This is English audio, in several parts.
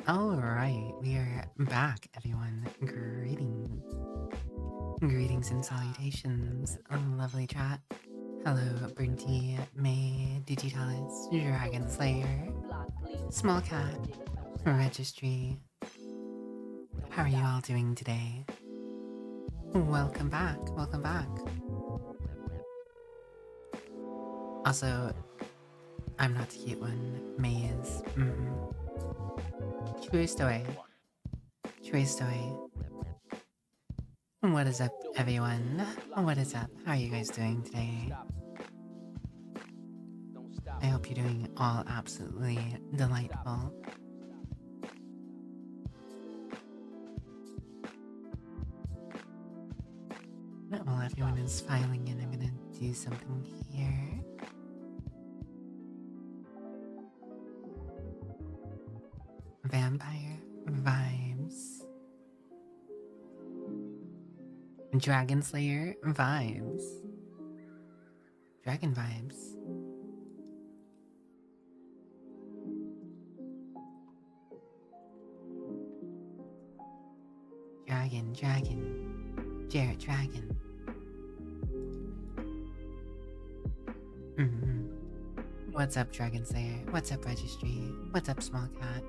Alright, we are back, everyone. Greetings. Greetings and salutations, lovely chat. Hello, Brinty, May, Digitalis, Dragon Slayer, Small Cat, Registry. How are you all doing today? Welcome back, welcome back. Also, I'm not the cute one. May is. True story. True story. What is up, everyone? What is up? How are you guys doing today? I hope you're doing all absolutely delightful. While everyone is filing in, I'm gonna do something here. Vampire vibes. Dragon Slayer vibes. Dragon vibes. Dragon. Jarrett Dragon. What's up, Dragon Slayer? What's up, Registry? What's up, Small Cat?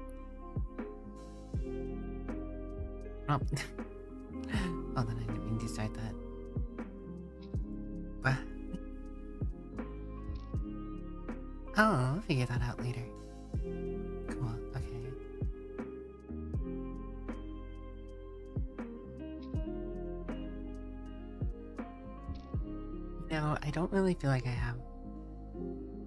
Oh. Hold on, I didn't mean to start that. What? Oh, I'll figure that out later. Cool, okay. I don't really feel like I have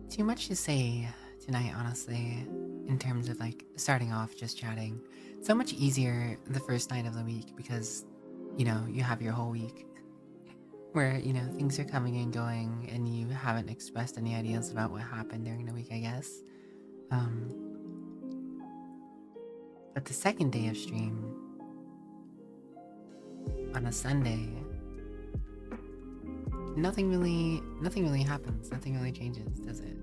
too much to say tonight, honestly, in terms of like starting off just chatting. It's so much easier the first night of the week because, you have your whole week where, things are coming and going and you haven't expressed any ideas about what happened during the week, I guess. But the second day of stream, on a Sunday, nothing really happens. Nothing really changes, does it?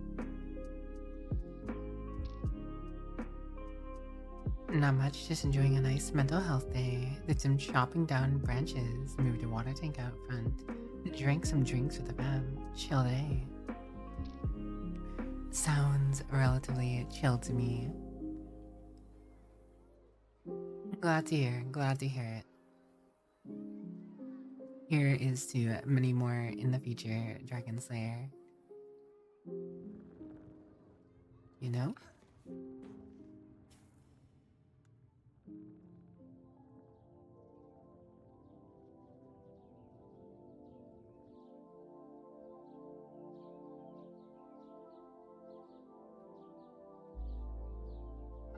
Not much, just enjoying a nice mental health day. Did some chopping down branches, moved a water tank out front, drank some drinks with the fam. Chill day. Sounds relatively chill to me. Glad to hear it. Here is to many more in the future, Dragon Slayer. You know?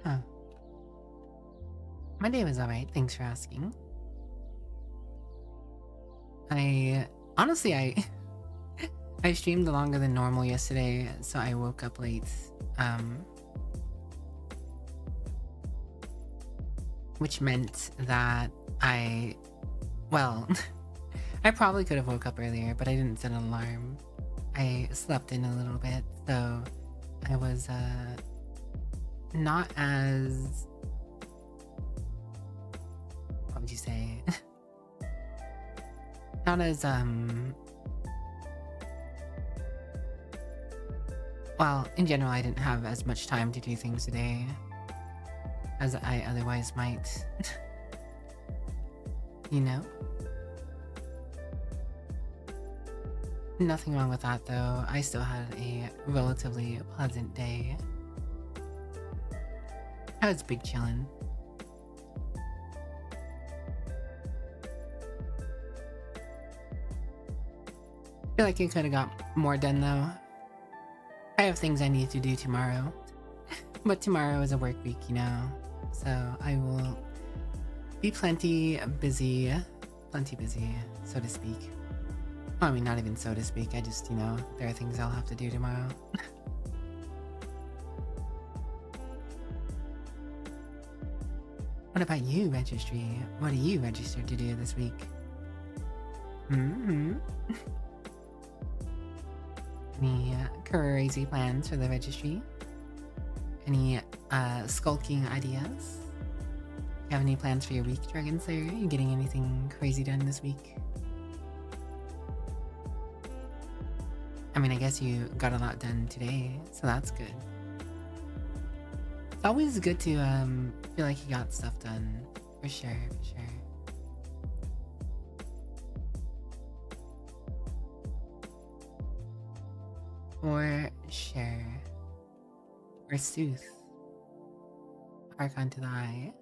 Huh. My day was alright, thanks for asking. I streamed longer than normal yesterday, so I woke up late. Which meant that I probably could have woke up earlier, but I didn't set an alarm. I slept in a little bit, so I was not as, what would you say? Not as well, in general, I didn't have as much time to do things today as I otherwise might. You know? Nothing wrong with that though. I still had a relatively pleasant day. I was big chillin'. Feel like I could have got more done though. I have things I need to do tomorrow. But tomorrow is a work week, so I will be plenty busy, so to speak. Well, I mean, not even so to speak, I just, there are things I'll have to do tomorrow. What about you, Registry? What are you registered to do this week? Any crazy plans for the Registry? Any skulking ideas? You have any plans for your week, Dragon Slayer? Are you getting anything crazy done this week? I mean, I guess you got a lot done today, so that's good. It's always good to feel like you got stuff done, for sure. For sure. Or Sooth. Archon to the eye.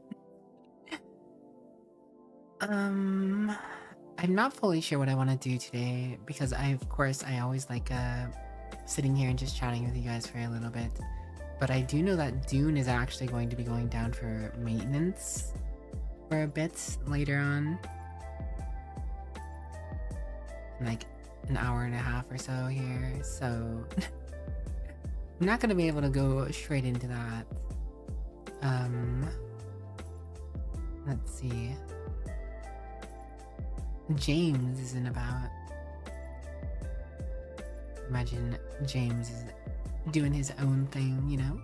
I'm not fully sure what I want to do today because I always like sitting here and just chatting with you guys for a little bit. But I do know that Dune is actually going to be going down for maintenance for a bit later on. Like an hour and a half or so here, so I'm not gonna be able to go straight into that. Let's see. James isn't about. Imagine James is doing his own thing,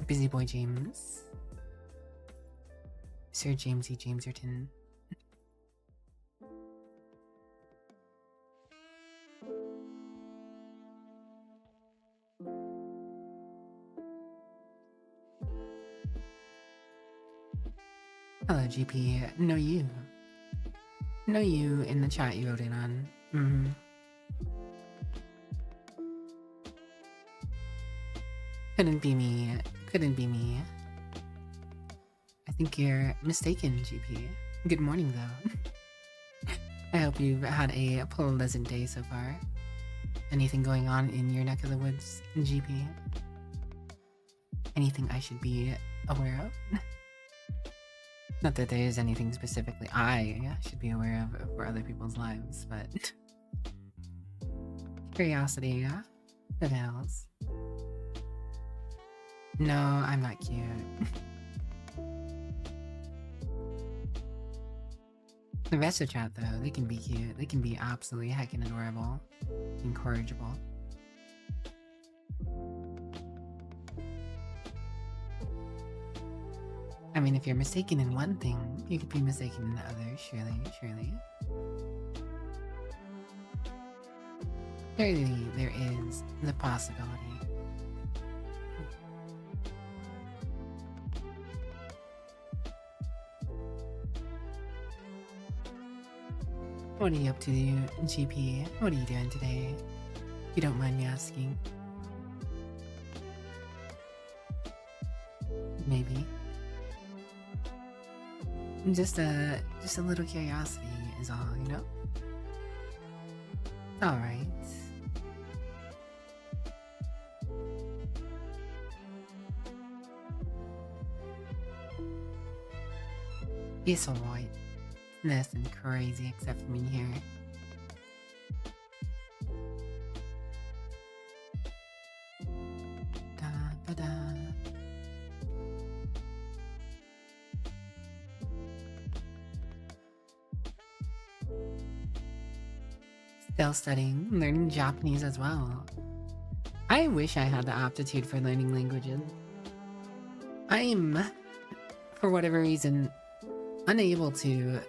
Busy boy James. Sir Jamesy Jameserton. Hello, GP. Know you in the chat you wrote in on. Couldn't be me. I think you're mistaken, GP. Good morning, though. I hope you've had a pleasant day so far. Anything going on in your neck of the woods, GP? Anything I should be aware of? Not that there is anything specifically I should be aware of for other people's lives, but curiosity prevails. No, I'm not cute. The rest of chat, though, they can be cute. They can be absolutely heckin' adorable, incorrigible. I mean, if you're mistaken in one thing, you could be mistaken in the other, surely. Surely there is the possibility. What are you up to, GP? What are you doing today? If you don't mind me asking. Maybe. Just a little curiosity is all, you know? Alright. It's alright. Nothing crazy except for me here. Da-da-da. Still studying, learning Japanese as well. I wish I had the aptitude for learning languages. I'm, for whatever reason, unable to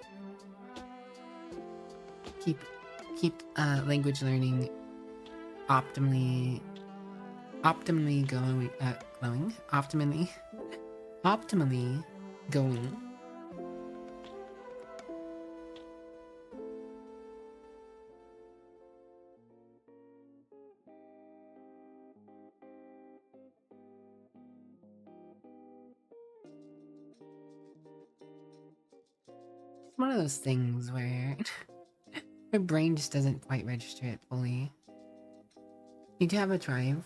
keep language learning optimally going. It's one of those things where my brain just doesn't quite register it fully. You do have a drive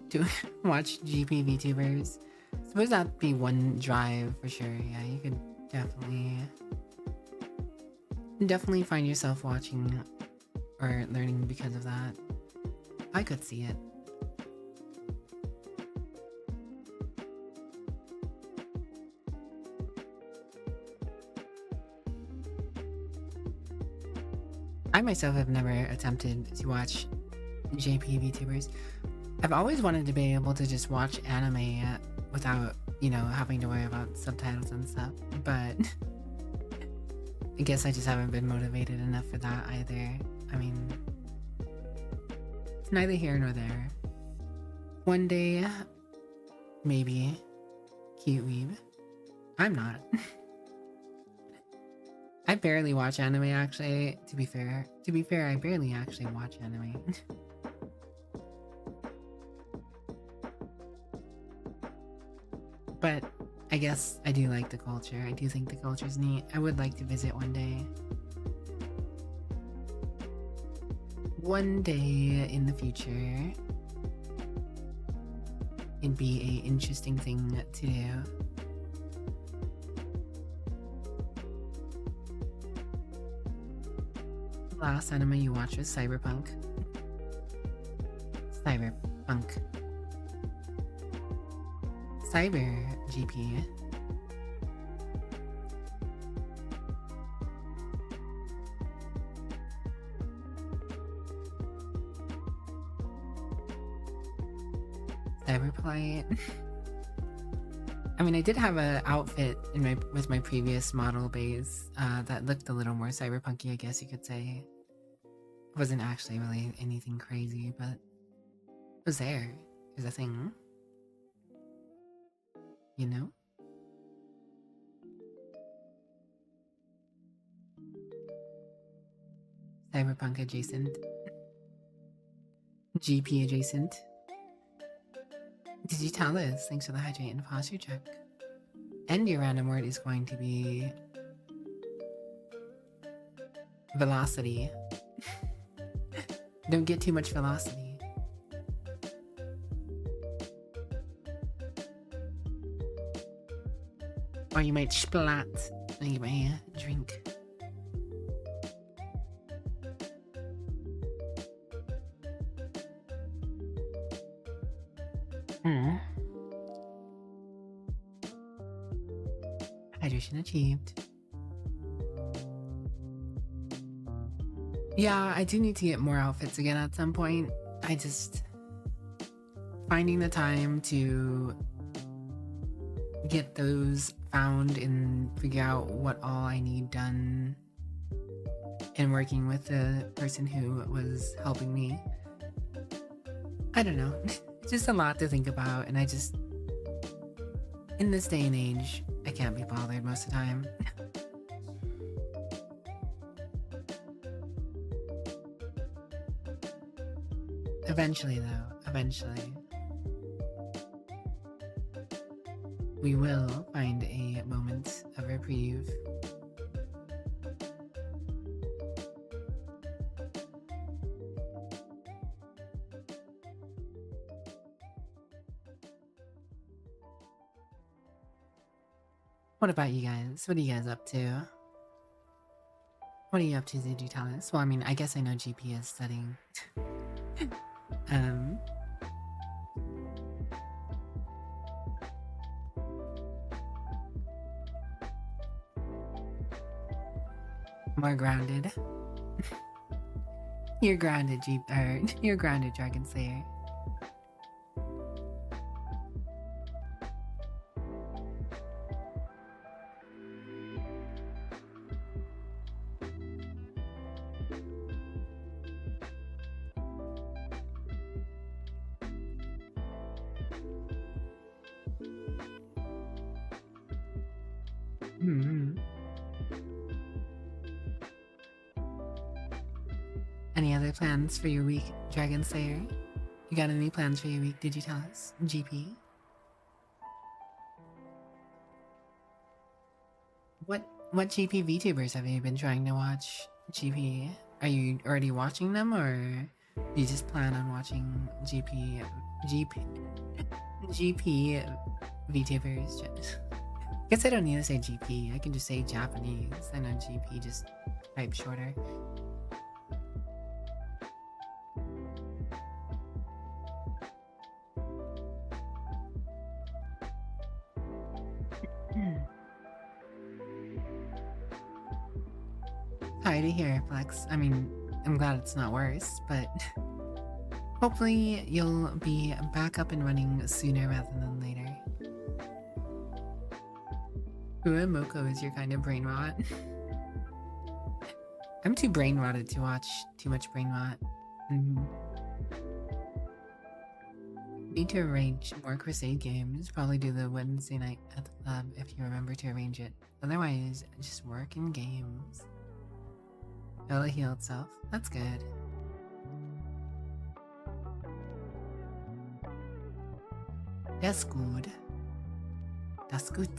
to watch GP VTubers. Suppose that'd be one drive for sure. Yeah, you could definitely find yourself watching or learning because of that. I could see it. I myself have never attempted to watch JP VTubers. I've always wanted to be able to just watch anime without, you know, having to worry about subtitles and stuff, but I guess I just haven't been motivated enough for that either. I mean, it's neither here nor there. One day, maybe, cute weeb. I'm not. I barely watch anime, actually, to be fair. To be fair, I barely actually watch anime. But I guess I do like the culture. I do think the culture's neat. I would like to visit one day. One day in the future. It'd be an interesting thing to do. Last anime you watched was Cyberpunk. Cyber GP. Cyberplay. I mean, I did have an outfit with my previous model base that looked a little more cyberpunky, I guess you could say. It wasn't actually really anything crazy, but it was there. It was a thing. You know? Cyberpunk adjacent. GP adjacent. Did you tell us? Thanks for the hydrate and posture check. And your random word is going to be velocity. Don't get too much velocity. Or you might splat. Let me get my drink. Hydration achieved. Yeah, I do need to get more outfits again at some point. I just... Finding the time to get those found and figure out what all I need done, and working with the person who was helping me. I don't know. It's just a lot to think about, and I just... In this day and age, I can't be bothered most of the time. Eventually, though. Eventually. We will find a moment of reprieve. What about you guys? What are you guys up to? What are you up to, did you tell us? Well, I mean, I guess I know GP is studying. More grounded. You're grounded, you're grounded, Dragon Slayer. Any other plans for your week, Dragon Slayer? You got any plans for your week? Did you tell us, GP? What GP VTubers have you been trying to watch, GP? Are you already watching them, or do you just plan on watching GP VTubers? Guess I don't need to say GP. I can just say Japanese. I know GP just type shorter. Sorry to hear, Flex. I mean, I'm glad it's not worse, but hopefully you'll be back up and running sooner rather than later. Moko is your kind of brain rot. I'm too brain rotted to watch too much brain rot. Need to arrange more Crusade games. Probably do the Wednesday night at the club if you remember to arrange it. Otherwise, just work in games. It'll heal itself. That's good. That's good. That's good.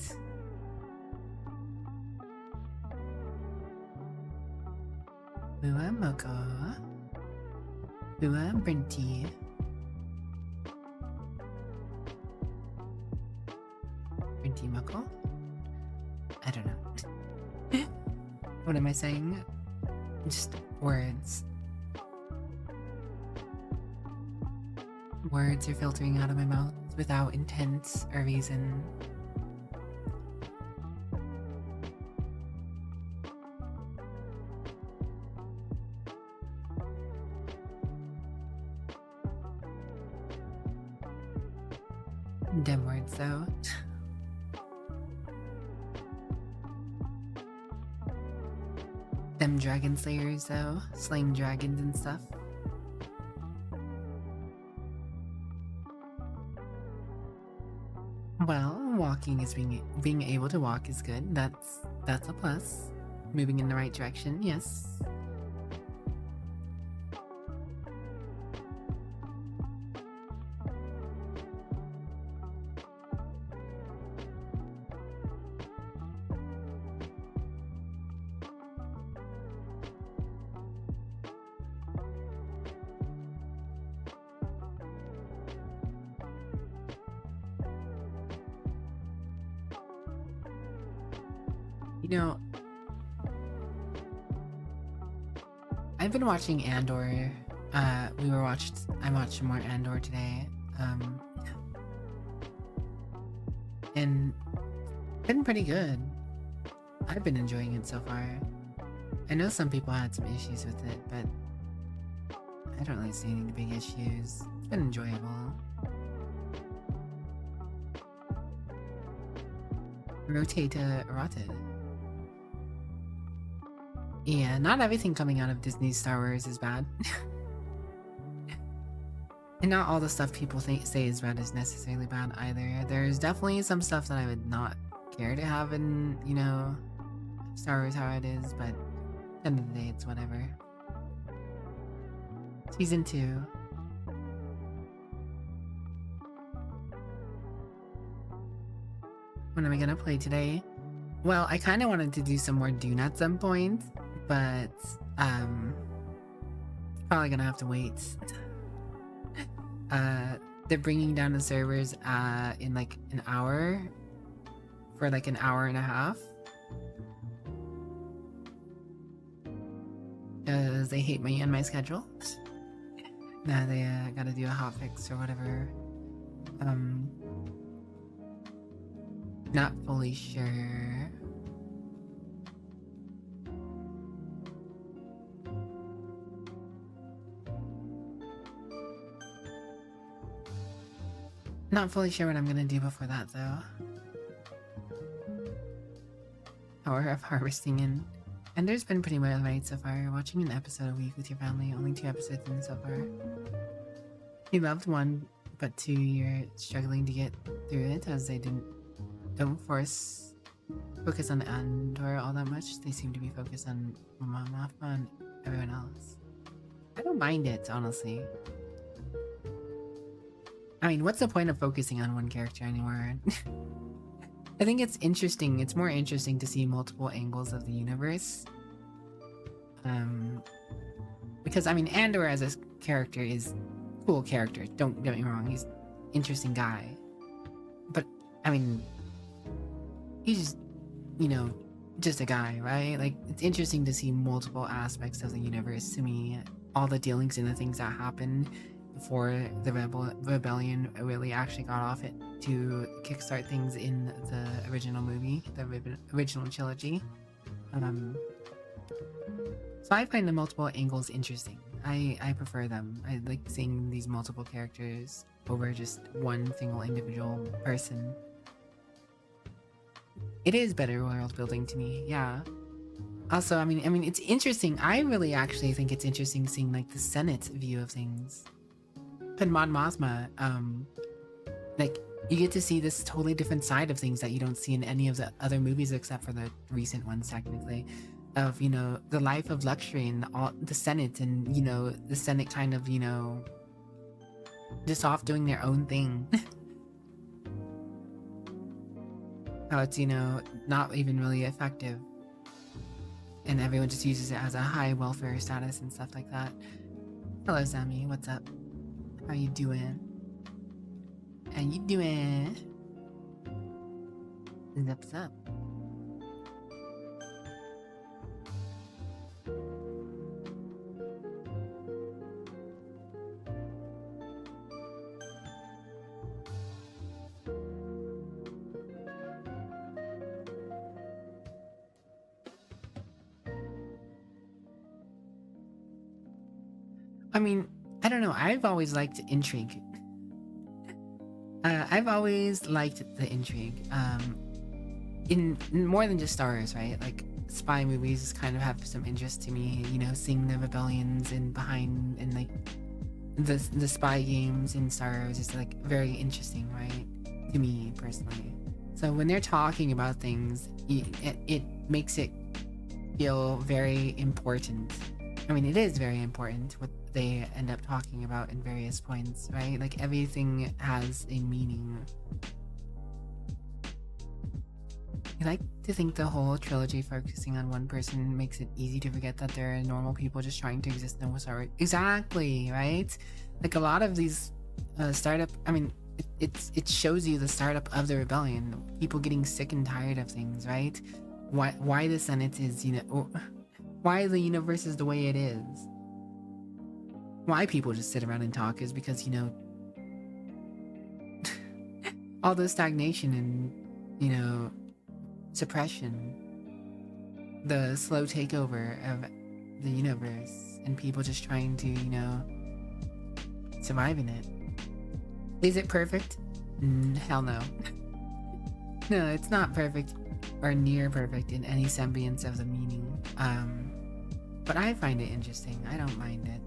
Bua Moko. Bua Brinty. Brinty Moko? I don't know. What am I saying? Just words. Words are filtering out of my mouth without intent or reason. Dem words, though. Them dragon slayers, though, slaying dragons and stuff. Well, walking is being able to walk is good. That's a plus. Moving in the right direction, yes. You know, I've been watching Andor. I watched some more Andor today. And been pretty good. I've been enjoying it so far. I know some people had some issues with it, but I don't really see any big issues. It's been enjoyable. Rotted. Yeah, not everything coming out of Disney's Star Wars is bad. And not all the stuff people say is bad is necessarily bad either. There's definitely some stuff that I would not care to have in, you know, Star Wars how it is, but at the end of the day, it's whatever. Season 2. What am I gonna play today? Well, I kind of wanted to do some more Dune at some point, but probably gonna have to wait. They're bringing down the servers in like an hour, for like an hour and a half, because they hate me and my schedule. Now they gotta do a hotfix or whatever. Not fully sure. Not fully sure what I'm gonna do before that though. Hour of harvesting and there's been pretty well right so far. Watching an episode a week with your family, only 2 episodes in so far. You loved 1, but 2 you're struggling to get through it as they don't focus on Andor all that much. They seem to be focused on Mothma and everyone else. I don't mind it, honestly. I mean, what's the point of focusing on one character anymore? I think it's interesting. It's more interesting to see multiple angles of the universe. Because, I mean, Andor as a character is a cool character. Don't get me wrong. He's an interesting guy. But, I mean, he's just, you know, just a guy, right? Like, it's interesting to see multiple aspects of the universe to me. All the dealings and the things that happened before the rebellion really actually got off it to kickstart things in the original movie, the original trilogy. So I find the multiple angles interesting. I prefer them. I like seeing these multiple characters over just one single individual person. It is better world building to me, yeah. Also, I mean, it's interesting. I really actually think it's interesting seeing like the Senate view of things. And Mon Mothma, like you get to see this totally different side of things that you don't see in any of the other movies except for the recent ones, technically, of, you know, the life of luxury and all the Senate, and, you know, the Senate kind of, you know, just off doing their own thing. How it's, you know, not even really effective, and everyone just uses it as a high welfare status and stuff like that. Hello, Sammy. What's up? How you doing? How you doing? What's up? I mean, I don't know. I've always liked intrigue. I've always liked the intrigue. In more than just Star Wars, right? Like spy movies kind of have some interest to me. You know, seeing the rebellions and behind and like the spy games in Star Wars is like very interesting, right? To me personally. So when they're talking about things, it makes it feel very important. I mean, it is very important what they end up talking about in various points, right? Like everything has a meaning. I like to think the whole trilogy focusing on one person makes it easy to forget that they're normal people just trying to exist in Star Wars. Exactly, right? Like a lot of these startup, I mean, it shows you the startup of the rebellion, people getting sick and tired of things, right? why the Senate is, or why the universe is the way it is. Why people just sit around and talk is because, all the stagnation and, suppression, the slow takeover of the universe, and people just trying to, survive in it. Is it perfect? Hell no. No, it's not perfect or near perfect in any semblance of the meaning. But I find it interesting. I don't mind it.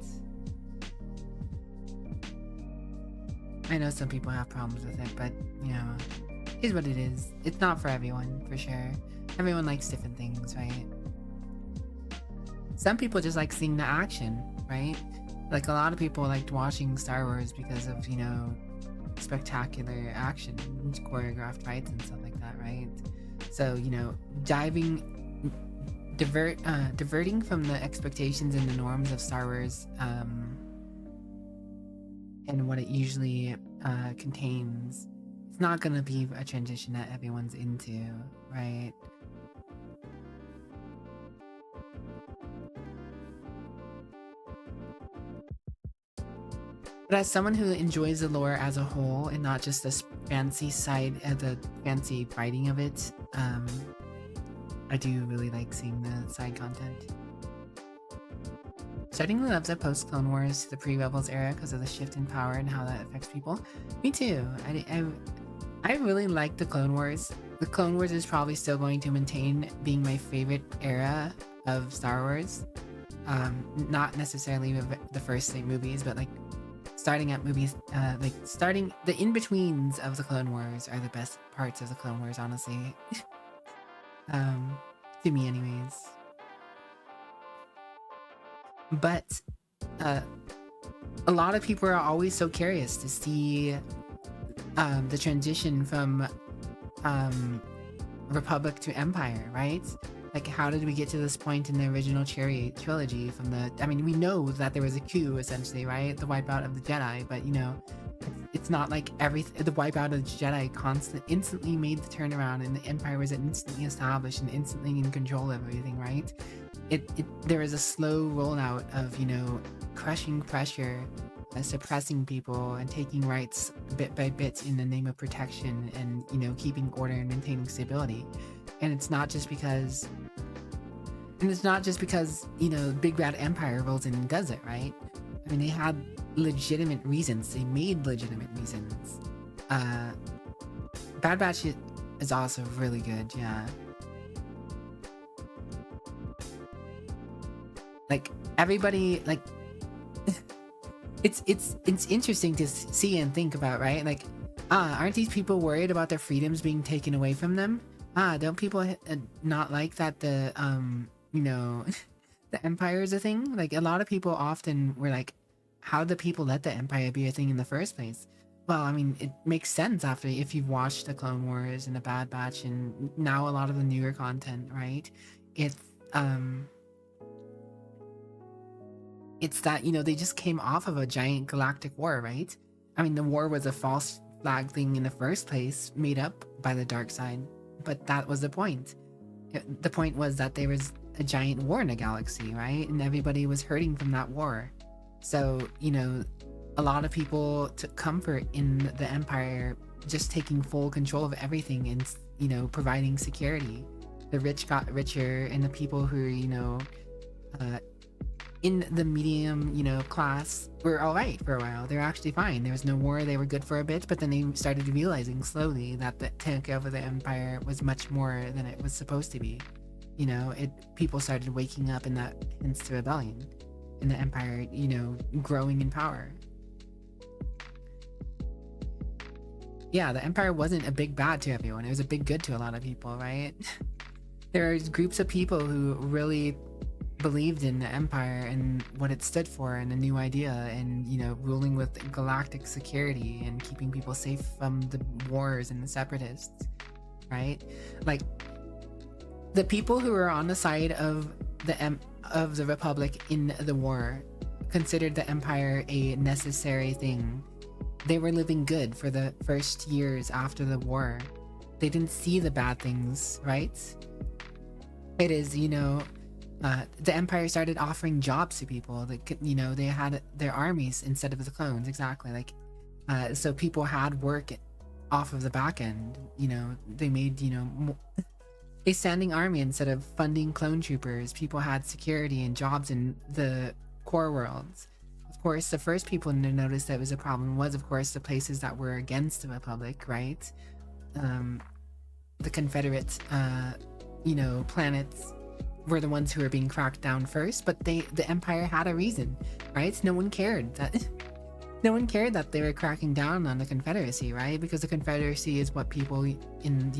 I know some people have problems with it, but, here's what it is. It's not for everyone, for sure. Everyone likes different things, right? Some people just like seeing the action, right? Like, a lot of people liked watching Star Wars because of, spectacular action, choreographed fights and stuff like that, right? So, diverting from the expectations and the norms of Star Wars, and what it usually contains, it's not gonna be a transition that everyone's into, right? But as someone who enjoys the lore as a whole and not just this fancy side, the fancy fighting of it, I do really like seeing the side content. Starting loves the post-Clone Wars to the pre-Rebels era because of the shift in power and how that affects people. Me too. I really like the Clone Wars. The Clone Wars is probably still going to maintain being my favorite era of Star Wars. Not necessarily the first 8 movies, but like starting at movies, starting the in-betweens of the Clone Wars are the best parts of the Clone Wars, honestly. To me anyways. But a lot of people are always so curious to see the transition from Republic to Empire, right? Like, how did we get to this point in the original trilogy from the... I mean, we know that there was a coup, essentially, right? The wipeout of the Jedi, but, it's not like the wipeout of the Jedi instantly made the turnaround, and the Empire was instantly established and instantly in control of everything, right? There is a slow rollout of, crushing pressure, suppressing people, and taking rights bit by bit in the name of protection and, keeping order and maintaining stability. And it's not just because, Big Bad Empire rolls in and does it, right? I mean, they had legitimate reasons. They made legitimate reasons. Bad Batch is also really good, yeah. Like, everybody, like, it's interesting to see and think about, right? Like, aren't these people worried about their freedoms being taken away from them? Don't people not like that the the Empire is a thing? Like, a lot of people often were like, how do people let the Empire be a thing in the first place? Well, I mean, it makes sense if you've watched the Clone Wars and the Bad Batch and now a lot of the newer content, right? It's that, they just came off of a giant galactic war, right? I mean, the war was a false flag thing in the first place, made up by the dark side, but that was the point. The point was that there was a giant war in a galaxy, right? And everybody was hurting from that war. So, a lot of people took comfort in the Empire just taking full control of everything and, providing security. The rich got richer, and the people who are, in the medium, class were all right for a while. They were actually fine. There was no war. They were good for a bit, but then they started realizing slowly that the takeover of the Empire was much more than it was supposed to be. People started waking up, and that hence to rebellion, and the Empire, growing in power. Yeah, the Empire wasn't a big bad to everyone. It was a big good to a lot of people, right? There are groups of people who really believed in the Empire and what it stood for, and a new idea, and ruling with galactic security and keeping people safe from the wars and the separatists, right? Like, the people who were on the side of the Republic in the war considered the Empire a necessary thing. They were living good for the first years after the war. They didn't see the bad things, right? It is, the Empire started offering jobs to people. That they had their armies instead of the clones. Exactly, so people had work off of the back end. They made a standing army instead of funding clone troopers. People had security and jobs in the core worlds. Of course, the first people to notice that was a problem was, of course, the places that were against the Republic, right? The Confederate, planets were the ones who were being cracked down first, but the Empire had a reason, right? No one cared that no one cared that they were cracking down on the Confederacy, right? Because the Confederacy is what people in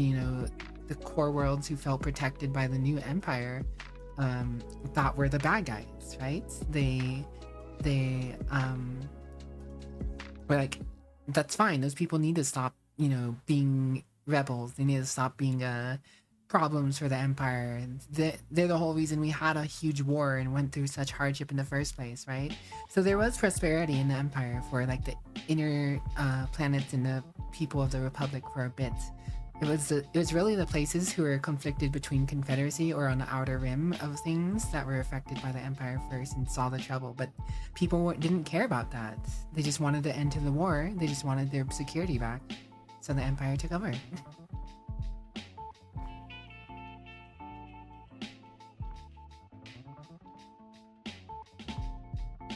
the core worlds who felt protected by the new Empire thought were the bad guys, right? They were like, that's fine. Those people need to stop, being rebels. They need to stop being problems for the Empire. They're the whole reason we had a huge war and went through such hardship in the first place, right? So there was prosperity in the Empire for like the inner planets and the people of the Republic for a bit. It was really the places who were conflicted between Confederacy or on the outer rim of things that were affected by the Empire first and saw the trouble. But people didn't care about that. They just wanted to end to the war. They just wanted their security back. So the Empire took over.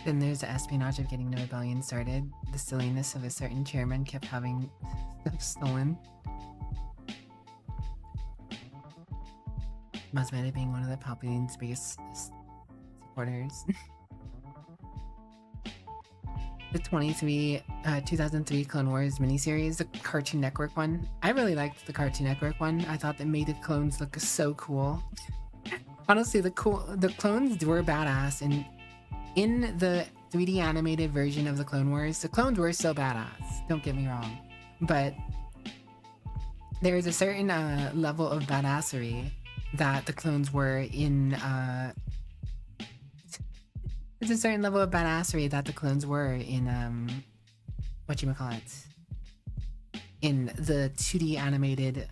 Then there's the espionage of getting the rebellion started. The silliness of a certain chairman kept having stuff stolen. Masmeda being one of the Palpatine's biggest supporters. The 2003 Clone Wars miniseries, the Cartoon Network one. I really liked the Cartoon Network one. I thought that made the clones look so cool. Honestly, the clones were badass, and in the 3D animated version of the Clone Wars, the clones were so badass. Don't get me wrong, but there is a certain level of badassery that the clones were in. There's a certain level of badassery that the clones were in. Whatchamacallit? In the 2D animated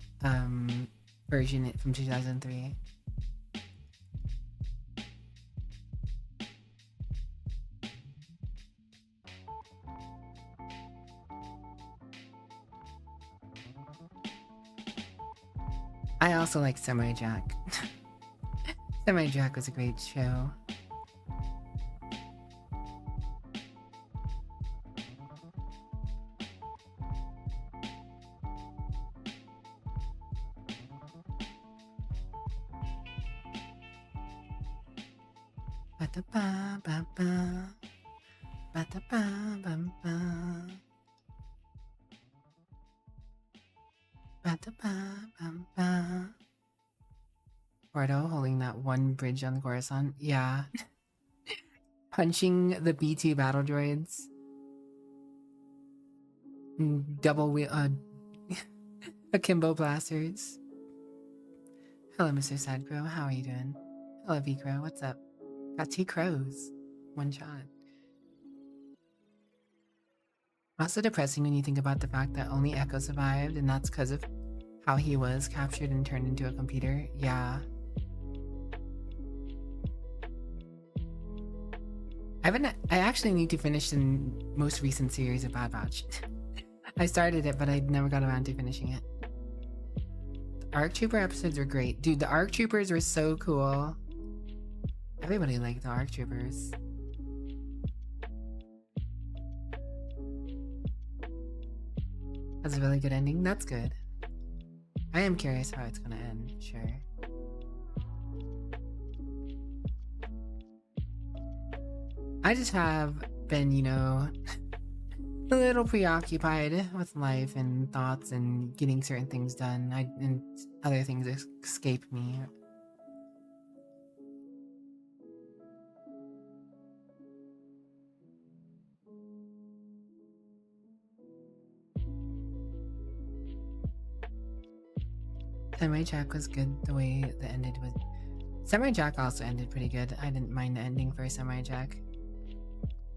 version from 2003. I also like Samurai Jack. Samurai Jack was a great show. Ba-da-ba-ba-ba. Ba-da-ba-ba-ba. Ba-da-ba-ba-ba. Gordo holding that one bridge on Coruscant. Yeah. Punching the B2 battle droids. Double wheel akimbo blasters. Hello, Mr. Sadcrow. How are you doing? Hello, V-Crow. What's up? Got 2 crows. One shot. Also depressing when you think about the fact that only Echo survived, and that's because of how he was captured and turned into a computer. Yeah. I actually need to finish the most recent series of Bad Batch. I started it, but I never got around to finishing it. The ARC Trooper episodes were great. Dude, the ARC Troopers were so cool. Everybody liked the ARC Troopers. That's a really good ending. That's good. I am curious how it's gonna end, sure. I just have been, a little preoccupied with life and thoughts and getting certain things done. And other things escape me. Samurai Jack was good the way the ended was. Samurai Jack also ended pretty good. I didn't mind the ending for Samurai Jack.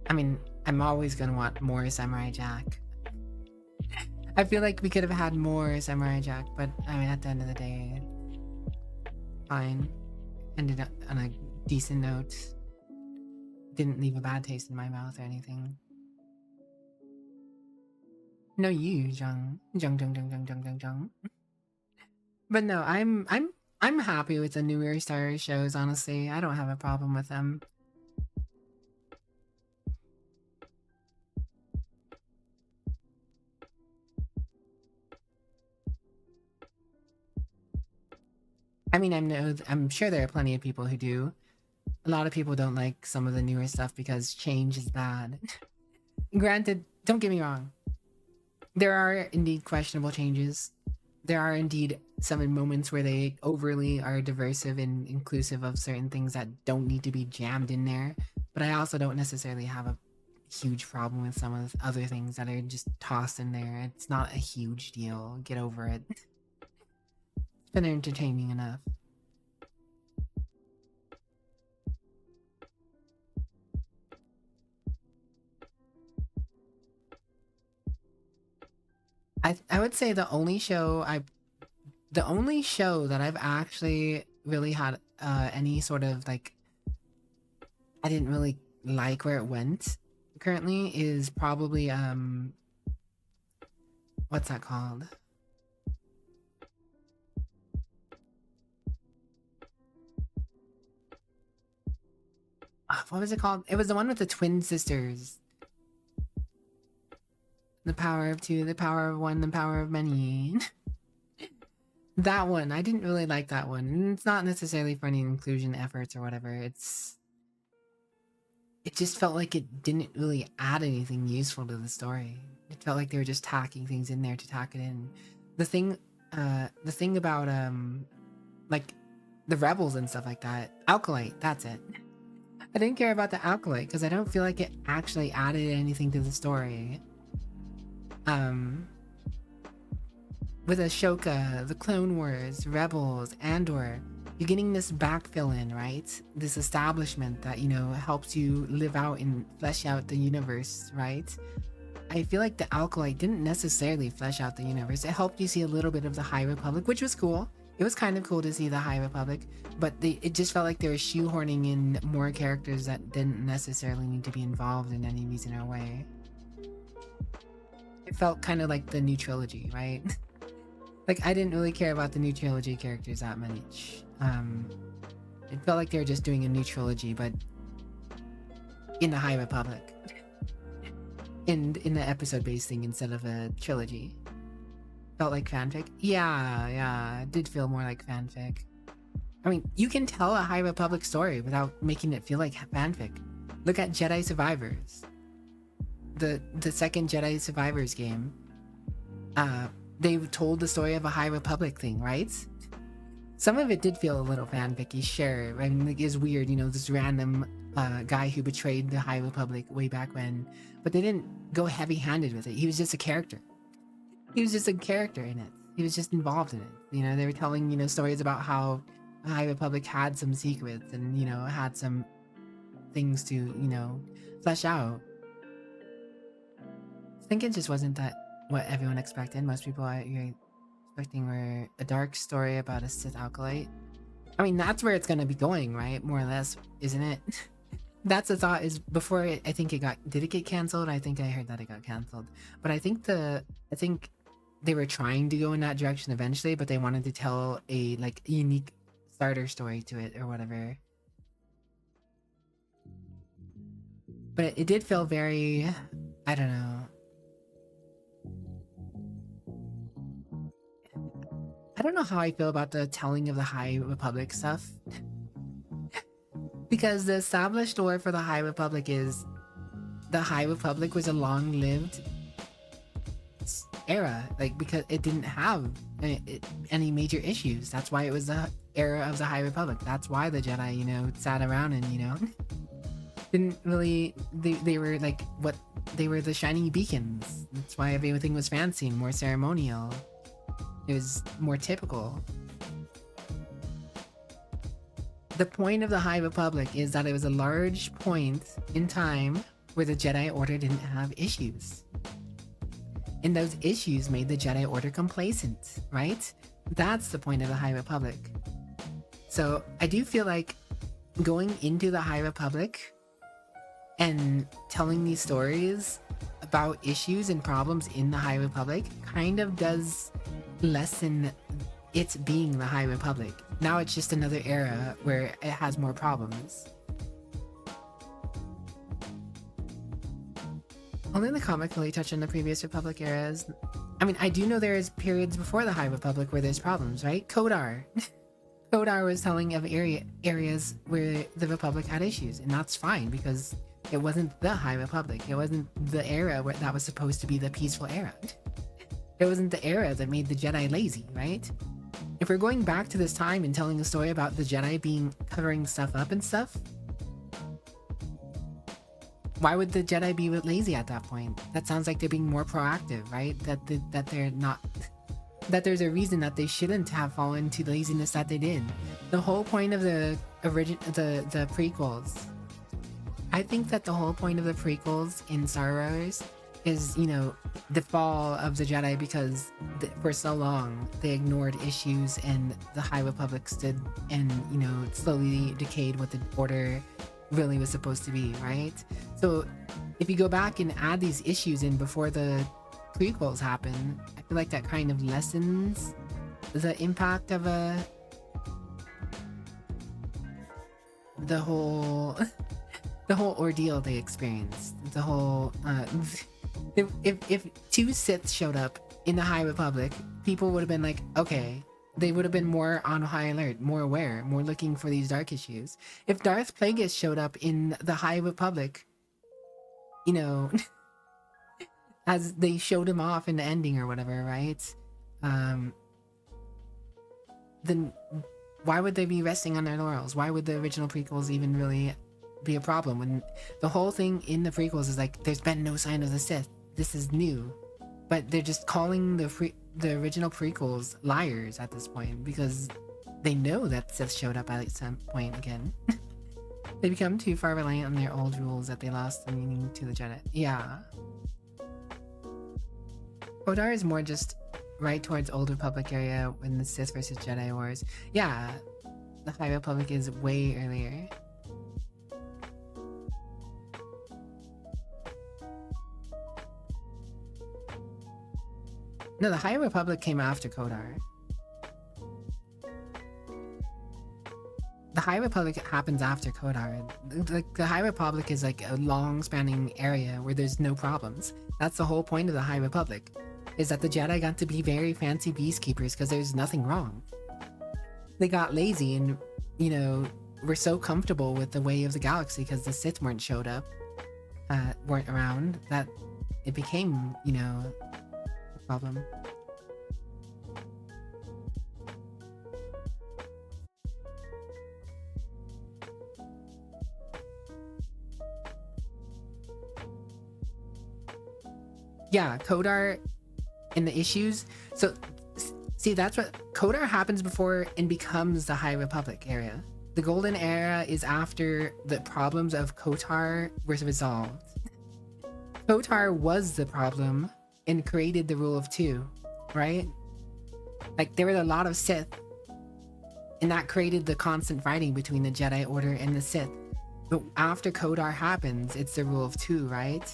I mean, I'm always gonna want more Samurai Jack. I feel like we could have had more Samurai Jack, but I mean, at the end of the day, fine. ended up on a decent note. Didn't leave a bad taste in my mouth or anything. No, you, Jung. Jung. But no, I'm happy with the newer Star shows, honestly. I don't have a problem with them. I mean, I'm sure there are plenty of people who do. A lot of people don't like some of the newer stuff because change is bad. Granted, don't get me wrong. There are indeed questionable changes. There are indeed some moments where they overly are diversive and inclusive of certain things that don't need to be jammed in there. But I also don't necessarily have a huge problem with some of the other things that are just tossed in there. It's not a huge deal. Get over it. It's been entertaining enough. I would say the only show that I've actually really had any sort of like I didn't really like where it went currently is probably what's that called? What was it called? It was the one with the twin sisters. The power of two, the power of one, the power of many. That one, I didn't really like that one. And it's not necessarily for any inclusion efforts or whatever. It just felt like it didn't really add anything useful to the story. It felt like they were just tacking things in there to tack it in. The thing about like the rebels and stuff like that, Alkalite, that's it. I didn't care about the Alkalite because I don't feel like it actually added anything to the story. With Ashoka, the Clone Wars, Rebels, Andor, you're getting this backfill in, right? This establishment that, helps you live out and flesh out the universe, right? I feel like the Alkalite didn't necessarily flesh out the universe. It helped you see a little bit of the High Republic, which was cool. It was kind of cool to see the High Republic, but it just felt like they were shoehorning in more characters that didn't necessarily need to be involved in any reason or way. It felt kind of like the new trilogy, right? Like, I didn't really care about the new trilogy characters that much. It felt like they were just doing a new trilogy, but in the High Republic. In the episode-based thing instead of a trilogy. Felt like fanfic? Yeah, it did feel more like fanfic. I mean, you can tell a High Republic story without making it feel like fanfic. Look at Jedi Survivors. The second Jedi Survivors game. They told the story of a High Republic thing, right? Some of it did feel a little fanficky, sure. I mean, like, it's weird, this random guy who betrayed the High Republic way back when. But they didn't go heavy-handed with it. He was just a character. He was just a character in it. He was just involved in it. They were telling, stories about how the High Republic had some secrets and, had some things to, flesh out. I think it just wasn't that what everyone expected. Most people you're expecting were a dark story about a Sith Alkalite. I mean, that's where it's going to be going, right? More or less, isn't it? That's the thought is before I think did it get canceled? I think I heard that it got canceled. But I think they were trying to go in that direction eventually, but they wanted to tell a unique starter story to it or whatever. But it did feel very, I don't know. I don't know how I feel about the telling of the High Republic stuff. Because the established lore for the High Republic is the High Republic was a long-lived era, because it didn't have any major issues. That's why it was the era of the High Republic. That's why the Jedi, sat around and, didn't really, they were they were the shining beacons. That's why everything was fancy and more ceremonial. It was more typical. The point of the High Republic is that it was a large point in time where the Jedi Order didn't have issues. And those issues made the Jedi Order complacent, right? That's the point of the High Republic. So I do feel like going into the High Republic and telling these stories about issues and problems in the High Republic kind of does lessen it being the High Republic. Now it's just another era where it has more problems. Only the comic really touched on the previous Republic eras. I mean, I do know there is periods before the High Republic where there's problems, right? Kodar. Kodar was telling of areas where the Republic had issues, and that's fine because it wasn't the High Republic. It wasn't the era where that was supposed to be the peaceful era. It wasn't the era that made the Jedi lazy, right? If we're going back to this time and telling a story about the Jedi covering stuff up and stuff, why would the Jedi be lazy at that point? That sounds like they're being more proactive, right? That they're not... That there's a reason that they shouldn't have fallen to the laziness that they did. The whole point of the prequels... I think that the whole point of the prequels in Star Wars is, you know, the fall of the Jedi because for so long they ignored issues and the High Republic stood and, you know, slowly decayed what the Order really was supposed to be, right? So if you go back and add these issues in before the prequels happen, I feel like that kind of lessens the impact of the whole ordeal they experienced. The whole if two Siths showed up in the High Republic, people would have been like, okay, they would have been more on high alert, more aware, more looking for these dark issues. If Darth Plagueis showed up in the High Republic, you know, as they showed him off in the ending or whatever, right? Then why would they be resting on their laurels? Why would the original prequels even really be a problem when the whole thing in the prequels is like, there's been no sign of the Sith. This is new. But they're just calling the original prequels liars at this point because they know that Sith showed up at some point again. They become too far reliant on their old rules that they lost the meaning to the Jedi. Yeah. Kodar is more just right towards Old Republic area when the Sith versus Jedi wars. Yeah, the High Republic is way earlier. No, the High Republic came after Kodar. The High Republic happens after Kodar. The High Republic is like a long-spanning area where there's no problems. That's the whole point of the High Republic, is that the Jedi got to be very fancy peacekeepers because there's nothing wrong. They got lazy and, you know, were so comfortable with the way of the galaxy because the Sith weren't around, that it became, you know, a problem. Yeah, Kodar and the issues. So, see, that's what... Kodar happens before and becomes the High Republic area. The Golden Era is after the problems of Kotar were resolved. Kotar was the problem and created the Rule of Two, right? Like, there were a lot of Sith, and that created the constant fighting between the Jedi Order and the Sith. But after Kodar happens, it's the Rule of Two, right?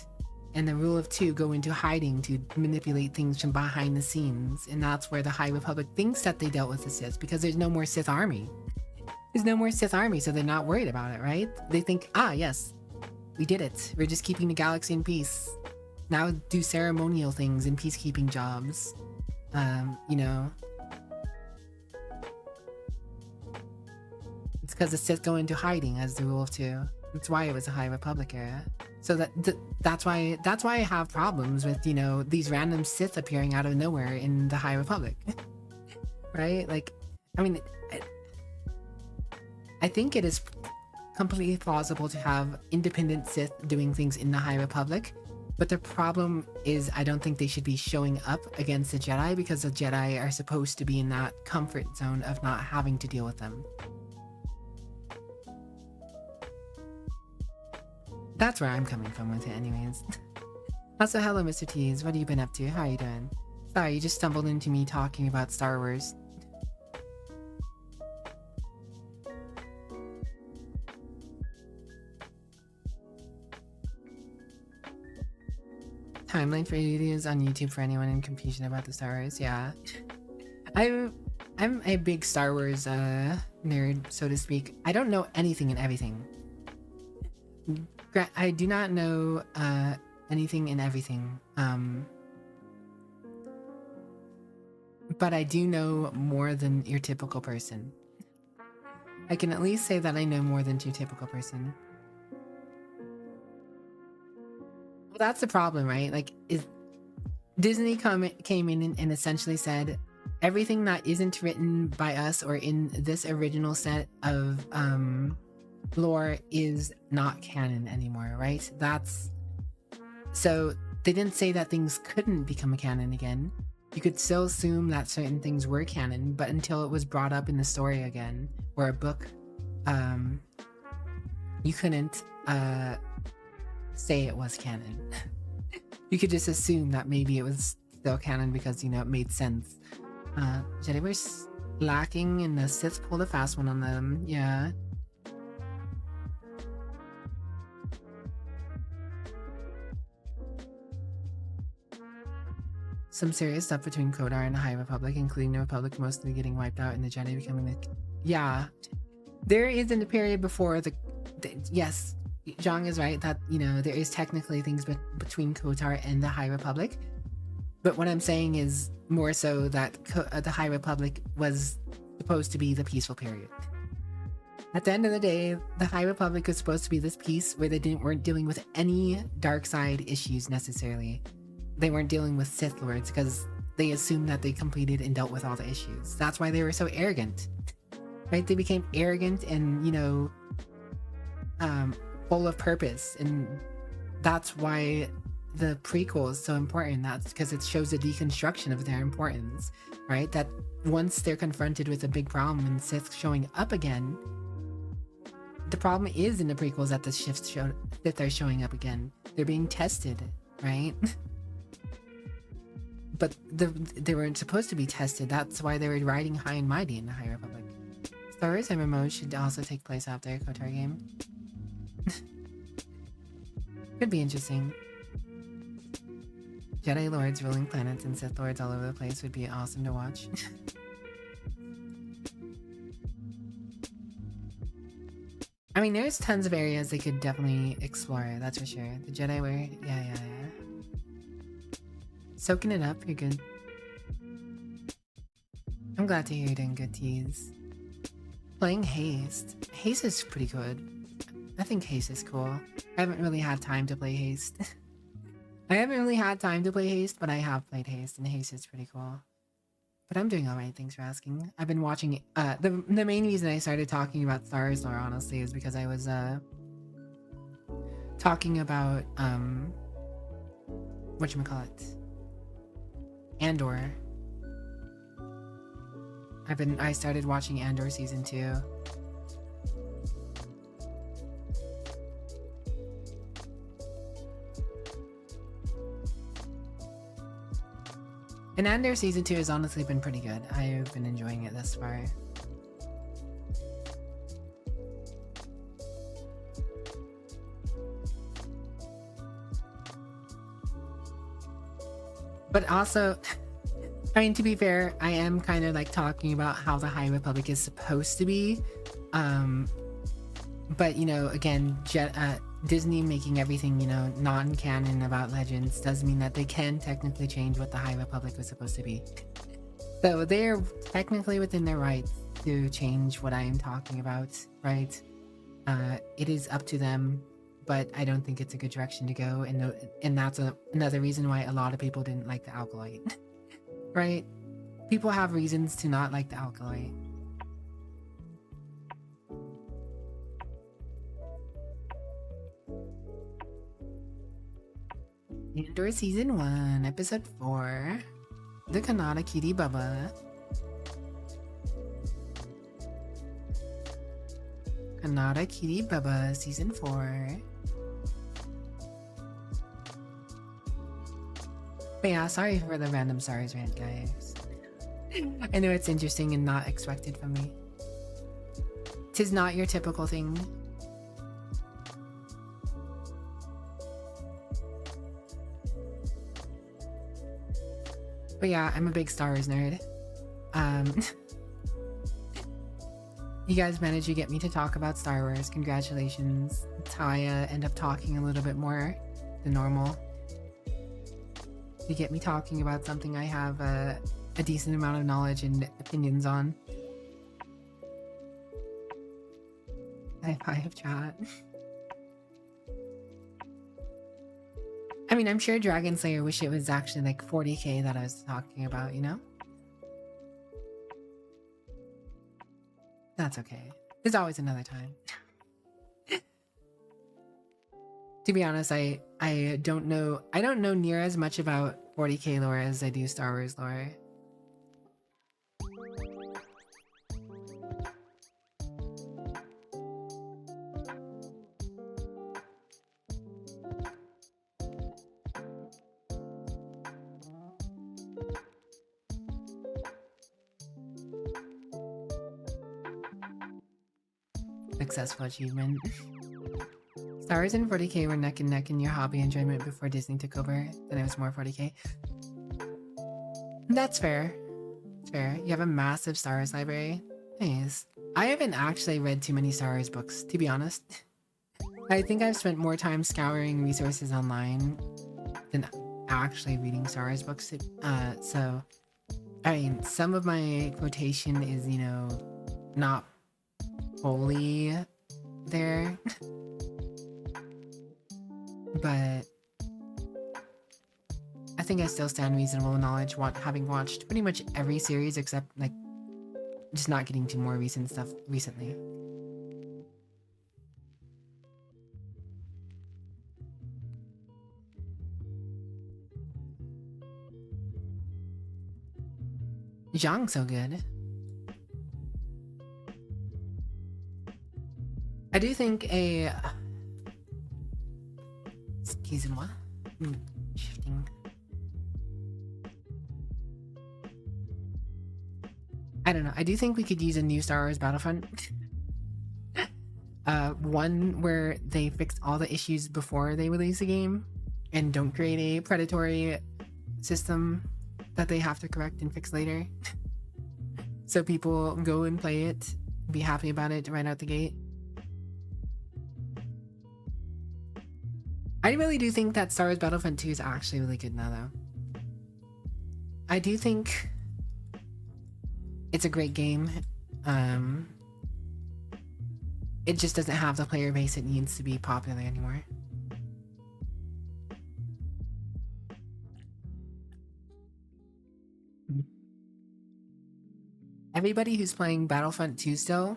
And the Rule of Two go into hiding to manipulate things from behind the scenes. And that's where the High Republic thinks that they dealt with the Sith, because there's no more Sith army. There's no more Sith army, so they're not worried about it, right? They think, ah, yes, we did it. We're just keeping the galaxy in peace. Now do ceremonial things and peacekeeping jobs. You know. It's because the Sith go into hiding as the Rule of Two. That's why it was a High Republic era. So that's why I have problems with, you know, these random Sith appearing out of nowhere in the High Republic. Right? Like, I mean, I think it is completely plausible to have independent Sith doing things in the High Republic, but the problem is I don't think they should be showing up against the Jedi because the Jedi are supposed to be in that comfort zone of not having to deal with them. That's where I'm coming from with it anyways. Also, hello Mr. Tease, what have you been up to? How are you doing? Sorry, you just stumbled into me talking about Star Wars. Timeline for videos on YouTube for anyone in confusion about the Star Wars. Yeah. I'm a big Star Wars nerd, so to speak. I don't know anything and everything. I do not know anything and everything. But I do know more than your typical person. I can at least say that I know more than your typical person. Well, that's the problem, right? Like, Disney came in and essentially said, everything that isn't written by us or in this original set of lore is not canon anymore, right? So they didn't say that things couldn't become a canon again. You could still assume that certain things were canon, but until it was brought up in the story again, or a book, you couldn't say it was canon. You could just assume that maybe it was still canon because, you know, it made sense. Jedi were lacking and the Sith pulled a fast one on them. Yeah. Some serious stuff between Kodar and the High Republic, including the Republic mostly getting wiped out and the Jedi becoming the... Yeah. There is in the period before yes, Zhang is right that, you know, there is technically things between Kotar and the High Republic. But what I'm saying is more so that the High Republic was supposed to be the peaceful period. At the end of the day, the High Republic was supposed to be this peace where they weren't dealing with any dark side issues necessarily. They weren't dealing with Sith Lords because they assumed that they completed and dealt with all the issues. That's why they were so arrogant, right? They became arrogant and, you know, full of purpose. And that's why the prequel is so important. That's because it shows a deconstruction of their importance, right? That once they're confronted with a big problem and Sith showing up again, the problem is in the prequels that the Sith are showing up again. They're being tested, right? But they weren't supposed to be tested. That's why they were riding high and mighty in the High Republic. Star Wars MMO should also take place after a KOTOR game. Could be interesting. Jedi Lords ruling planets and Sith Lords all over the place would be awesome to watch. I mean, there's tons of areas they could definitely explore, that's for sure. The Jedi were... Yeah. Soaking it up, you're good. I'm glad to hear you're doing good, tease. Playing Haste. Haste is pretty good. I think Haste is cool. I haven't really had time to play Haste. I haven't really had time to play Haste, but I have played Haste, and Haste is pretty cool. But I'm doing alright, thanks for asking. I've been watching... the main reason I started talking about Star Wars lore, honestly, is because I was, talking about, whatchamacallit? Andor. I started watching Andor season 2. And Andor season 2 has honestly been pretty good. I've been enjoying it thus far. But also, I mean, to be fair, I am kind of like talking about how the High Republic is supposed to be. But, you know, again, Disney making everything, you know, non-canon about Legends does mean that they can technically change what the High Republic was supposed to be. So they're technically within their rights to change what I am talking about, right? It is up to them. But I don't think it's a good direction to go, and that's another reason why a lot of people didn't like the Alkaloid. Right? People have reasons to not like the Alkaloid. Andor Season 1, Episode 4. The Kanata Kitty Bubba. Kanata Kitty Bubba, Season 4. But yeah, sorry for the random Star Wars rant, guys. I know it's interesting and not expected from me. 'Tis not your typical thing. But yeah, I'm a big Star Wars nerd. Um, you guys managed to get me to talk about Star Wars. Congratulations. It's how I end up talking a little bit more than normal. You get me talking about something I have a decent amount of knowledge and opinions on. High five, chat. I mean, I'm sure Dragon Slayer wish it was actually like 40k that I was talking about, you know? That's okay. There's always another time. To be honest, I don't know near as much about 40k lore as I do Star Wars lore. Successful achievement. Star Wars and 40k were neck and neck in your hobby enjoyment before Disney took over. Then it was more 40k. That's fair. It's fair. You have a massive Star Wars library. Nice. I haven't actually read too many Star Wars books, to be honest. I think I've spent more time scouring resources online than actually reading Star Wars books. So, I mean, some of my quotation is, you know, not fully there. But I think I still stand reasonable knowledge having watched pretty much every series except like just not getting to more recent stuff recently. Zhang's so good. I do think a... Excusez-moi. Shifting. I don't know. I do think we could use a new Star Wars Battlefront. One where they fix all the issues before they release the game and don't create a predatory system that they have to correct and fix later. So people go and play it, be happy about it right out the gate. I really do think that Star Wars Battlefront 2 is actually really good now, though. I do think it's a great game. It just doesn't have the player base it needs to be popular anymore. Everybody who's playing Battlefront 2 still,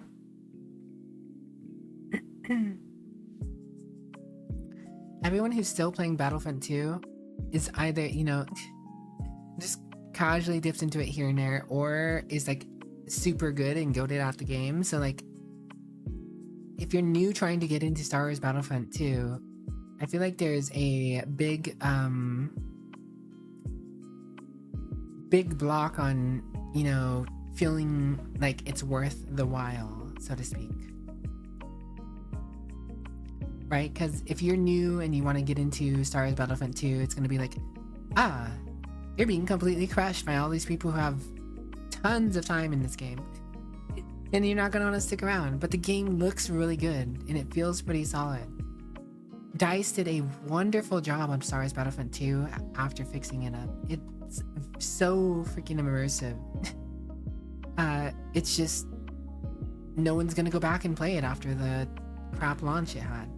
everyone who's still playing Battlefront 2 is either, you know, just casually dips into it here and there, or is like super good and goated out the game. So like, if you're new trying to get into Star Wars Battlefront 2, I feel like there's a big block on, you know, feeling like it's worth the while, so to speak. Right? Because if you're new and you want to get into Star Wars Battlefront 2, it's going to be like, you're being completely crushed by all these people who have tons of time in this game. And you're not going to want to stick around. But the game looks really good, and it feels pretty solid. DICE did a wonderful job on Star Wars Battlefront 2 after fixing it up. It's so freaking immersive. It's just, no one's going to go back and play it after the crap launch it had.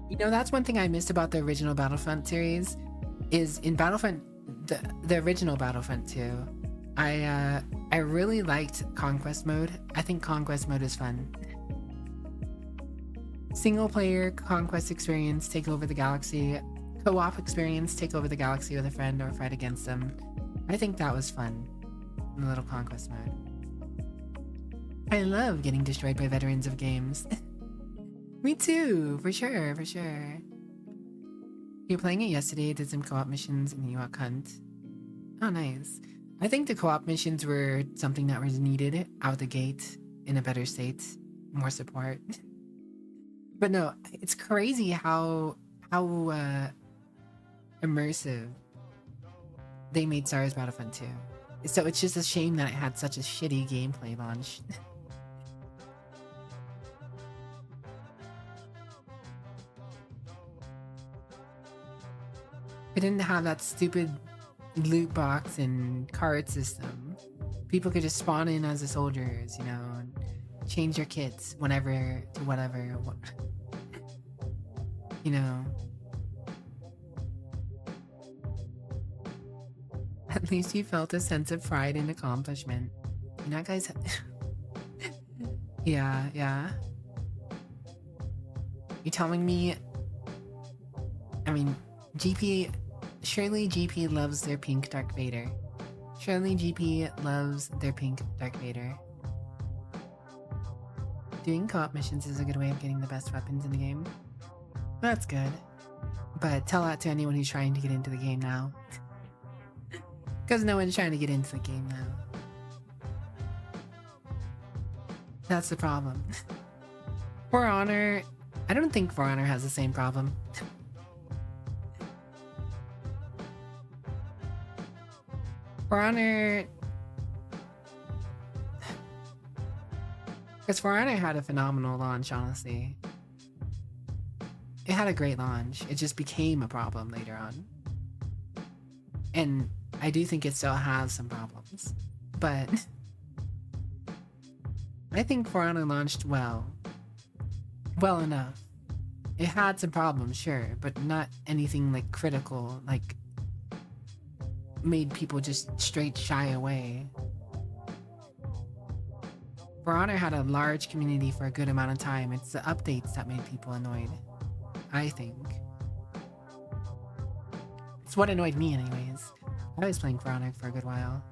You know, that's one thing I missed about the original Battlefront series, is in Battlefront, the original Battlefront 2, I really liked Conquest mode. I think Conquest mode is fun. Single player Conquest experience, take over the galaxy. Co-op experience, take over the galaxy with a friend or fight against them. I think that was fun in the little Conquest mode. I love getting destroyed by veterans of games. Me too, for sure, for sure. You were playing it yesterday, did some co-op missions in Ewok Hunt. Oh, nice. I think the co-op missions were something that was needed out the gate in a better state. More support. But no, it's crazy how immersive they made Star Wars Battlefront 2. So it's just a shame that it had such a shitty gameplay launch. It didn't have that stupid loot box and card system. People could just spawn in as the soldiers, you know, and change their kits whenever to whatever. You know. At least you felt a sense of pride and accomplishment. You know, guys. Yeah. You telling me? I mean, GP. Surely GP loves their pink Dark Vader. Surely GP loves their pink Dark Vader. Doing co-op missions is a good way of getting the best weapons in the game. That's good. But tell that to anyone who's trying to get into the game now. Because no one's trying to get into the game now. That's the problem. For Honor, I don't think For Honor has the same problem. For Honor... Because For Honor had a phenomenal launch, honestly. It had a great launch. It just became a problem later on. And I do think it still has some problems. But... I think For Honor launched well. Well enough. It had some problems, sure, but not anything like critical, like made people just straight shy away. For Honor had a large community for a good amount of time. It's the updates that made people annoyed, I think. It's what annoyed me anyways. I was playing For Honor for a good while.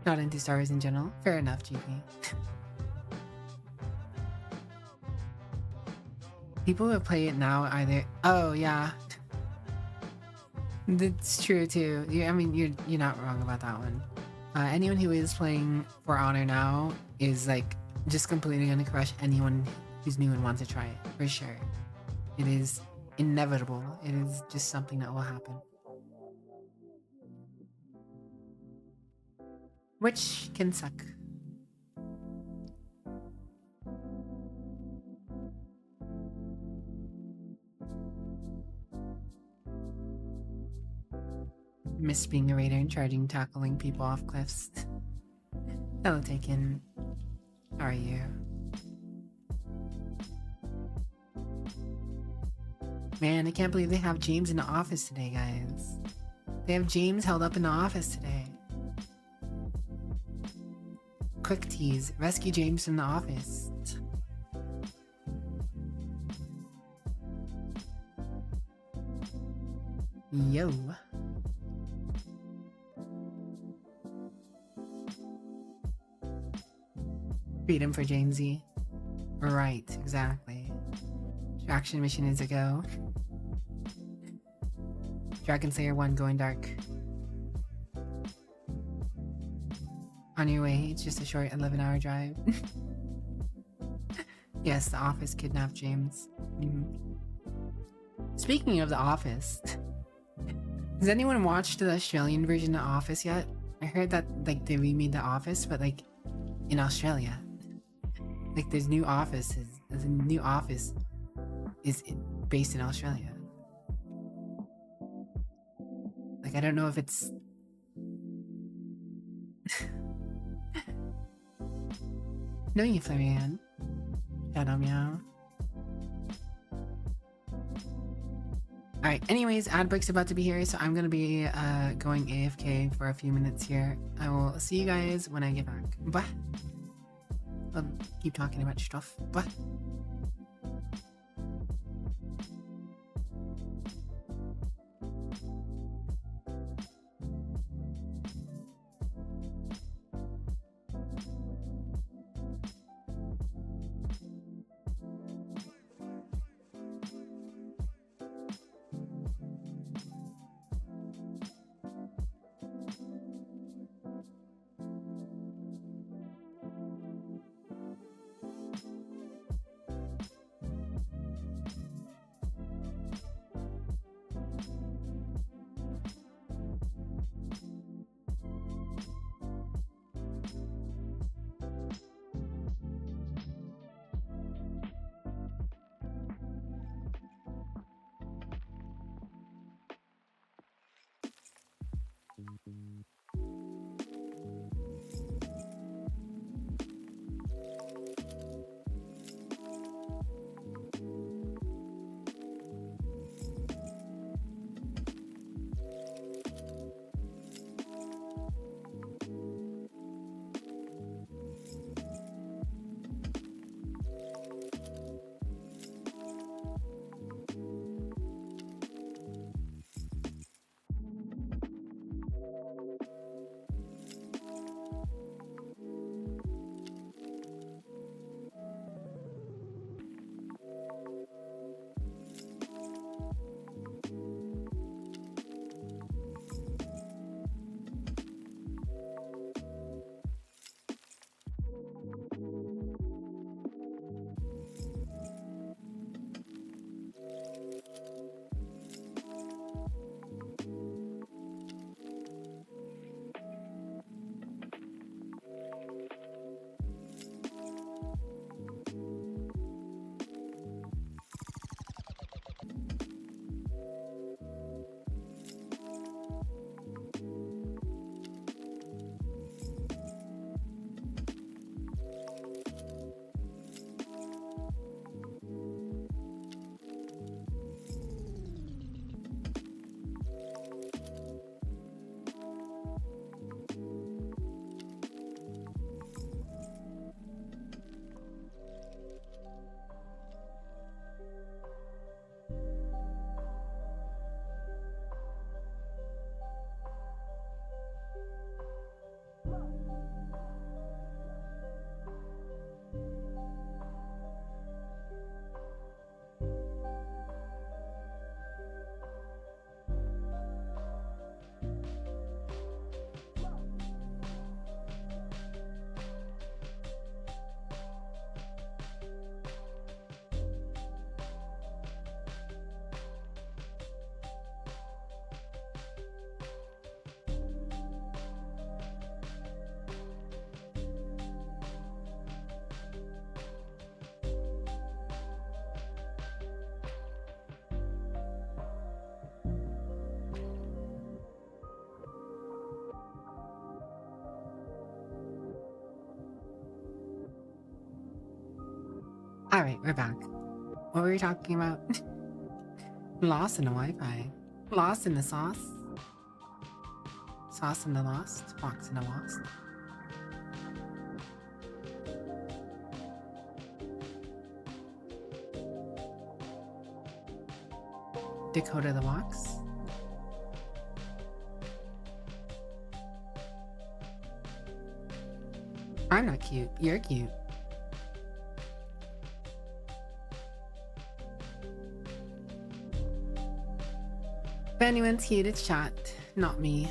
Not into Star Wars in general. Fair enough, GP. People who play it now either... Oh, yeah. That's true, too. I mean, you're not wrong about that one. Anyone who is playing For Honor now is, like, just completely gonna crush anyone who's new and wants to try it. For sure. It is inevitable. It is just something that will happen. Which can suck. Miss being a raider and tackling people off cliffs. Hello, Taken. How are you? Man, I can't believe they have James in the office today, guys. They have James held up in the office today. Quick tease, rescue James from the office. Yo. Freedom for Jamesy. Right, exactly. Traction mission is a go. Dragon Slayer 1 going dark. On your way, it's just a short 11-hour drive. Yes, The Office kidnapped James. Speaking of The Office, has anyone watched the Australian version of The Office yet? I heard that like they remade The Office, but like in Australia. Like there's new offices. The new Office is based in Australia. Like I don't know if it's. No, you Florian. Shadow meow. Alright, anyways, ad break's about to be here, so I'm gonna be going AFK for a few minutes here. I will see you guys when I get back. Bye. I'll keep talking about stuff. Bye. Alright, we're back. What were we talking about? Lost in the Wi-Fi. Lost in the sauce? Sauce in the lost? Fox in the lost? Dakota the Box? I'm not cute. You're cute. If anyone's cute, it's chat, not me.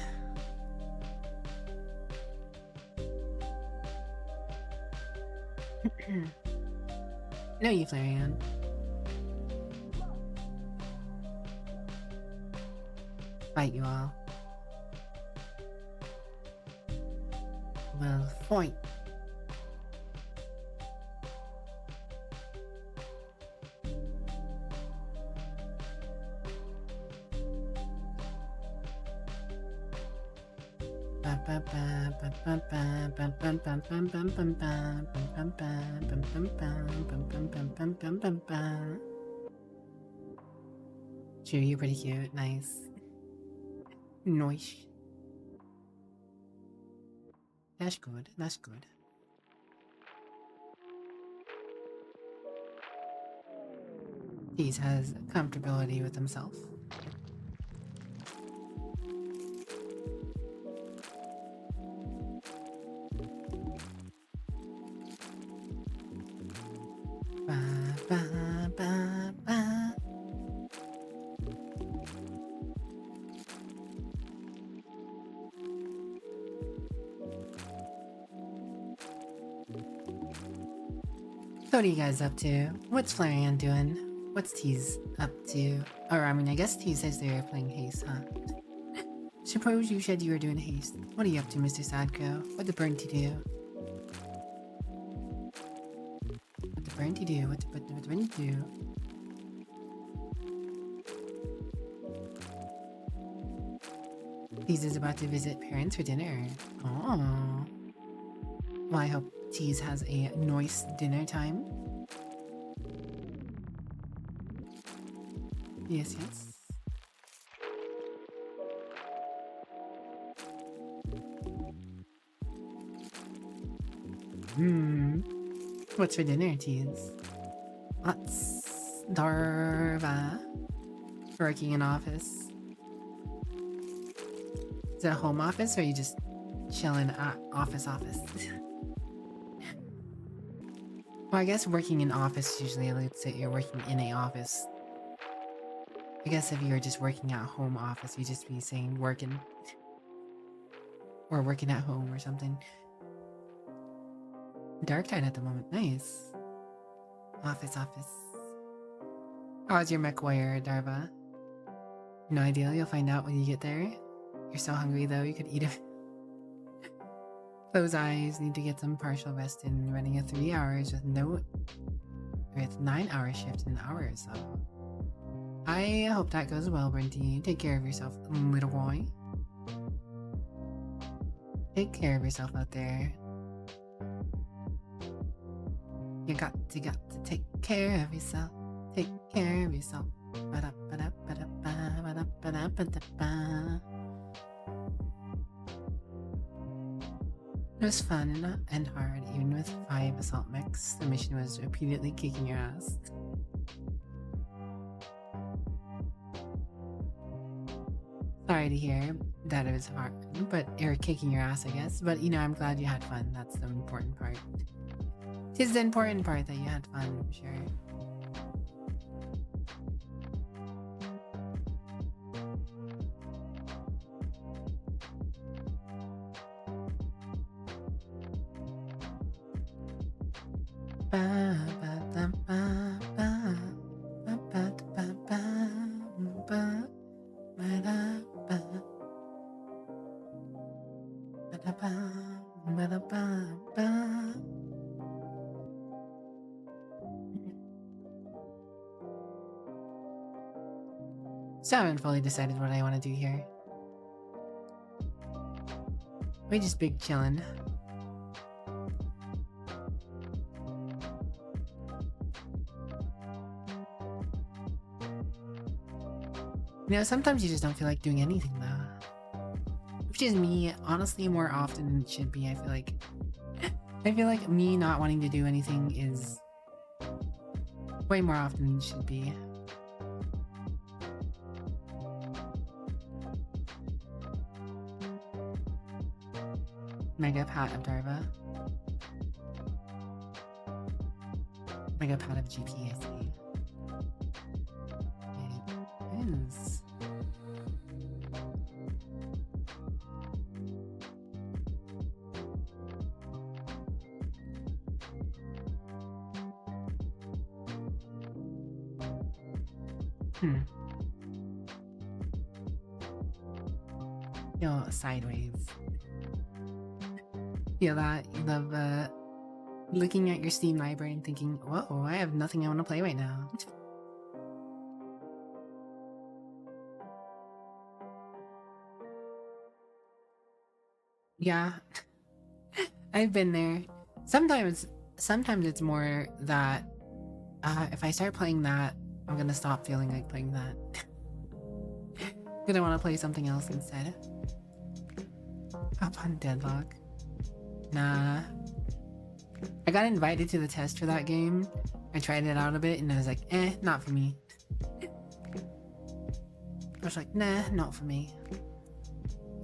No, you, Flareon. Fight you all. Well, fight. True, you're pretty cute. Nice. Nice. That's good. That's good. Tease has comfortability with himself. Ba, ba, ba, ba. So what are you guys up to? What's Flareon doing? What's Tease up to? Or I mean, I guess Tease says they're playing Haste, huh? Suppose you said you were doing Haste. What are you up to, Mr. Sadko? What the Burnty do? What the Burnty do? What the Burnty do? Tease is about to visit parents for dinner. Oh. Well, I hope Tease has a nice dinner time. Yes, yes. What's for dinner, Tease? What's Darva? Working in office. Is it a home office or are you just chilling at office? Well, I guess working in office usually, let's say you're working in a office. I guess if you're just working at home office, you'd just be saying working. Or working at home or something. Dark tide at the moment. Nice. Office. How's your mech wire, Darva? No idea. You'll find out when you get there. You're so hungry though, you could eat it. Close eyes. Need to get some partial rest in. Running at 3 hours with 9-hour shift in an hour or so. I hope that goes well, Brinty. Take care of yourself, little boy. Take care of yourself out there. You got to take care of yourself. Take care of yourself. It was fun and hard, even with 5 assault mechs. The mission was repeatedly kicking your ass. Sorry to hear that it was hard, but you're kicking your ass, I guess. But you know, I'm glad you had fun. That's the important part. Tis the important part that you had fun, I'm sure. So I haven't fully decided what I want to do here. We just big chillin'. You know, sometimes you just don't feel like doing anything though. Which is me, honestly, more often than it should be. I feel like me not wanting to do anything is way more often than it should be. Mega pat of Darva. Mega pat of GP, I see. It is. Yo, sideways. Feel that? You love looking at your Steam library and thinking, whoa, I have nothing I want to play right now. Yeah. I've been there. Sometimes it's more that if I start playing that, I'm gonna stop feeling like playing that. Gonna want to play something else instead. Up on Deadlock. Nah. I got invited to the test for that game. I tried it out a bit and I was like, not for me. I was like, nah, not for me.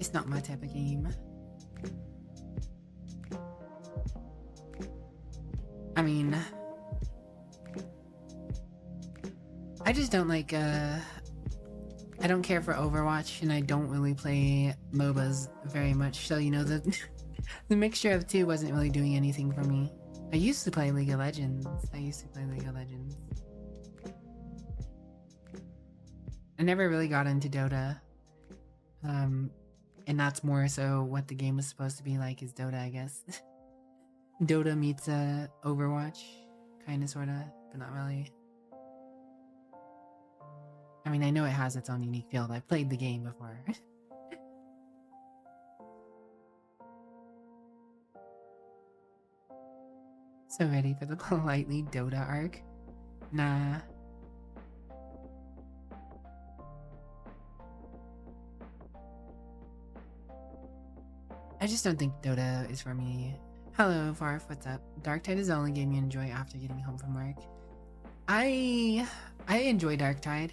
It's not my type of game. I mean, I just don't like, I don't care for Overwatch, and I don't really play MOBAs very much, so you know, the mixture of the two wasn't really doing anything for me. I used to play League of Legends. I never really got into Dota. And that's more so what the game was supposed to be like is Dota, I guess. Dota meets Overwatch, kinda sorta, but not really. I mean, I know it has its own unique feel. I've played the game before. So ready for the politely Dota arc? Nah. I just don't think Dota is for me. Hello, Farf, what's up? Darktide is the only game you enjoy after getting home from work. I enjoy Darktide.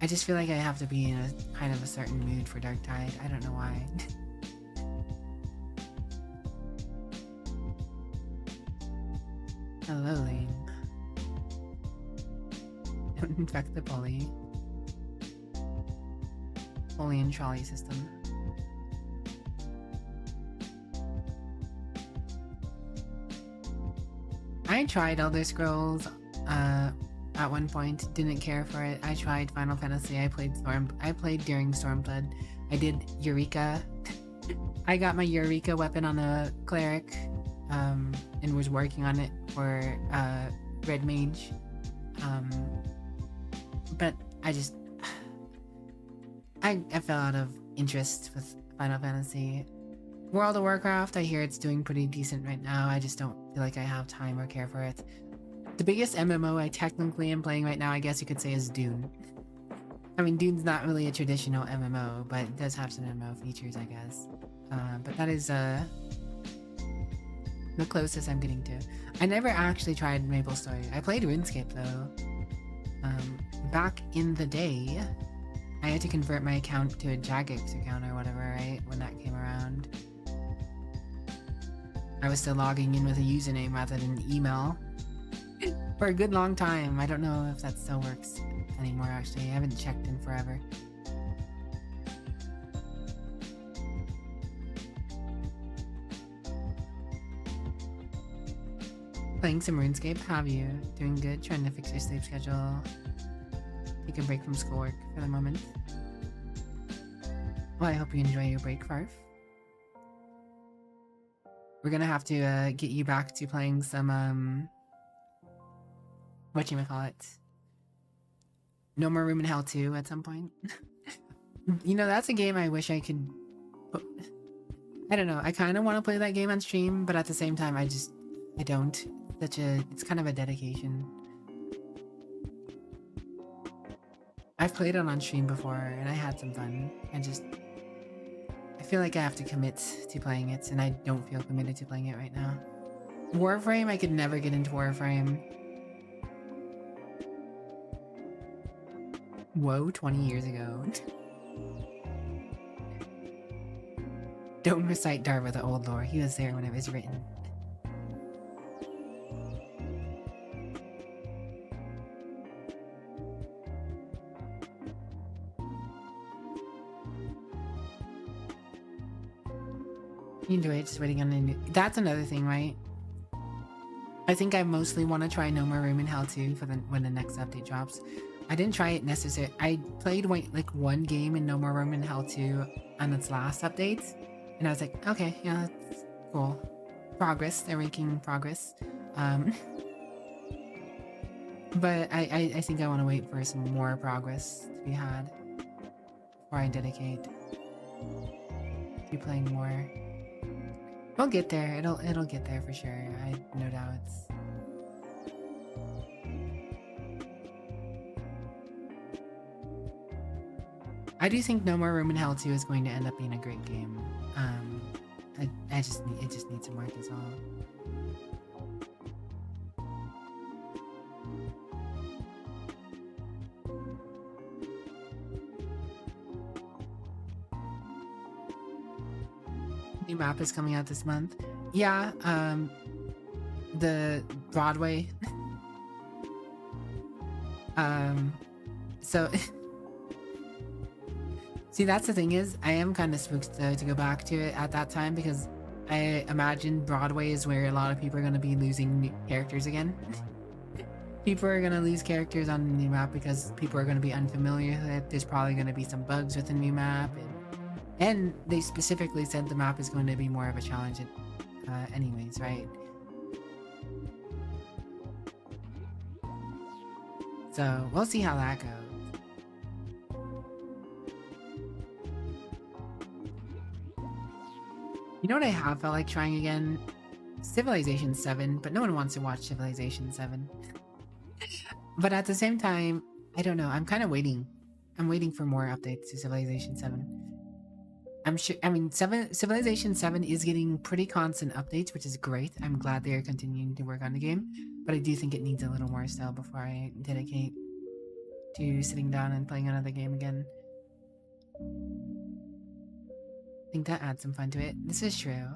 I just feel like I have to be in a kind of a certain mood for Darktide. I don't know why. Hello, Lane. Don't infect the poly. Poly and trolley system. I tried Elder Scrolls at one point, didn't care for it. I tried Final Fantasy, I played during Stormblood. I did Eureka. I got my Eureka weapon on a cleric, and was working on it for Red Mage. But I just I fell out of interest with Final Fantasy. World of Warcraft, I hear it's doing pretty decent right now. I just don't feel like I have time or care for it. The biggest MMO I technically am playing right now, I guess you could say, is Dune. I mean, Dune's not really a traditional MMO, but it does have some MMO features, I guess. But that is the closest I'm getting to. I never actually tried MapleStory. I played RuneScape though. Back in the day, I had to convert my account to a Jagex account or whatever, right? When that came around. I was still logging in with a username rather than email. For a good long time. I don't know if that still works anymore, actually. I haven't checked in forever. Playing some RuneScape, have you? Doing good? Trying to fix your sleep schedule. Take a break from schoolwork for the moment. Well, I hope you enjoy your break, Farf. We're gonna have to get you back to playing some, whatchamacallit? No More Room in Hell 2 at some point. You know, that's a game I wish I could... I don't know, I kind of want to play that game on stream, but at the same time, I don't. It's kind of a dedication. I've played it on stream before, and I had some fun. I feel like I have to commit to playing it, and I don't feel committed to playing it right now. Warframe, I could never get into Warframe. Whoa, 20 years ago. Don't recite Darva the Old Lore. He was there when it was written. You enjoy it, just waiting on a new... That's another thing, right? I think I mostly want to try No More Room in Hell 2 for when the next update drops. I didn't try it necessarily. I played like one game in No More Room in Hell 2 on its last update, and I was like, okay, yeah, that's cool. Progress. They're making progress. But I think I want to wait for some more progress to be had before I dedicate to playing more. We'll get there. It'll get there for sure. I have no doubts. I do think No More Room in Hell 2 is going to end up being a great game. It just needs some work as well. New map is coming out this month. Yeah, the Broadway. So see, that's the thing is, I am kind of spooked though to go back to it at that time, because I imagine Broadway is where a lot of people are going to be losing characters again. People are going to lose characters on the new map because people are going to be unfamiliar with it. There's probably going to be some bugs with the new map. And they specifically said the map is going to be more of a challenge anyways, right? So we'll see how that goes. You know what I have felt like trying again? Civilization 7, but no one wants to watch Civilization 7. But at the same time, I don't know. I'm kind of waiting. I'm waiting for more updates to Civilization 7. I'm sure. I mean, Civilization 7 is getting pretty constant updates, which is great. I'm glad they are continuing to work on the game, but I do think it needs a little more still before I dedicate to sitting down and playing another game again. I think that adds some fun to it. This is true.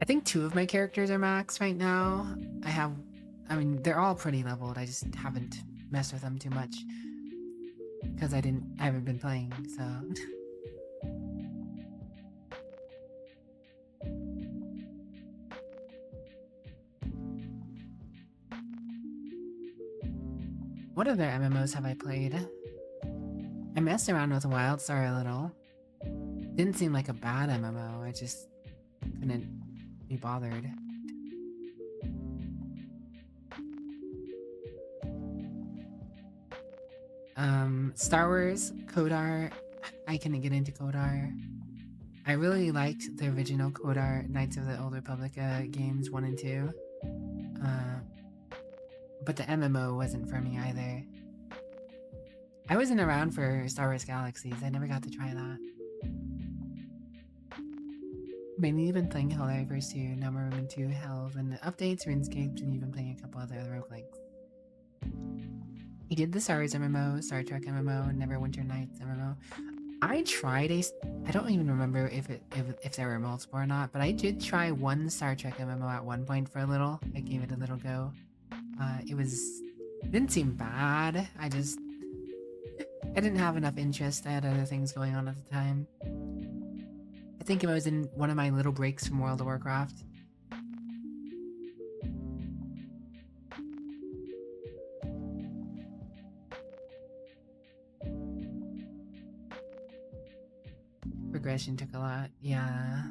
I think 2 of my characters are max right now. I mean, they're all pretty leveled. I just haven't messed with them too much because I haven't been playing, so. What other MMOs have I played? I messed around with WildStar a little. Didn't seem like a bad MMO. I just couldn't be bothered. Star Wars, Kodar. I couldn't get into Kodar. I really liked the original Kodar Knights of the Old Republic games 1 and 2. But the MMO wasn't for me either. I wasn't around for Star Wars Galaxies. I never got to try that. Mainly been playing Helldivers 2, Numberman 2, Hells, and the updates, RuneScape, and even playing a couple other roguelikes. He did the Star Wars MMO, Star Trek MMO, Neverwinter Nights MMO. I tried I don't even remember if there were multiple or not, but I did try one Star Trek MMO at one point for a little. I gave it a little go. It didn't seem bad. I didn't have enough interest. I had other things going on at the time. I think it was in one of my little breaks from World of Warcraft. Progression took a lot. Yeah,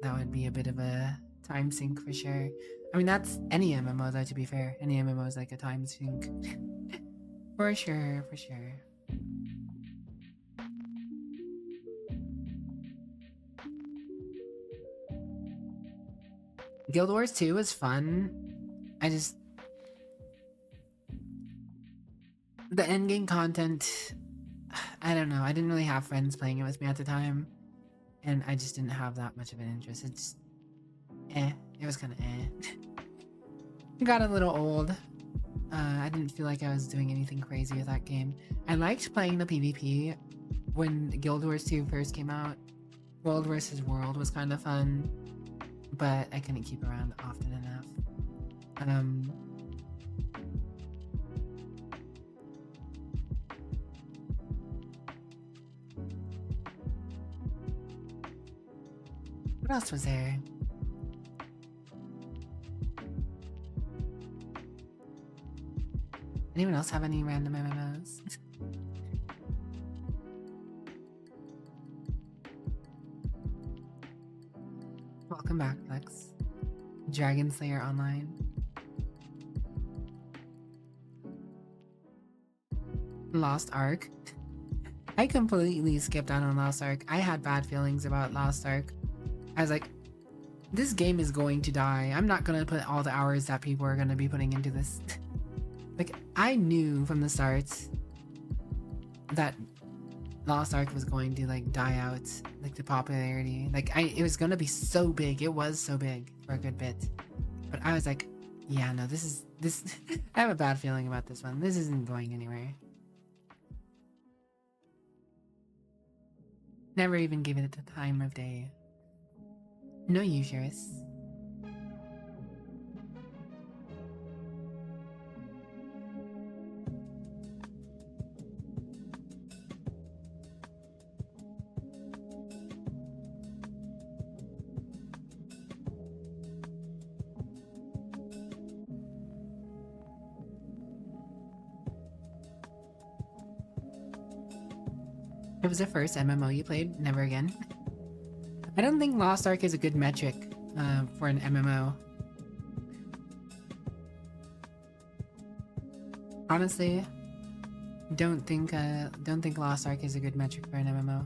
that would be a bit of a time sink for sure. I mean, that's any MMO though, to be fair. Any MMO is like a time sink. For sure, for sure. Guild Wars 2 was fun. The endgame content, I don't know. I didn't really have friends playing it with me at the time, and I just didn't have that much of an interest. It's it was kind of It got a little old. I didn't feel like I was doing anything crazy with that game. I liked playing the PvP when Guild Wars 2 first came out. World vs. World was kind of fun, but I couldn't keep around often enough. What else was there? Anyone else have any random MMOs? Welcome back, Lex. Dragon Slayer Online. Lost Ark. I completely skipped out on Lost Ark. I had bad feelings about Lost Ark. I was like, this game is going to die. I'm not gonna put all the hours that people are gonna be putting into this. Like, I knew from the start that Lost Ark was going to like die out, like the popularity. Like, it was gonna be so big. It was so big for a good bit. But I was like, yeah, no, this I have a bad feeling about this one. This isn't going anywhere. Never even gave it the time of day. No users. It was the first MMO you played? Never again? I don't think Lost Ark is a good metric for an MMO. Honestly, don't think Lost Ark is a good metric for an MMO.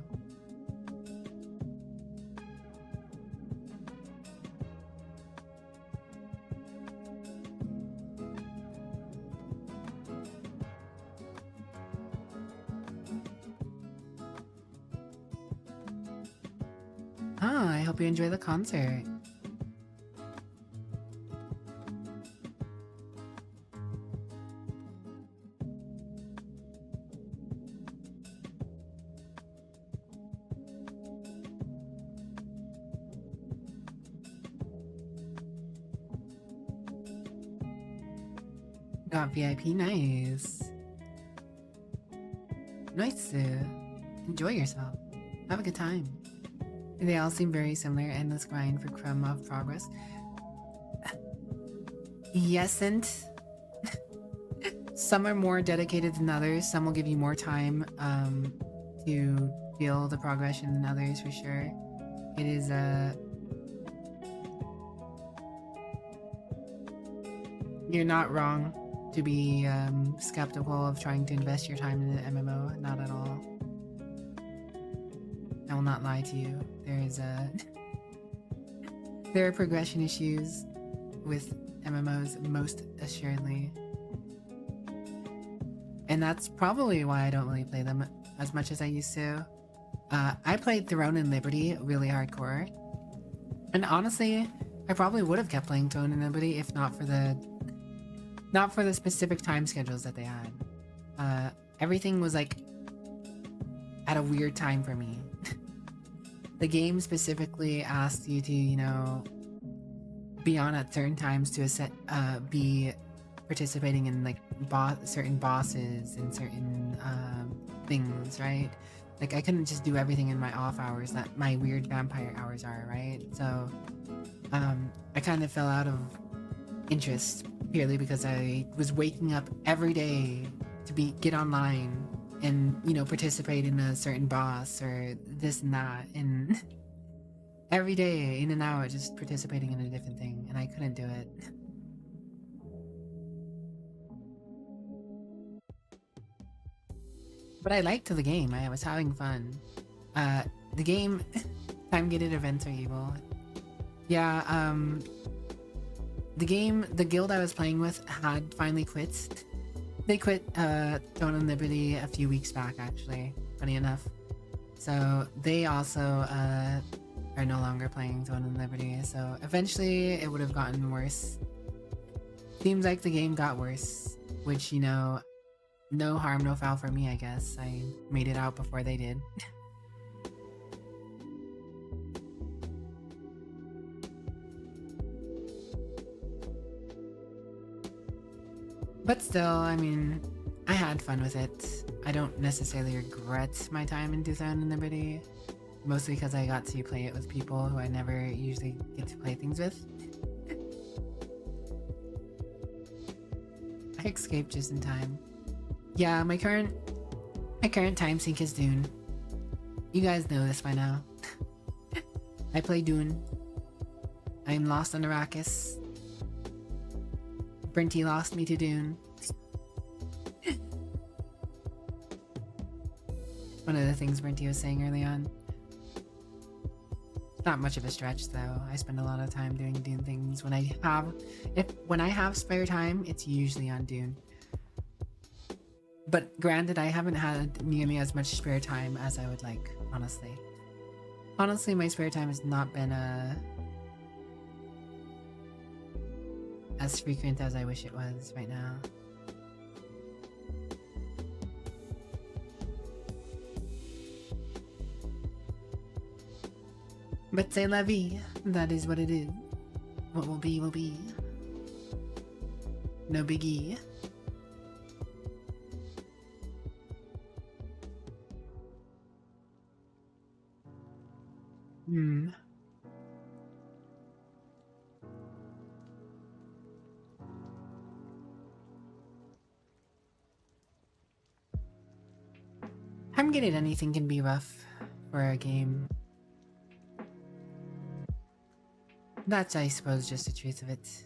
Oh, I hope you enjoy the concert. Got VIP, nice. Nice. Enjoy yourself. Have a good time. They all seem very similar. Endless grind for crumb of progress. Yes, and some are more dedicated than others. Some will give you more time to feel the progression than others, for sure. It is you're not wrong to be skeptical of trying to invest your time in the MMO. Not at all. I will not lie to you. There are progression issues with MMOs, most assuredly. And that's probably why I don't really play them as much as I used to. I played Throne and Liberty really hardcore. And honestly, I probably would have kept playing Throne and Liberty if not for the specific time schedules that they had. Everything was like at a weird time for me. The game specifically asked you to, you know, be on at certain times to be participating in like certain bosses and certain things, right? Like I couldn't just do everything in my off hours that my weird vampire hours are, right? So I kind of fell out of interest purely because I was waking up every day to get online and, you know, participate in a certain boss or this and that, and every day in and out just participating in a different thing, and I couldn't do it. But I liked the game. I was having fun. The game time-gated events are evil. Yeah, the guild I was playing with had finally quit. They quit Throne and Liberty a few weeks back, actually, funny enough. So they also are no longer playing Throne and Liberty, so eventually it would have gotten worse. Seems like the game got worse, which, you know, no harm, no foul for me, I guess. I made it out before they did. But still, I mean, I had fun with it. I don't necessarily regret my time in Throne and Liberty, mostly because I got to play it with people who I never usually get to play things with. I escaped just in time. Yeah, my current time sink is Dune. You guys know this by now. I play Dune. I'm lost on Arrakis. Brinty lost me to Dune. One of the things Brinty was saying early on. Not much of a stretch though. I spend a lot of time doing Dune things. When I have spare time, it's usually on Dune. But granted, I haven't had nearly as much spare time as I would like, honestly. Honestly, my spare time has not been as frequent as I wish it was right now. But c'est la vie. That is what it is. What will be, will be. No biggie. I'm good at anything can be rough for a game. That's, I suppose, just the truth of it.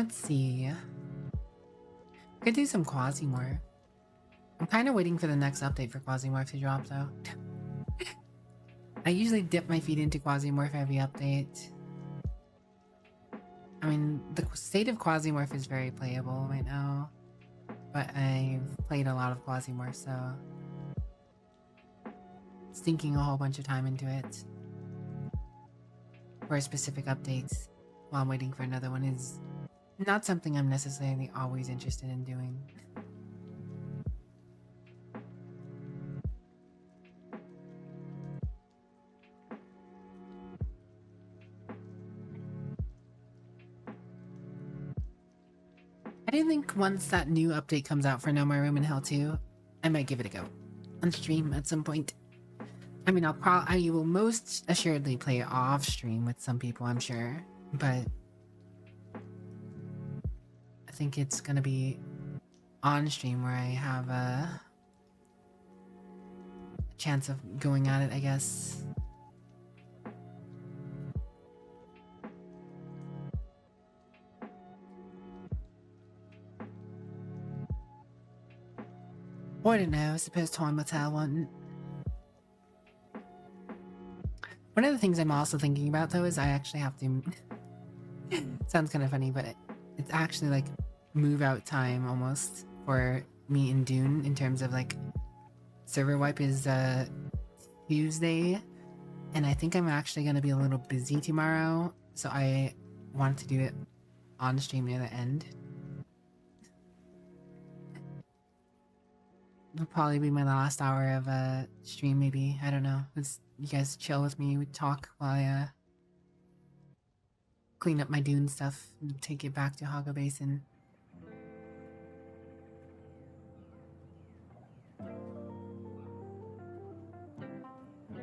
Let's see. Could do some Quasimorph. I'm kind of waiting for the next update for Quasimorph to drop, though. I usually dip my feet into Quasimorph every update. I mean, the state of Quasimorph is very playable right now, but I've played a lot of Quasimorph, so sinking a whole bunch of time into it for specific updates while I'm waiting for another one is not something I'm necessarily always interested in doing. I do think once that new update comes out for No More Room in Hell 2, I might give it a go on stream at some point. I mean, I will most assuredly play it off stream with some people, I'm sure, but I think it's gonna be on stream where I have a chance of going at it, I guess. Or I don't know, I suppose time will tell. One of the things I'm also thinking about, though, is I actually have to... Sounds kind of funny, but it's actually, like, move out time, almost, for me and Dune, in terms of, like, server wipe is, Tuesday, and I think I'm actually gonna be a little busy tomorrow, so I want to do it on stream near the end. It'll probably be my last hour of stream, maybe. I don't know. You guys chill with me, we talk while I clean up my Dune stuff and take it back to Haga Basin.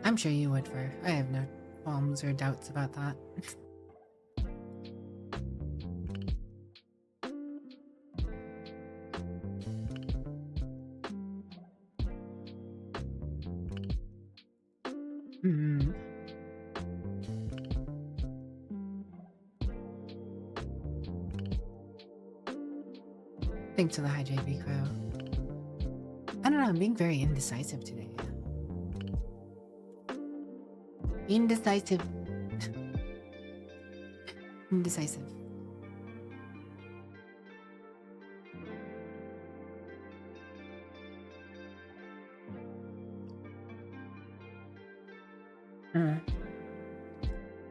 I'm sure you would, Fur. I have no qualms or doubts about that. Thanks to the High JB crew. I don't know, I'm being very indecisive today. Indecisive. Indecisive.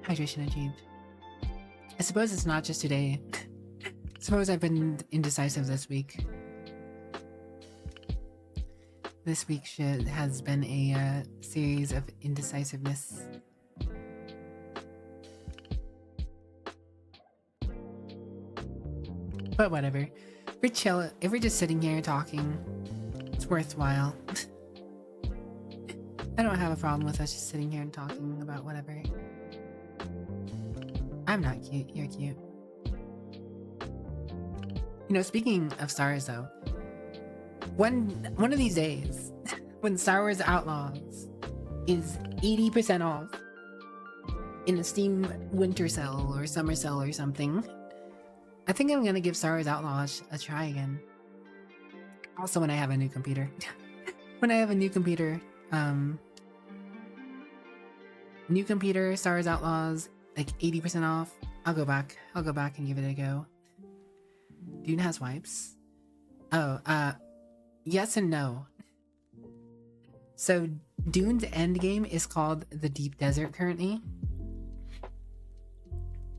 Hydration achieved. I suppose it's not just today. Suppose I've been indecisive this week. This week has been a series of indecisiveness. But whatever. We're chill. If we're just sitting here talking, it's worthwhile. I don't have a problem with us just sitting here and talking about whatever. I'm not cute, you're cute. You know, speaking of stars though, one of these days, when Star Wars Outlaws is 80% off in a Steam winter sale or summer sale or something, I think I'm gonna give Star Wars Outlaws a try again. Also when I have a new computer. When I have a new computer, Star Wars Outlaws, like 80% off, I'll go back and give it a go. Dune has wipes. Oh, yes and no. So Dune's endgame is called the Deep Desert currently.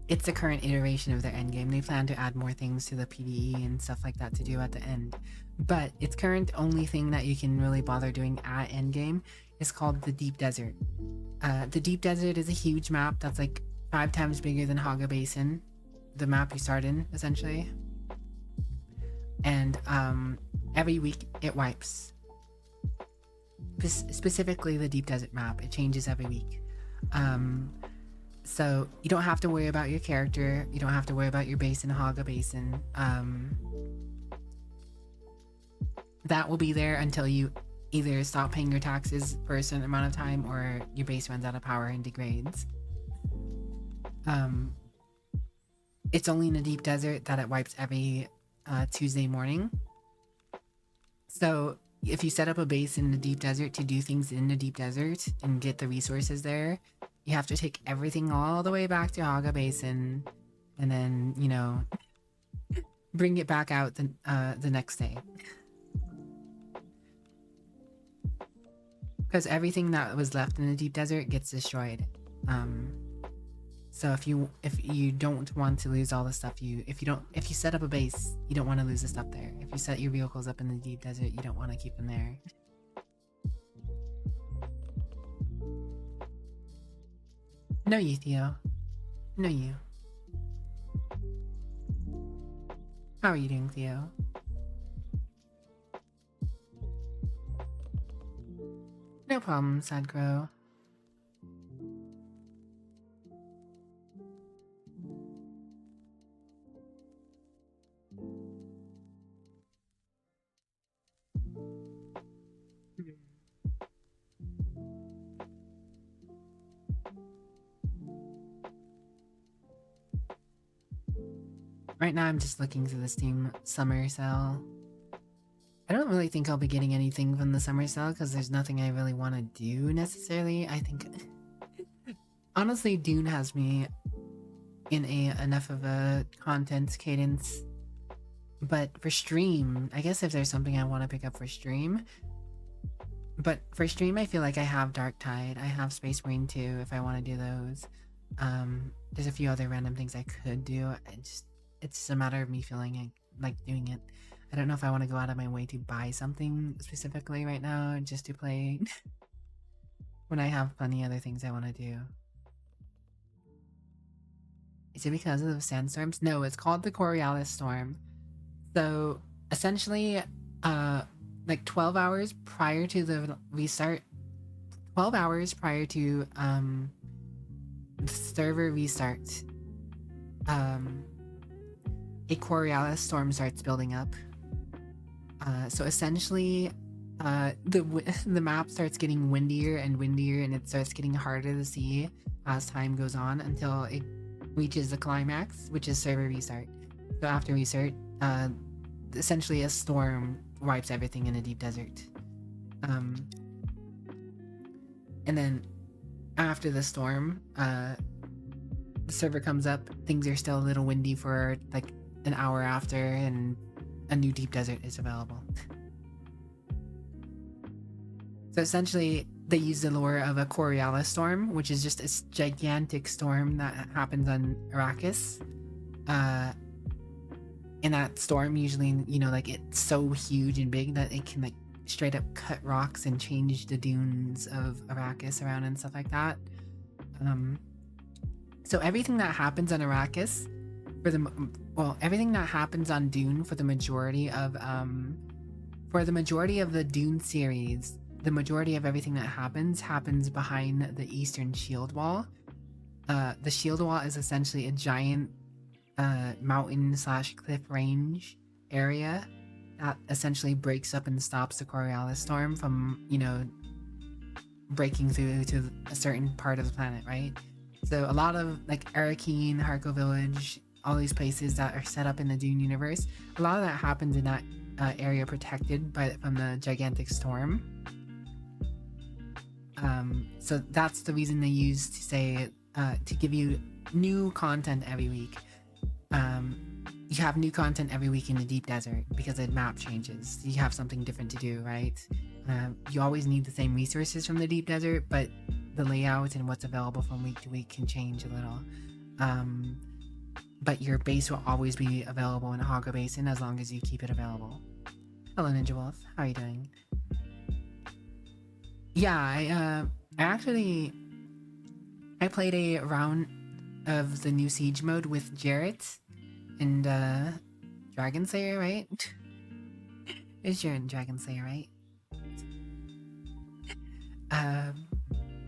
It's the current iteration of their endgame. They plan to add more things to the PvE and stuff like that to do at the end. But its current only thing that you can really bother doing at endgame is called the Deep Desert. The Deep Desert is a huge map that's like 5 times bigger than Haga Basin, the map you start in, essentially. And every week it wipes. Specifically the Deep Desert map, it changes every week. So you don't have to worry about your character, you don't have to worry about your base in Haga Basin. That will be there until you either stop paying your taxes for a certain amount of time or your base runs out of power and degrades. it's only in the deep desert that it wipes every Tuesday morning. So if you set up a base in the deep desert to do things in the deep desert and get the resources there, you have to take everything all the way back to Haga Basin and then, you know, bring it back out the next day. Because everything that was left in the deep desert gets destroyed. So if you don't want to lose all the stuff if you set up a base, you don't want to lose the stuff there. If you set your vehicles up in the deep desert, you don't want to keep them there. No you, Theo. No you. How are you doing, Theo? No problem, Sad Crow. Right now I'm just looking through the Steam summer sale. I don't really think I'll be getting anything from the summer sale because there's nothing I really want to do necessarily. I think honestly Dune has me in enough of a content cadence. But for stream, I guess if there's something I want to pick up for stream. But for stream I feel like I have Dark Tide, I have Space Marine 2 if I want to do those. There's a few other random things I could do. It's just a matter of me feeling like doing it. I don't know if I want to go out of my way to buy something specifically right now just to play when I have plenty of other things I want to do. Is it because of the sandstorms? No, it's called the Coriolis storm. So essentially, like 12 hours prior to the restart, 12 hours prior to the server restart, a Coriolis storm starts building up. So essentially, the map starts getting windier and windier, and it starts getting harder to see as time goes on until it reaches the climax, which is server restart. So after restart, essentially a storm wipes everything in a deep desert. And then after the storm, the server comes up, things are still a little windy for like an hour after, and a new deep desert is available. So essentially, they use the lore of a Coriolis storm, which is just a gigantic storm that happens on Arrakis. And that storm usually, you know, like it's so huge and big that it can like straight up cut rocks and change the dunes of Arrakis around and stuff like that. So everything that happens on Arrakis, everything that happens on Dune for the majority of the Dune series, the majority of everything that happens behind the Eastern Shield Wall. The Shield Wall is essentially a giant mountain/cliff range area that essentially breaks up and stops the Coriolis storm from, you know, breaking through to a certain part of the planet, right? So a lot of like Arakeen, Harko Village, all these places that are set up in the Dune universe, a lot of that happens in that area protected from the gigantic storm. So that's the reason they use to say to give you new content every week. You have new content every week in the deep desert because the map changes. You have something different to do, right? You always need the same resources from the deep desert, but the layout and what's available from week to week can change a little. But your base will always be available in Haga Basin as long as you keep it available. Hello, Ninja Wolf. How are you doing? Yeah, I played a round of the new Siege mode with Jarrett and Dragon Slayer, right? It's Jarrett and Dragon Slayer, right?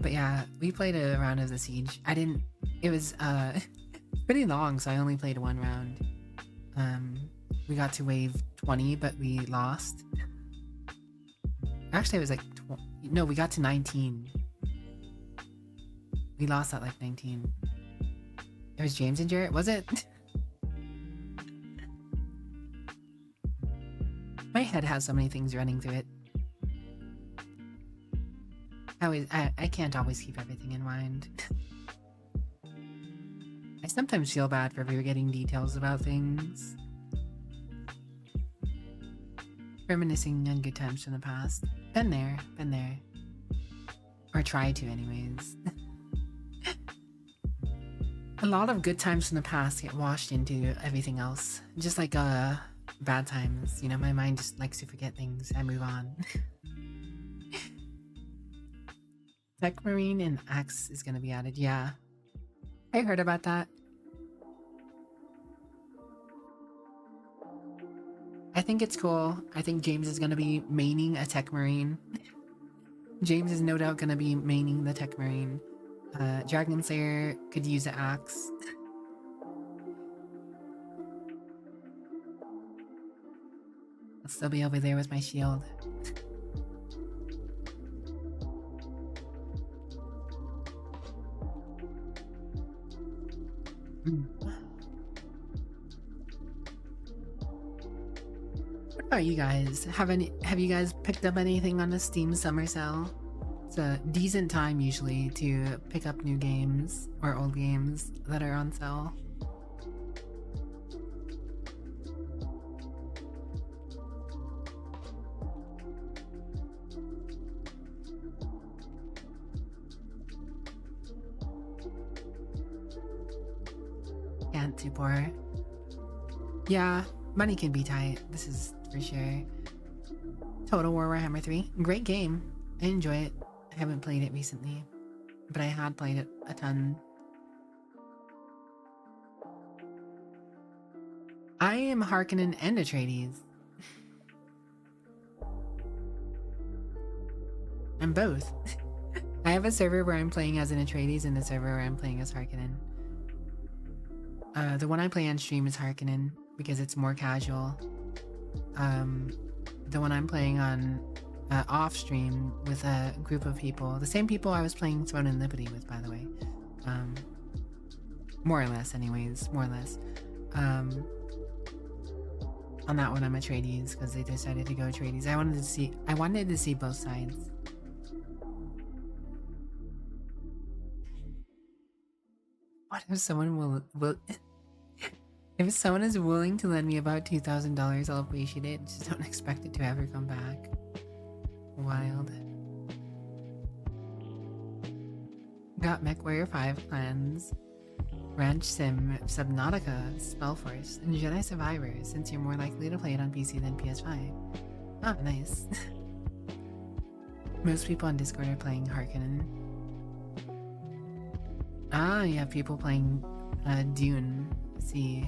But yeah, we played a round of the Siege. It was pretty long, so I only played one round. We got to wave 20, but we lost. Actually, it was like no, we got to 19. We lost at like 19. It was James and Jarrett, was it? My head has so many things running through it. I can't always keep everything in mind. I sometimes feel bad for forgetting details about things. Reminiscing on good times from the past. Been there. Or try to anyways. A lot of good times from the past get washed into everything else. Just like bad times. You know, my mind just likes to forget things. I move on. Tech Marine and Axe is gonna be added. Yeah. I heard about that. I think it's cool. I think James is gonna be maining a Tech Marine. James is no doubt gonna be maining the Tech Marine. Dragon Slayer could use an axe. I'll still be over there with my shield. What about you guys? Have you guys picked up anything on the Steam summer sale? It's a decent time usually to pick up new games or old games that are on sale. Can't too poor. Yeah, money can be tight. This is for sure. Total War Warhammer 3. Great game. I enjoy it. I haven't played it recently, but I had played it a ton. I am Harkonnen and Atreides. I'm both. I have a server where I'm playing as an Atreides and a server where I'm playing as Harkonnen. The one I play on stream is Harkonnen because it's more casual. The one I'm playing on off stream with a group of people, the same people I was playing Throne and Liberty with, by the way. More or less, anyways. More or less. On that one, I'm Atreides because they decided to go Atreides. I wanted to see both sides. What if someone will if someone is willing to lend me about $2,000, I'll appreciate it. Just don't expect it to ever come back. Wild. Got MechWarrior 5 Clans, Ranch Sim, Subnautica, Spellforce, and Jedi Survivor, since you're more likely to play it on PC than PS5. Oh, nice. Most people on Discord are playing Harkonnen. Ah, you have people playing Dune. See.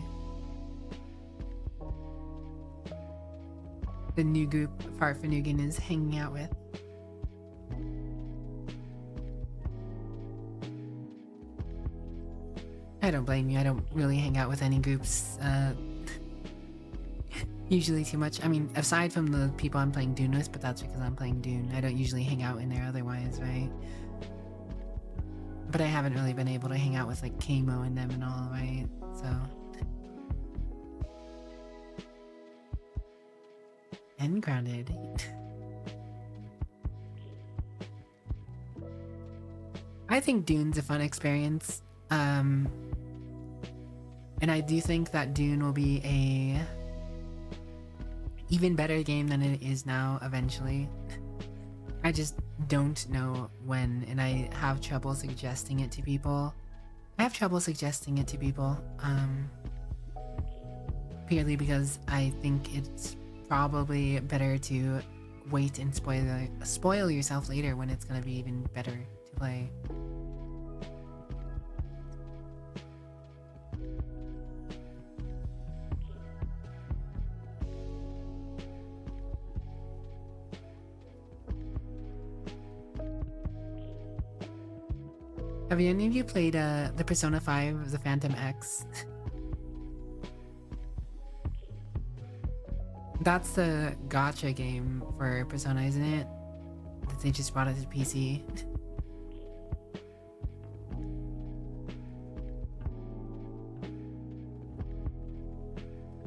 The new group Farfanugan is hanging out with. I don't blame you. I don't really hang out with any groups usually too much. I mean, aside from the people I'm playing Dune with, but that's because I'm playing Dune. I don't usually hang out in there otherwise, right? But I haven't really been able to hang out with like Kamo and them and all, right? So. And Grounded. I think Dune's a fun experience. And I do think that Dune will be a even better game than it is now eventually. I just don't know when, and I have trouble suggesting it to people. Purely because I think it's probably better to wait and spoil yourself later when it's gonna be even better to play. Have any of you played the Persona 5, the Phantom X? That's the gacha game for Persona, isn't it? That they just brought it to PC.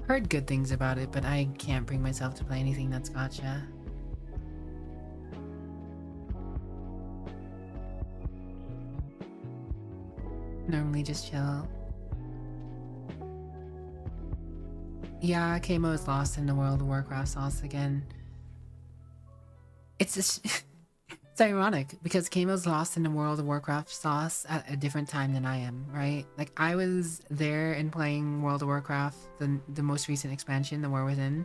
Heard good things about it, but I can't bring myself to play anything that's gacha. Normally just chill. Yeah, Kamo is lost in the World of Warcraft sauce again. It's just... It's ironic because Kamo's lost in the World of Warcraft sauce at a different time than I am, right? Like, I was there and playing World of Warcraft, the most recent expansion, The War Within,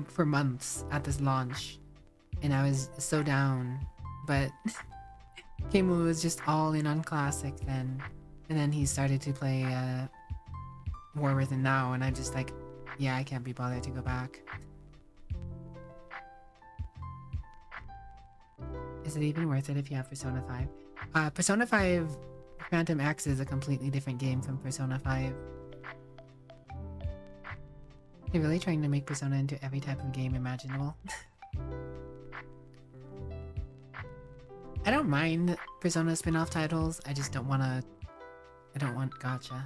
for months at this launch, and I was so down. But Kamo was just all in on Classic then, and then he started to play War Within now, and I'm just like, yeah, I can't be bothered to go back. Is it even worth it if you have Persona 5? Persona 5 Phantom X is a completely different game from Persona 5. They're really trying to make Persona into every type of game imaginable. I don't mind Persona spin-off titles, I just don't wanna... I don't want gacha.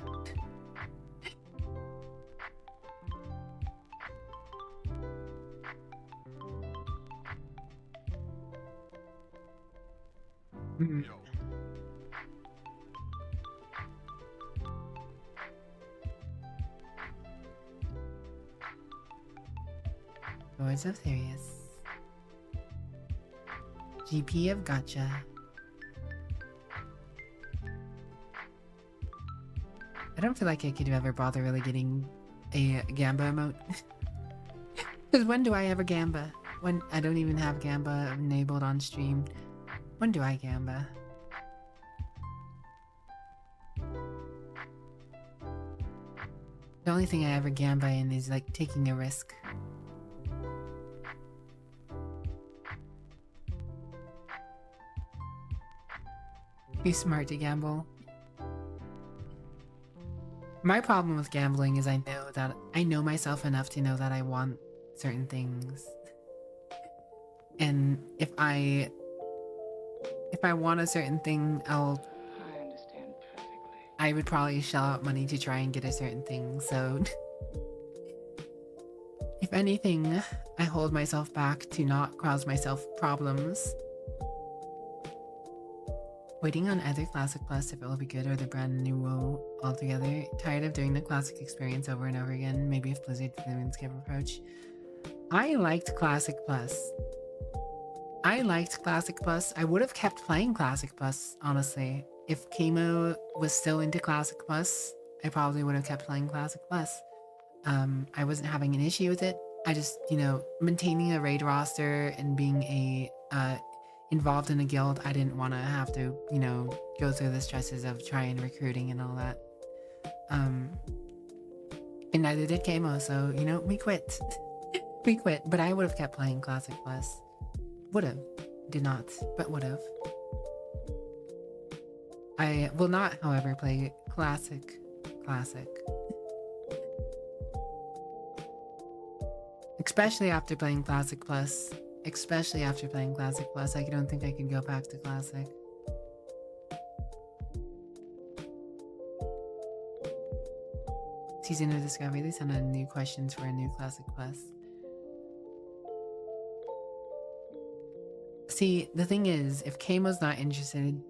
Lords of Therius. GP of Gacha. I don't feel like I could ever bother really getting a Gamba emote. Because when do I ever Gamba? When I don't even have Gamba enabled on stream. When do I Gamba? The only thing I ever Gamba in is like taking a risk. Be smart to gamble. My problem with gambling is I know myself enough to know that I want certain things. And if I want a certain thing, I understand perfectly. I would probably shell out money to try and get a certain thing, so if anything, I hold myself back to not cause myself problems. Waiting on either Classic Plus if it will be good or the brand new WoW altogether. Tired of doing the Classic experience over and over again. Maybe if Blizzard did the RuneScape approach. I liked Classic Plus. I would have kept playing Classic Plus, honestly. If Kamo was still into Classic Plus, I probably would have kept playing Classic Plus. I wasn't having an issue with it. I just, maintaining a raid roster and being involved in a guild, I didn't want to have to, go through the stresses of trying recruiting and all that. And neither did Kamo, so, we quit. We quit, but I would have kept playing Classic Plus. Would have. Did not, but would have. I will not, however, play Classic. Especially after playing Classic Plus. I don't think I can go back to Classic. Season of Discovery, they sent out new questions for a new Classic Plus. See, the thing is, if Kamo's not interested,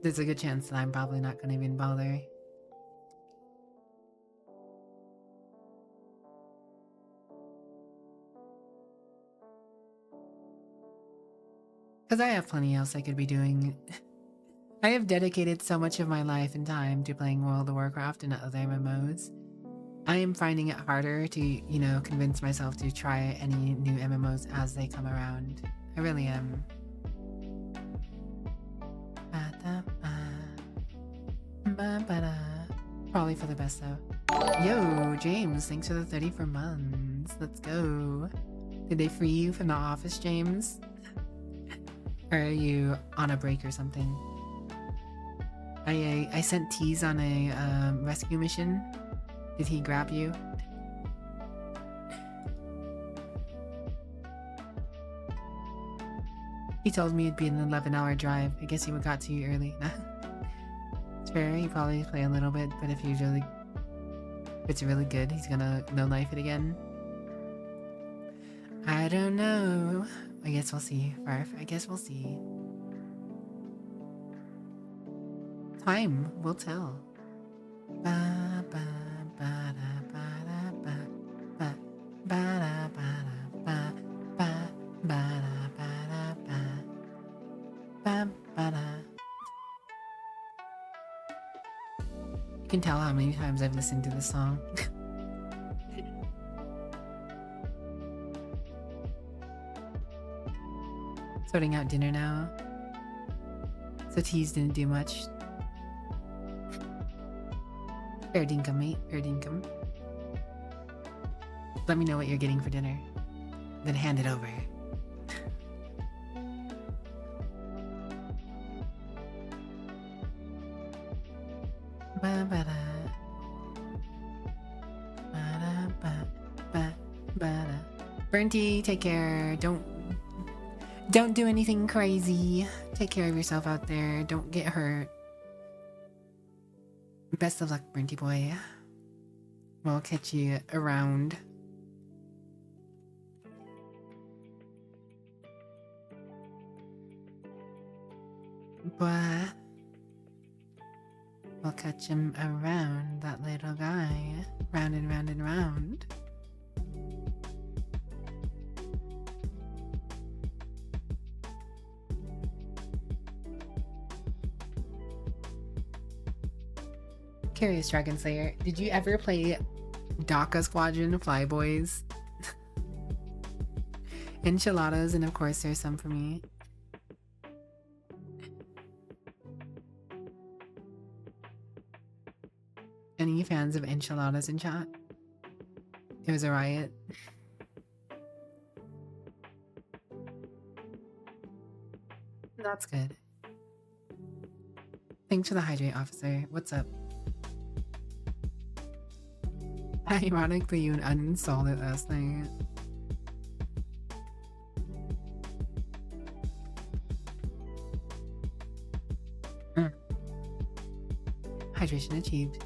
there's a good chance that I'm probably not going to even bother. Because I have plenty else I could be doing. I have dedicated so much of my life and time to playing World of Warcraft and other MMOs. I am finding it harder to, convince myself to try any new MMOs as they come around. I really am. Probably for the best though. Yo, James, thanks for the 34 months. Let's go. Did they free you from the office, James? Or are you on a break or something? I sent Tease on a rescue mission. Did he grab you? He told me it'd be an 11-hour drive. I guess he got to you early. It's fair, you probably play a little bit, but if you really... If it's really good, he's gonna no knife it again. I don't know. I guess we'll see, Farf. I guess we'll see. Time will tell. Ba, ba, ba, da, ba, da, ba, ba, ba, da, ba, da, ba, ba, ba, da, ba, da, ba, ba, ba, da. You can tell how many times I've listened to this song. Sorting out dinner now. So teas didn't do much. Fair dinkum, mate. Fair dinkum. Let me know what you're getting for dinner. Then hand it over. Ba-ba-da. Ba-da-ba. Ba-ba-da. Burnty, take care. Don't do anything crazy. Take care of yourself out there. Don't get hurt. Best of luck, Burnty boy. We'll catch you around. But we'll catch him around, that little guy. Round and round and round. Curious Dragon Slayer, did you ever play Daka Squadron Flyboys? Enchiladas, and of course there's some for me. Any fans of enchiladas in chat? It was a riot. That's good. Thanks for the hydrate, officer. What's up? Ironically, you uninstalled it last night. Hydration achieved.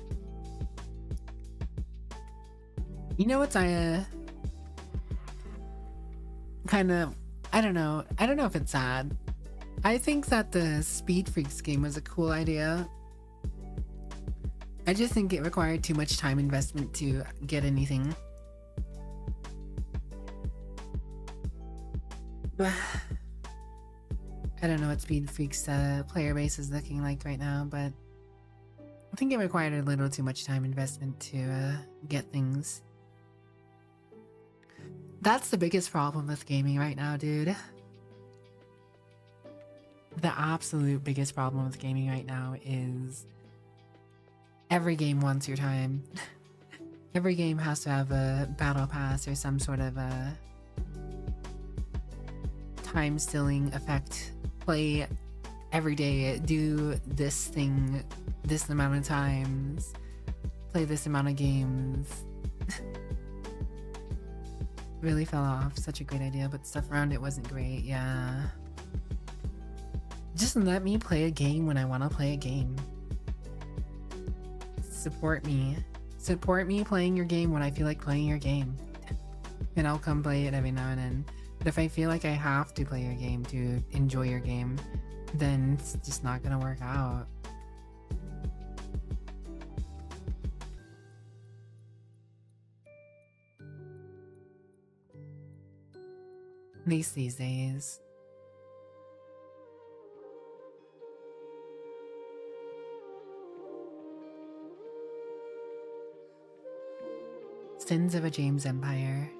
You know what's kind of, I don't know if it's sad. I think that the Speed Freaks game was a cool idea. I just think it required too much time investment to get anything. I don't know what Speed Freaks player base is looking like right now, but I think it required a little too much time investment to get things. That's the biggest problem with gaming right now, dude. The absolute biggest problem with gaming right now is every game wants your time. Every game has to have a battle pass or some sort of a time stealing effect. Play every day, do this thing this amount of times, play this amount of games. Really fell off. Such a great idea, but stuff around it wasn't great. Yeah. Just let me play a game when I want to play a game. Support me. Support me playing your game when I feel like playing your game. And I'll come play it every now and then. But if I feel like I have to play your game to enjoy your game, then it's just not gonna work out. At least these days. Sins of a James Empire.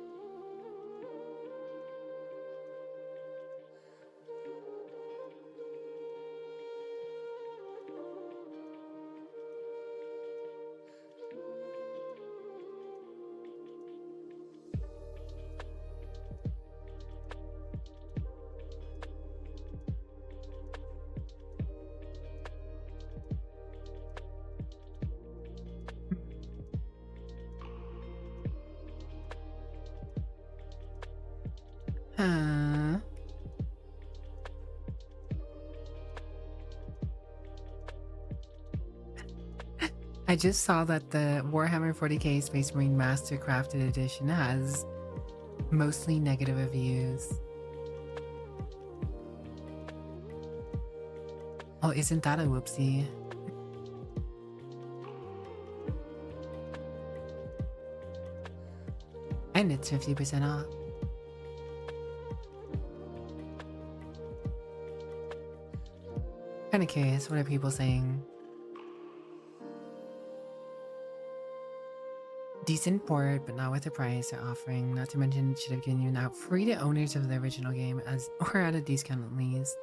I just saw that the Warhammer 40k Space Marine Master Crafted Edition has mostly negative reviews. Oh, isn't that a whoopsie? And it's 50% off. Kinda curious, what are people saying? Decent port, but not with the price they're offering. Not to mention, should have given you out free to owners of the original game, as or at a discount at least.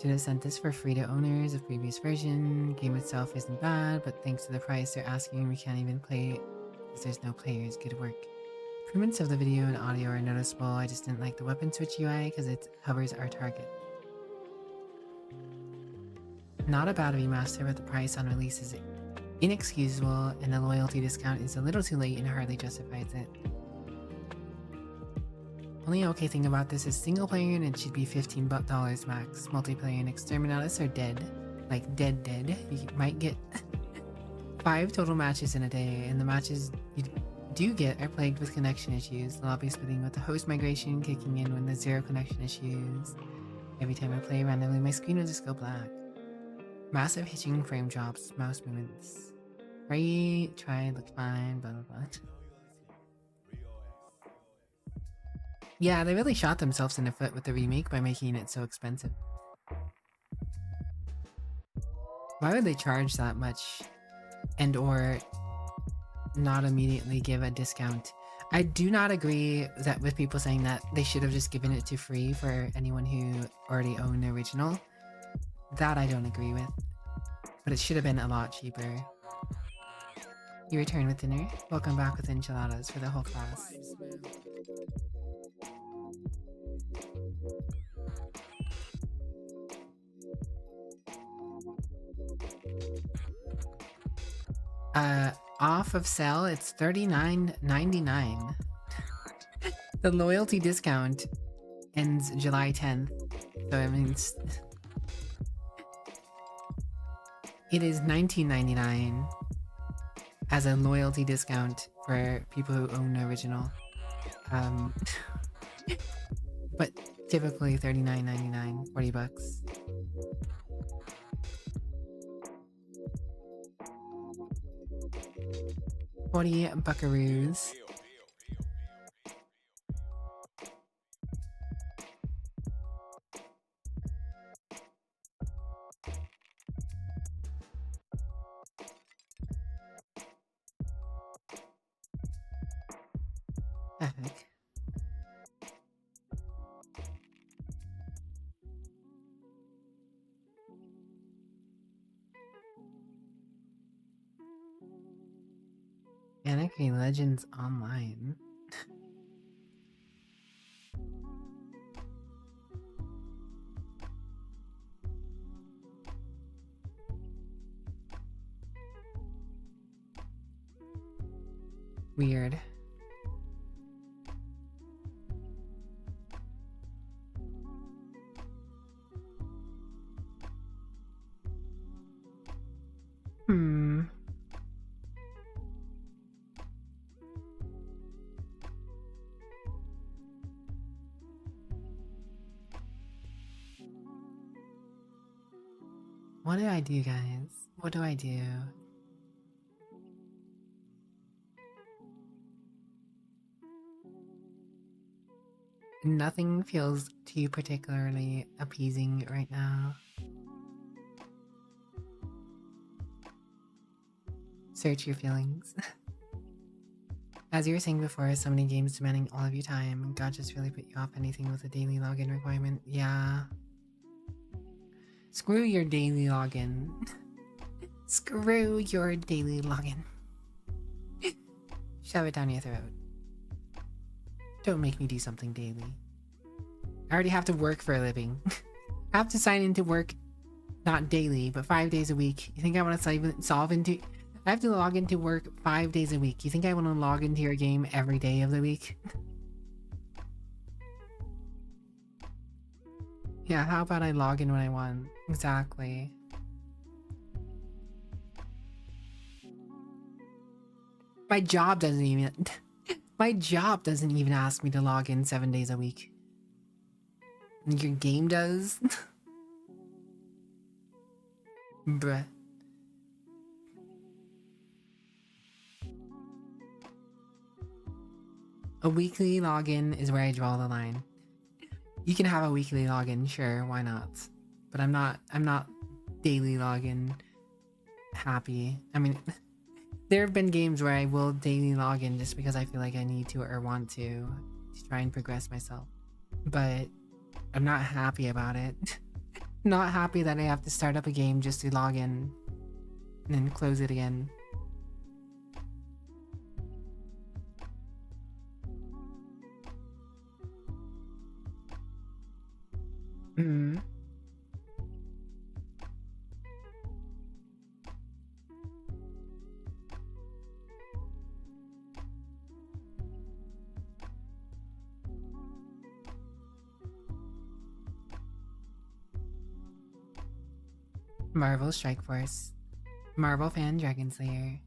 Should have sent this for free to owners of previous version. Game itself isn't bad, but thanks to the price they're asking, we can't even play it because there's no players. Good work. Improvements of the video and audio are noticeable. I just didn't like the weapon switch UI because it hovers our target. Not a bad remaster, but the price on release is inexcusable, and the loyalty discount is a little too late and hardly justifies it. Only okay thing about this is single player, and it should be $15 max. Multiplayer and Exterminatus are dead. Like dead. You might get 5 total matches in a day, and the matches you do get are plagued with connection issues. The lobby splitting with the host migration kicking in when there's 0 connection issues. Every time I play randomly, my screen will just go black. Massive hitching, frame drops, mouse movements. Right, try, look fine, blah blah blah. Yeah, they really shot themselves in the foot with the remake by making it so expensive. Why would they charge that much and or not immediately give a discount? I do not agree that with people saying that they should have just given it to free for anyone who already owned the original. That I don't agree with. But it should have been a lot cheaper. You return with dinner? Welcome back with enchiladas for the whole class. Off of sale, it's $39.99. The loyalty discount ends July 10th, so it means it is $19.99 as a loyalty discount for people who own the original. But typically $39.99, 40 bucks. $40 buckaroos. Epic. Anarchy Legends Online. Weird. What do I do, guys? What do I do? Nothing feels too particularly appeasing right now. Search your feelings. As you were saying before, so many games demanding all of your time. God just really put you off anything with a daily login requirement. Yeah. Screw your daily login. Screw your daily login. Shove it down your throat. Don't make me do something daily. I already have to work for a living. I have to sign into work, not daily, but 5 days a week. You think I want to solve into... I have to log into work 5 days a week. You think I want to log into your game every day of the week? Yeah, how about I log in when I want? Exactly. My job doesn't even... My job doesn't even ask me to log in 7 days a week. Your game does? Bruh. A weekly login is where I draw the line. You can have a weekly login, sure, why not? But I'm not daily login happy. I mean, there have been games where I will daily login just because I feel like I need to or want to try and progress myself. But I'm not happy about it. Not happy that I have to start up a game just to log in and then close it again. Mm. Marvel Strike Force. Marvel fan Dragon Slayer.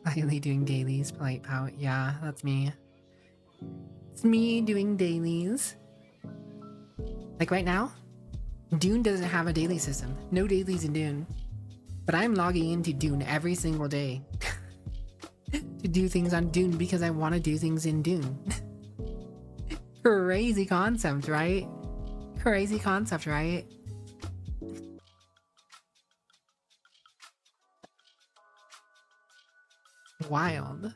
Lightly doing dailies, polite pout. Yeah, that's me. It's me doing dailies. Like right now, Dune doesn't have a daily system. No dailies in Dune. But I'm logging into Dune every single day to do things on Dune because I want to do things in Dune. Crazy concept, right? Crazy concept, right? Wild.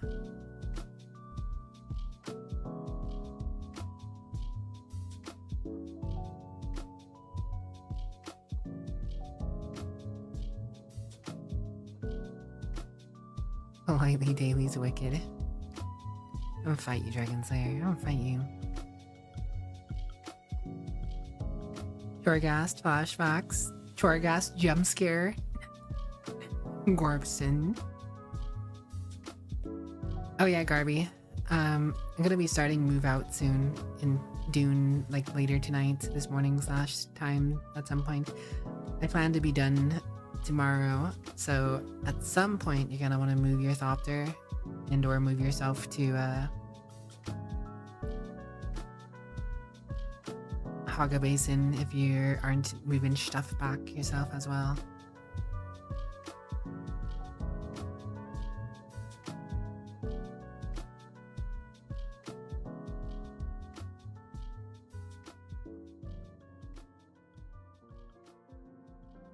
Politely Daily's wicked. I'm gonna fight you, Dragon Slayer. I'm gonna fight you. Torghast flashbacks. Torghast jump scare. Gorbson. Oh yeah, Garby. I'm gonna be starting Move Out soon in Dune, like later tonight, this morning / time at some point. I plan to be done tomorrow, so at some point you're gonna want to move your Thopter and or move yourself to Haga Basin if you aren't moving stuff back yourself as well.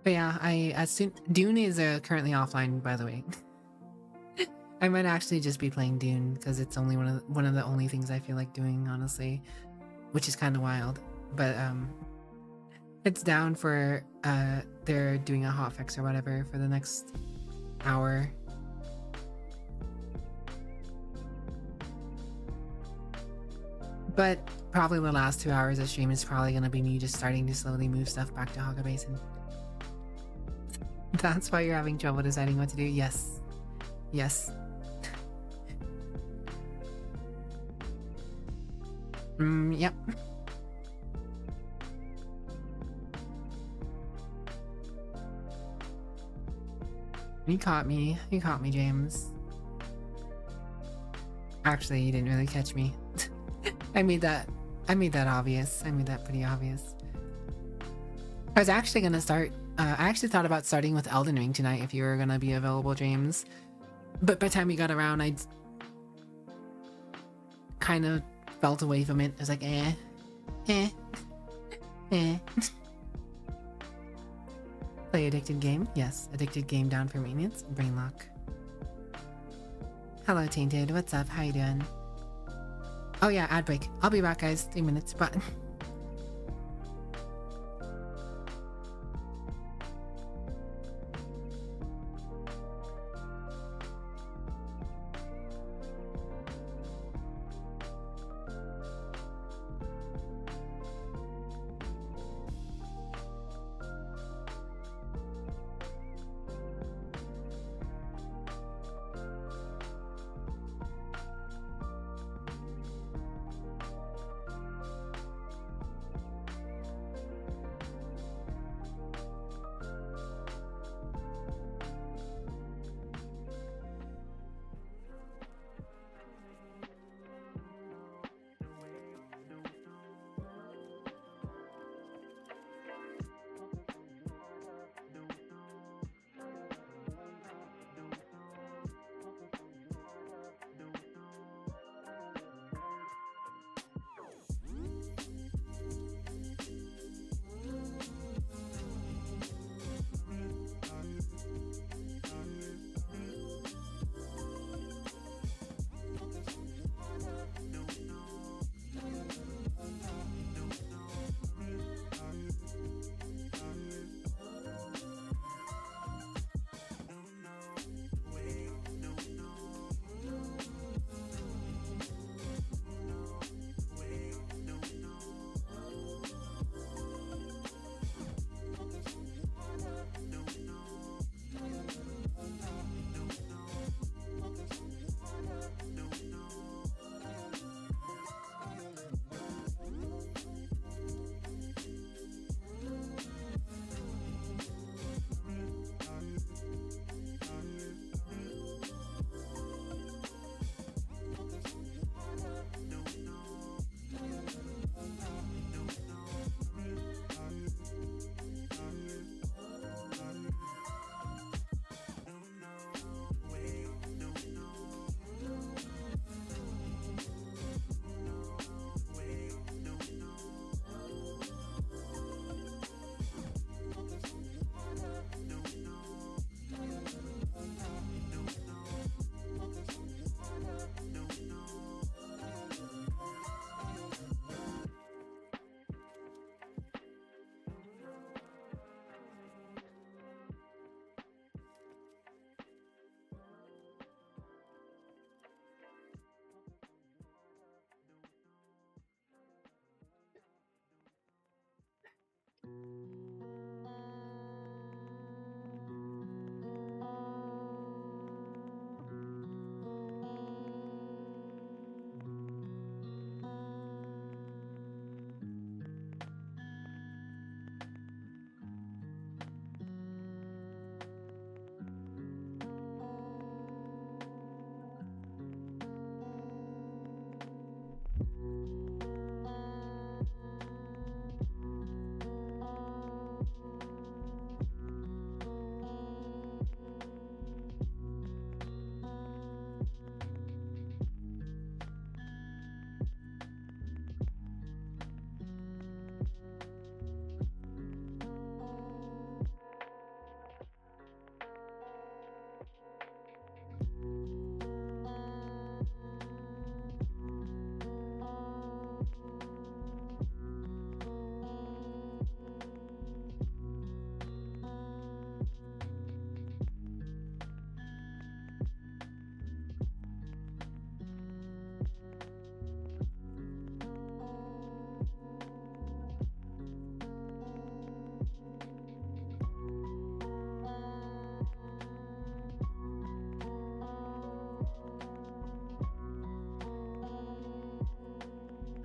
But yeah, Dune is currently offline, by the way. I might actually just be playing Dune because it's only one of the only things I feel like doing, honestly, which is kind of wild. But it's down for they're doing a hotfix or whatever for the next hour. But probably the last 2 hours of stream is probably gonna be me just starting to slowly move stuff back to Haga Basin. That's why you're having trouble deciding what to do? Yes. Yes. Yep. You caught me. You caught me, James. Actually, you didn't really catch me. I made that obvious. I made that pretty obvious. I was actually gonna start I actually thought about starting with Elden Ring tonight if you were gonna be available, James. But by the time we got around, I kind of felt away from it. I was like, eh. Play addicted game? Yes, addicted game down for maintenance. Brain lock. Hello, Tainted. What's up? How you doing? Oh yeah, ad break. I'll be back, guys. 3 minutes, but...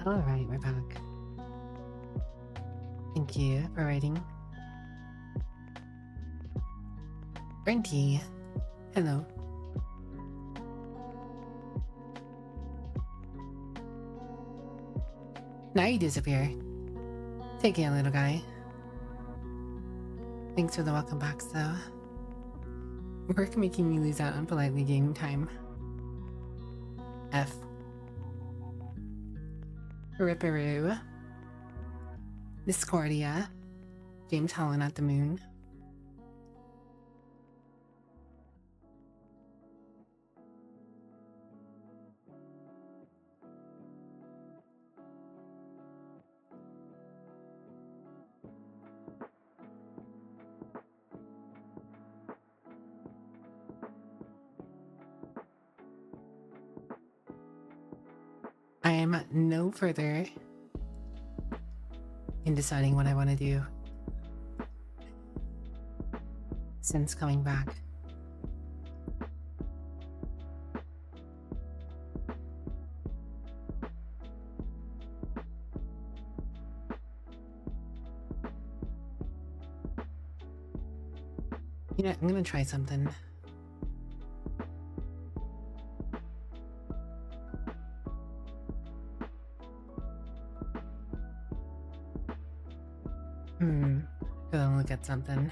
Alright, we're back. Thank you for writing. Brinky, hello. Now you disappear. Take care, little guy. Thanks for the welcome back, though. Work making me lose out on politely game time. F. Ripperoo. Discordia. James Holland at the moon. I am no further in deciding what I want to do since coming back. You know, I'm gonna try something. Gonna look at something.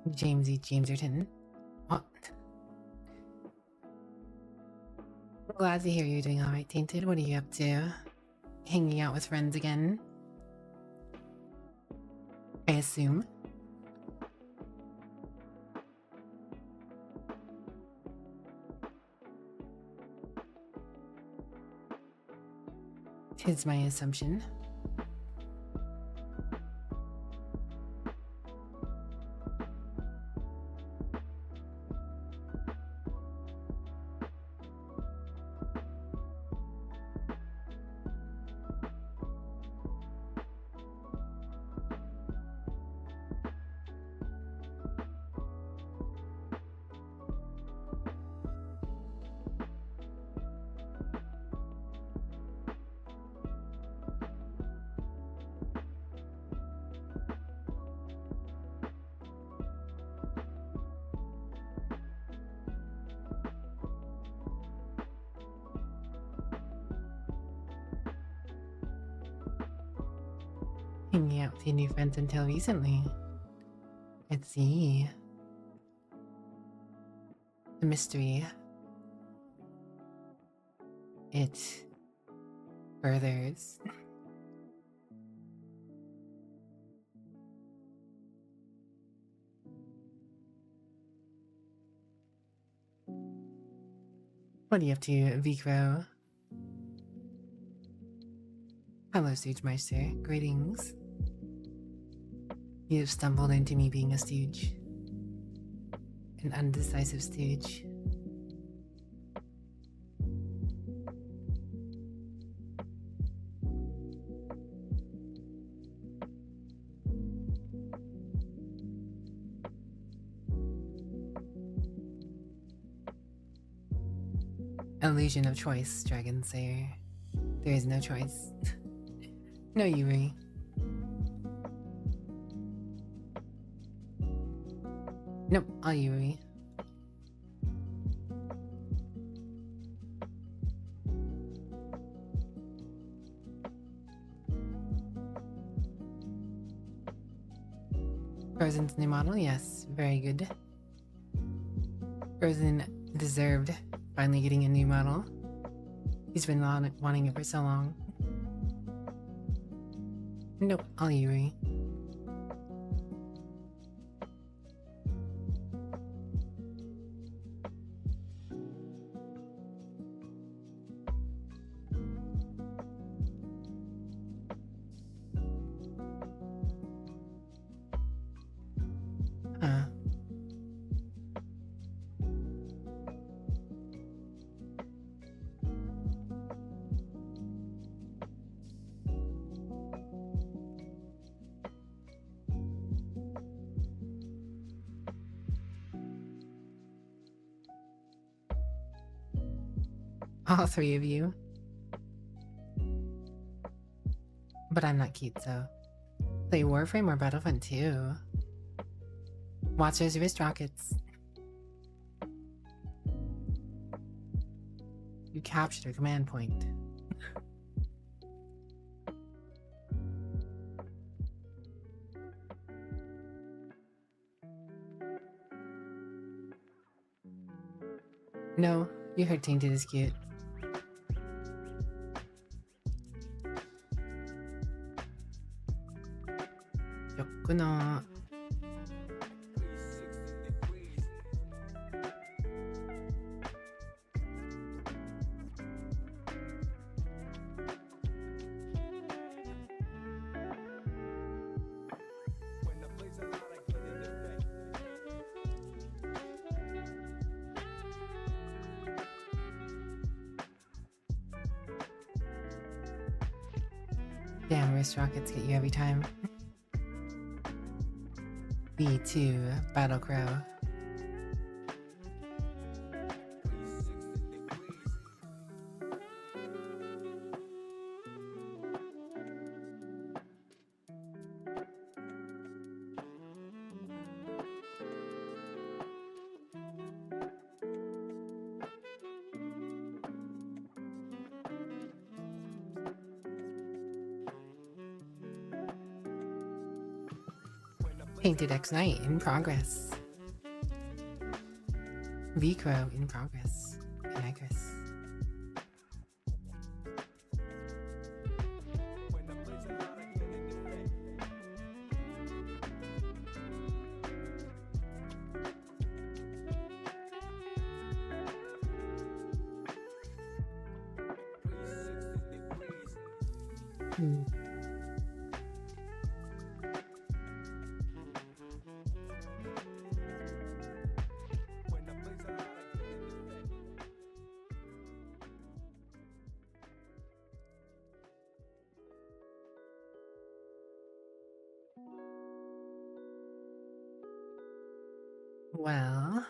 Jamesy Jameserton. What? Glad to hear you're doing alright, Tainted. What are you up to? Hanging out with friends again? I assume. Tis my assumption. Hanging out with your new friends until recently. Let's see. The mystery. It furthers. What are you up to, Vicro? Hello, Stoogemeister. Greetings. You've stumbled into me being a stooge. An undecisive stooge. Illusion of choice, Dragon Slayer. There is no choice. No, Yuri. Nope, all Yuri. Frozen's new model? Yes, very good. Frozen deserved finally getting a new model. He's been wanting it for so long. Nope, all Yuri. Huh. All three of you. But I'm not cute, so. Play Warframe or Battlefront 2. Watch those wrist rockets. You captured a command point. No, you heard Tainted is cute. Yokuno. Damn, wrist rockets get you every time. B2, Battle Crow. Painted X Knight in progress. V Crow in progress. Nigris. Well,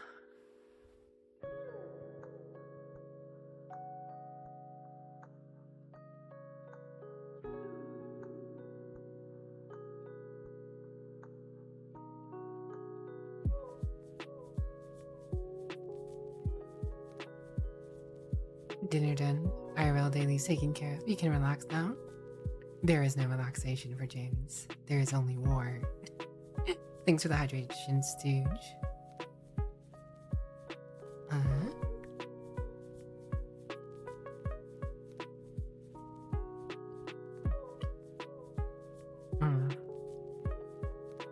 dinner done. IRL daily's taken care of. You can relax now. There is no relaxation for James. There is only war. Thanks for the hydration, Stooge.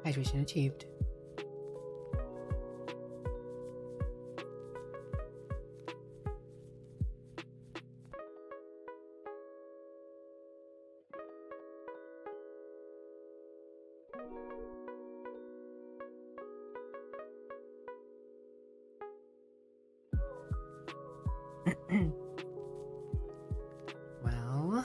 Hydration achieved. Well,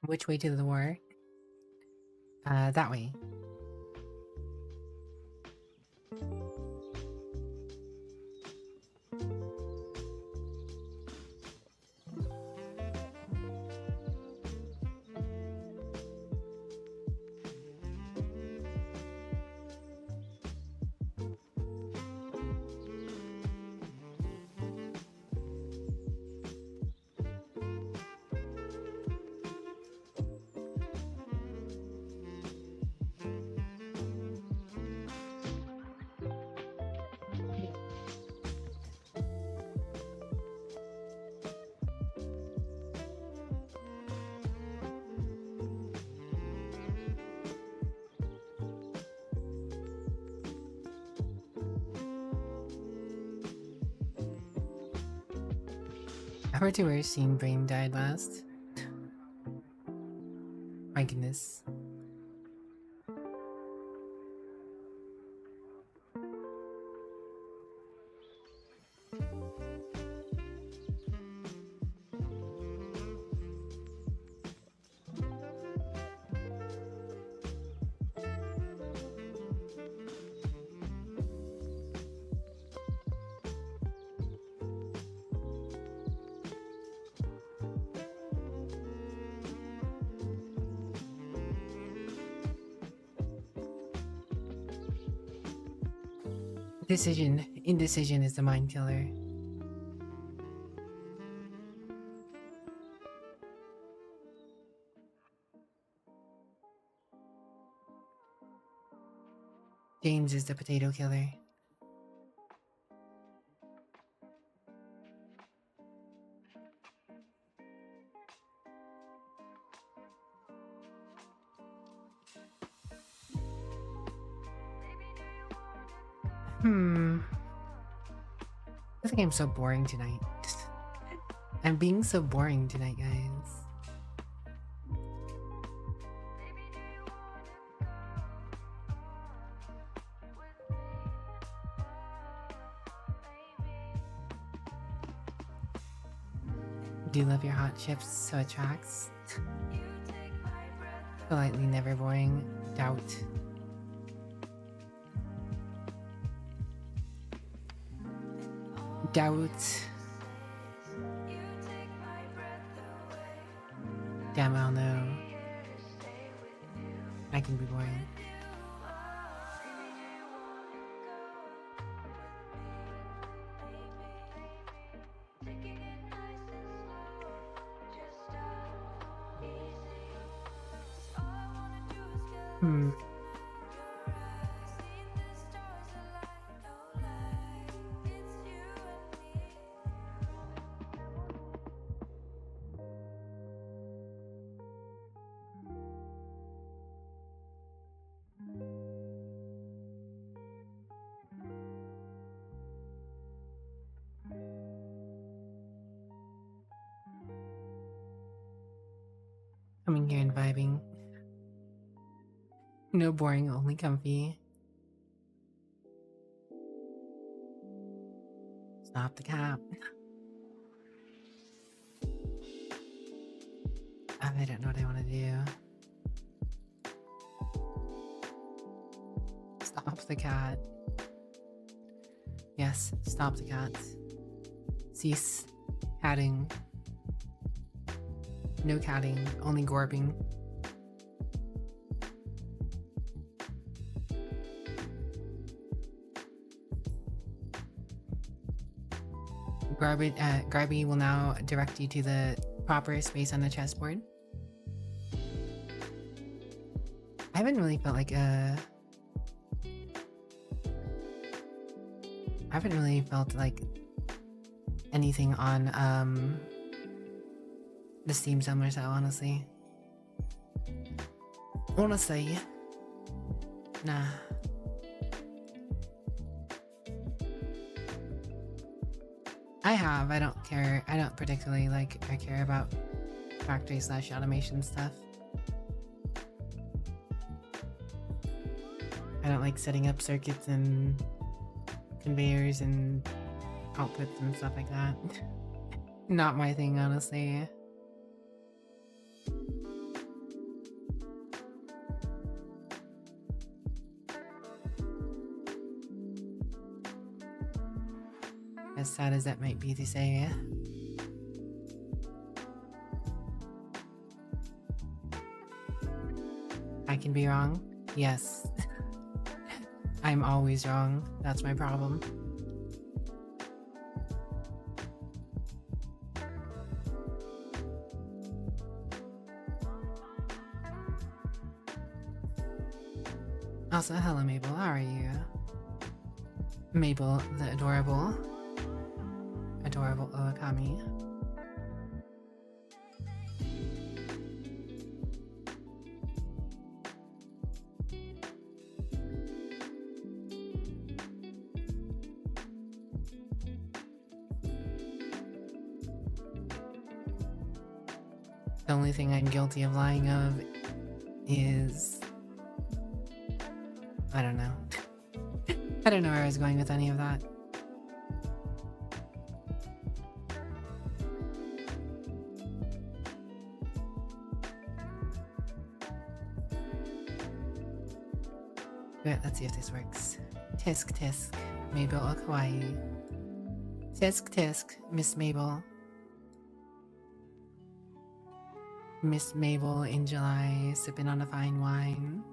which way to the war? That way. I heard to where Sheen Brain died last. My goodness. Indecision is the mind killer. James is the potato killer. I think I'm so boring tonight. I'm being so boring tonight, guys. Do you love your hot chips so it tracks? Politely never boring. Doubt. Damn, I don't know. I can be boring. Coming here and vibing. No boring, only comfy. Stop the cap. I don't know what I want to do. Stop the cat. Yes, stop the cat. Cease catting. No catting, only gorbing. Garby will now direct you to the proper space on the chessboard. I haven't really felt like anything on the Steam Summer Sale, honestly. Nah. I don't care. I don't particularly I care about factory/automation stuff. I don't like setting up circuits and conveyors and outputs and stuff like that. Not my thing, honestly. As sad as that might be to say. I can be wrong. Yes. I'm always wrong. That's my problem. Also, hello Mabel, how are you? Mabel, the adorable Owakami. The only thing I'm guilty of lying of is... I don't know. I don't know where I was going with any of that. Wait, let's see if this works. Tisk tisk, Mabel of Hawaii. Tisk tisk, Miss Mabel. Miss Mabel in July, sipping on a fine wine.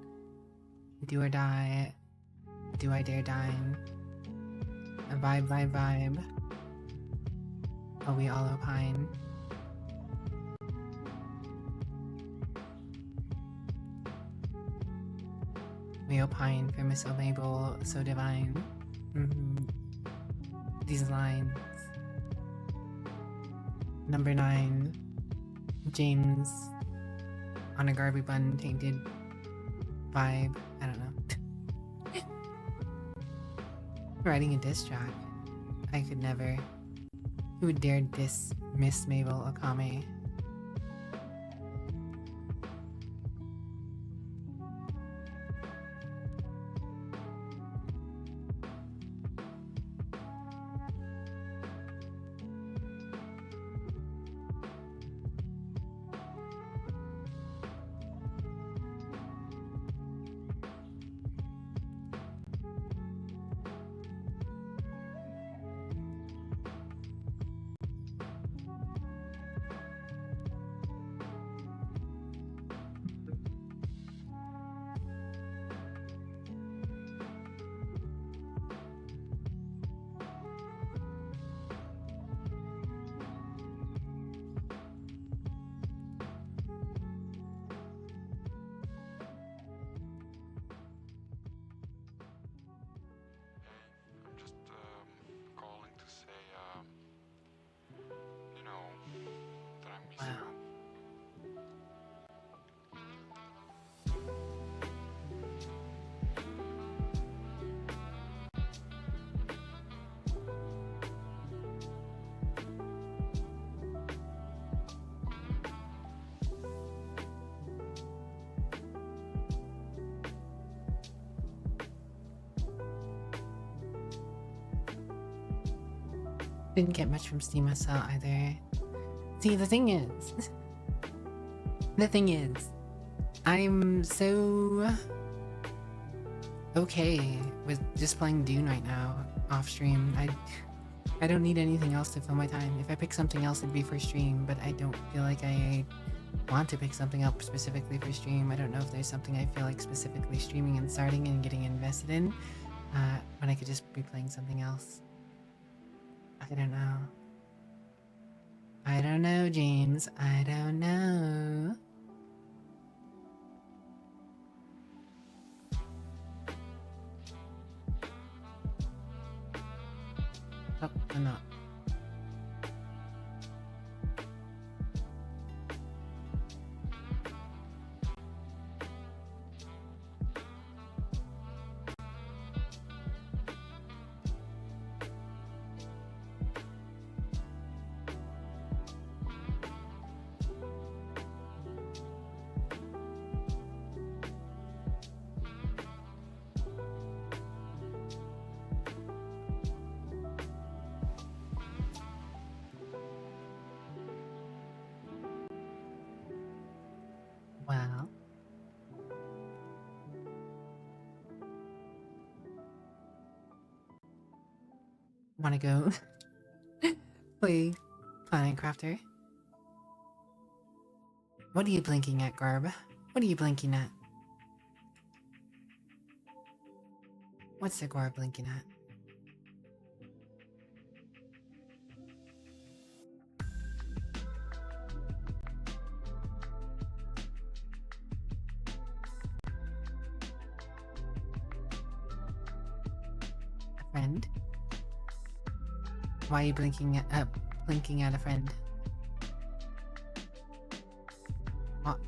Do or die. Do I dare dine? A vibe, vibe, vibe. Oh, we all opine. We opine for Miss Mabel, so divine. These lines. Number 9. James on a Garby bun tainted vibe. I don't know. Writing a diss track. I could never. Who would dare diss Miss Mabel Okame? Didn't get much from Steam SL either. See, the thing is, I'm so okay with just playing Dune right now off stream. I don't need anything else to fill my time. If I pick something else, it'd be for stream, but I don't feel like I want to pick something up specifically for stream. I don't know if there's something I feel like specifically streaming and starting and getting invested in, when I could just be playing something else. I don't know. I don't know, James. I don't know. Oh, I'm not. Well, wanna go play Planet Crafter? What are you blinking at, Garb? What are you blinking at? What's the Garb blinking at? A friend? Why are you blinking at a friend? What?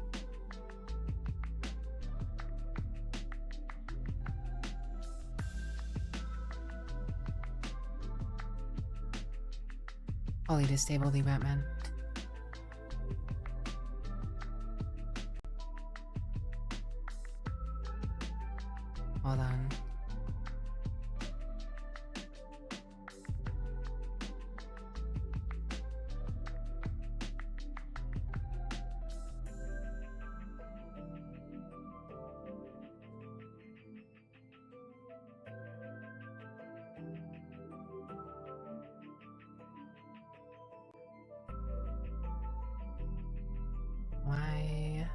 Holy disable the Batman. Hold on. Why?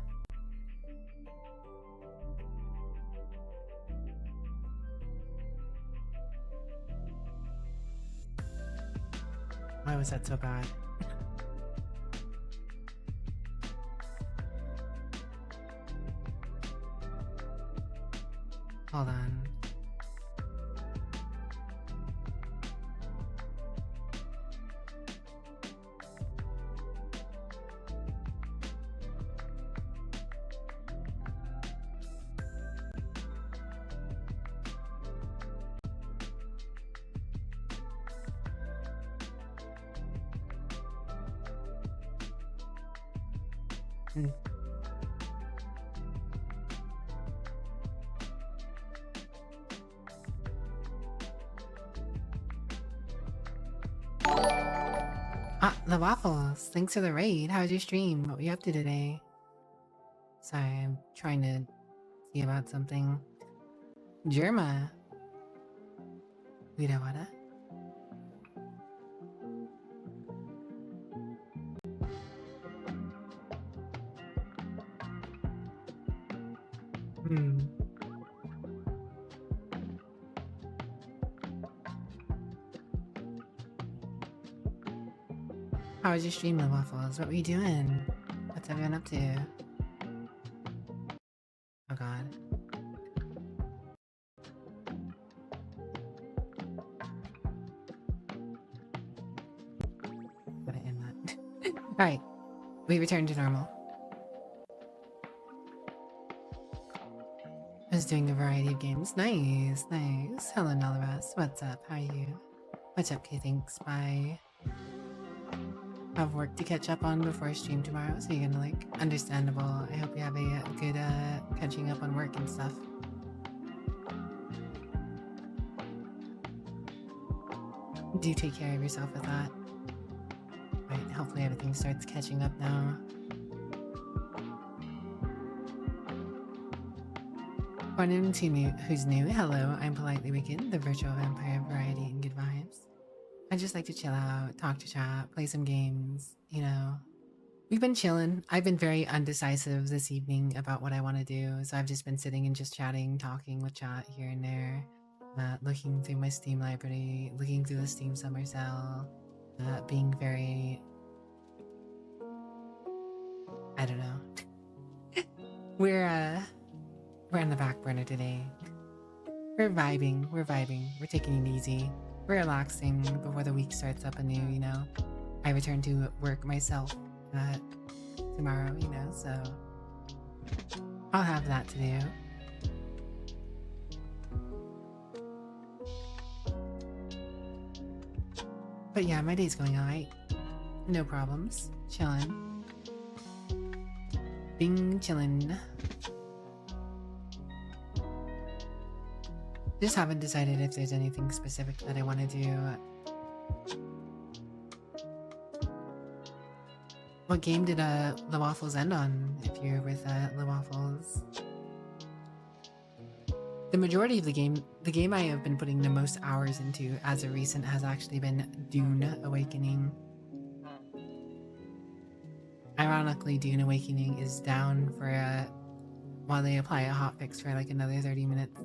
Why was that so bad? Hold on. Hmm. Ah, the waffles. Thanks for the raid. How was your stream? What were you up to today? Sorry, I'm trying to see about something. Germa. Wirawara. Hmm. How was your stream, the waffles? What were you doing? What's everyone up to? Oh god. Gotta end that. Alright. We return to normal. I was doing a variety of games. Nice, nice. Hello, Nalaras. What's up? How are you? What's up, Kay? Thanks. Bye. I have work to catch up on before I stream tomorrow, so you're gonna like, understandable. I hope you have a good catching up on work and stuff. Do take care of yourself with that. Right, hopefully everything starts catching up now. For anyone who's new, hello, I'm PolitelyWicked, the virtual vampire of variety and good vibes. I just like to chill out, talk to chat, play some games, you know. We've been chilling. I've been very undecisive this evening about what I want to do, so I've just been sitting and just chatting, talking with chat here and there, looking through my Steam library, looking through the Steam Summer Sale, being very... I don't know. We're on the back burner today. We're vibing, we're taking it easy. We're relaxing before the week starts up anew, you know. I return to work myself tomorrow, you know, so I'll have that to do. But yeah, my day's going alright. No problems. Chillin'. Bing chillin'. Just haven't decided if there's anything specific that I want to do. What game did the Waffles end on, if you're with the Waffles? The majority of the game I have been putting the most hours into as of recent has actually been Dune Awakening. Ironically, Dune Awakening is down for while they apply a hotfix for like another 30 minutes.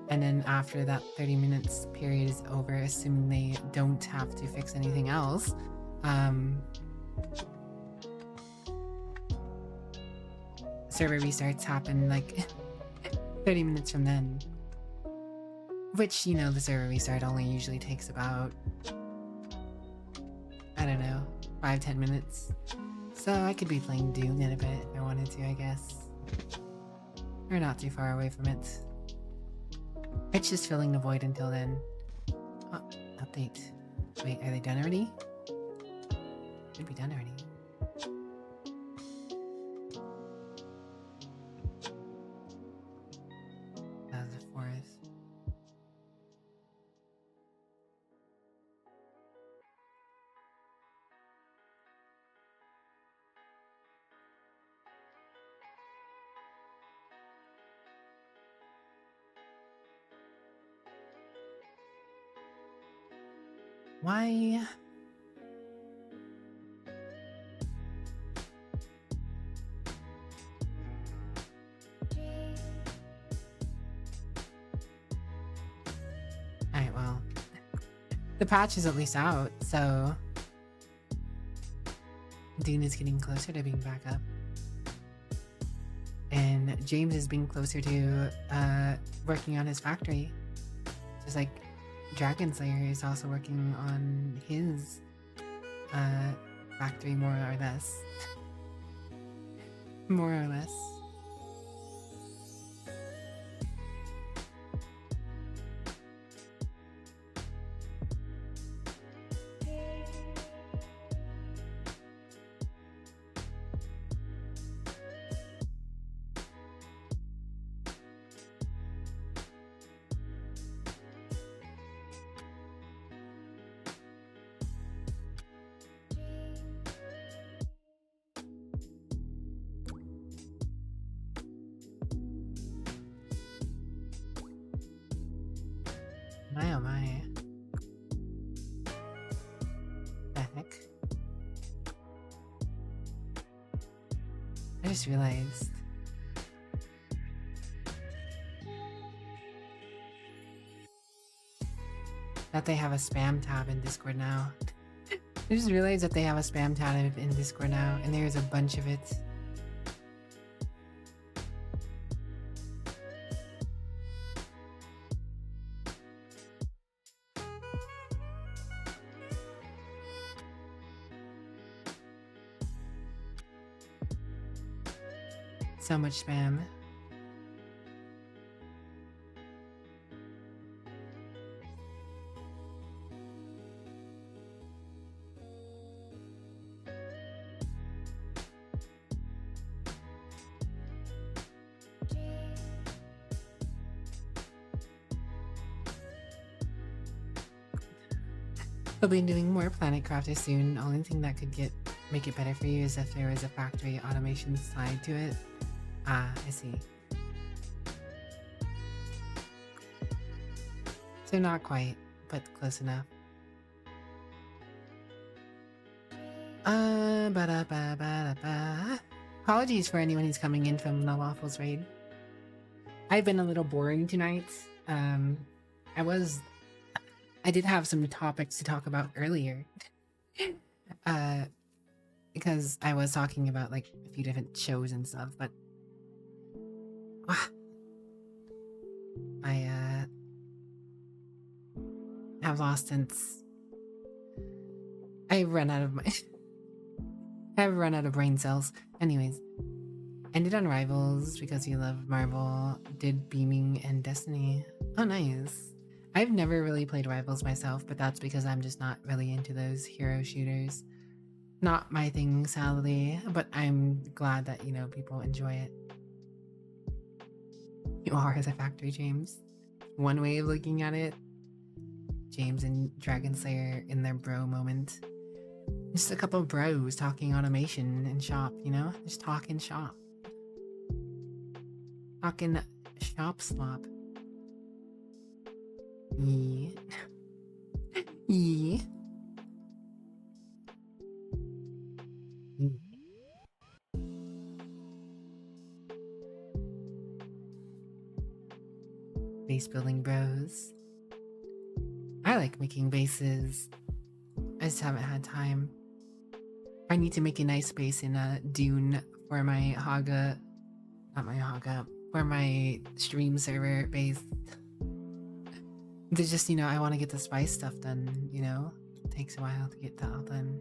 And then after that 30 minutes period is over, assuming they don't have to fix anything else, server restarts happen like 30 minutes from then. Which, you know, the server restart only usually takes about, I don't know, 5-10 minutes. So I could be playing Doom in a bit if I wanted to, I guess. We're not too far away from it. It's just filling the void until then. Oh, update. Wait, are they done already? Should be done already. Why? Alright, well. The patch is at least out, so Dune is getting closer to being back up. And James is being closer to working on his factory. Just like Dragon Slayer is also working on his factory, more or less. More or less. My oh my. The heck? I just realized. That they have a spam tab in Discord now. I just realized that they have a spam tab in Discord now, and there's a bunch of it. So much spam. We'll be doing more Planet Crafter soon. Only thing that could make it better for you is if there was a factory automation side to it. Ah, I see. So not quite, but close enough. Ba-da-ba-ba-da-ba. Apologies for anyone who's coming in from the Waffles raid. I've been a little boring tonight. I did have some topics to talk about earlier. Because I was talking about like a few different shows and stuff, but I have lost since I've run out of brain cells. Anyways, ended on Rivals because you love Marvel, did Beaming and Destiny. Oh, nice. I've never really played Rivals myself, but that's because I'm just not really into those hero shooters. Not my thing, sadly, but I'm glad that, you know, people enjoy it. You are the factory, James. One way of looking at it. James and Dragon Slayer in their bro moment. Just a couple of bros talking automation in shop, you know? Just talking shop. Talking shop slop. Yeah. Yeah. Base building bros. I like making bases. I just haven't had time. I need to make a nice base in a Dune for my Haga. Not my Haga. For my stream server base. There's just, you know, I want to get the spice stuff done, you know? It takes a while to get that all done.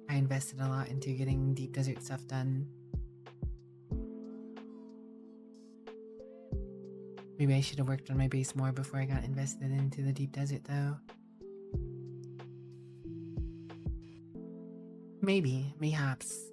I invested a lot into getting deep desert stuff done. Maybe I should have worked on my base more before I got invested into the deep desert, though. Maybe, mayhaps.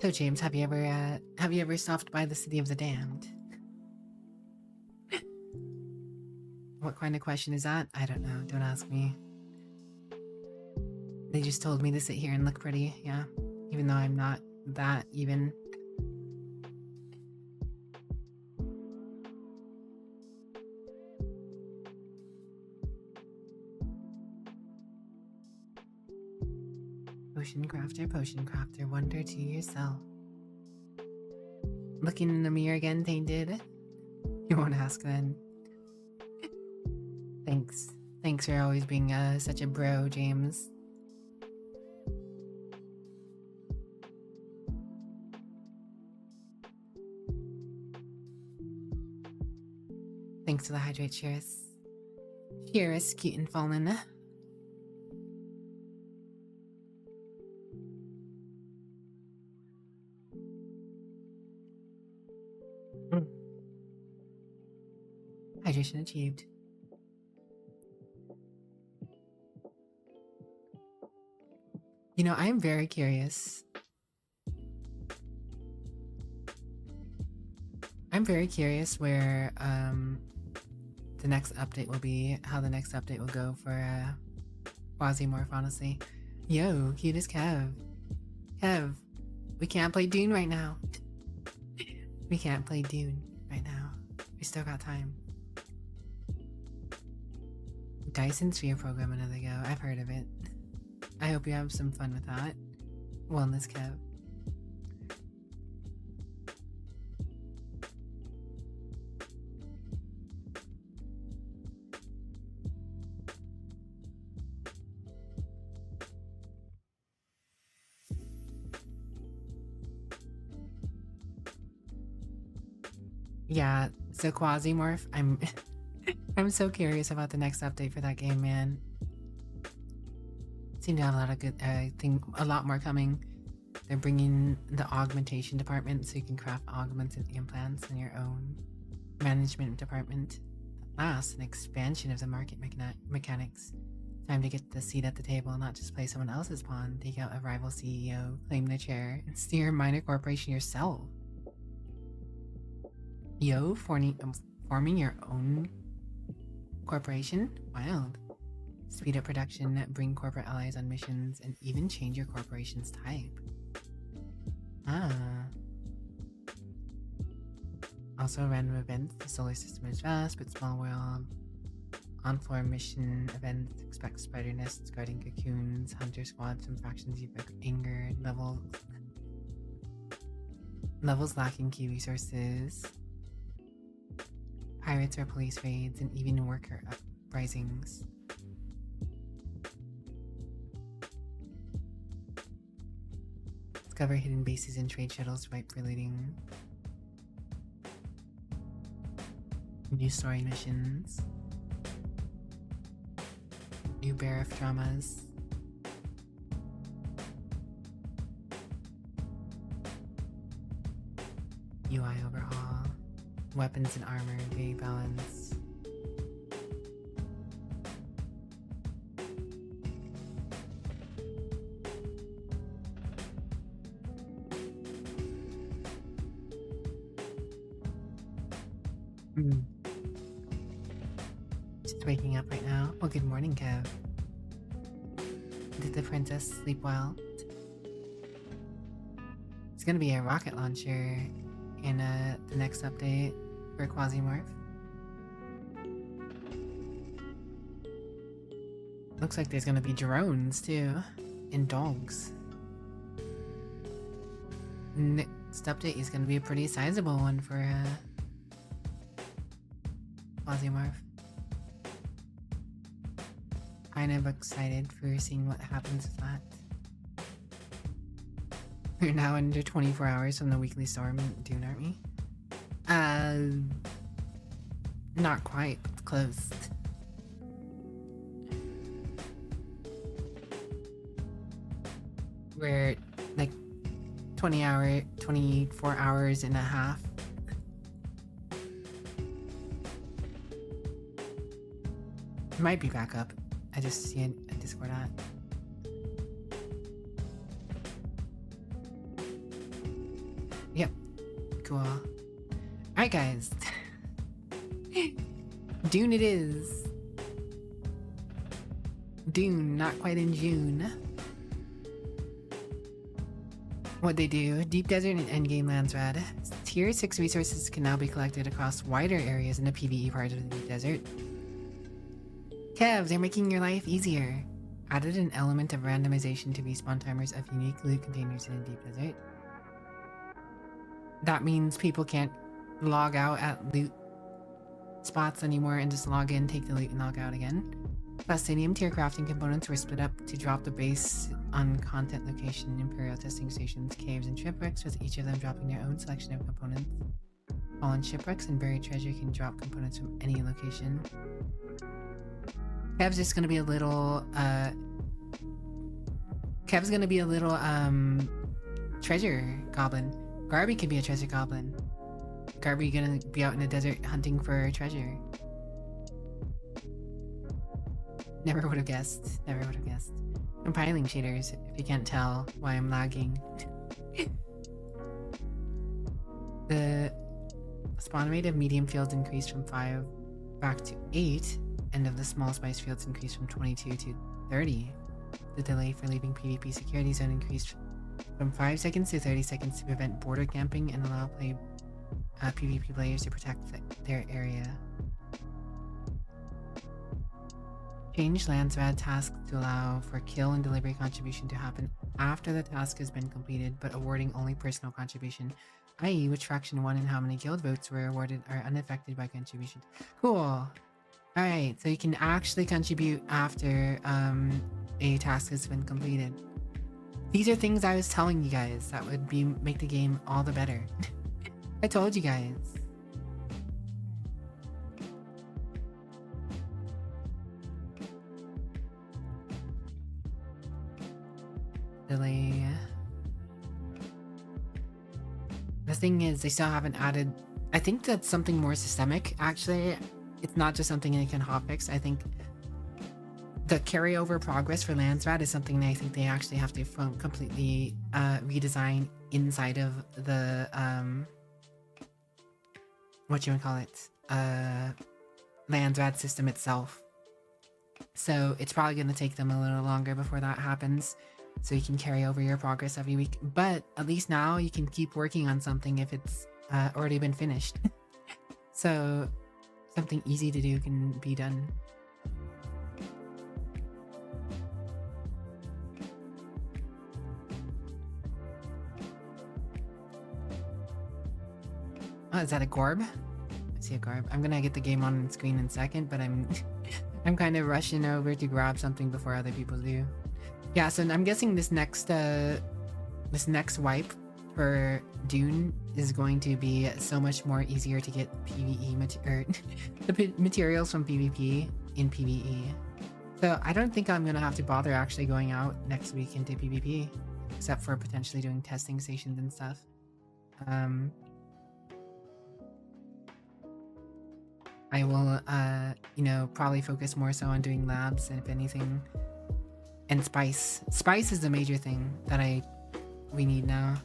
So James, have you ever stopped by the City of the Damned? What kind of question is that? I don't know. Don't ask me. They just told me to sit here and look pretty, yeah. Even though I'm not that even. Potion crafter, wonder to yourself. Looking in the mirror again, tainted? You won't ask then. Thanks. Thanks for always being such a bro, James. Thanks for the hydrate, Shearus. Shearus, cute and fallen. Hydration achieved. You know, I am very curious. I'm very curious where the next update will be, how the next update will go for Quasimorph, honestly. Yo, cute as Kev. Kev, we can't play Dune right now. We can't play Dune right now. We still got time. Dyson Sphere program another go. I've heard of it. I hope you have some fun with that. Wellness Kev. Yeah, so Quasimorph, I'm so curious about the next update for that game, man. Seem to have a lot of good, I think a lot more coming. They're bringing the augmentation department so you can craft augmented implants in your own management department. At last, an expansion of the market mechanics. Time to get the seat at the table, not just play someone else's pawn, take out a rival CEO, claim the chair, and steer a minor corporation yourself. Yo, forming your own corporation? Wild. Speed up production, bring corporate allies on missions, and even change your corporation's type. Ah. Also, random events. The solar system is vast, but small world. On-floor mission events. Expect spider nests, guarding cocoons, hunter squads, some factions evoke anger, levels lacking key resources. Pirates or police raids, and even worker uprisings. Discover hidden bases and trade shuttles ripe for looting. New story missions. New Barif dramas. UI overhaul. Weapons and armor, very balanced. Just waking up right now. Well, good morning, Kev. Did the princess sleep well? It's gonna be a rocket launcher in the next update for Quasimorph. Looks like there's gonna be drones too, and dogs. Next update is gonna be a pretty sizable one for Quasimorph. Kind of excited for seeing what happens with that. We're now under 24 hours from the weekly storm in Dune, aren't we? Not quite, but close. We're like 24 hours and a half. It might be back up. I just see a Discord at. Cool. Alright, guys. Dune it is. Dune, not quite in June. What they do, Deep Desert and Endgame lands red. Tier 6 resources can now be collected across wider areas in the PvE part of the Deep Desert. Kev, they're making your life easier. Added an element of randomization to respawn timers of unique loot containers in the Deep Desert. That means people can't log out at loot spots anymore and just log in, take the loot, and log out again. Plastinium tier crafting components were split up to drop the base on content location, Imperial testing stations, caves, and shipwrecks, with each of them dropping their own selection of components. Fallen shipwrecks and buried treasure can drop components from any location. Kev's just gonna be a little, treasure goblin. Garby could be a treasure goblin. Garby gonna be out in the desert hunting for treasure. Never would have guessed. Never would have guessed. Compiling shaders, if you can't tell why I'm lagging. The spawn rate of medium fields increased from 5 back to 8, and of the small spice fields increased from 22 to 30. The delay for leaving PvP security zone increased from 5 seconds to 30 seconds to prevent border camping and allow PvP players to protect their area. Change lands rad task to allow for kill and delivery contribution to happen after the task has been completed, but awarding only personal contribution, i.e. which faction won and how many guild votes were awarded are unaffected by contribution. Cool. Alright, so you can actually contribute after a task has been completed. These are things I was telling you guys that would make the game all the better. I told you guys. Delay. The thing is, they still haven't added. I think that's something more systemic, actually. It's not just something they can hotfix. I think the carryover progress for Landsrat is something that I think they actually have to completely redesign inside of the what you would call it, Landsrat system itself. So it's probably going to take them a little longer before that happens, so you can carry over your progress every week. But at least now you can keep working on something if it's already been finished. So something easy to do can be done. Oh, is that a Gorb? I see a Gorb. I'm gonna get the game on screen in a second, but I'm I'm kind of rushing over to grab something before other people do. Yeah, so I'm guessing this next wipe for Dune is going to be so much more easier to get PvE the materials from PvP in PvE. So I don't think I'm gonna have to bother actually going out next week into PvP, except for potentially doing testing stations and stuff. I will, you know, probably focus more so on doing labs, and if anything, and spice. Spice is the major thing that we need now.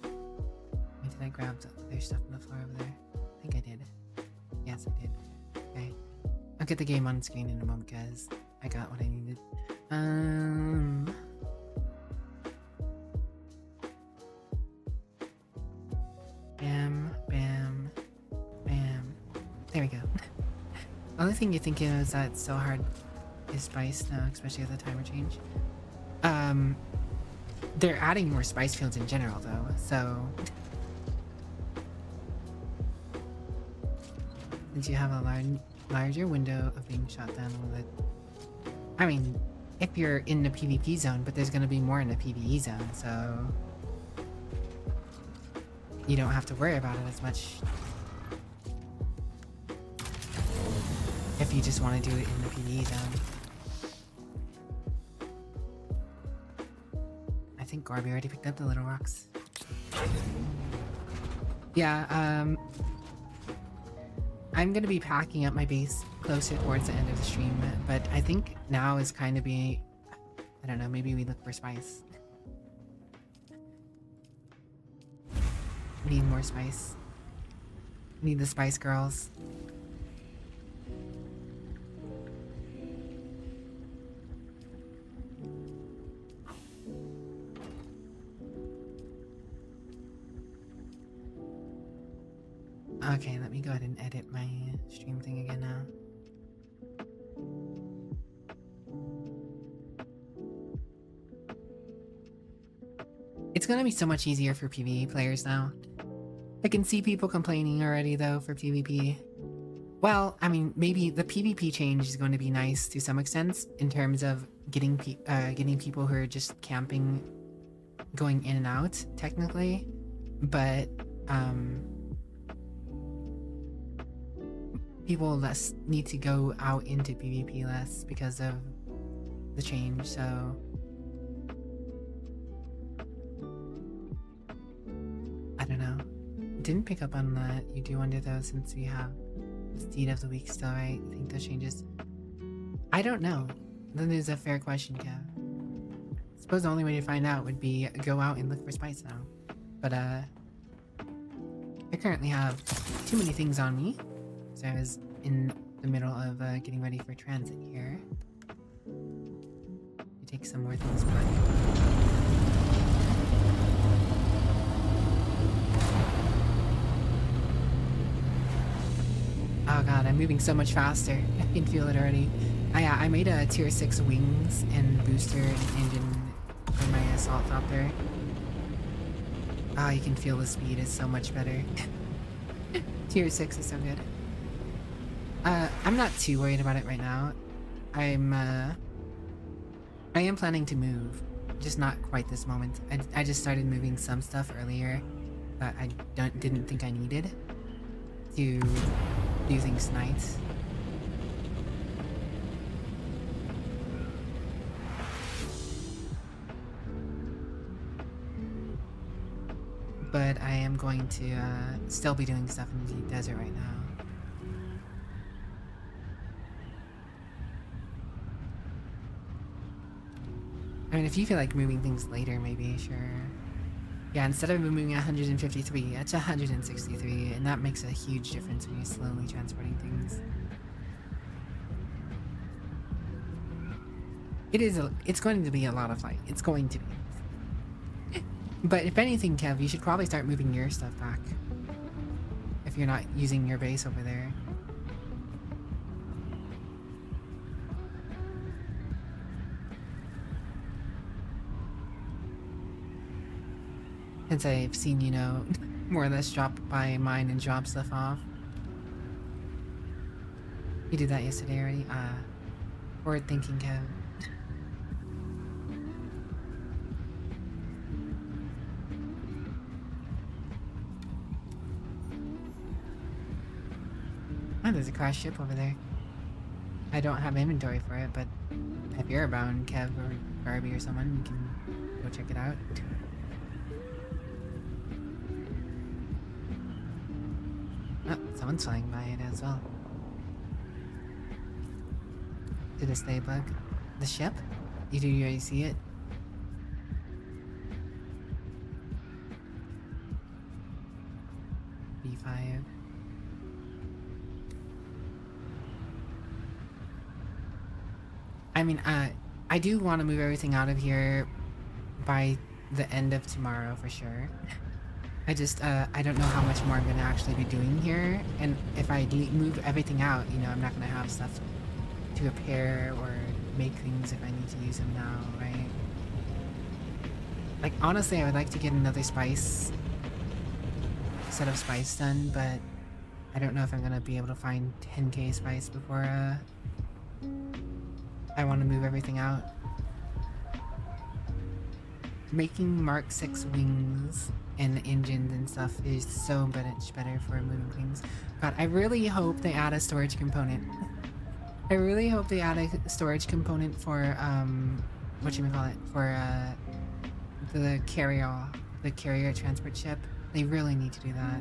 Did I grab their stuff on the floor over there? I think I did. Yes, I did. Okay. I'll get the game on screen in a moment, guys. I got what I needed. Bam, bam, bam. There we go. The only thing you're thinking is that it's so hard is spice now, especially with the timer change. They're adding more spice fields in general though, so since you have a larger window of being shot down with it. I mean, if you're in the PvP zone, but there's gonna be more in the PvE zone, so you don't have to worry about it as much if you just want to do it in the PvE zone. I think Garby already picked up the little rocks. Yeah, I'm gonna be packing up my base closer towards the end of the stream, but I think now is kind of I don't know, maybe we look for spice. Need more spice. Need the Spice Girls. Okay, let me go ahead and edit my stream thing again now. It's gonna be so much easier for PvE players now. I can see people complaining already though for PvP. Well, I mean, maybe the PvP change is going to be nice to some extent in terms of getting people who are just camping going in and out, technically. But, people less need to go out into PvP less because of the change, so... I don't know. Didn't pick up on that. You do wonder though, since we have Steed of the Week still, right? You think those changes? I don't know. That is a fair question, Kev. I suppose the only way to find out would be go out and look for spice now. But I currently have too many things on me. So I was in the middle of getting ready for transit here. You take some more things back. Oh god, I'm moving so much faster. I can feel it already. I made a tier 6 wings and booster and engine for my assault chopper. Ah, you can feel the speed is so much better. Tier 6 is so good. I'm not too worried about it right now. I am planning to move, just not quite this moment. I just started moving some stuff earlier that I didn't think I needed to do things tonight. But I am going to still be doing stuff in the deep desert right now. I mean, if you feel like moving things later, maybe, sure. Yeah, instead of moving 153, it's 163, and that makes a huge difference when you're slowly transporting things. It's going to be a lot of fight. It's going to be. But if anything, Kev, you should probably start moving your stuff back. If you're not using your base over there. Since I've seen, you know, more or less drop by mine and drop stuff off. You did that yesterday already? Forward thinking, Kev. Oh, there's a crashed ship over there. I don't have inventory for it, but if you're around, Kev or Barbie or someone, you can go check it out. Oh, someone's flying by it as well. Did a stay bug? The ship? You already see it? B5. I mean, I do want to move everything out of here by the end of tomorrow for sure. I just, I don't know how much more I'm going to actually be doing here, and if I move everything out, you know, I'm not going to have stuff to repair or make things if I need to use them now, right? Like, honestly, I would like to get another set of spice done, but I don't know if I'm going to be able to find 10k spice before, I want to move everything out. Making Mark 6 wings and engines and stuff is so much better for moving things. God, I really hope they add a storage component. I really hope they add a storage component for, whatchamacallit, for, the carrier transport ship. They really need to do that.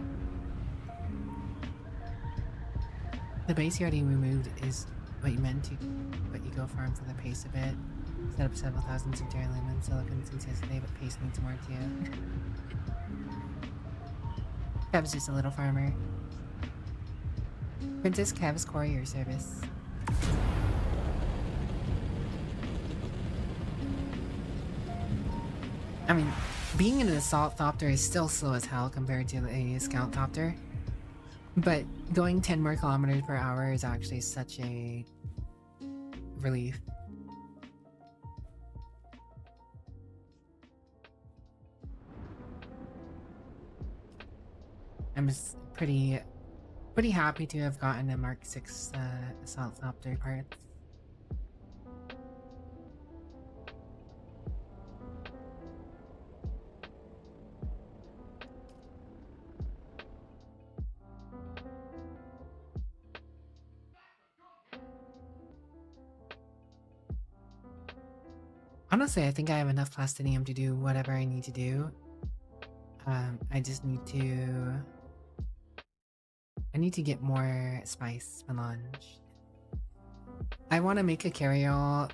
The base you already removed is what you meant to, but you go farm for the pace of it. Set up several thousand Subterranean and silicon since yesterday, but pace needs more too. Kev's just a little farmer. Princess Kev's courier service. I mean, being an assault thopter is still slow as hell compared to a scout thopter. But going 10 more kilometers per hour is actually such a relief. I'm just pretty happy to have gotten a Mark 6 assault thopter parts. Honestly, I think I have enough plastinium to do whatever I need to do. I just need to... I need to get more spice melange. I want to make a carry-all,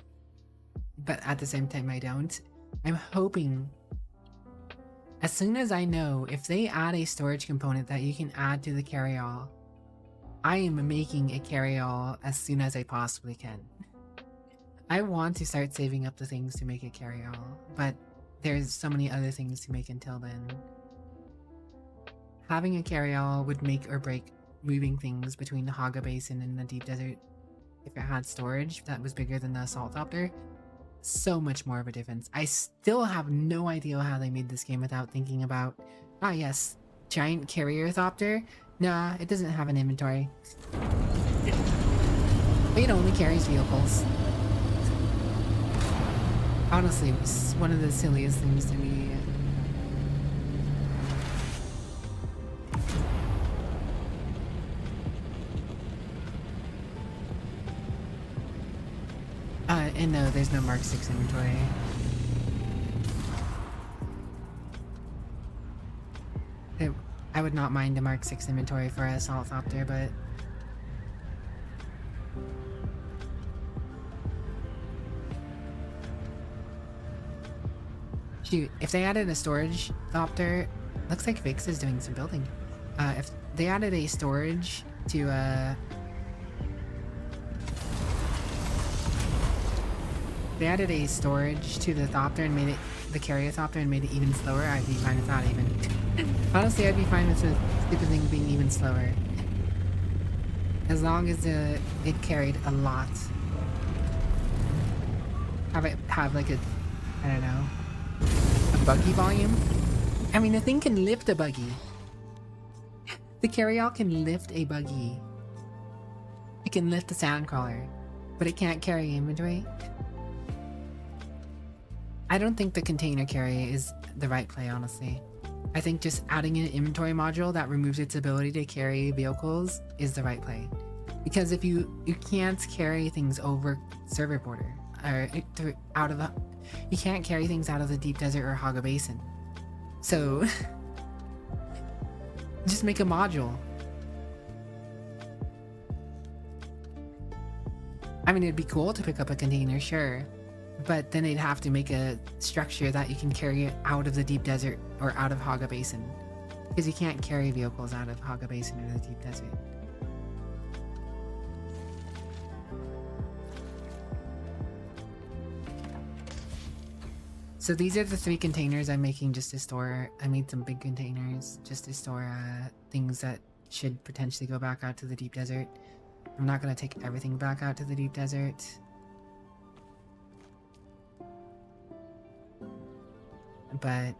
but at the same time I don't. I'm hoping, as soon as I know if they add a storage component that you can add to the carry-all, I am making a carry-all as soon as I possibly can. I want to start saving up the things to make a carry-all, but there's so many other things to make until then. Having a carry-all would make or break moving things between the Haga Basin and the deep desert. If it had storage that was bigger than the assault thopter, so much more of a difference. I still have no idea how they made this game without thinking about, ah yes, giant carrier thopter? Nah, it doesn't have an inventory. It only carries vehicles. Honestly, it was one of the silliest things to me. And no, there's no Mark 6 inventory. I would not mind a Mark 6 inventory for Assault Thopter, but... shoot, if they added a storage Thopter... Looks like Vix is doing some building. If they added a storage to, they added a storage to the Thopter and made it the carrier Thopter and made it even slower, I'd be fine with that even. Honestly, I'd be fine with the stupid thing being even slower. As long as it carried a lot. Have it have like a, I don't know, a buggy volume? I mean, the thing can lift a buggy. The carry-all can lift a buggy. It can lift a sandcrawler, but it can't carry inventory. I don't think the container carry is the right play, honestly. I think just adding an inventory module that removes its ability to carry vehicles is the right play. Because if you can't carry things over server border, or out of the, you can't carry things out of the deep desert or Haga Basin. So just make a module. I mean, it'd be cool to pick up a container, sure. But then they'd have to make a structure that you can carry it out of the deep desert or out of Haga Basin. Because you can't carry vehicles out of Haga Basin or the deep desert. So these are the 3 containers I'm making just to store. I made some big containers just to store things that should potentially go back out to the deep desert. I'm not going to take everything back out to the deep desert. But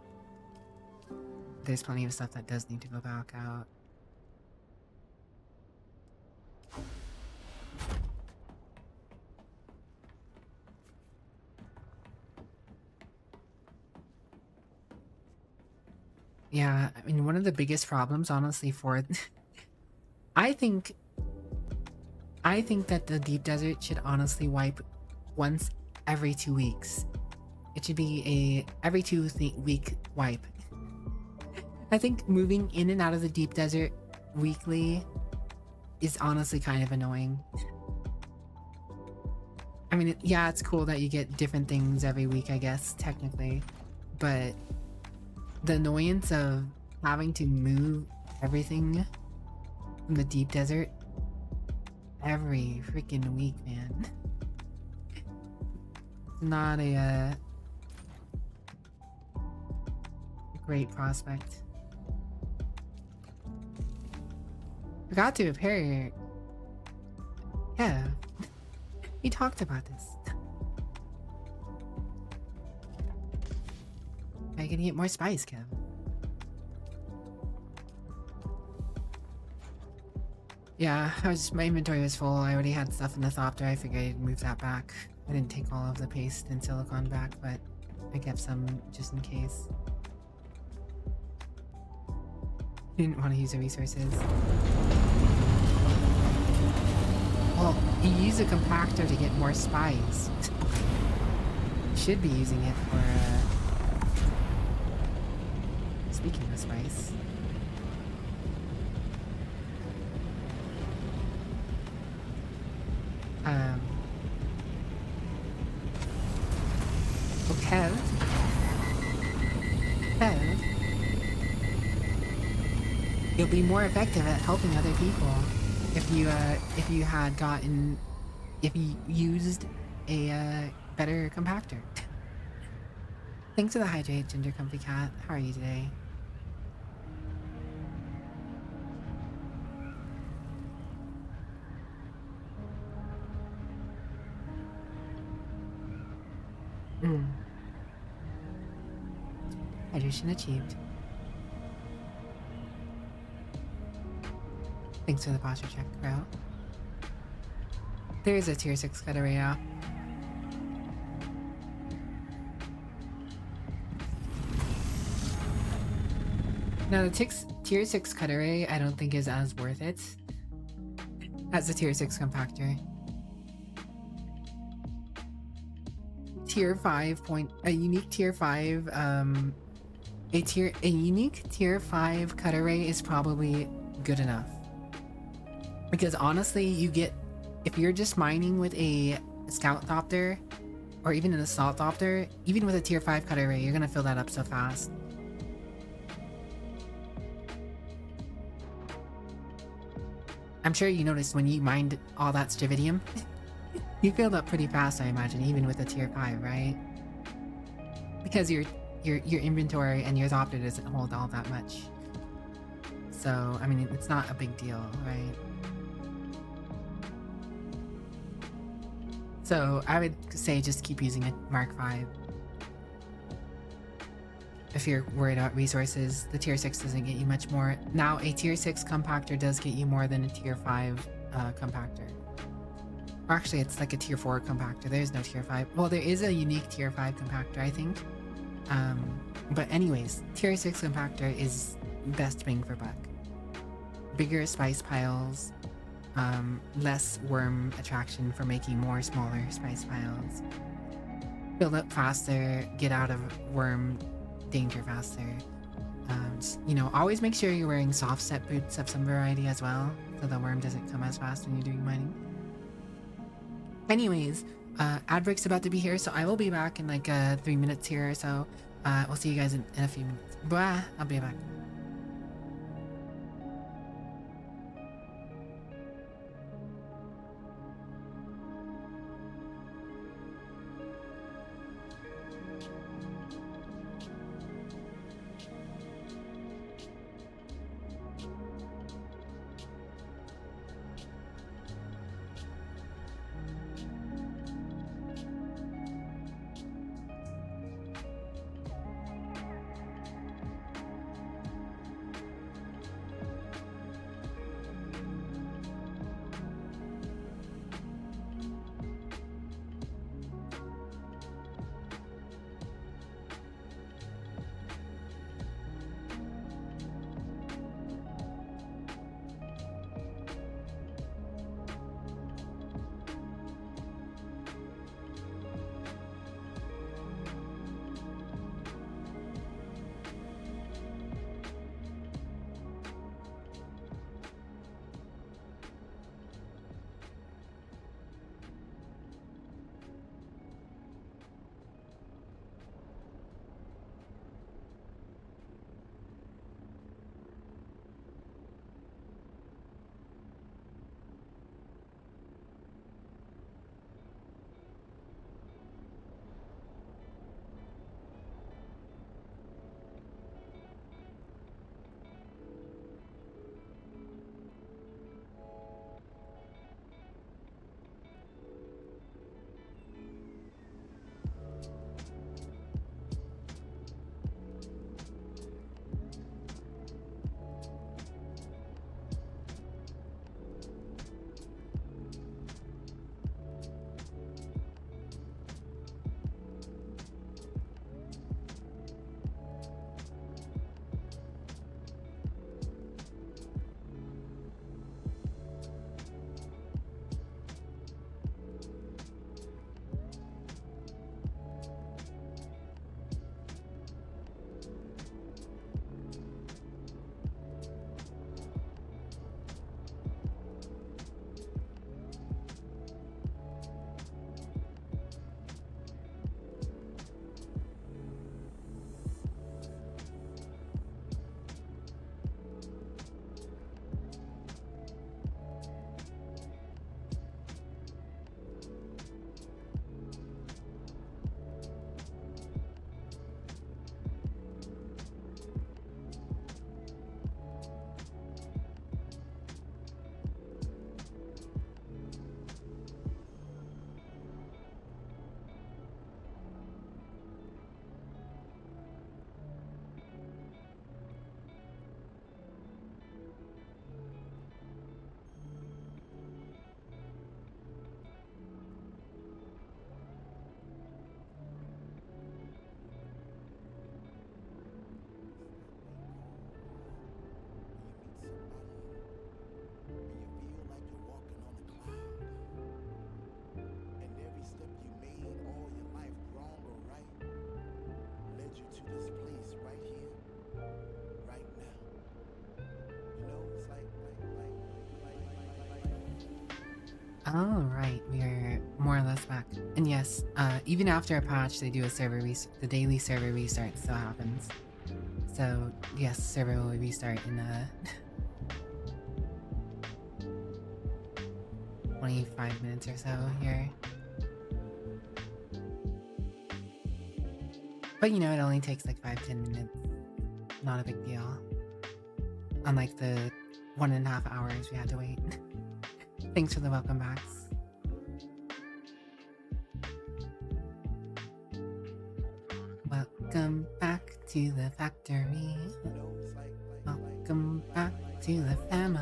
there's plenty of stuff that does need to go back out. Yeah, I mean, one of the biggest problems, honestly, for I think that the deep desert should honestly wipe once every 2 weeks. It should be a every 2 week wipe. I think moving in and out of the deep desert weekly is honestly kind of annoying. I mean, yeah, it's cool that you get different things every week, I guess, technically. But the annoyance of having to move everything from the deep desert every freaking week, man. It's not a great prospect. Forgot to repair. Yeah, we talked about this. I can get more spice, Kev. Yeah, my inventory was full. I already had stuff in the thopter. I figured I'd move that back. I didn't take all of the paste and silicone back, but I kept some just in case. Didn't want to use the resources. Well, you use a compactor to get more spice. Should be using it for, speaking of spice. Okay. Kev. You'll be more effective at helping other people if you used a better compactor. Thanks for the hydrate, Ginger Comfy Cat. How are you today? Hydration achieved. Thanks for the posture check, bro. There is a tier 6 cutaway now. Now the tier 6 cutaway I don't think is as worth it as the tier 6 compactor. A unique tier 5 cut array is probably good enough. Because honestly, you get, if you're just mining with a scout thopter or even an assault thopter, even with a tier 5 cut array, you're gonna fill that up so fast. I'm sure you noticed when you mined all that Stravidium, you filled up pretty fast, I imagine, even with a tier 5, right? Because your inventory and your thopter doesn't hold all that much. So, I mean, it's not a big deal, right? So, I would say just keep using a Mark 5. If you're worried about resources, the tier 6 doesn't get you much more. Now, a tier 6 compactor does get you more than a tier 5 compactor. Or actually, it's like a tier 4 compactor. There's no tier 5. Well, there is a unique tier 5 compactor, I think. But anyways, tier 6 compactor is best bang for buck. Bigger spice piles, less worm attraction for making more smaller spice piles. Build up faster, get out of worm danger faster. You know, always make sure you're wearing soft set boots of some variety as well, so the worm doesn't come as fast when you're doing mining. Anyways, ad break's about to be here, so I will be back in like 3 minutes here or so. We'll see you guys in a few minutes. Bye. I'll be back. Oh, right, we are more or less back. And yes, even after a patch, they do a server the daily server restart still happens. So, yes, server will restart in 25 minutes or so here. But you know, it only takes like 5-10 minutes. Not a big deal. Unlike the 1.5 hours we had to wait. Thanks for the welcome backs. Welcome back to the factory. Welcome back to the family.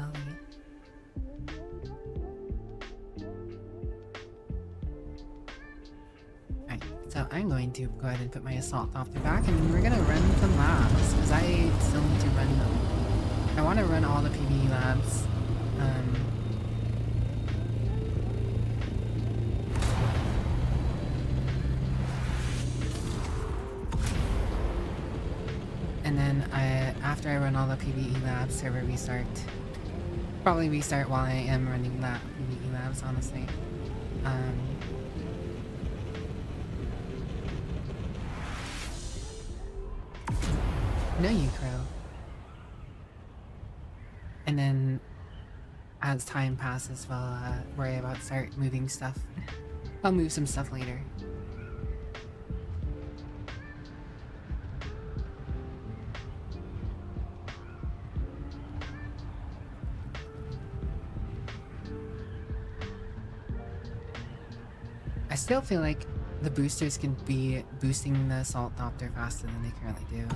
Alright, so I'm going to go ahead and put my assault off the back, and we're gonna run some labs, because I still need to run them. I want to run all the PvE labs. And then after I run all the PvE labs, server restart. Probably restart while I am running PvE labs, honestly. No, you crow. And then, as time passes, we'll worry about start moving stuff. I'll move some stuff later. I still feel like the boosters can be boosting the Assault Doctor faster than they currently do.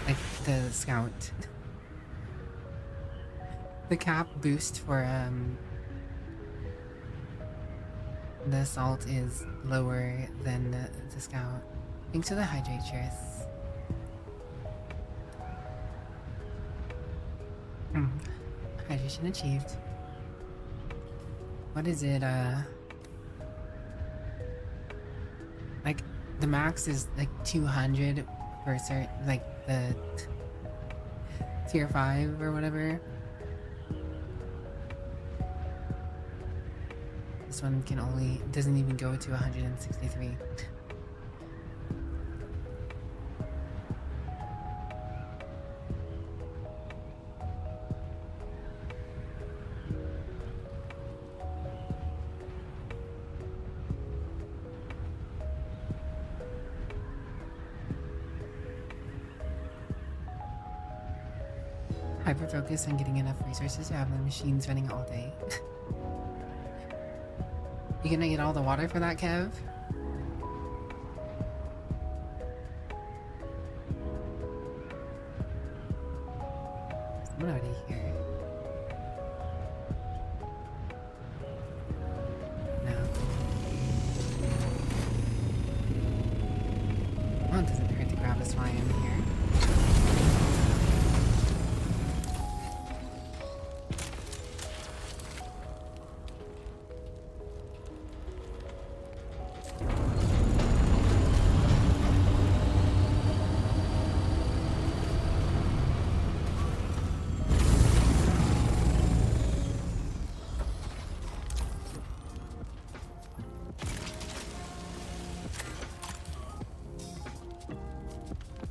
Like the Scout. The cap boost for the Assault is lower than the Scout. Thanks for the hydrate, Cheers. Hydration achieved. What is it, like, the max is like 200 for certain, like the tier 5 or whatever. This one doesn't even go to 163. Hyper focus on getting enough resources to have the machines running all day. You gonna get all the water for that, Kev? Someone already here. No. Well, it doesn't hurt to grab us while I'm here.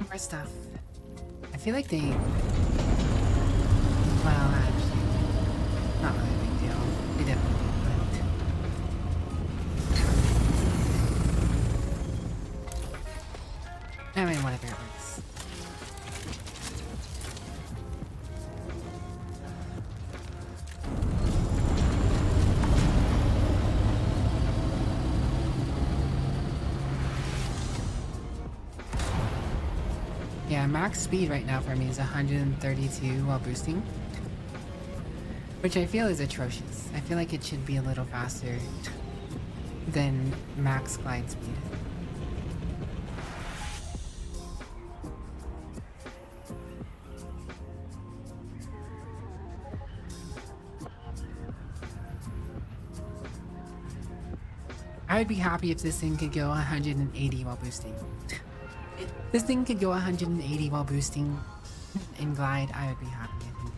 More stuff. I feel like they... Well, actually, not really a big deal. They definitely did, but... I mean, whatever, it works. Yeah, max speed right now for me is 132 while boosting, which I feel is atrocious. I feel like it should be a little faster than max glide speed. I would be happy if this thing could go 180 while boosting. This thing could go 180 while boosting and glide, I would be happy, I think.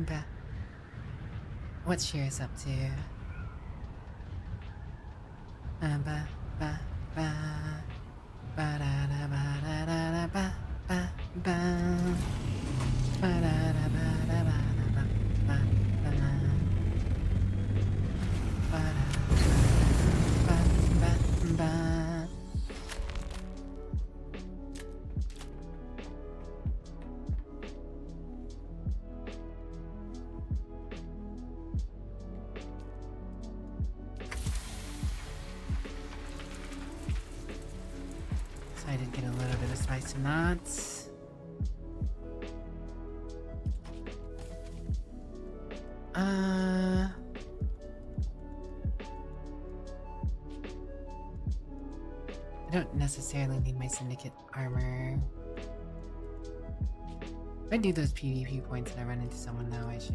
ba. What's Shears up to? Ba ba ba ba da da ba da da da ba ba ba ba da da ba da ba da ba ba ba ba da ba ba ba. I did get a little bit of spice in that. I don't necessarily need my syndicate armor. If I do those PvP points and I run into someone though, I should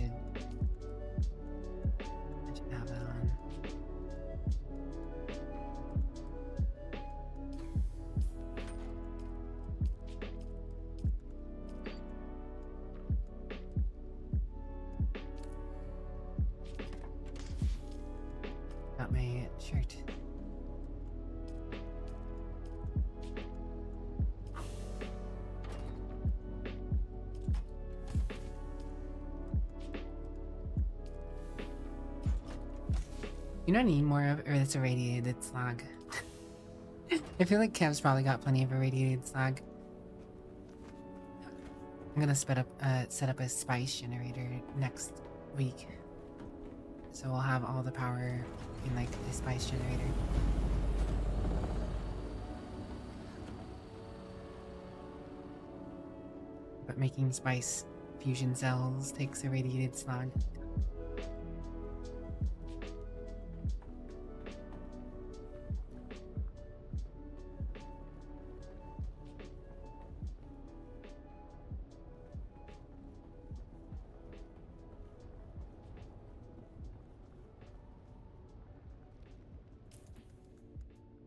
have that on. Got my shirt. You don't need more of, or it's irradiated slag. I feel like Kev's probably got plenty of irradiated slag. I'm gonna set up a spice generator next week. So we'll have all the power in like a spice generator. But making spice fusion cells takes irradiated slag.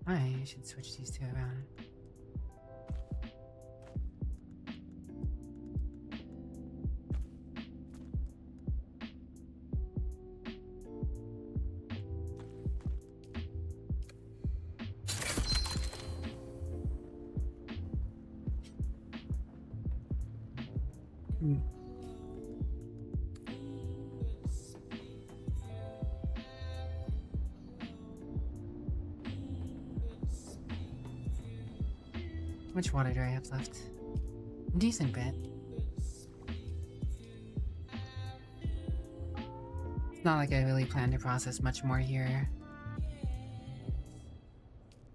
I should switch these two around. How much water do I have left? A decent bit. It's not like I really plan to process much more here.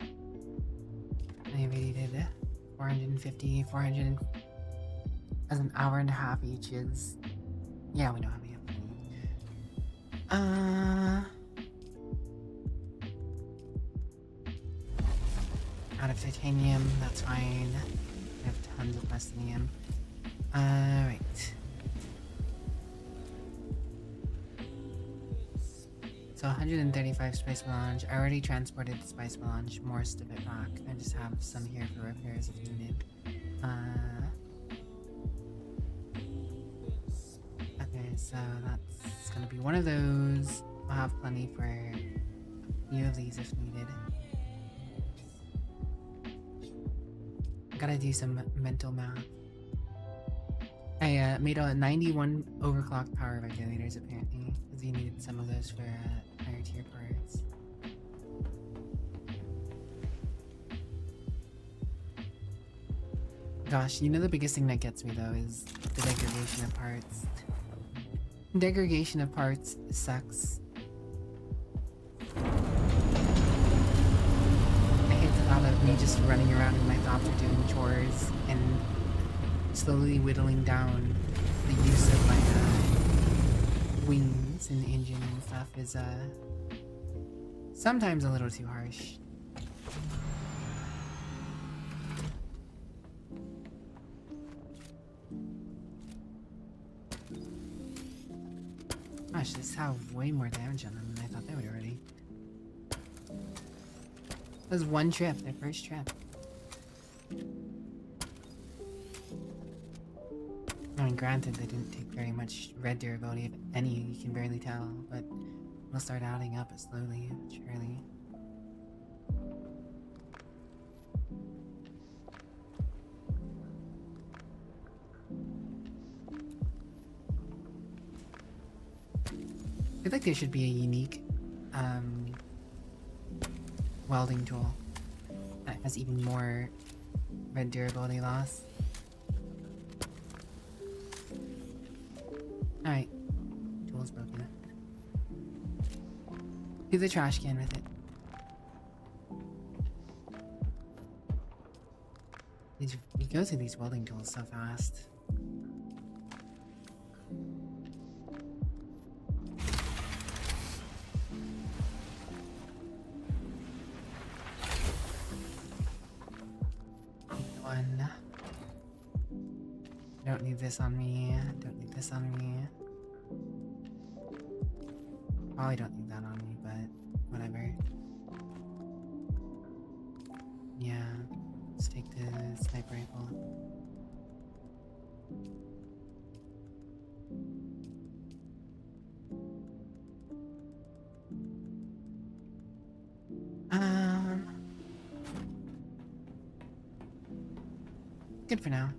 I already did 450, 400, as an hour and a half each is... Yeah, we know how we have plenty. Out of titanium, that's fine. I have tons of plastinium. Right. So 135 spice melange. I already transported the spice melange, most of it back. I just have some here for repairs if needed. Okay, so that's gonna be one of those. I'll have plenty for a few of these if needed. Gotta do some mental math. I made a 91 overclocked power regulators apparently, because you needed some of those for higher tier parts. Gosh, you know the biggest thing that gets me though is the degradation of parts. Degradation of parts sucks. Of me just running around in my thoughts or doing chores and slowly whittling down the use of my wings and engine and stuff is sometimes a little too harsh. Gosh, this have way more damage on them than I thought they would already. That was one trip, their first trip. Oh, mean, granted, they didn't take very much red durability, if any, you can barely tell, but we'll start adding up slowly, surely. I feel like there should be a unique welding tool that has even more red durability loss. Alright. Tool's broken. Do the trash can with it. We go through these welding tools so fast. One. Don't need this on me. Don't need this on me. Probably don't need that on me, but whatever. Yeah, let's take the sniper rifle. Good for now.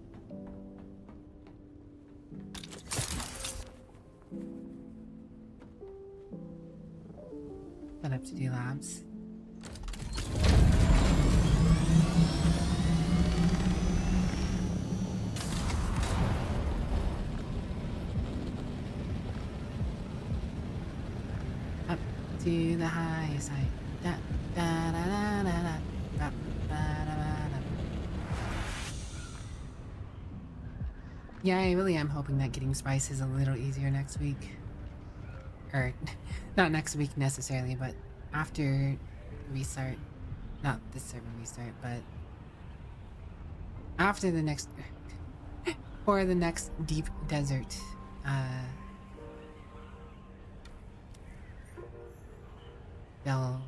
Set up to do labs. Up to the highest height. Da, da, da, da, da, da. Da, da, da, da, da. Yeah, I really am hoping that getting spice is a little easier next week. Or, not next week necessarily, but after restart. Not this server restart, but after the next, or the next deep desert, delve.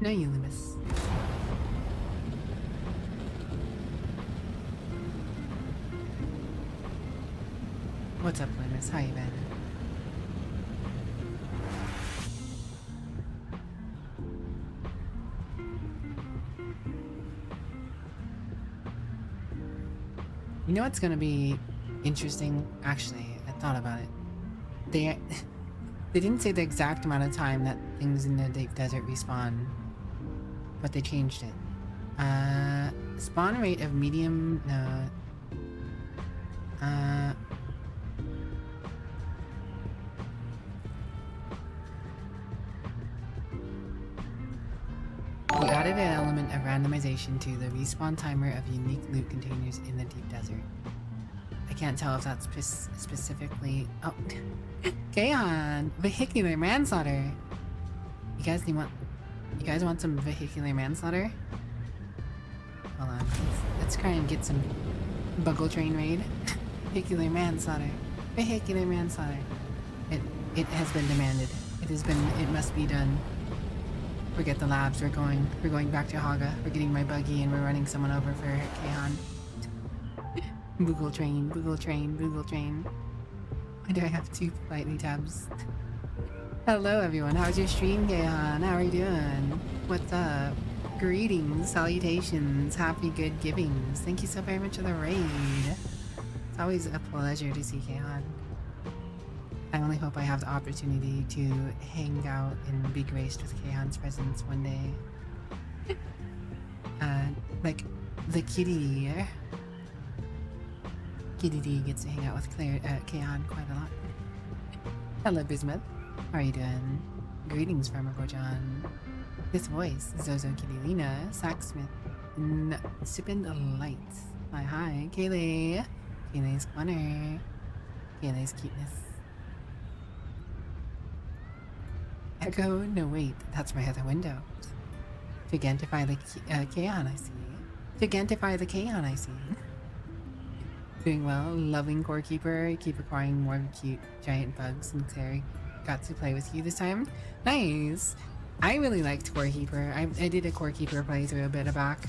No, you Loomis. What's up, Loomis? How you been? You know what's gonna be interesting? Actually, I thought about it. They didn't say the exact amount of time that things in the deep desert respawn, but they changed it. Spawn rate of medium, no. We added an element of randomization to the respawn timer of unique loot containers in the deep desert. I can't tell if that's specifically. Oh, Kayon, vehicular manslaughter. You guys want some vehicular manslaughter? Hold on, let's try and get some Buggle Train raid. Vehicular manslaughter. Vehicular manslaughter. It has been demanded. It must be done. Forget the labs, we're going back to Haga. We're getting my buggy and we're running someone over for Kayon. Boogle train, Boogle train, Boogle train. Why do I have two politely tabs? Hello everyone, how's your stream, Kayon? How are you doing? What's up? Greetings, salutations, happy good givings. Thank you so very much for the raid. It's always a pleasure to see Kayon. I only hope I have the opportunity to hang out and be graced with Kayon's presence one day. Like the kitty. Kitty D gets to hang out with Kayon quite a lot. Hello, Bismuth. How are you doing? Greetings, Farmagojan. This voice, Zozo Kitty-Lina, Sacksmith, Sippin' Light. Hi, Kaylee. Kaylee's corner. Kaylee's cuteness. Echo, no wait, that's my other window. Gigantify the Kayon I see. Gigantify the Kayon I see. Doing well, loving Core Keeper, keep acquiring more cute giant bugs, and Claire got to play with you this time. Nice! I really liked Core Keeper. I did a Core Keeper playthrough a bit back.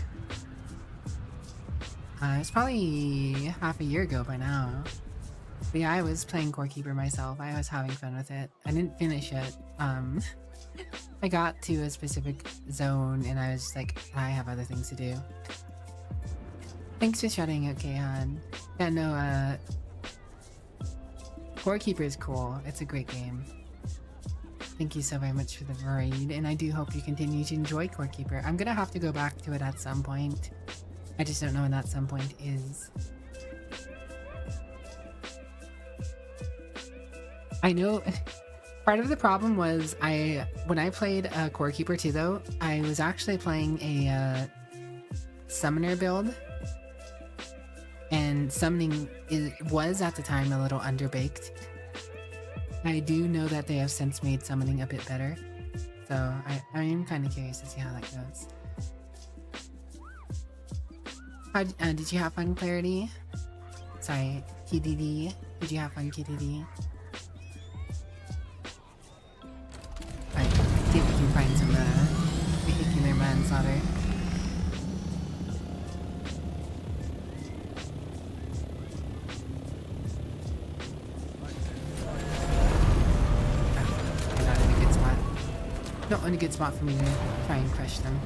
It's probably half a year ago by now. But yeah, I was playing Core Keeper myself. I was having fun with it. I didn't finish it. I got to a specific zone and I was just like, I have other things to do. Thanks for shouting out, Kayhan. Yeah, no, Core Keeper is cool. It's a great game. Thank you so very much for the raid, and I do hope you continue to enjoy Core Keeper. I'm gonna have to go back to it at some point. I just don't know when that some point is. I know part of the problem was when I played Core Keeper 2 though, I was actually playing a summoner build, and summoning was at the time a little underbaked. I do know that they have since made summoning a bit better, so I am kind of curious to see how that goes. Did you have fun, Clarity? Sorry, KDD. Did you have fun, KDD? Alright, see if we can find some vehicular manslaughter. Not in a good spot for me to try and crush them.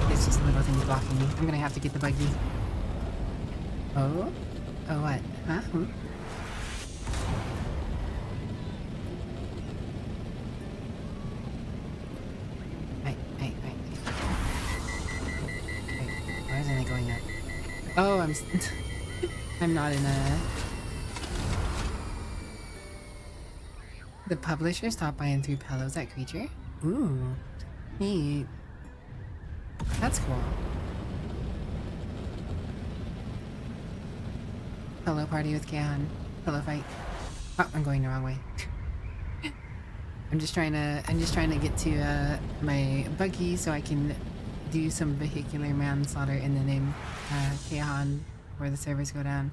It's just little things blocking me. I'm gonna have to get the buggy. Oh? Oh what? Huh? Oh, I'm not in a... The publisher stopped by and threw pillows at creature? Ooh, neat. That's cool. Pillow party with Kayhan. Pillow fight. Oh, I'm going the wrong way. I'm just trying to get to my buggy so I can do some vehicular manslaughter and then name Kayhan where the servers go down.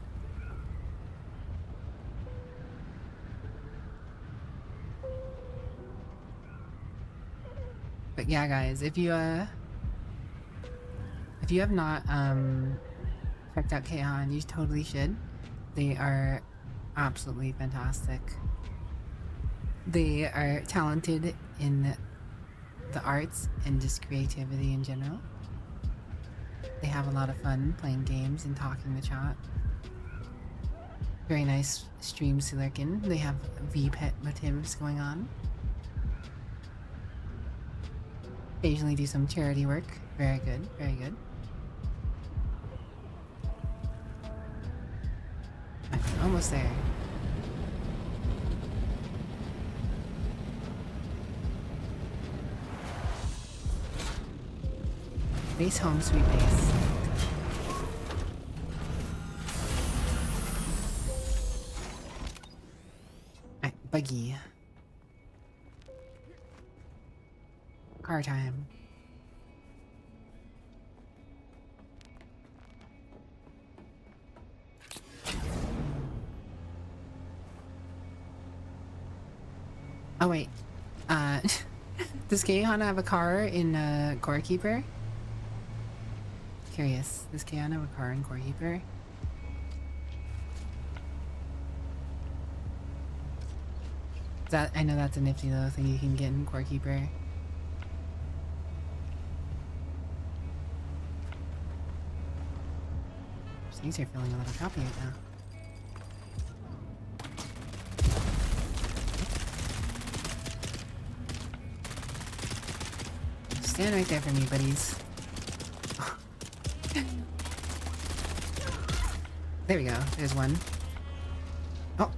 But yeah, guys, if you have not checked out Kayhan, you totally should. They are absolutely fantastic. They are talented in the arts and just creativity in general. They have a lot of fun playing games and talking the chat. Very nice streams to lurk in. They have VPET motifs going on. Occasionally do some charity work. Very good, very good. Almost there. Base home, sweet base. Alright, buggy. Car time. Oh wait, does Kayhan have a car in Core Keeper? Curious, does Kayhan have a car in Core Keeper? I know that's a nifty little thing you can get in Core Keeper. Things are feeling a little choppy right now. Stand right there for me, buddies. There we go. There's one. Oh!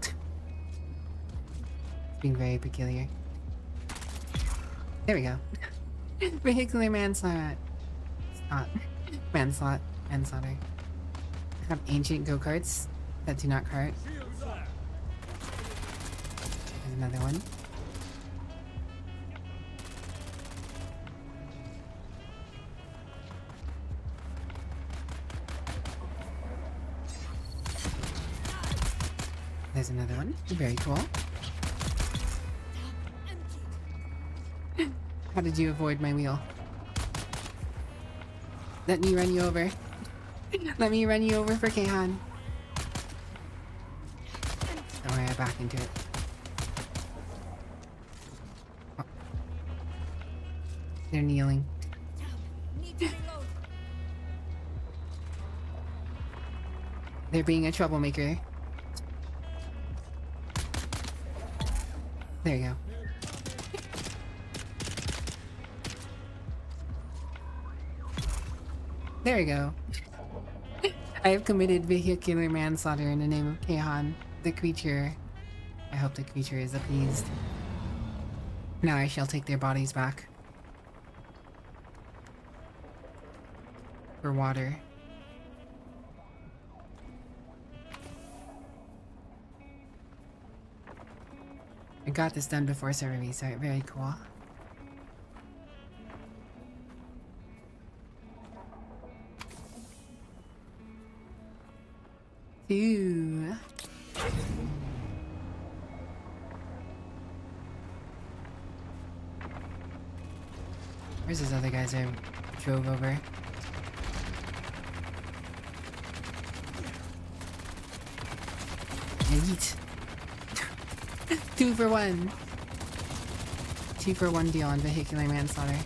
Being very peculiar. There we go. Vehicular manslaughter. Manslaughter. I have ancient go-karts that do not cart. There's another one. There's another one. Very cool. How did you avoid my wheel? Let me run you over. Let me run you over for Kayhan. Don't worry, I back into it. Oh. They're kneeling. They're being a troublemaker. There you go. There you go. I have committed vehicular manslaughter in the name of Kayhan, the creature. I hope the creature is appeased. Now I shall take their bodies back. For water. I got this done before server restart. Very cool. Ooh. Where's those other guys I drove over? Yeet. 2 for 1. 2 for 1 deal on vehicular manslaughter.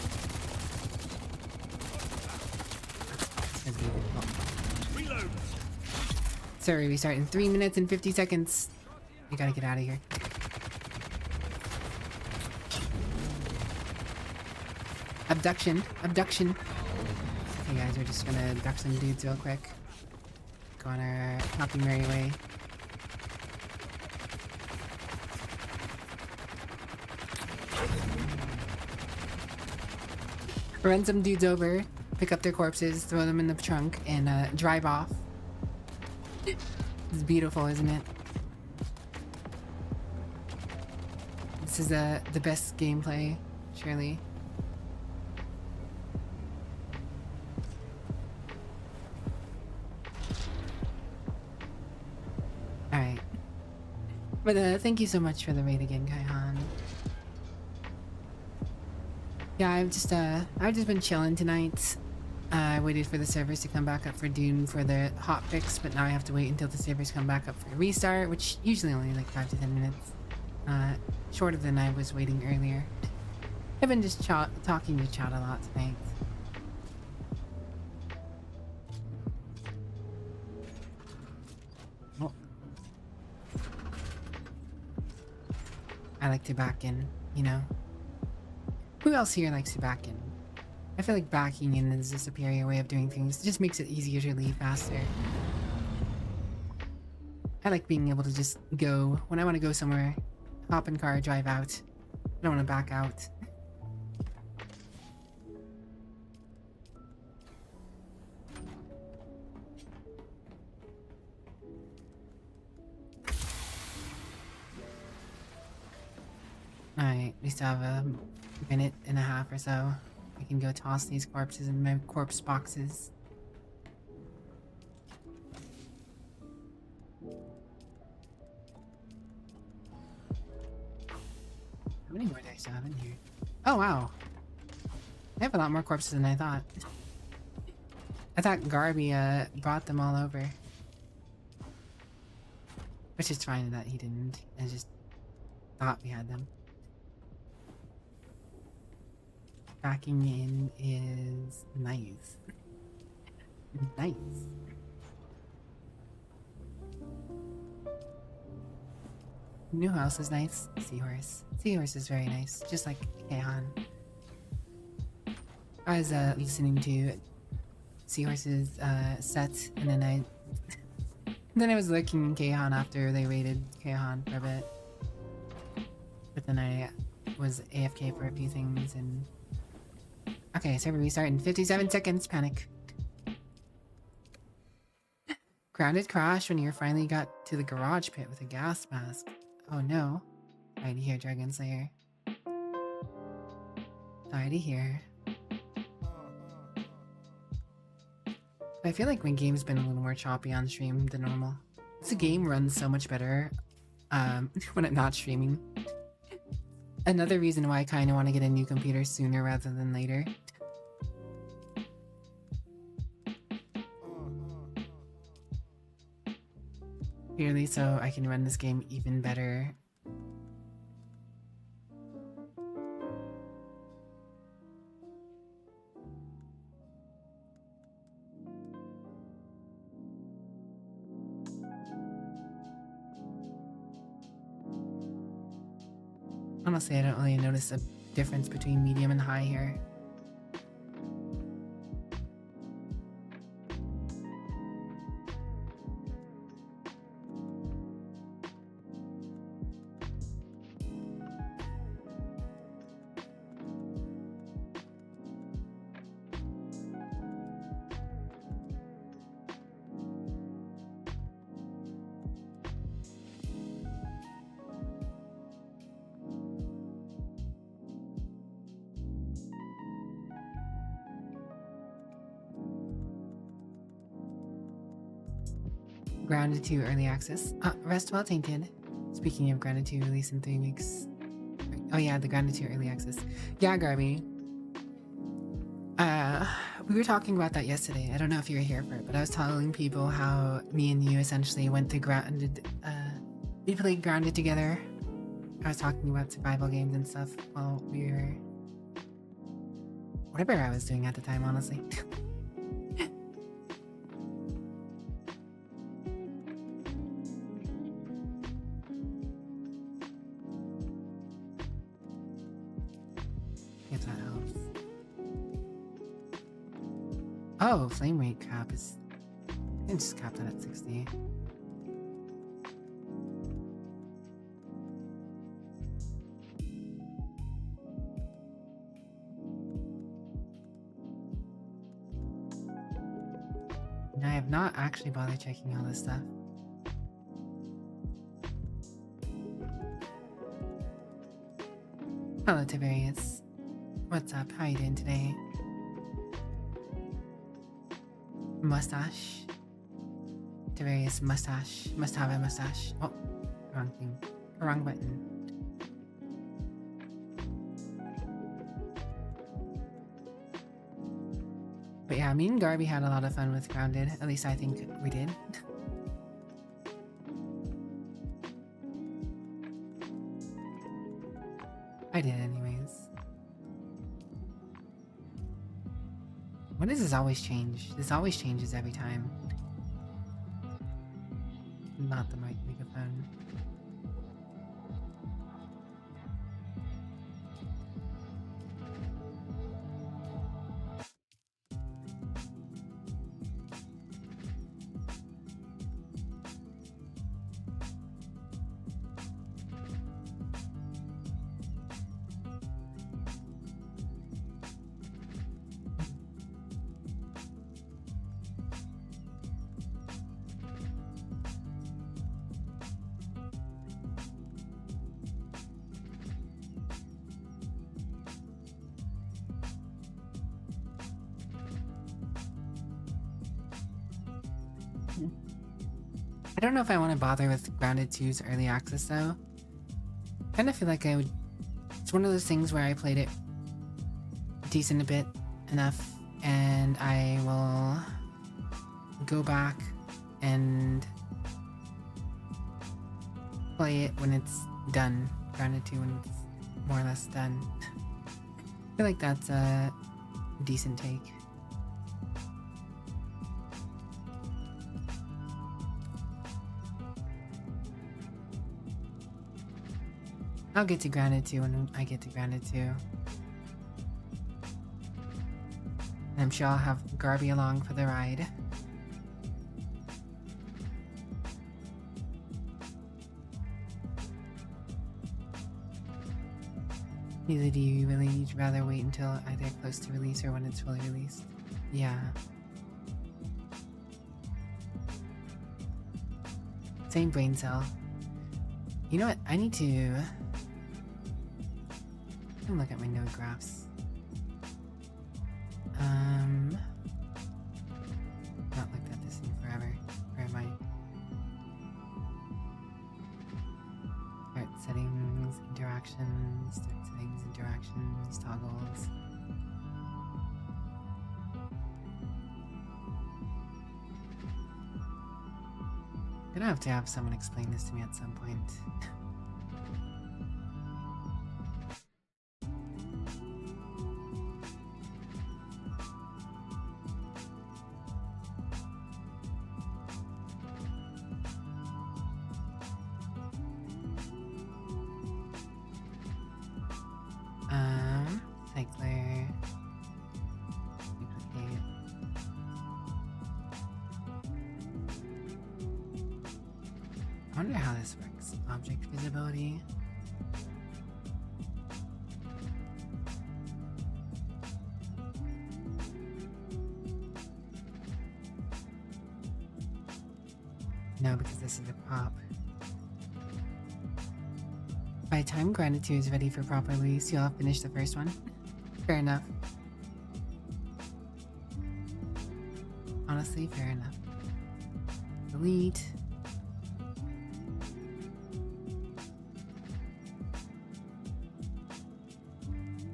Sorry, we start in 3 minutes and 50 seconds. We gotta get out of here. Abduction. Abduction. Okay guys, we're just gonna abduct some dudes real quick. Go on our happy merry way. Run some dudes over, pick up their corpses, throw them in the trunk, and drive off. It's beautiful, isn't it? This is the best gameplay, surely. Alright. But thank you so much for the raid again, Kaihan. Yeah, I've just been chilling tonight. I waited for the servers to come back up for Dune for the hot fix, but now I have to wait until the servers come back up for a restart, which usually only like 5 to 10 minutes. Shorter than I was waiting earlier. I've been just talking to chat a lot tonight. Oh. I like to back in, you know. Who else here likes to back in? I feel like backing in is a superior way of doing things. It just makes it easier to leave faster. I like being able to just go when I want to go somewhere. Hop in car, drive out. I don't want to back out. Alright, we still have a minute and a half or so. We can go toss these corpses in my corpse boxes. How many more do I still have in here? Oh wow! I have a lot more corpses than I thought. I thought Garby brought them all over. Which is fine that he didn't. I just thought we had them. Backing in is nice. Nice. New house is nice. Seahorse. Seahorse is very nice. Just like Kayhan. I was listening to Seahorse's set, and then I was looking Kayhan after they raided Kayhan for a bit. But then I was AFK for a few things and okay, server restart in 57 seconds. Panic. Grounded crash when you finally got to the garage pit with a gas mask. Oh no. Sorry to hear, Dragon Slayer. Sorry to hear. I feel like my game's been a little more choppy on stream than normal. This game runs so much better when I'm not streaming. Another reason why I kind of want to get a new computer sooner rather than later. Purely so I can run this game even better. Honestly, I don't really notice a difference between medium and high here. Grounded 2 early access. Rest well tainted. Speaking of Grounded 2 release in 3 weeks. Oh yeah, the Grounded 2 early access. Yeah, Garby. We were talking about that yesterday. I don't know if you were here for it, but I was telling people how me and you essentially went to Grounded. We played Grounded together. I was talking about survival games and stuff while we were... whatever I was doing at the time, honestly. If that helps. Oh, flame rate cap is... I can just cap that at 60. And I have not actually bothered checking all this stuff. Hello, Tiberius. What's up? How you doing today? Mustache. Tiberius mustache. Must have a mustache. Oh, wrong thing. Wrong button. But yeah, me and Garby had a lot of fun with Grounded. At least I think we did. I did anyways. What does this always change? This always changes every time. Not the mic microphone. I don't know if I want to bother with Grounded 2's early access though. I kind of feel like I would... It's one of those things where I played it decent a bit enough and I will go back and play it when it's done. Grounded 2 when it's more or less done. I feel like that's a decent take. I'll get to Grounded 2 when I get to Grounded 2. And I'm sure I'll have Garby along for the ride. Neither do you really. You'd rather wait until either close to release or when it's fully released. Yeah. Same brain cell. You know what? I need to... look at my node graphs. Not looked at this in forever. Where am I? actions, start settings, interactions, toggles. I'm gonna have to have someone explain this to me at some point. Cycler. Duplicate. I wonder how this works. Object visibility. No, because this is a prop. By the time Gratitude is ready for proper release, you'll have finished the first one. Fair enough. Honestly, fair enough. Delete.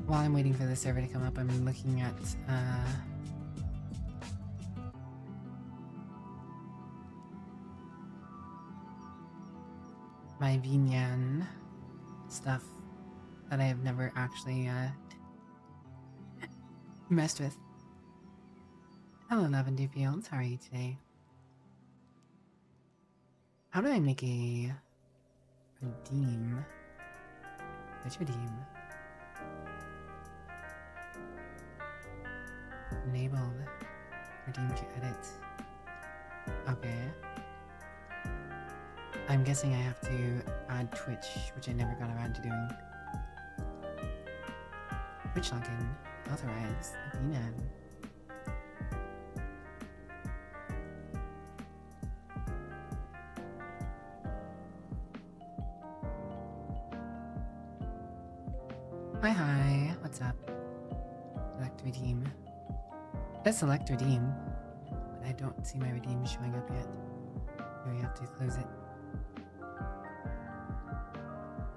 While I'm waiting for the server to come up, I'm looking at my Vinyan stuff that I have never actually messed with. Hello, Lavender Fields. How are you today? How do I make a redeem? Which redeem? Enabled. Redeem to edit. Okay. I'm guessing I have to add Twitch, which I never got around to doing. Twitch login. Authorize. VNAN. Hi. What's up? Select redeem. It does select redeem, but I don't see my redeem showing up yet. So we have to close it.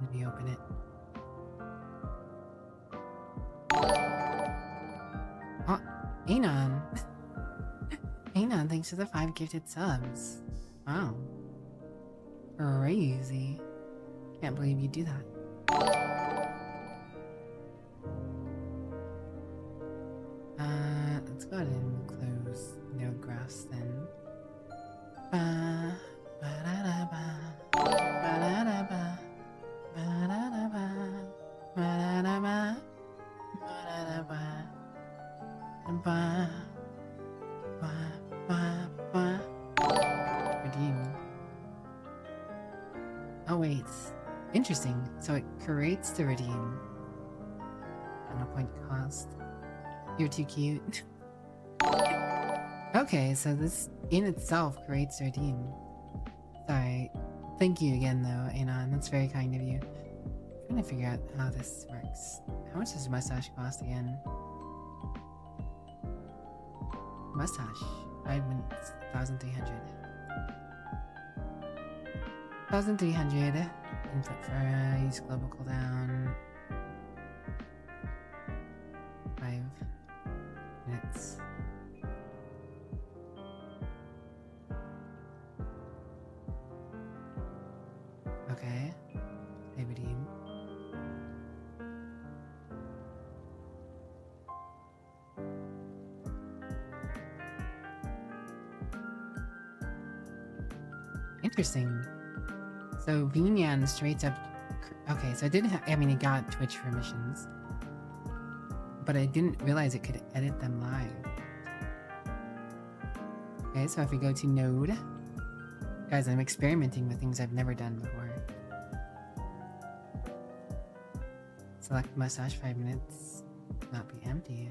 Let me open it. Oh, Anon. Anon, thanks for the 5 gifted subs. Wow. Crazy. Can't believe you do that. Let's go ahead and close node graphs then. Redeem. Oh wait, interesting. So it creates the redeem. At no point cost. You're too cute. Okay, so this in itself creates a redeem. Sorry. Thank you again though, Anon. That's very kind of you. I'm trying to figure out how this works. How much does mustache cost again? Mustache. 5 minutes. 1,300. 1,300. Input for use global cooldown. 5 minutes. Okay. They redeem. Interesting. So Vinyan straight up. Okay, so I didn't have. I mean, it got Twitch permissions, but I didn't realize it could edit them live. Okay, so if we go to node, guys, I'm experimenting with things I've never done before. Select mustache 5 minutes. Not be empty.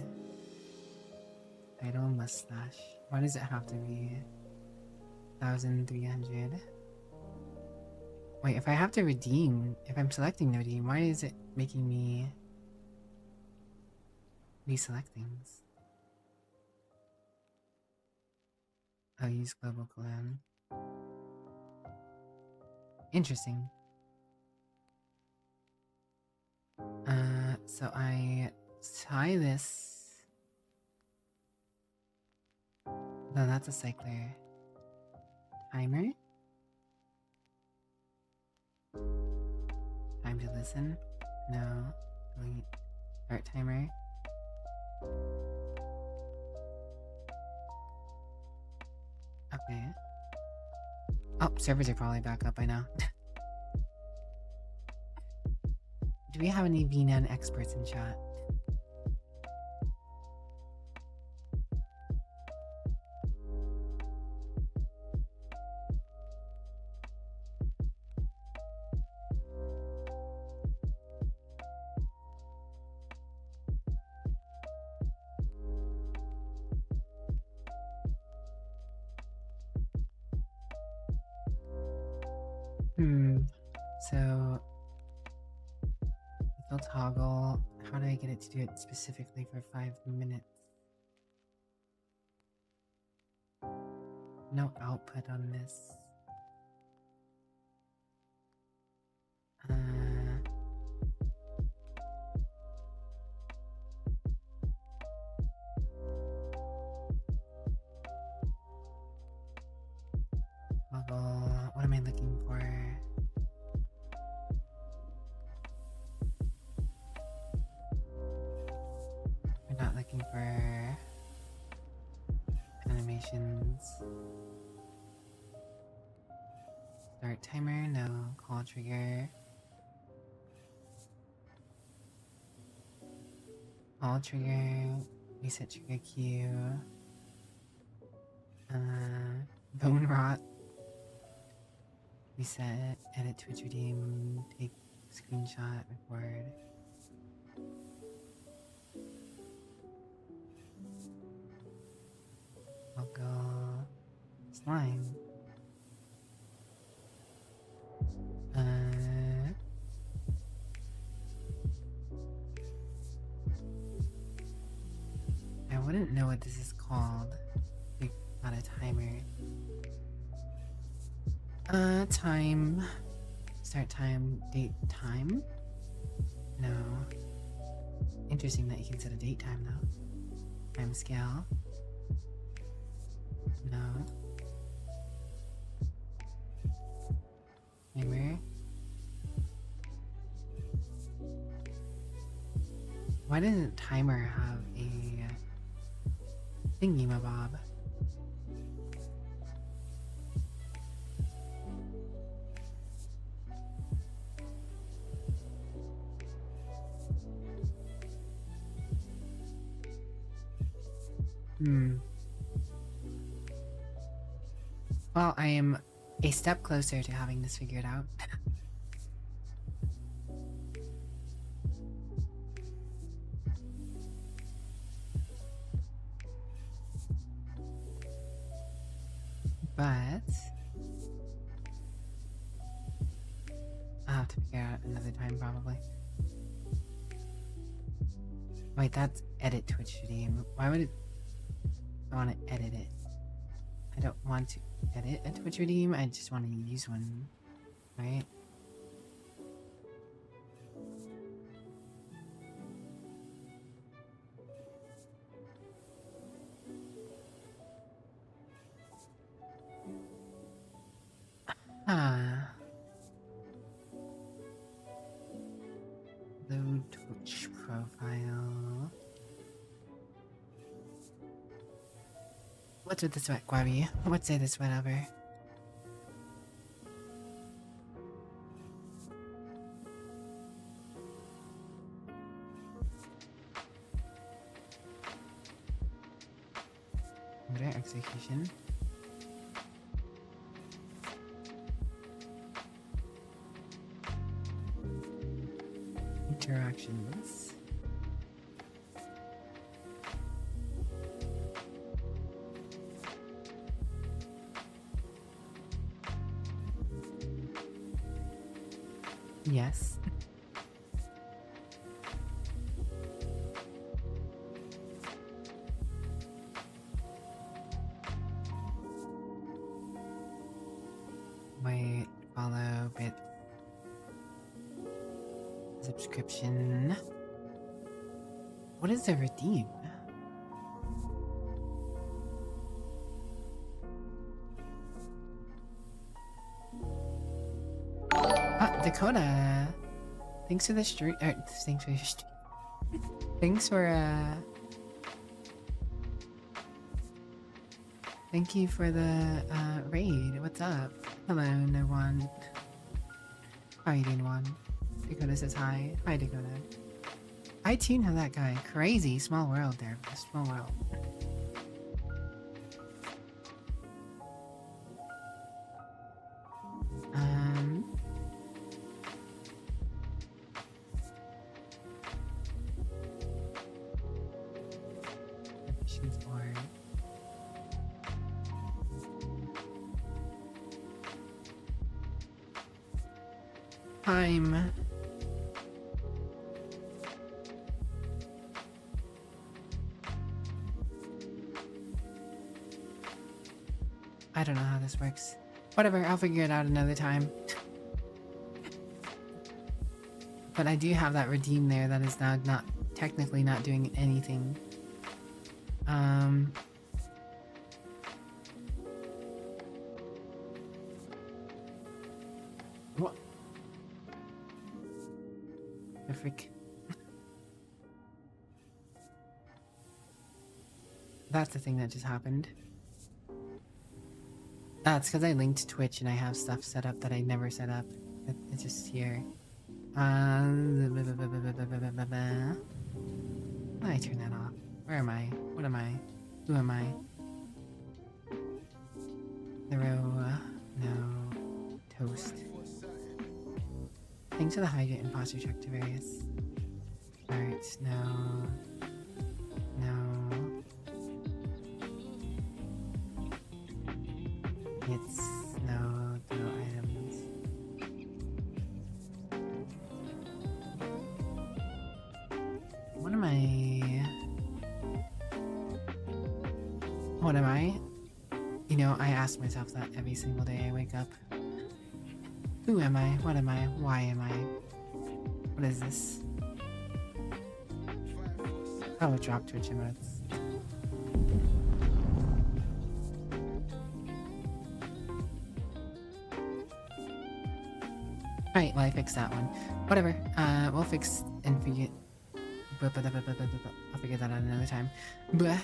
Title mustache. Why does it have to be 1,300? Wait, if I have to redeem, if I'm selecting the redeem, why is it making me reselect things? I'll use global clan. Interesting. So I tie this. No, that's a cycler. Timer? Time to listen? No. Delete. Start timer. Okay. Oh, servers are probably back up by now. Do we have any VNAN experts in chat? So default toggle. How do I get it to do it specifically for 5 minutes? No output on this. Toggle. What am I looking for? We're not looking for animations. Start timer, no. Call trigger. Call trigger. Reset trigger queue. Bone rot. Reset. Edit Twitch redeem. Take screenshot. Record. I'll go slime. I wouldn't know what this is called. Like, not a timer. Time. Start time, date time? No. Interesting that you can set a date time though. Time scale. No. Timer. Why doesn't timer have a thingy-mabob? Well, I am a step closer to having this figured out. But I'll have to figure out another time probably. Wait, that's edit Twitch stream. Why would it I want to edit it? I don't want to edit a Twitch redeem, I just want to use one, right? Load Twitch profile. What's with the sweat, Guavi? What's with the sweat over? Order execution. Interactions. Yes. Wait, follow bit. Subscription. What is the redeem? Ah, Dakota. Thanks for the stream. Thanks for your stream. Thanks for thank you for the raid. What's up? Hello, no one. How are you doing, one? Dakota says hi. Hi, Dakota. I too know that guy. Crazy small world there. Small world. Admissions board. Time. I don't know how this works. Whatever, I'll figure it out another time. But I do have that redeem there that is now not technically not doing anything. What? The freak. That's the thing that just happened. It's because I linked Twitch and I have stuff set up that I never set up. It's just here. I turn that off. Where am I? What am I? Who am I? The row. No. Toast. Thanks for the hydrant imposter check to various. Alright, no. No. It's no items. What am I? What am I? You know, I ask myself that every single day I wake up. Who am I? What am I? Why am I? What is this? Oh, it dropped Twitch emotes. Alright, well I fixed that one. Whatever. We'll fix and figure. I'll figure that out another time. Blah.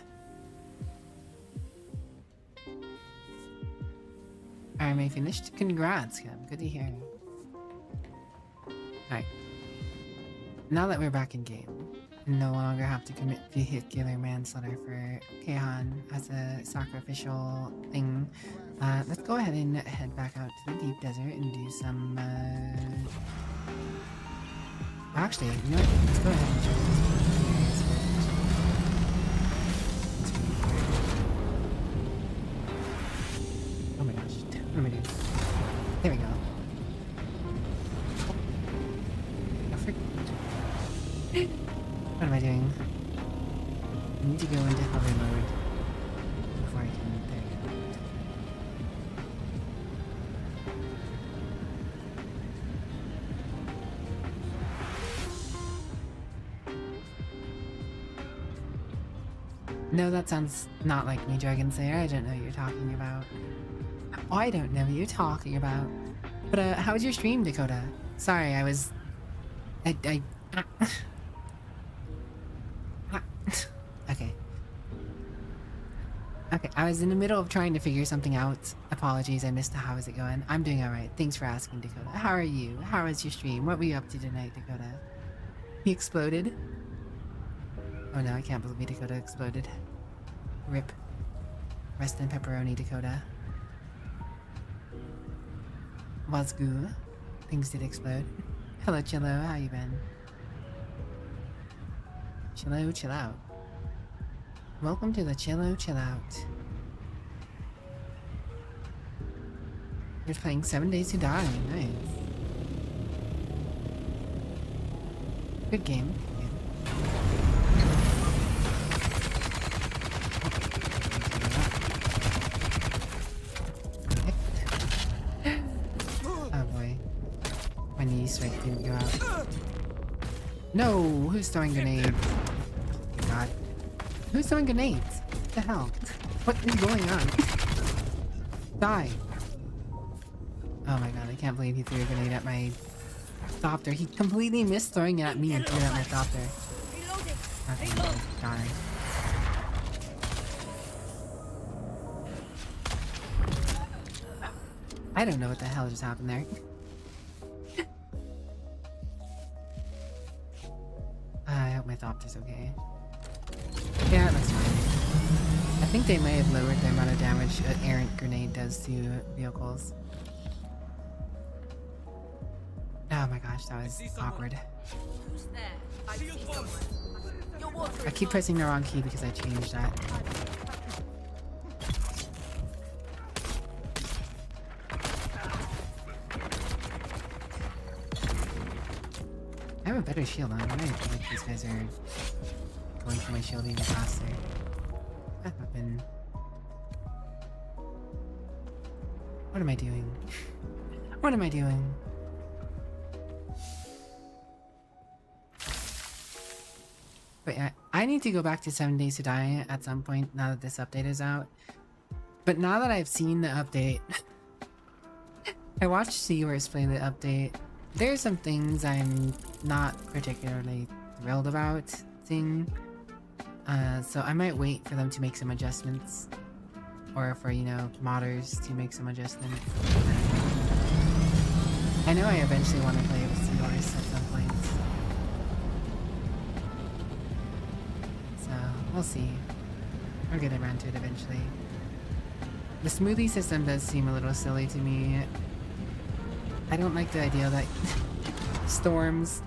RMA finished? Congrats, Cam. Good to hear. Alright. Now that we're back in game, no longer have to commit vehicular manslaughter for Kehan as a sacrificial thing. Let's go ahead and head back out to the deep desert and do some, Actually, you know what? Let's go ahead and check this. Oh my gosh. What am I doing? There we go. Oh, frick. What am I doing? I need to go into hover mode before I can. There we go. No, that sounds not like me, Dragon Slayer. I don't know what you're talking about. Oh, I don't know what you're talking about. But, how was your stream, Dakota? Sorry, I was... Okay. Okay, I was in the middle of trying to figure something out. Apologies, I missed how is it going. I'm doing alright. Thanks for asking, Dakota. How are you? How was your stream? What were you up to tonight, Dakota? He exploded? Oh no, I can't believe Dakota exploded. RIP. Rest in pepperoni, Dakota. Wazgoo. Things did explode. Hello, Chillo. How you been? Chillo, chill out. Welcome to the Chillo, chill out. You're playing 7 Days to Die. Nice. Good game. Oh boy. My knee strike didn't go out. No! Who's throwing grenades? Oh my god. Who's throwing grenades? What the hell? What is going on? Die! Oh my god, I can't believe he threw a grenade at my Thopter. He completely missed throwing it at me and threw it at my Thopter. Okay, I'm gonna die. I don't know what the hell just happened there. I hope my Thopter's okay. Yeah, that's fine. I think they may have lowered the amount of damage an errant grenade does to vehicles. Oh my gosh, that was awkward. Who's there? I see someone. Your water I keep pressing the wrong key because I changed that. I have a better shield on. I feel like these guys are going for my shield even faster. That happened. What am I doing? What am I doing? But yeah, I need to go back to 7 Days to Die at some point now that this update is out. But now that I've seen the update, I watched Seaworth play the update. There's some things I'm not particularly thrilled about seeing. So I might wait for them to make some adjustments. Or for, you know, modders to make some adjustments. I know I eventually want to play with Seaworth at some point. So, we'll see. I'll get around to it eventually. The smoothie system does seem a little silly to me. I don't like the idea that storms...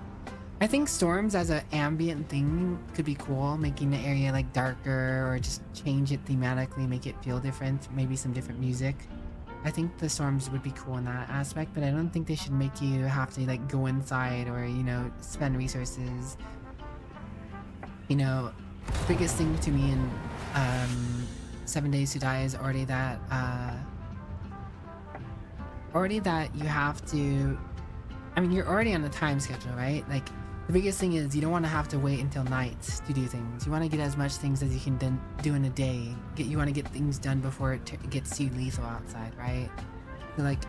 I think storms as an ambient thing could be cool, making the area like darker or just change it thematically, make it feel different, maybe some different music. I think the storms would be cool in that aspect, but I don't think they should make you have to like go inside or, you know, spend resources. You know, biggest thing to me in 7 Days to Die is already that you have to, I mean, you're already on a time schedule, right? Like, the biggest thing is you don't want to have to wait until night to do things. You want to get as much things as you can do in a day. You want to get things done before it gets too lethal outside, right? So like,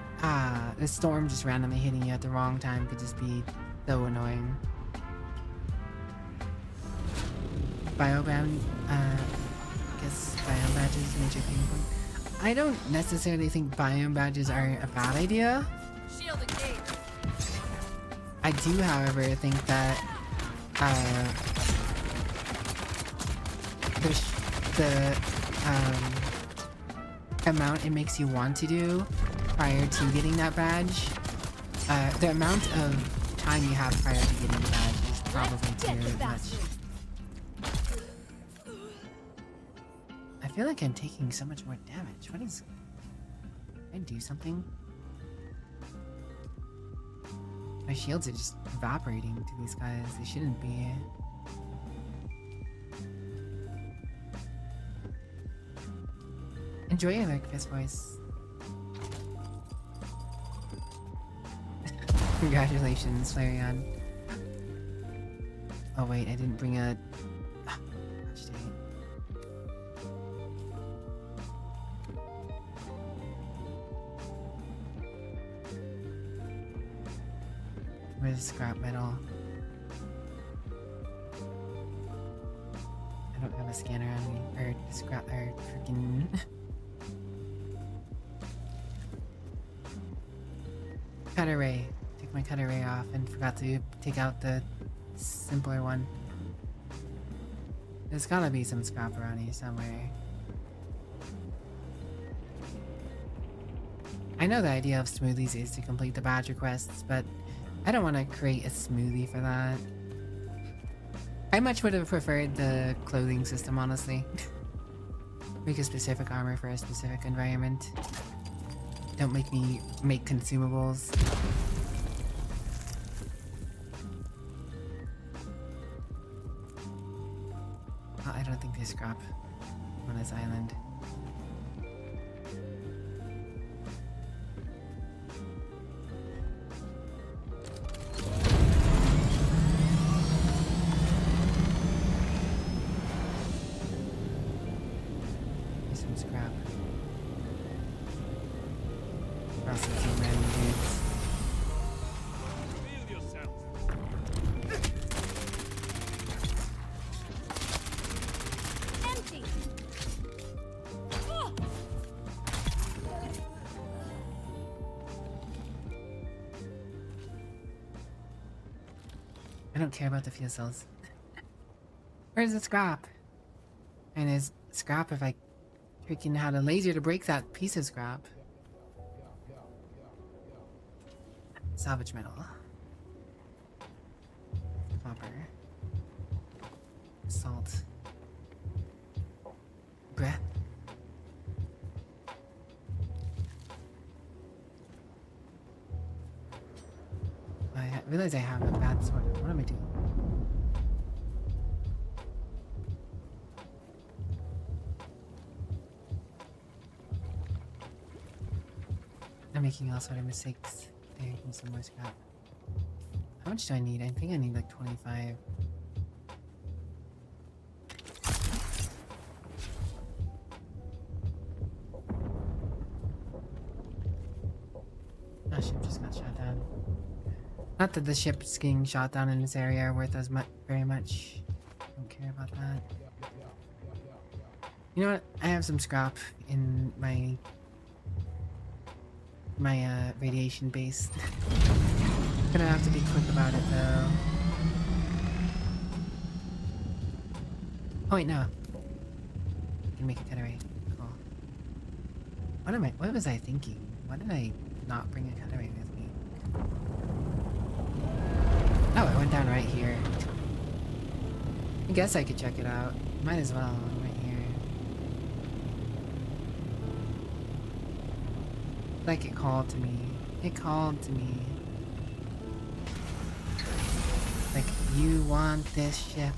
the storm just randomly hitting you at the wrong time could just be so annoying. Bioband, I guess biome badges, major pain point. I don't necessarily think biome badges are a bad idea. Shield engaged. I do, however, think that the amount it makes you want to do prior to getting that badge, the amount of time you have prior to getting the badge is probably too much. I feel like I'm taking so much more damage. What is... Can I do something? My shields are just evaporating to these guys. They shouldn't be. Enjoy your like fist voice. Congratulations, Flareon. Oh wait, I didn't bring a... Gosh dang it. Where's scrap metal? I don't have a scanner on me, or scrap, or freaking... Cutter ray. Take my cutter ray off and forgot to take out the simpler one. There's gotta be some scrap around here somewhere. I know the idea of smoothies is to complete the badge requests, but I don't want to create a smoothie for that. I much would have preferred the clothing system, honestly. Make a specific armor for a specific environment. Don't make me make consumables. Oh, I don't think there's scrap on this island. scrap. Crossing some random dudes. Reveal yourself. Empty. Oh! I don't care about the fuel cells. Where's the scrap? And there's scrap if I freaking had a laser to break that piece of scrap. Salvage metal. Copper. Salt. Breath. I realize I have a bad sword. What am I doing? I'm making all sort of mistakes. There, give me some more scrap. How much do I need? I think I need like 25. That ship just got shot down. Not that the ships getting shot down in this area are worth as much, very much. Don't care about that. You know what? I have some scrap in my radiation base. Gonna have to be quick about it though. Oh wait, no. I can make a cutaway. Cool. What was I thinking? Why did I not bring a cutaway with me? Oh, it went down right here. I guess I could check it out. Might as well, right here. Like it called to me. It called to me. Like, you want this ship?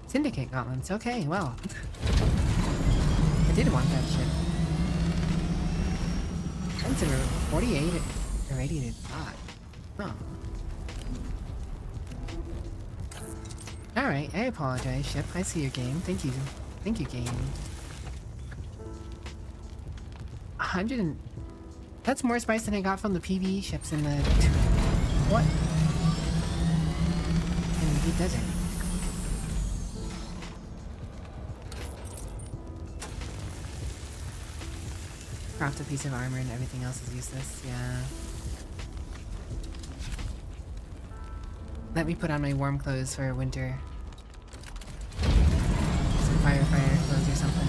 Syndicate gauntlets. Okay, well. I did want that ship. That's a 48 irradiated thought. Huh. Alright, I apologize, ship. I see your game. Thank you. Thank you, game. 100 and... That's more spice than I got from the PvE ships in the... What? In the deep desert. Craft a piece of armor and everything else is useless, yeah. Let me put on my warm clothes for winter. Some firefighter clothes or something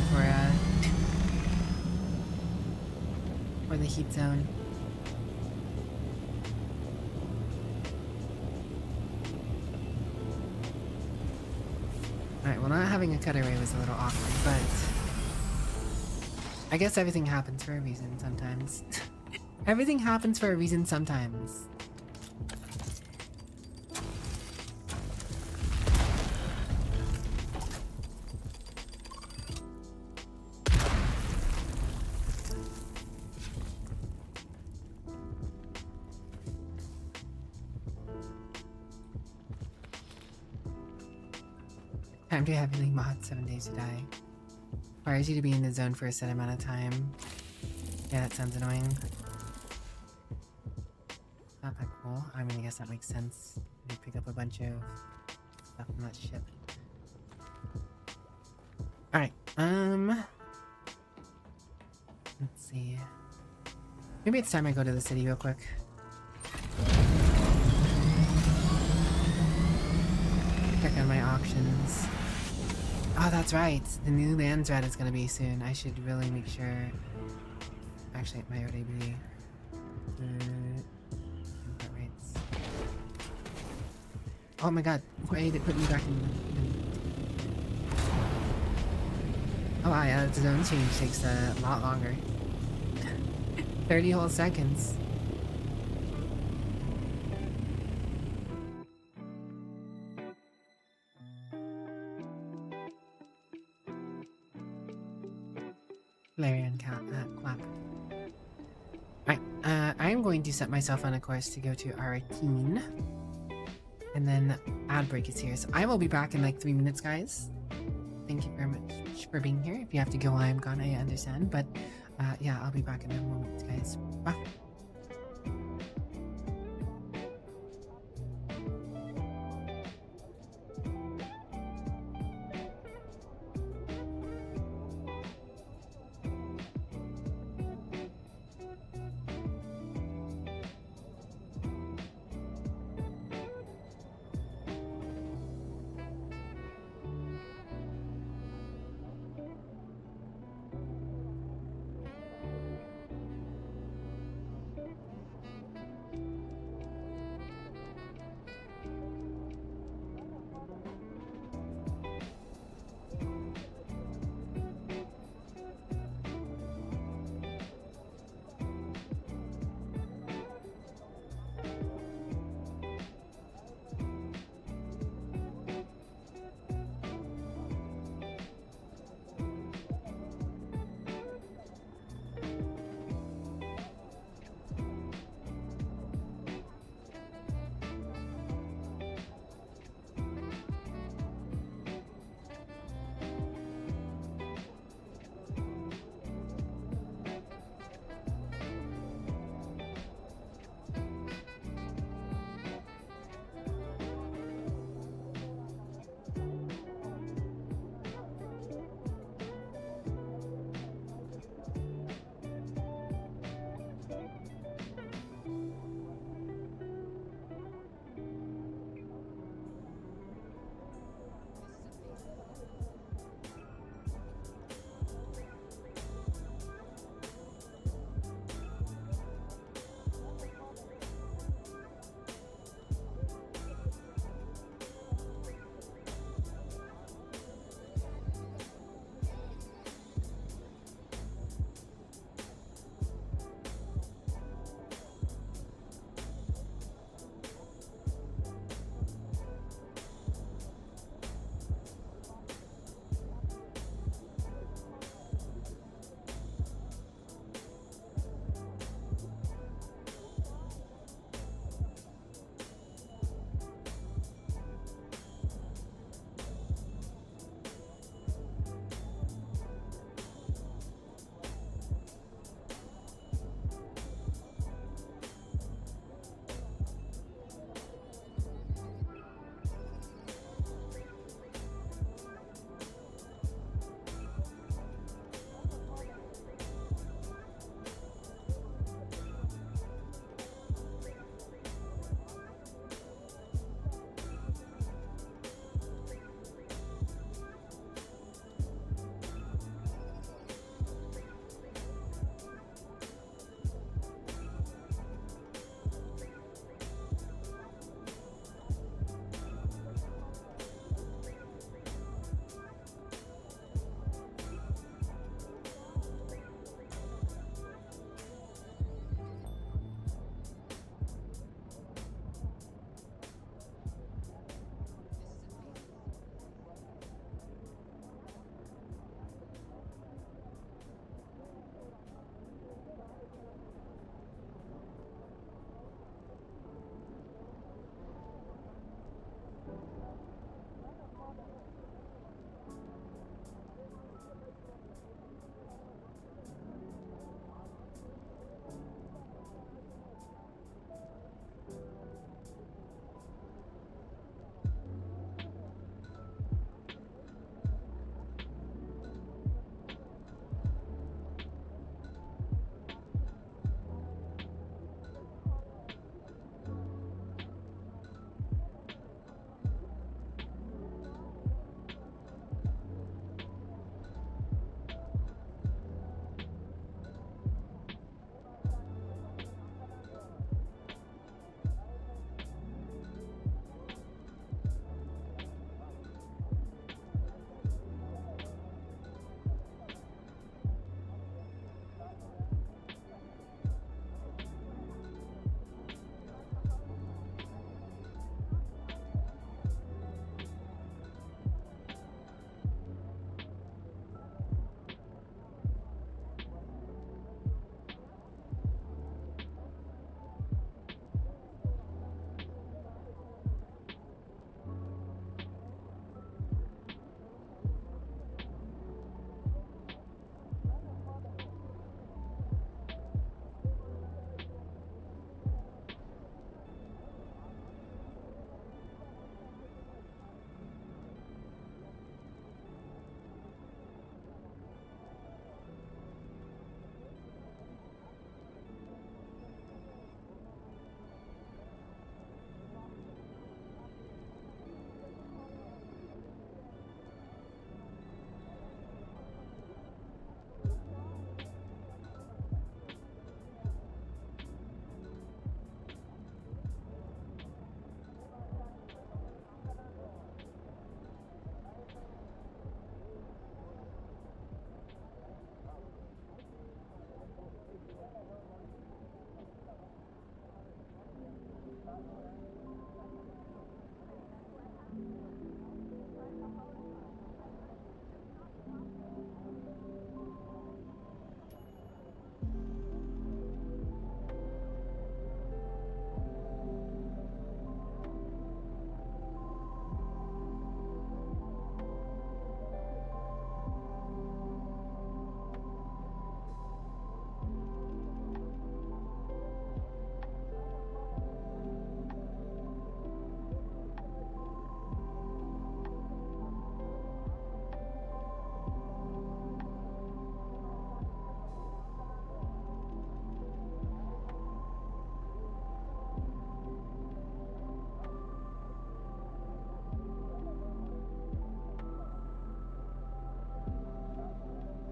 for the heat zone. Alright, well, not having a cutaway was a little awkward, but I guess everything happens for a reason sometimes. Everything happens for a reason sometimes. Time to heavily mod 7 days to die. Requires you to be in the zone for a set amount of time. Yeah, that sounds annoying. Not that cool. I mean, I guess that makes sense. You pick up a bunch of stuff from that ship. Alright, let's see. Maybe it's time I go to the city real quick. Check on my auctions. Oh, that's right. The new lands rat is gonna be soon. I should really make sure. Actually, it might already be. Input rates. Oh my god! Why did it put me back in? Oh wow, yeah, the zone change takes a lot longer. 30 whole seconds. Larian clap. Right, I'm going to set myself on a course to go to Arakeen. And then ad break is here. So I will be back in like 3 minutes, guys. Thank you very much for being here. If you have to go, I am gone. I understand. But yeah, I'll be back in a moment, guys. Bye.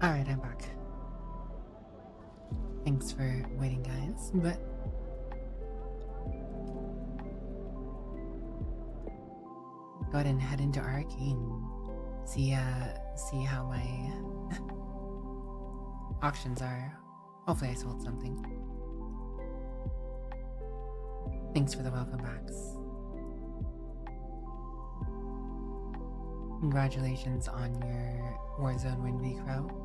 Alright, I'm back. Thanks for waiting, guys, but go ahead and head into Arcane. See how my auctions are. Hopefully I sold something. Thanks for the welcome backs. Congratulations on your Warzone win, V-Crow.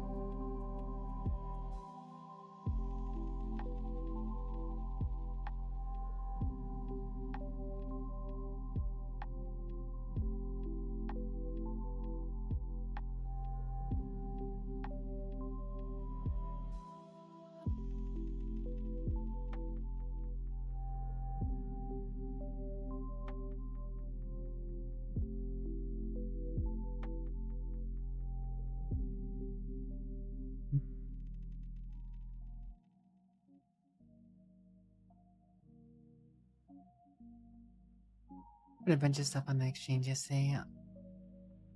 Put a bunch of stuff on the exchange yesterday.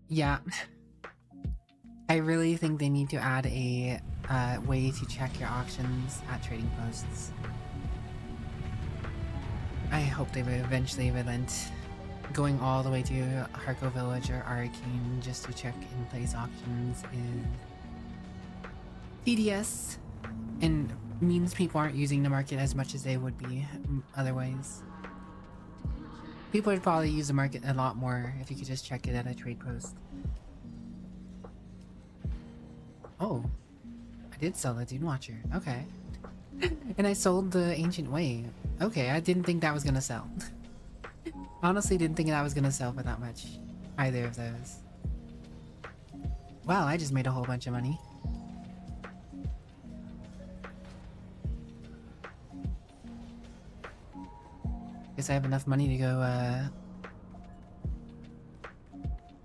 Yeah. I really think they need to add a way to check your auctions at trading posts. I hope they would eventually relent going all the way to Harko Village or Arcane just to check in-place auctions is tedious and means people aren't using the market as much as they would be otherwise. People would probably use the market a lot more if you could just check it at a trade post. Oh, I did sell the Dune Watcher. Okay. And I sold the Ancient Way. Okay, I didn't think that was gonna sell. Honestly, didn't think that was gonna sell for that much. Either of those. Wow, I just made a whole bunch of money. Guess I have enough money to go,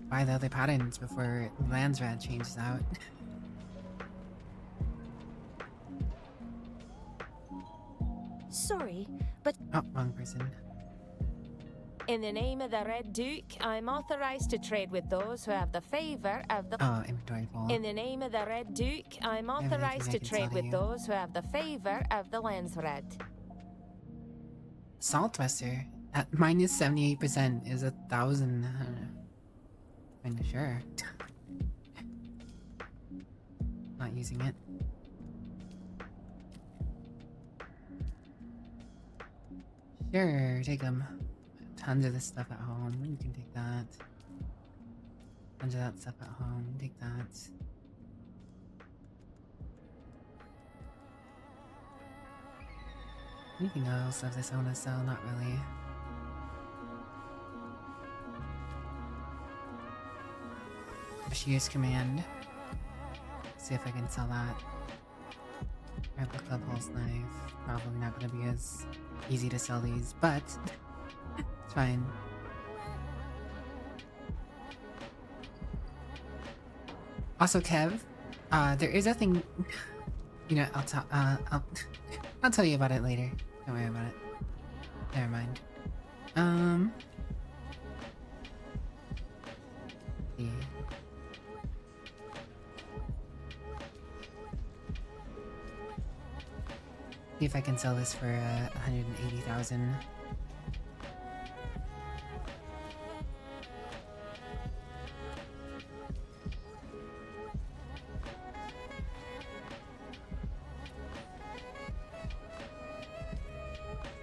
buy the other patterns before Landsrad changes out. Sorry, but Oh, wrong person. in the name of the Red Duke, I'm authorized to trade with those who have the favor of the... Oh, inventory full. In the name of the Red Duke, I'm Everything authorized I to can trade sell with you. those who have the favor of the Landsred. Saltwester at minus 78% is 1,000. Kinda sure. Not using it. Sure, take them. Tons of this stuff at home. You can take that. Tons of that stuff at home. Take that. Anything else of this I want to sell? Not really. Bashir's Command. See if I can sell that. Rebel Club Pulse Knife. Probably not going to be as easy to sell these, but it's fine. Also, Kev, there is a thing. You know, I'll tell you about it later. Don't worry about it. Never mind. Yeah. See if I can sell this for 180,000.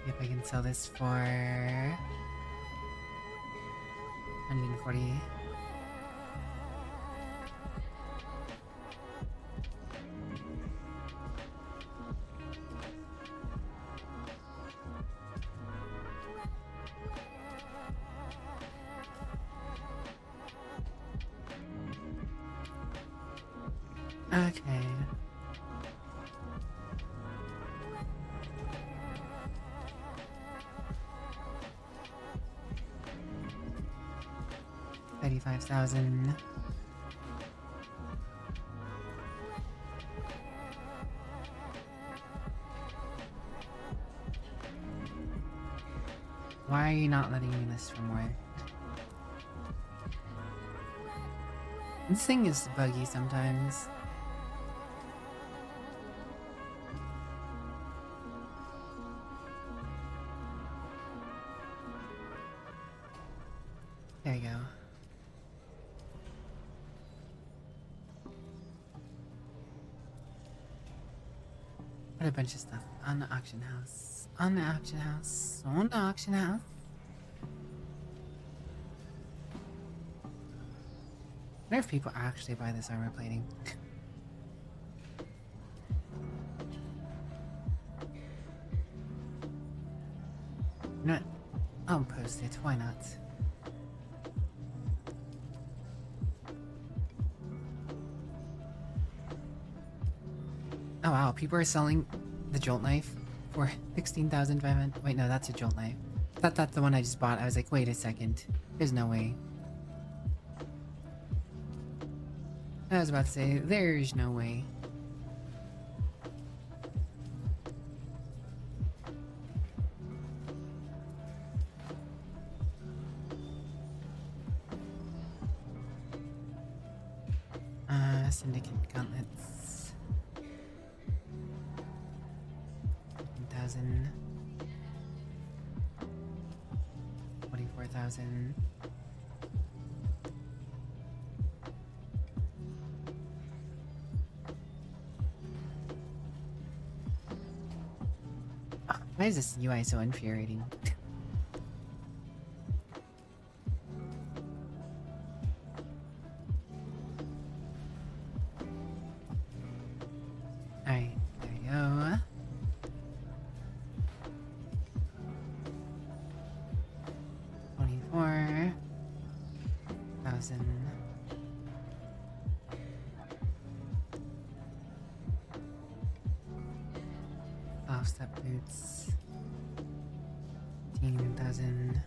See if I can sell this for 140. Okay. $35,000. Why are you not letting me list for more? This thing is buggy sometimes. There you go. What a bunch of stuff on the auction house. On the auction house. On the auction house. I wonder if people actually buy this armor plating. Not. I'll post it. Why not? Oh wow, people are selling the jolt knife for 16,500. Wait, no, that's a jolt knife. I thought that's the one I just bought. I was like, wait a second. There's no way. I was about to say, there's no way. Syndicate gauntlets. 15,000. 24,000. Why is this UI so infuriating? Alright, there you go. $24,000. Off-step boots. 15,000.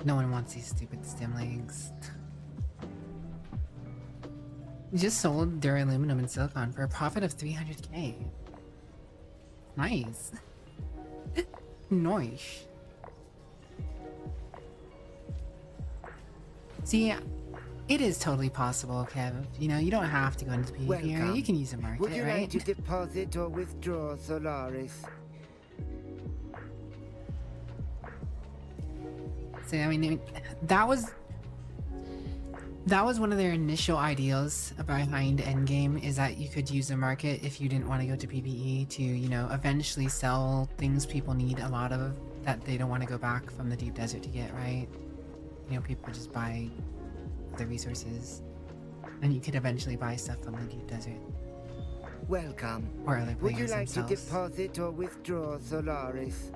No one wants these stupid stem legs. We just sold duraluminum and silicon for a profit of 300k. Nice. Nice. See, it is totally possible, Kev. You know, you don't have to go into PvP here. Welcome. You can use a market, Would you right? like to deposit or withdraw Solaris? So, I mean, that was one of their initial ideals behind Endgame, is that you could use the market if you didn't want to go to PvE to, you know, eventually sell things people need a lot of that they don't want to go back from the deep desert to get, right? You know, people just buy the resources, and you could eventually buy stuff from the deep desert Welcome. or other Would you players like to themselves. deposit or withdraw Solaris?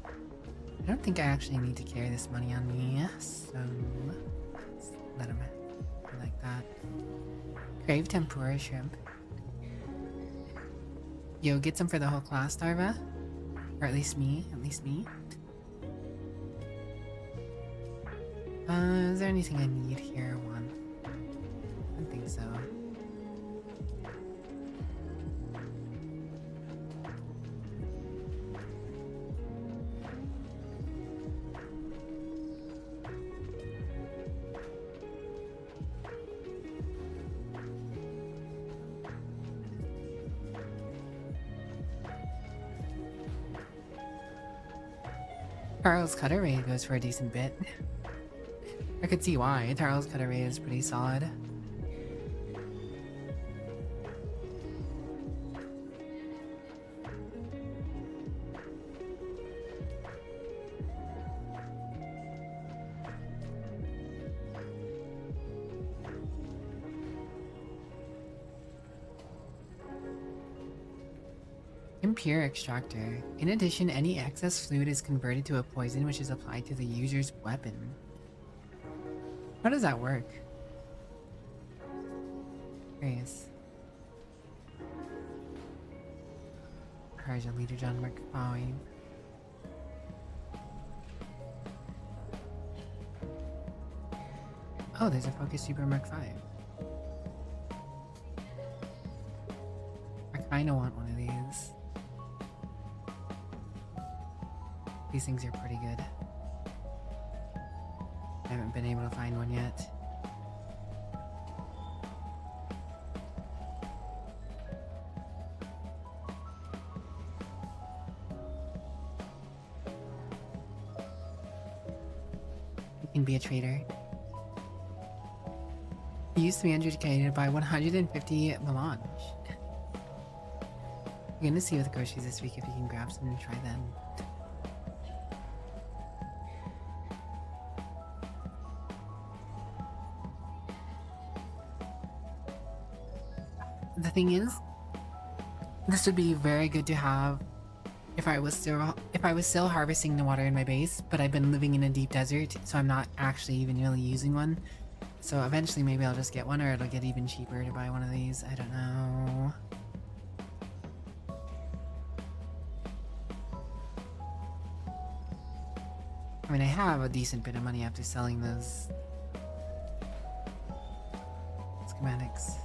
I don't think I actually need to carry this money on me, so let's let him like that. Crave tempura shrimp. Yo, get some for the whole class, Darva. Or at least me. Is there anything I need here? One. I don't think so. Tarl's cutter rate goes for a decent bit. I could see why. Tarl's cutter rate is pretty solid. Impure extractor. In addition, any excess fluid is converted to a poison which is applied to the user's weapon. How does that work? Curious. Courage of Leader John Mark 5. Oh, there's a Focus Super Mark 5. I kinda want one of these. These things are pretty good. I haven't been able to find one yet. can be a trader. He used to be educated by 150 melange. You're gonna see with groceries this week if you can grab some and try them. The thing is, this would be very good to have if I was still harvesting the water in my base, but I've been living in a deep desert, so I'm not actually even really using one. So eventually maybe I'll just get one, or it'll get even cheaper to buy one of these. I don't know. I mean, I have a decent bit of money after selling those schematics.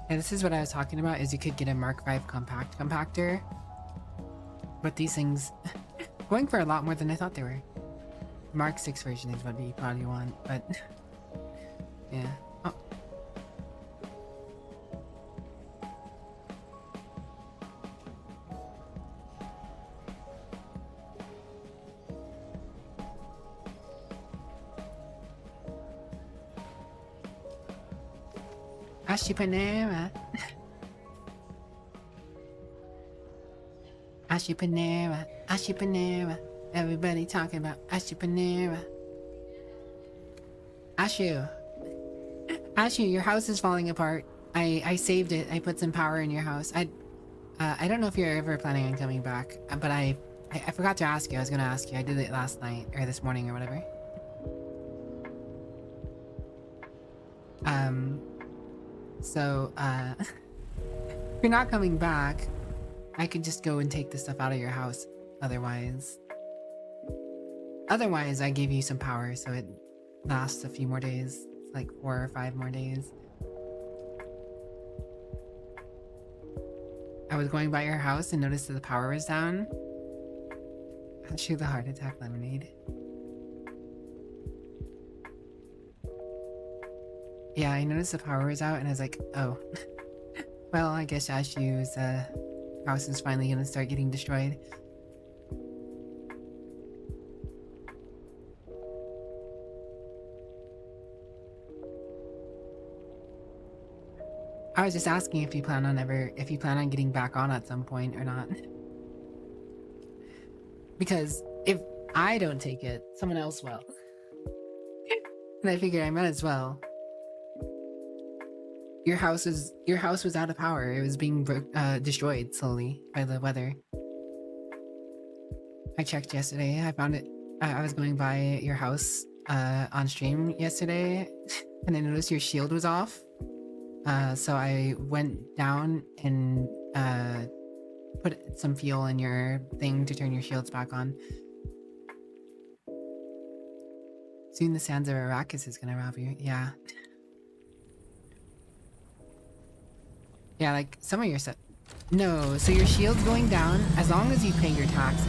Yeah, this is what I was talking about, is you could get a Mark V compact compactor. But these things going for a lot more than I thought they were. Mark 6 version is what you probably want, but yeah. Oh. Ashipanera. Ashipanera. Ashipanera. Everybody talking about Ashipanera. Ashu. Ashu, your house is falling apart. I saved it. I put some power in your house. I don't know if you're ever planning on coming back, but I forgot to ask you. I was gonna ask you. I did it last night or this morning or whatever. So, if you're not coming back, I could just go and take the stuff out of your house. Otherwise, I gave you some power, so it lasts a few more days, like 4 or 5 more days. I was going by your house and noticed that the power was down. I'll shoot the heart attack lemonade. Yeah, I noticed the power was out and I was like, oh. Well, I guess Ashu's house is finally gonna start getting destroyed. I was just asking if you plan on getting back on at some point or not. Because if I don't take it, someone else will. And I figured I might as well. Your house was out of power. It was being destroyed slowly by the weather. I checked yesterday. I found it. I was going by your house on stream yesterday, and I noticed your shield was off. So I went down and put some fuel in your thing to turn your shields back on. Soon the sands of Arrakis is gonna rob you. Yeah. Yeah, like some of your stuff. No, so your shield's going down as long as you pay your taxes.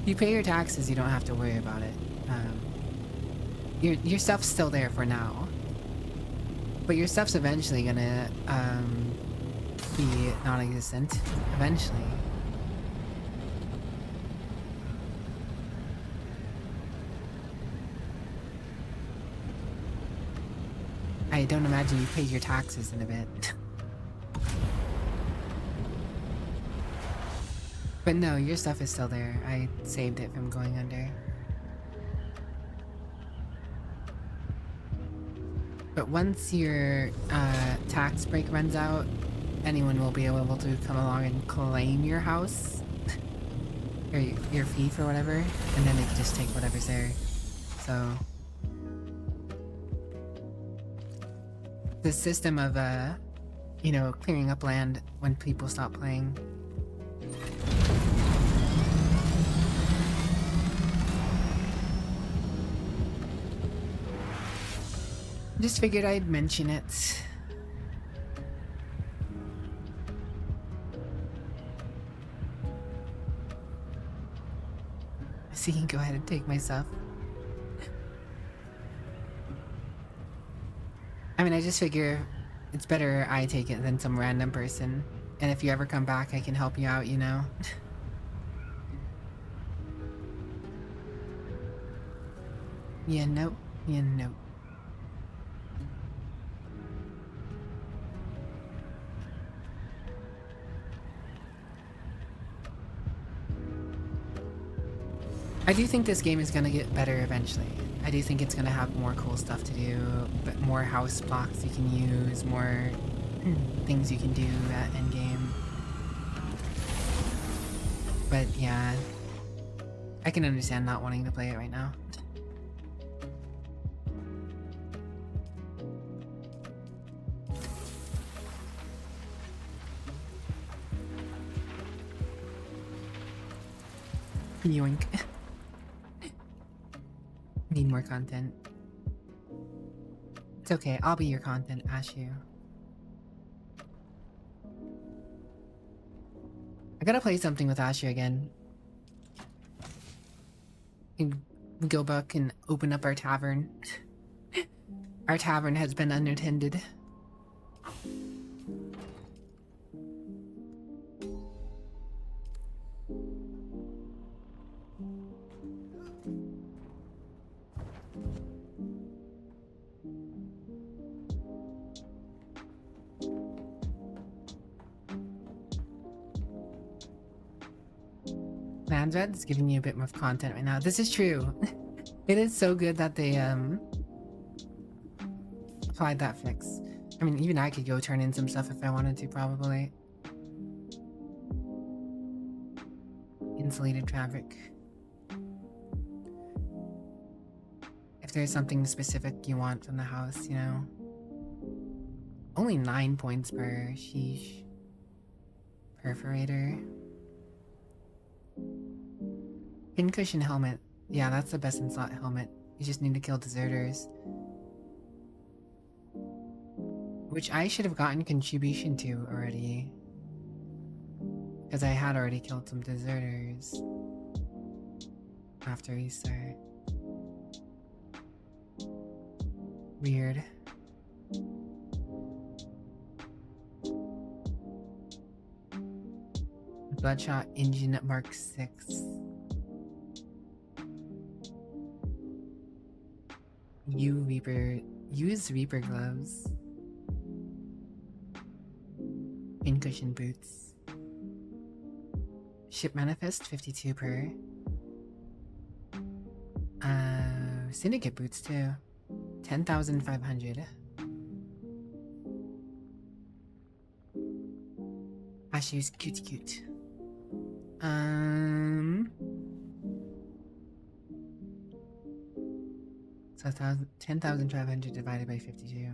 You pay your taxes, you don't have to worry about it. Your stuff's still there for now. But your stuff's eventually gonna be non-existent. Eventually. I don't imagine you paid your taxes in a bit. But no, your stuff is still there. I saved it from going under. But once your tax break runs out, anyone will be able to come along and claim your house. Or your fief or whatever. And then they can just take whatever's there. So the system of, you know, clearing up land when people stop playing. Just figured I'd mention it. So you can go ahead and take my stuff. I mean, I just figure it's better I take it than some random person. And if you ever come back, I can help you out, you know? Yeah, nope. Yeah, nope. I do think this game is gonna get better eventually. I do think it's gonna have more cool stuff to do, but more house blocks you can use, more things you can do at endgame. But yeah, I can understand not wanting to play it right now. Yoink. Need more content. It's okay, I'll be your content, Ashu. I gotta play something with Ashu again. And go back and open up our tavern. Our tavern has been unattended. Landred's giving you a bit more content right now. This is true. It is so good that they applied that fix. I mean, even I could go turn in some stuff if I wanted to, probably. Insulated fabric. If there's something specific you want from the house, you know. Only 9 points per sheesh. Perforator. Pincushion helmet. Yeah, that's the best in slot helmet. You just need to kill deserters. Which I should have gotten contribution to already. Because I had already killed some deserters. After restart. Weird. Bloodshot engine Mark 6. Use Reaper gloves. Pincushion boots. Ship manifest 52 per. Syndicate boots too. 10,500. Ashu's cute. So 10,500 divided by 52.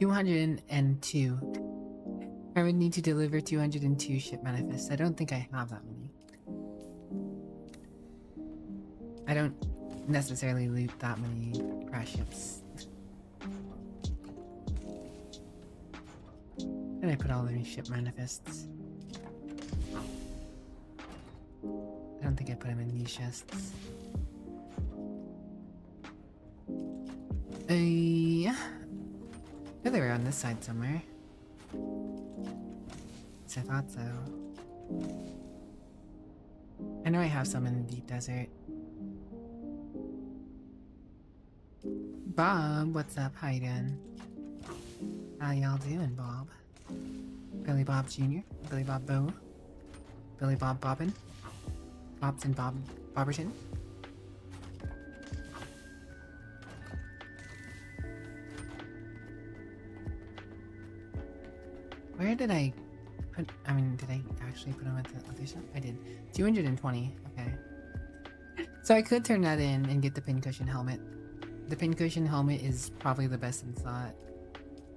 $202. I would need to deliver 202 ship manifests. I don't think I have that many. I don't necessarily loot that many crash ships. And I put all the ship manifests. I don't think I put them in these chests. Yeah. They were on this side somewhere. So I thought so. I know I have some in the deep desert. Bob, what's up? How you doing? How y'all doing, Bob? Billy Bob Jr., Billy Bob Bo, Billy Bob Bobbin, Bobs and Bob Bobberton. Where did I put, I mean, did I actually put them at the other stuff? I did. 220, okay. So I could turn that in and get the pincushion helmet. The pincushion helmet is probably the best in slot.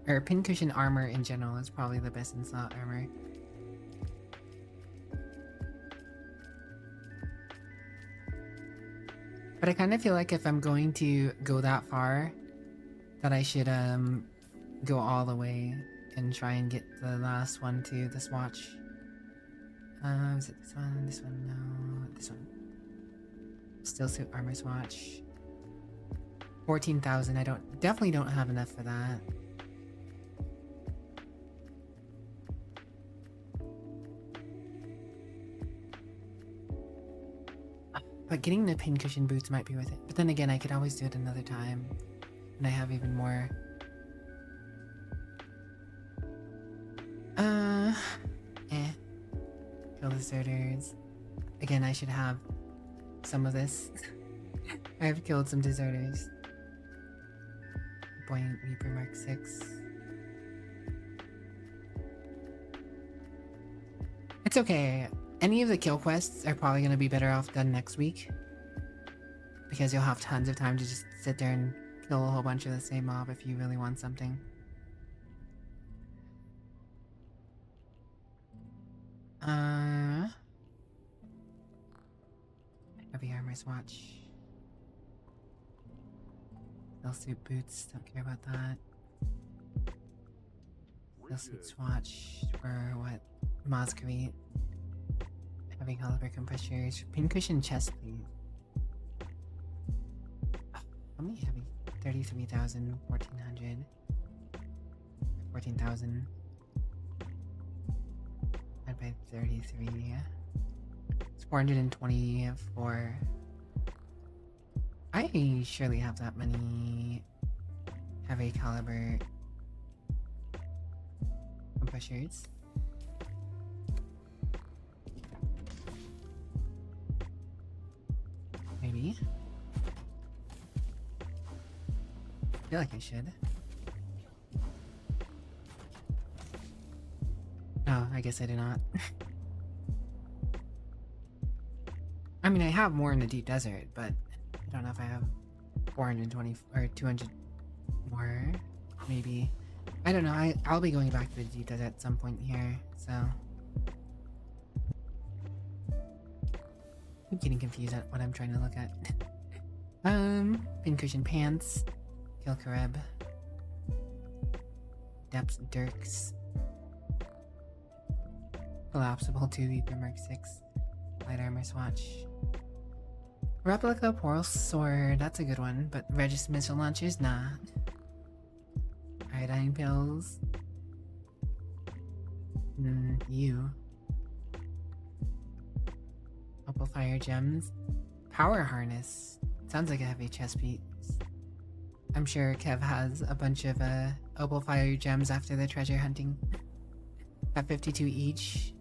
Or pincushion armor in general is probably the best in slot armor. But I kind of feel like if I'm going to go that far, that I should go all the way and try and get the last one to this watch. Is it this one? This one? No, this one. Still suit armor swatch. 14,000. I definitely don't have enough for that. But getting the pincushion boots might be worth it. But then again, I could always do it another time. And I have even more. Kill deserters. Again, I should have some of this. I have killed some deserters. Buoyant Reaper Mark 6. It's okay. Any of the kill quests are probably going to be better off done next week. Because you'll have tons of time to just sit there and kill a whole bunch of the same mob if you really want something. Heavy armor swatch. Steel suit boots, don't care about that. Steel suit swatch for what? Masquerade. Heavy caliber compressors. Pincushion chest, please. How many heavy? 33,000, 1,400. 14,000. Divided by 33. It's 424. I surely have that many heavy caliber compressors. Maybe. I feel like I should. No, I guess I do not. I mean, I have more in the deep desert, but I don't know if I have 420 or 200 more. Maybe. I don't know. I'll be going back to the deep desert at some point here, so. I'm getting confused at what I'm trying to look at. Pincushion pants. Kill Kareb. Depths Dirks. Collapsible 2 Reaper Mark 6. Light armor swatch. Replica Poral Sword, that's a good one, but Regis missile launchers, nah. Iodine pills. You. Opal fire gems. Power harness. Sounds like a heavy chest piece. I'm sure Kev has a bunch of opal fire gems after the treasure hunting. At 52 each.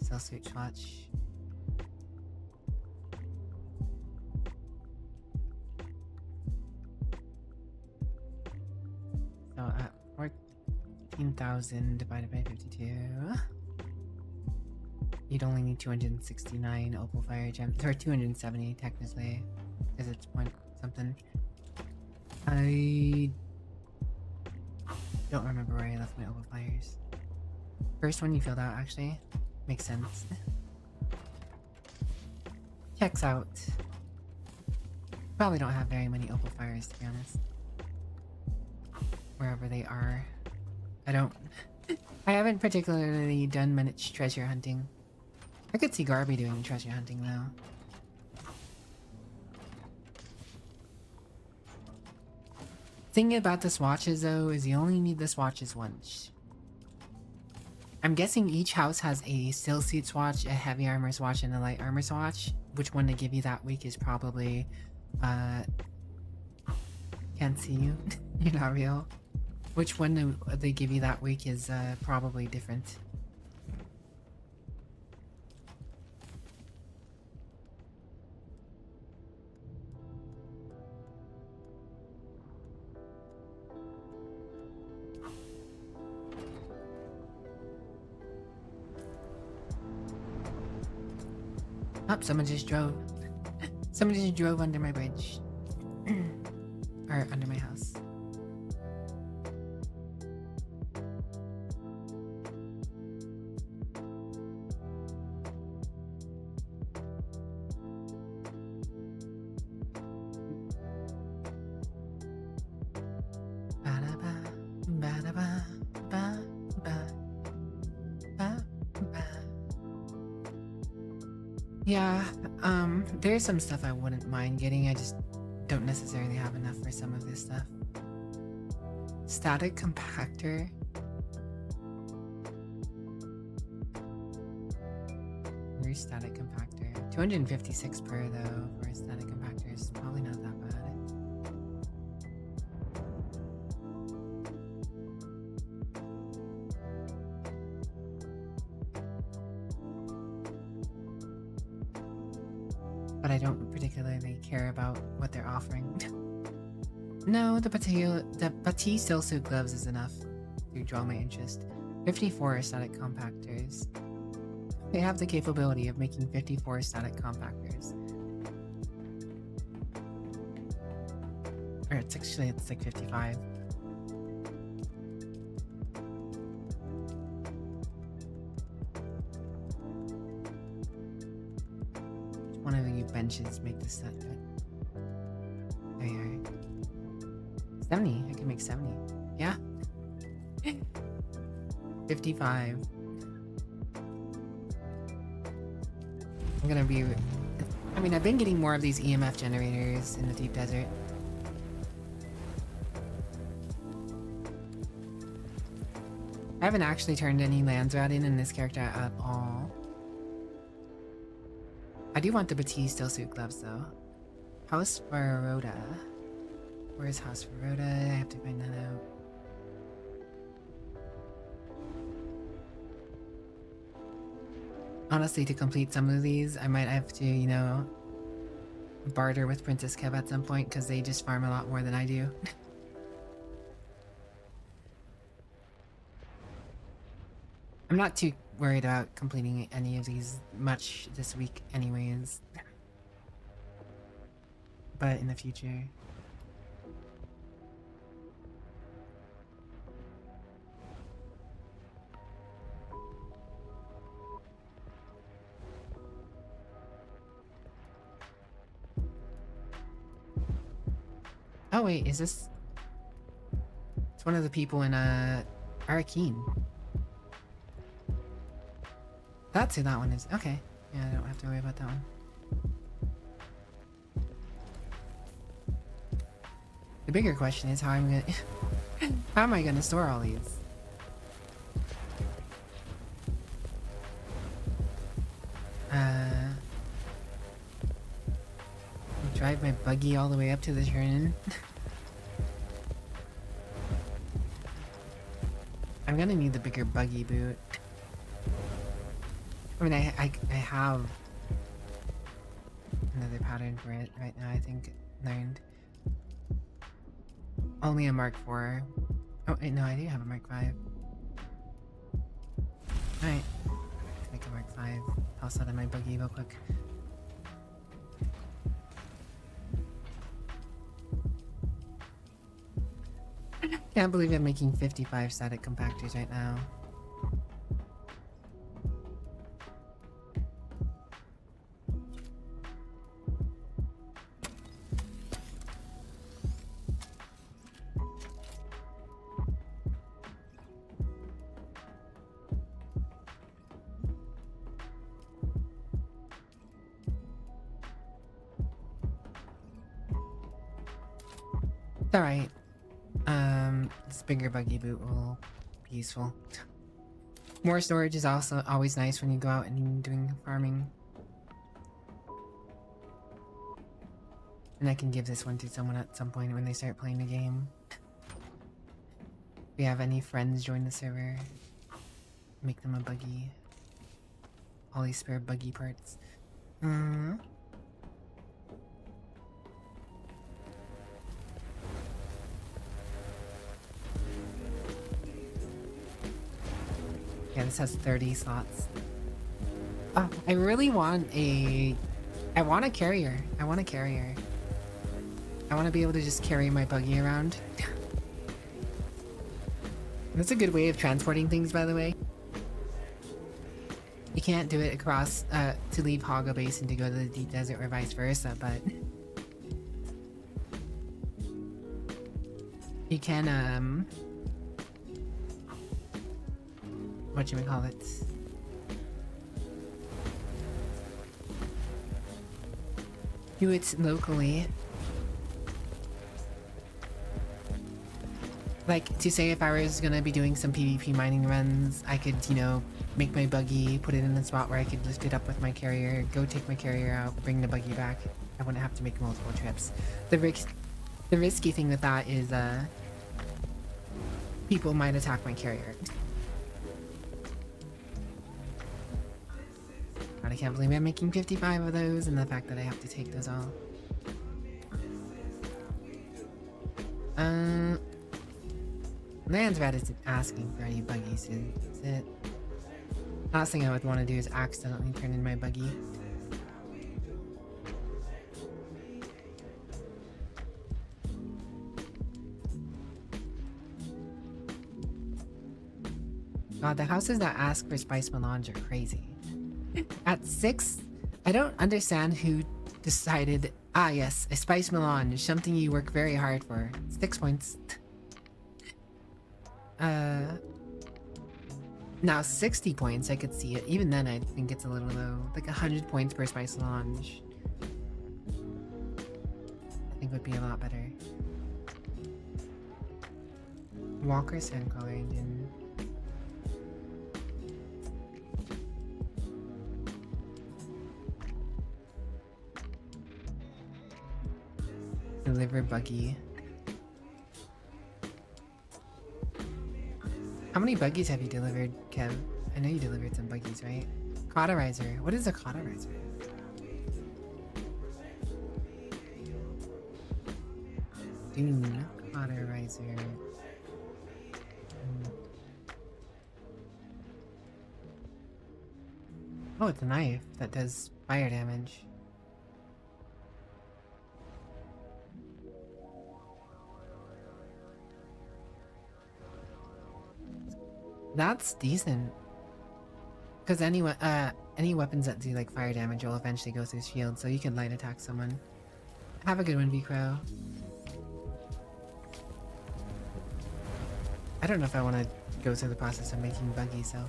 Cell suit swatch. So at 14,000 divided by 52. You'd only need 269 opal fire gems, or 270 technically, because it's point something. I don't remember where I left my opal fires. First one you filled out, actually. Makes sense. Checks out. Probably don't have very many opal fires, to be honest. Wherever they are. I haven't particularly done much treasure hunting. I could see Garby doing treasure hunting, though. Thing about the swatches, though, is you only need the swatches once. I'm guessing each house has a still suit swatch, a heavy armor swatch, and a light armor swatch. Which one to give you that week is probably, can't see you. You're not real. Which one they give you that week is, probably different. Oh, someone just drove. Someone just drove under my bridge. Or under my house. Yeah, There's some stuff I wouldn't mind getting, I just don't necessarily have enough for some of this stuff. Static compactor. Where's static compactor? 256 per though for a static compactor is probably not that bad. But I don't particularly care about what they're offering. No, the Batiste Still Suit gloves is enough to draw my interest. 54 static compactors. They have the capability of making 54 static compactors. Or it's like 55. One of you benches make this set. There you are. 70. I can make 70. Yeah. 55. I'm gonna be... I mean, I've been getting more of these EMF generators in the deep desert. I haven't actually turned any Landsrat in this character at all. I do want the Batiste Still Suit gloves though. House Baroda. Where's House Baroda? I have to find that out. Honestly, to complete some of these, I might have to, you know, barter with Princess Kev at some point because they just farm a lot more than I do. I'm not too worried about completing any of these much this week anyways. But in the future. Oh wait, is this... It's one of the people in Arakeen. That's who that one is. Okay. Yeah, I don't have to worry about that one. The bigger question is how I'm gonna... how am I gonna store all these? Drive my buggy all the way up to the turn-in. I'm gonna need the bigger buggy boot. I mean, I have another pattern for it right now, I think, learned. Only a Mark 4. Oh, wait, no, I do have a Mark 5. Alright. Let's make a Mark 5. I'll set up my buggy real quick. Can't believe I'm making 55 static compactors right now. It's alright. This bigger buggy boot will be useful. More storage is also always nice when you go out and doing farming. And I can give this one to someone at some point when they start playing the game. If we have any friends join the server, make them a buggy. All these spare buggy parts. Yeah, this has 30 slots. Oh, I really want a... I want a carrier. I want a carrier. I want to be able to just carry my buggy around. That's a good way of transporting things, by the way. You can't do it across, to leave Hoggo Base and to go to the deep desert or vice versa, but... You can, whatchamacallit. do it locally. Like, to say if I was gonna be doing some PvP mining runs, I could, you know, make my buggy, put it in a spot where I could lift it up with my carrier, go take my carrier out, bring the buggy back. I wouldn't have to make multiple trips. The risky thing with that is, people might attack my carrier. God, I can't believe I'm making 55 of those, and the fact that I have to take those all. Land's Rat isn't asking for any buggies, is it? Last thing I would want to do is accidentally turn in my buggy. God, the houses that ask for spice melange are crazy. At 6, I don't understand who decided, ah yes, a spice melange, something you work very hard for. 6 points. Now 60 points, I could see it. Even then, I think it's a little low. Like 100 points per spice melange. I think would be a lot better. Walker Sandcrawler Engine. Deliver buggy. How many buggies have you delivered, Kev? I know you delivered some buggies, right? Cauterizer. What is a cauterizer? Dune cauterizer. Oh, it's a knife that does fire damage. That's decent. Because any weapons that do like fire damage will eventually go through shield, so you can light attack someone. Have a good one, V-Crow. I don't know if I want to go through the process of making buggies, so...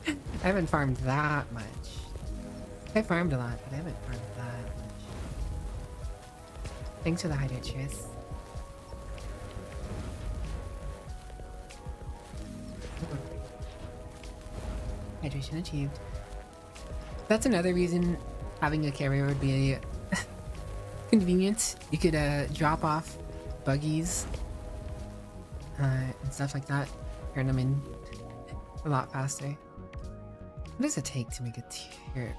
I haven't farmed that much. I farmed a lot, but I haven't farmed that much. Thanks for the hydrate, cheers. Hydration achieved. That's another reason having a carrier would be convenient. You could drop off buggies and stuff like that. Turn them in a lot faster. What does it take to make a tier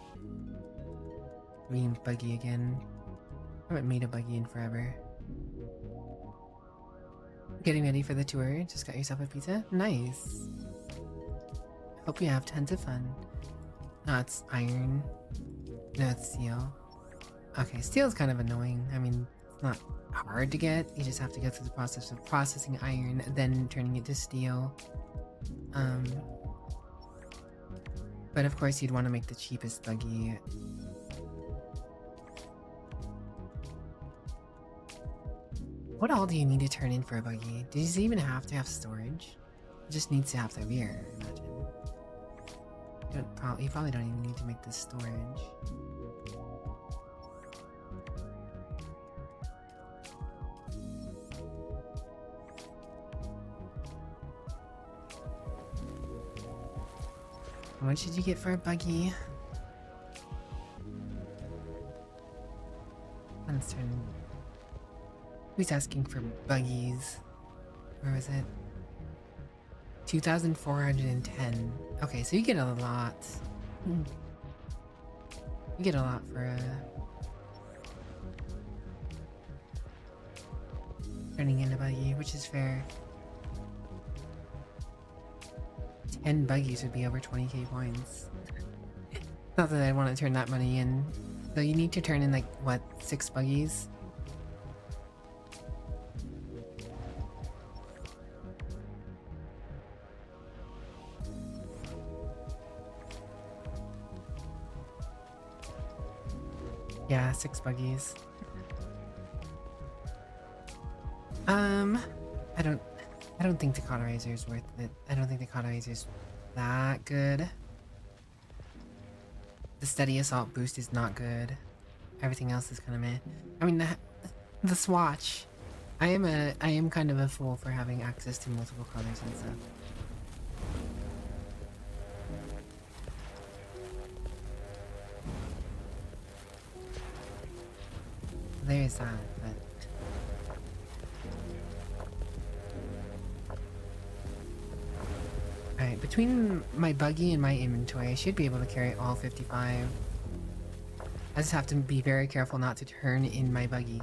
3 buggy again? I haven't made a buggy in forever. Getting ready for the tour. Just got yourself a pizza? Nice. Hope you have tons of fun. No, it's iron. No, it's steel. Okay, steel is kind of annoying. I mean, it's not hard to get. You just have to go through the process of processing iron, then turning it to steel. But of course, you'd want to make the cheapest buggy. What all do you need to turn in for a buggy? Does it even have to have storage? It just needs to have the rear, I imagine. You probably don't even need to make this storage. How much did you get for a buggy? Let's turn. Who's asking for buggies? Where was it? 2,410. Okay, so you get a lot. You get a lot for turning in a buggy, which is fair. 10 buggies would be over 20k points. Not that I want to turn that money in. So you need to turn in like, what, 6 buggies? Yeah, 6 buggies. I don't think the cauterizer is worth it. I don't think the cauterizer is that good. The steady assault boost is not good. everything else is kind of meh. I mean, the swatch. I am kind of a fool for having access to multiple colors and stuff. There is that, but alright, between my buggy and my inventory, I should be able to carry all 55. I just have to be very careful not to turn in my buggy.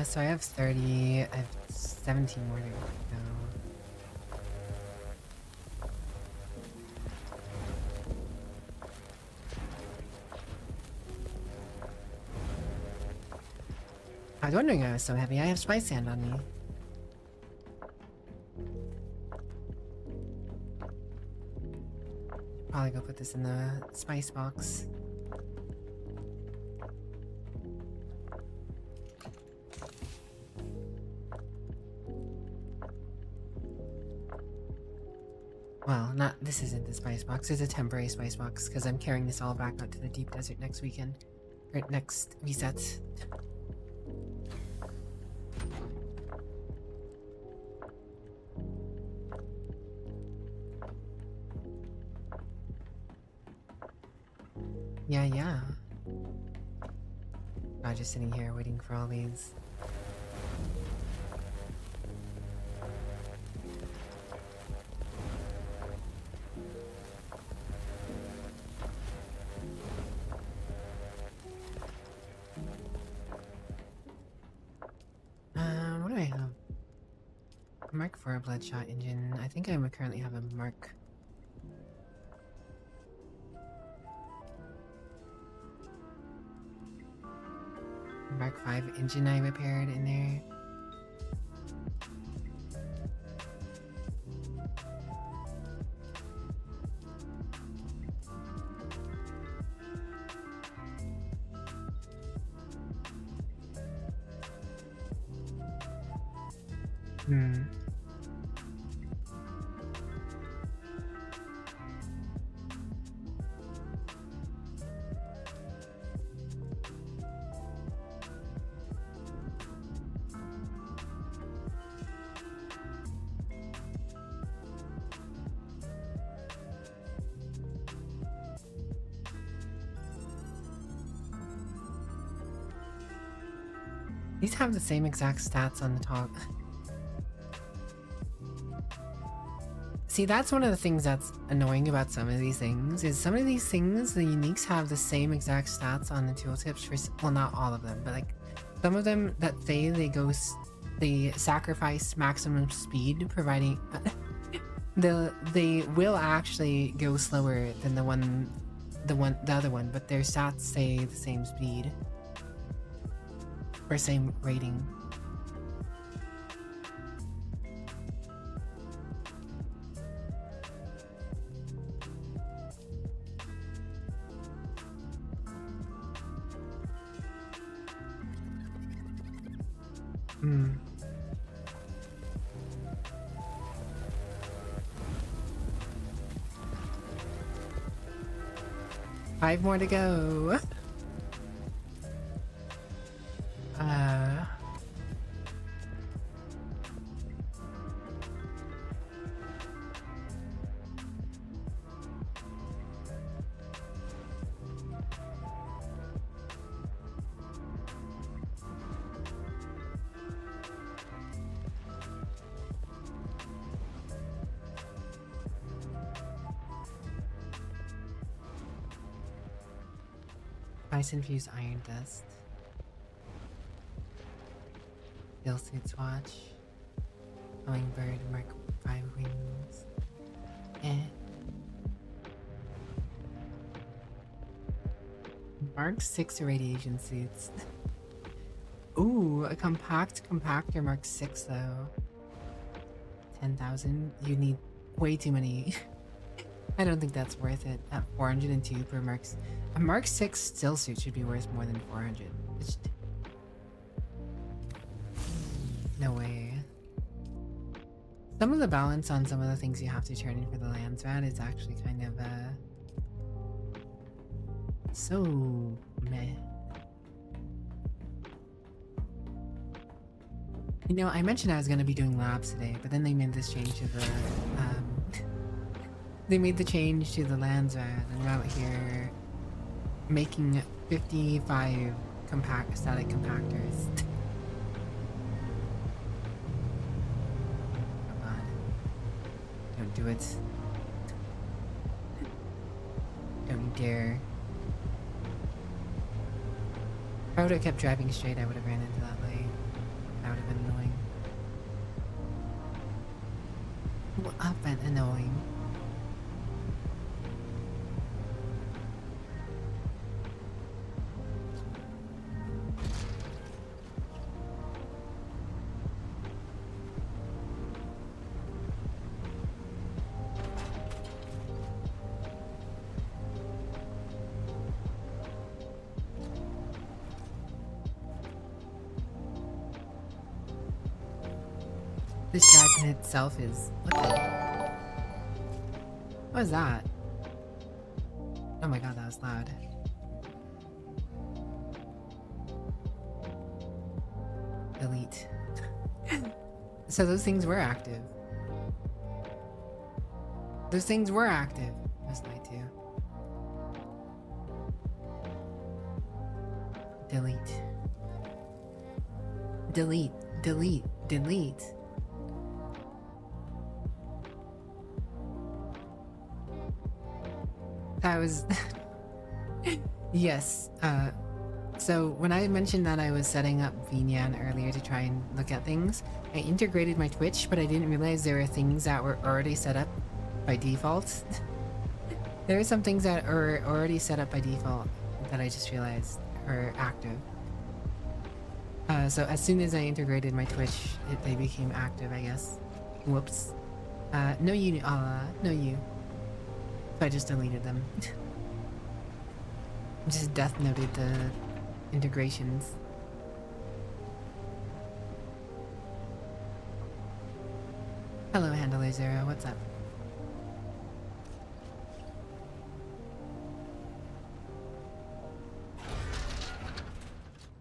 So I have 30, I have 17 more to go. I was wondering why I was so heavy. I have spice sand on me. Probably go put this in the spice box. Well, not this isn't the spice box. It's a temporary spice box because I'm carrying this all back out to the deep desert next weekend. Or next reset. Yeah. I'm just sitting here waiting for all these. What do I have? Mark 4 Bloodshot engine. I think I currently have a Mark. Mark 5 engine I repaired in there. These have the same exact stats on the top. See, that's one of the things that's annoying about some of these things, is some of these things, the uniques have the same exact stats on the tooltips for, well, not all of them, but like some of them that say they sacrifice maximum speed, providing they will actually go slower than the other one, but their stats say the same speed or same rating. Five more to go. Ice infused iron dust. Steel suit swatch. Hummingbird Mark 5 wings. Mark 6 irradiation suits. Ooh, a compact compactor Mark 6 though. 10,000. You need way too many. I don't think that's worth it at 402 per Mark's. A Mark 6 still suit should be worth more than 400. It's... No way. Some of the balance on some of the things you have to turn in for the Landsrat is actually kind of, so meh. You know, I mentioned I was going to be doing labs today, but then they made this change to the, they made the change to the Landsrat, and we're out here making 55 static compactors. Come on. Don't do it. Don't you dare. If I would have kept driving straight, I would have ran into that light. That would have been annoying. What have been annoying? This drive in itself is... What was that? Oh my god, that was loud. Delete. So those things were active. Those things were active. That's night too. Delete. Delete. Delete. Delete. That was... Yes, so when I mentioned that I was setting up VNyan earlier to try and look at things, I integrated my Twitch, but I didn't realize there were things that were already set up by default. There are some things that are already set up by default that I just realized are active. So as soon as I integrated my Twitch, they became active, I guess. Whoops. No you, no you. So I just deleted them. Just death noted the integrations. Hello, Handler Zero. What's up?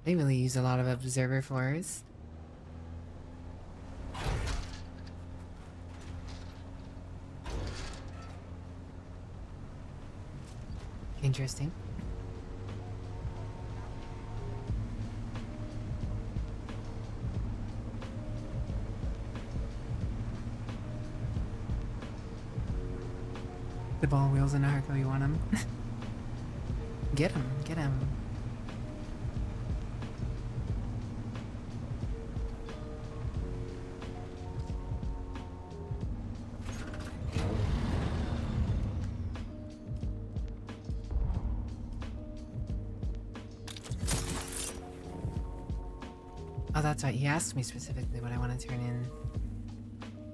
They really use a lot of observer floors. Interesting. The ball wheels in a Harko, you want him? Get him, get him. Oh, that's right. He asked me specifically what I want to turn in.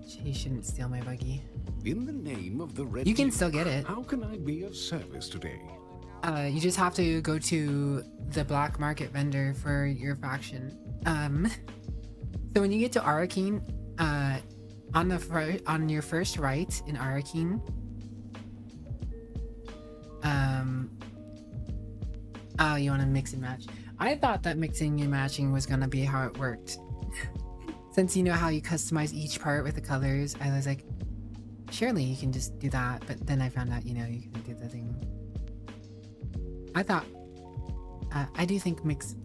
He shouldn't steal my buggy. In the name of the Red You can Duke, still get it. How can I be of service today? You just have to go to the black market vendor for your faction. So when you get to Arakeen, on your first right in Arakeen, oh, you want to mix and match. I thought that mixing and matching was gonna be how it worked. Since you know how you customize each part with the colors, I was like, surely you can just do that. But then I found out, you know, you can do the thing. I thought, I do think mix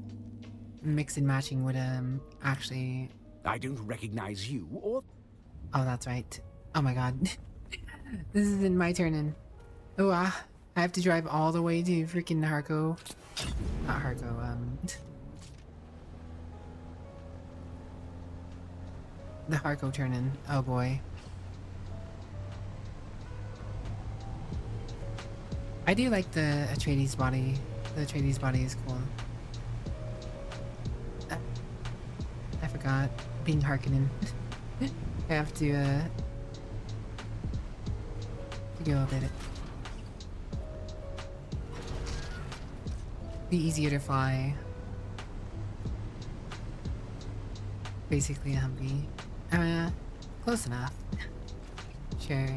and matching would actually. I don't recognize you or. Oh, that's right. Oh my god, this isn't my turn in. Oh, I have to drive all the way to freaking Harko. Not Harko. The Harko turn in. Oh boy. I do like the Atreides body. The Atreides body is cool. I forgot. Being Harkonnen. I have to Go did it. Be easier to fly. Basically a Humvee. Close enough. Sure.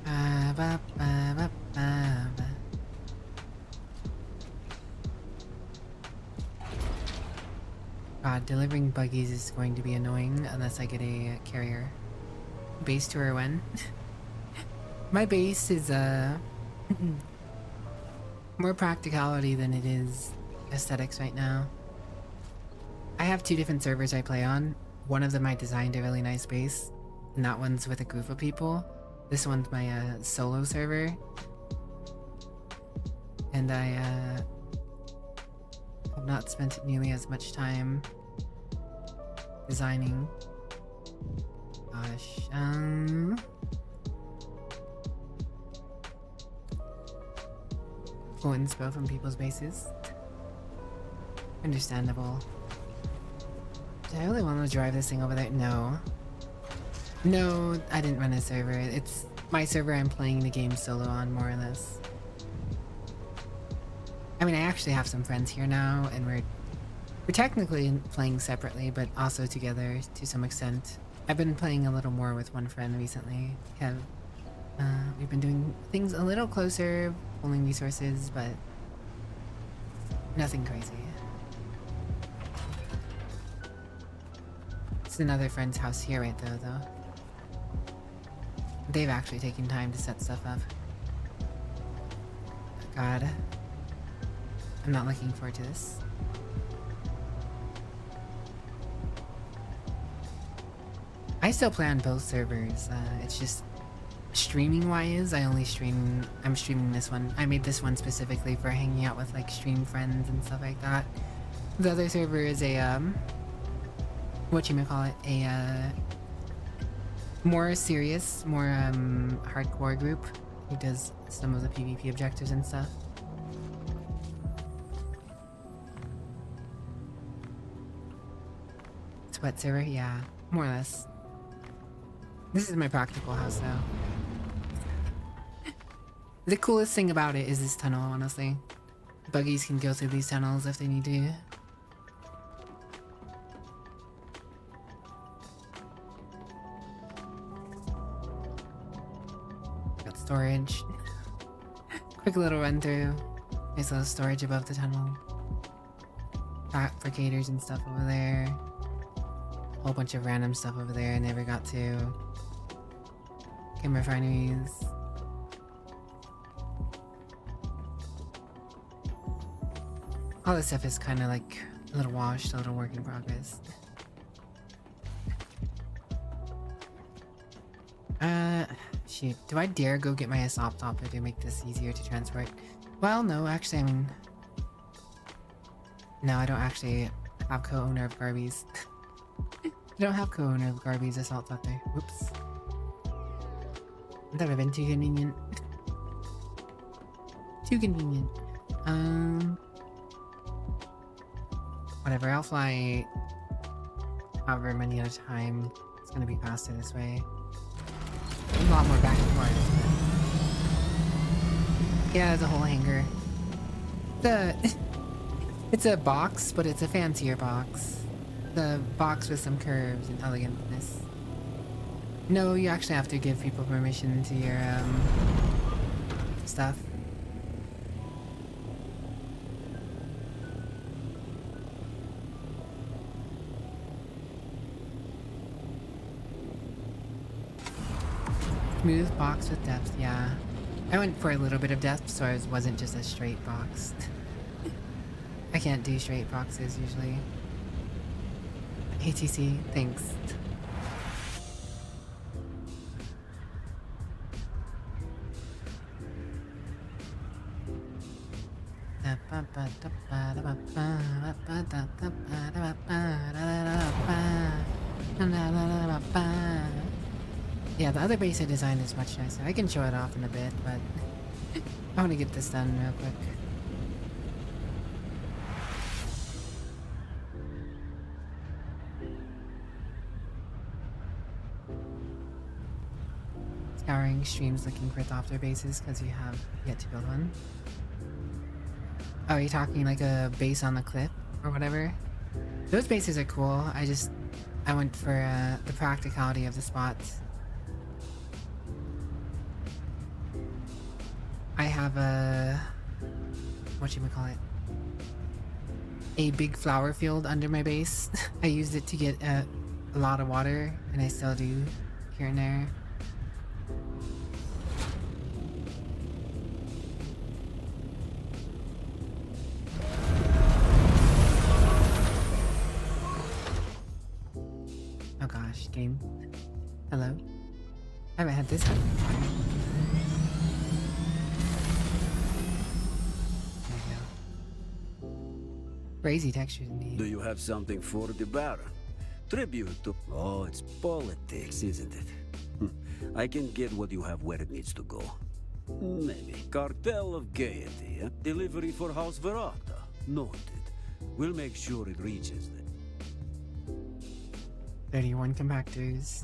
Ba, ba, ba, ba, ba. God, delivering buggies is going to be annoying unless I get a carrier. Base tour when? My base is more practicality than it is aesthetics right now. I have 2 different servers I play on. One of them I designed a really nice base, and that one's with a group of people. This one's my solo server. And I have not spent nearly as much time designing. Gosh, cool inspo from people's bases. Understandable. Do I really want to drive this thing over there? No. No, I didn't run a server. It's my server I'm playing the game solo on, more or less. I mean, I actually have some friends here now, and we're technically playing separately, but also together to some extent. I've been playing a little more with one friend recently. We've been doing things a little closer, pulling resources, but nothing crazy. It's another friend's house here right there, though. They've actually taken time to set stuff up. God. I'm not looking forward to this. I still play on both servers. It's just streaming wise, I'm streaming this one. I made this one specifically for hanging out with like stream friends and stuff like that. The other server is a whatchamacallit, a more serious, more hardcore group who does some of the PvP objectives and stuff. Sweat server? Yeah, more or less. This is my practical house now. The coolest thing about it is this tunnel, honestly. Buggies can go through these tunnels if they need to. Got storage. Quick little run through. Nice little storage above the tunnel. Fabricators and stuff over there. Whole bunch of random stuff over there I never got to. Chem refineries. All this stuff is kind of like a little washed, a little work in progress. Shoot. Do I dare go get my assault hopper to make this easier to transport? Well, no, actually, I mean... No, I don't actually have co-owner of Garby's. I don't have co-owner of Garby's assault hopper. Whoops. That would have been too convenient. Too convenient. Whatever, I'll fly however many at a time. It's gonna be faster this way. A lot more back and forth. Yeah, there's a whole hangar. It's a box, but it's a fancier box. The box with some curves and elegantness. No, you actually have to give people permission to your, stuff. Smooth box with depth, yeah. I went for a little bit of depth, so it wasn't just a straight box. I can't do straight boxes usually. ATC, thanks. Yeah, the other base I designed is much nicer. I can show it off in a bit, but I want to get this done real quick. scouring streams looking for Thopter bases because you have yet to build one. Oh, you're talking like a base on the cliff or whatever? Those bases are cool. I went for the practicality of the spots. I have whatchamacallit? A big flower field under my base. I used it to get a lot of water, and I still do here and there. Oh gosh, game. Hello? I haven't had this happen before. There you go. Crazy textures indeed. Do you have something for the Baron? Tribute to... Oh, it's politics, isn't it? I can get what you have where it needs to go. Maybe. Cartel of Gaiety, Delivery for House Verata. Noted. We'll make sure it reaches them. 31 compactors.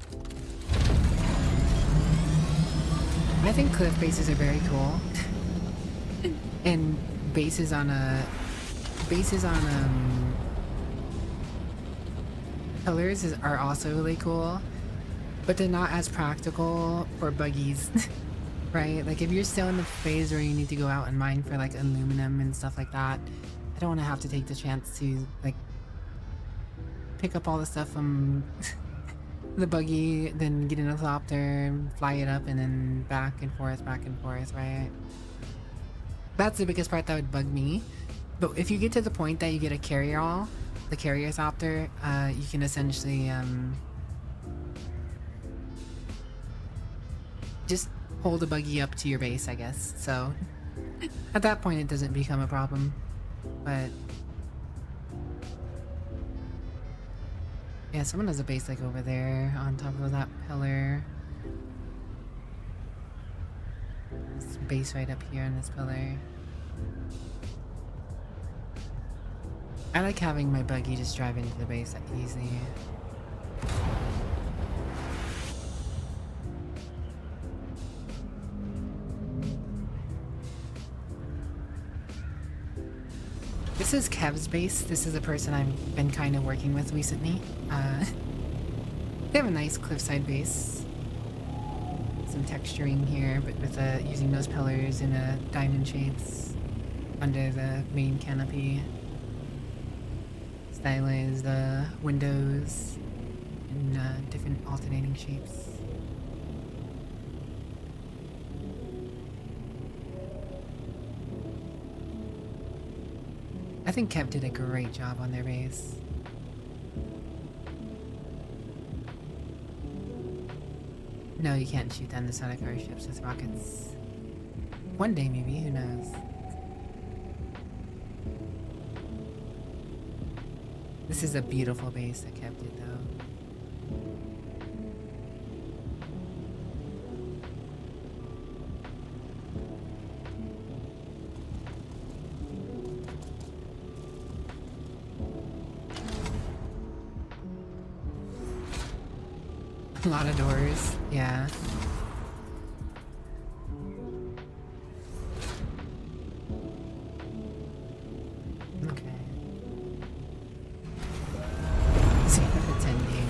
I think cliff bases are very cool. And bases on pillars are also really cool, but they're not as practical for buggies. Right? Like if you're still in the phase where you need to go out and mine for like aluminum and stuff like that, I don't want to have to take the chance to like pick up all the stuff from the buggy, then get in a Thopter, fly it up, and then back and forth, right? That's the biggest part that would bug me. But if you get to the point that you get a carrier-all, the carrier Thopter, you can essentially just hold a buggy up to your base, I guess. So at that point it doesn't become a problem. But yeah, someone has a base like over there on top of that pillar. This base right up here on this pillar. I like having my buggy just drive into the base that easy. This is Kev's base. This is a person I've been kind of working with recently. They have a nice cliffside base. Some texturing here, but with using those pillars in diamond shapes under the main canopy. Stylized windows in different alternating shapes. I think Kev did a great job on their base. No, you can't shoot down the Sonic ships with rockets. One day maybe, who knows? This is a beautiful base that Kev did though. A lot of doors, yeah. Okay. See if it's ending.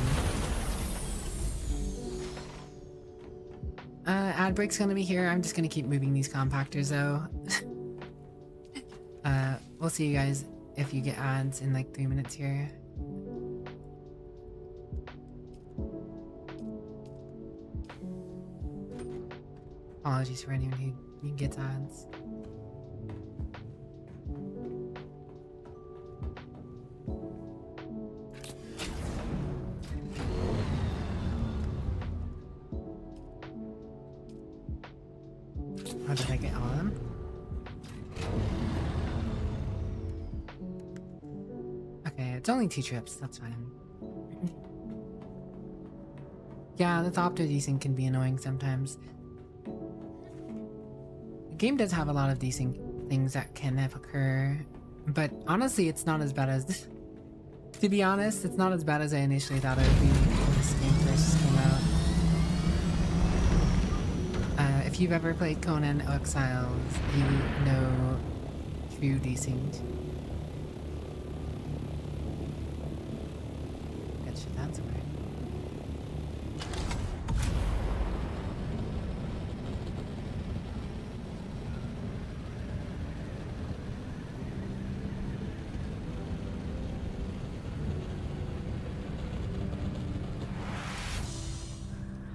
Ad break's gonna be here. I'm just gonna keep moving these compactors though. We'll see you guys if you get ads in like 3 minutes here. Apologies for anyone who gets ads. How did I get all of them? Okay, it's only 2 trips, that's fine. Yeah, the Thopter desync can be annoying sometimes. The game does have a lot of desync things that can occur, but honestly it's not as bad as... To be honest, it's not as bad as I initially thought it would be when this game first came out. If you've ever played Conan Exiles, you know True Desync. Get shit done somewhere.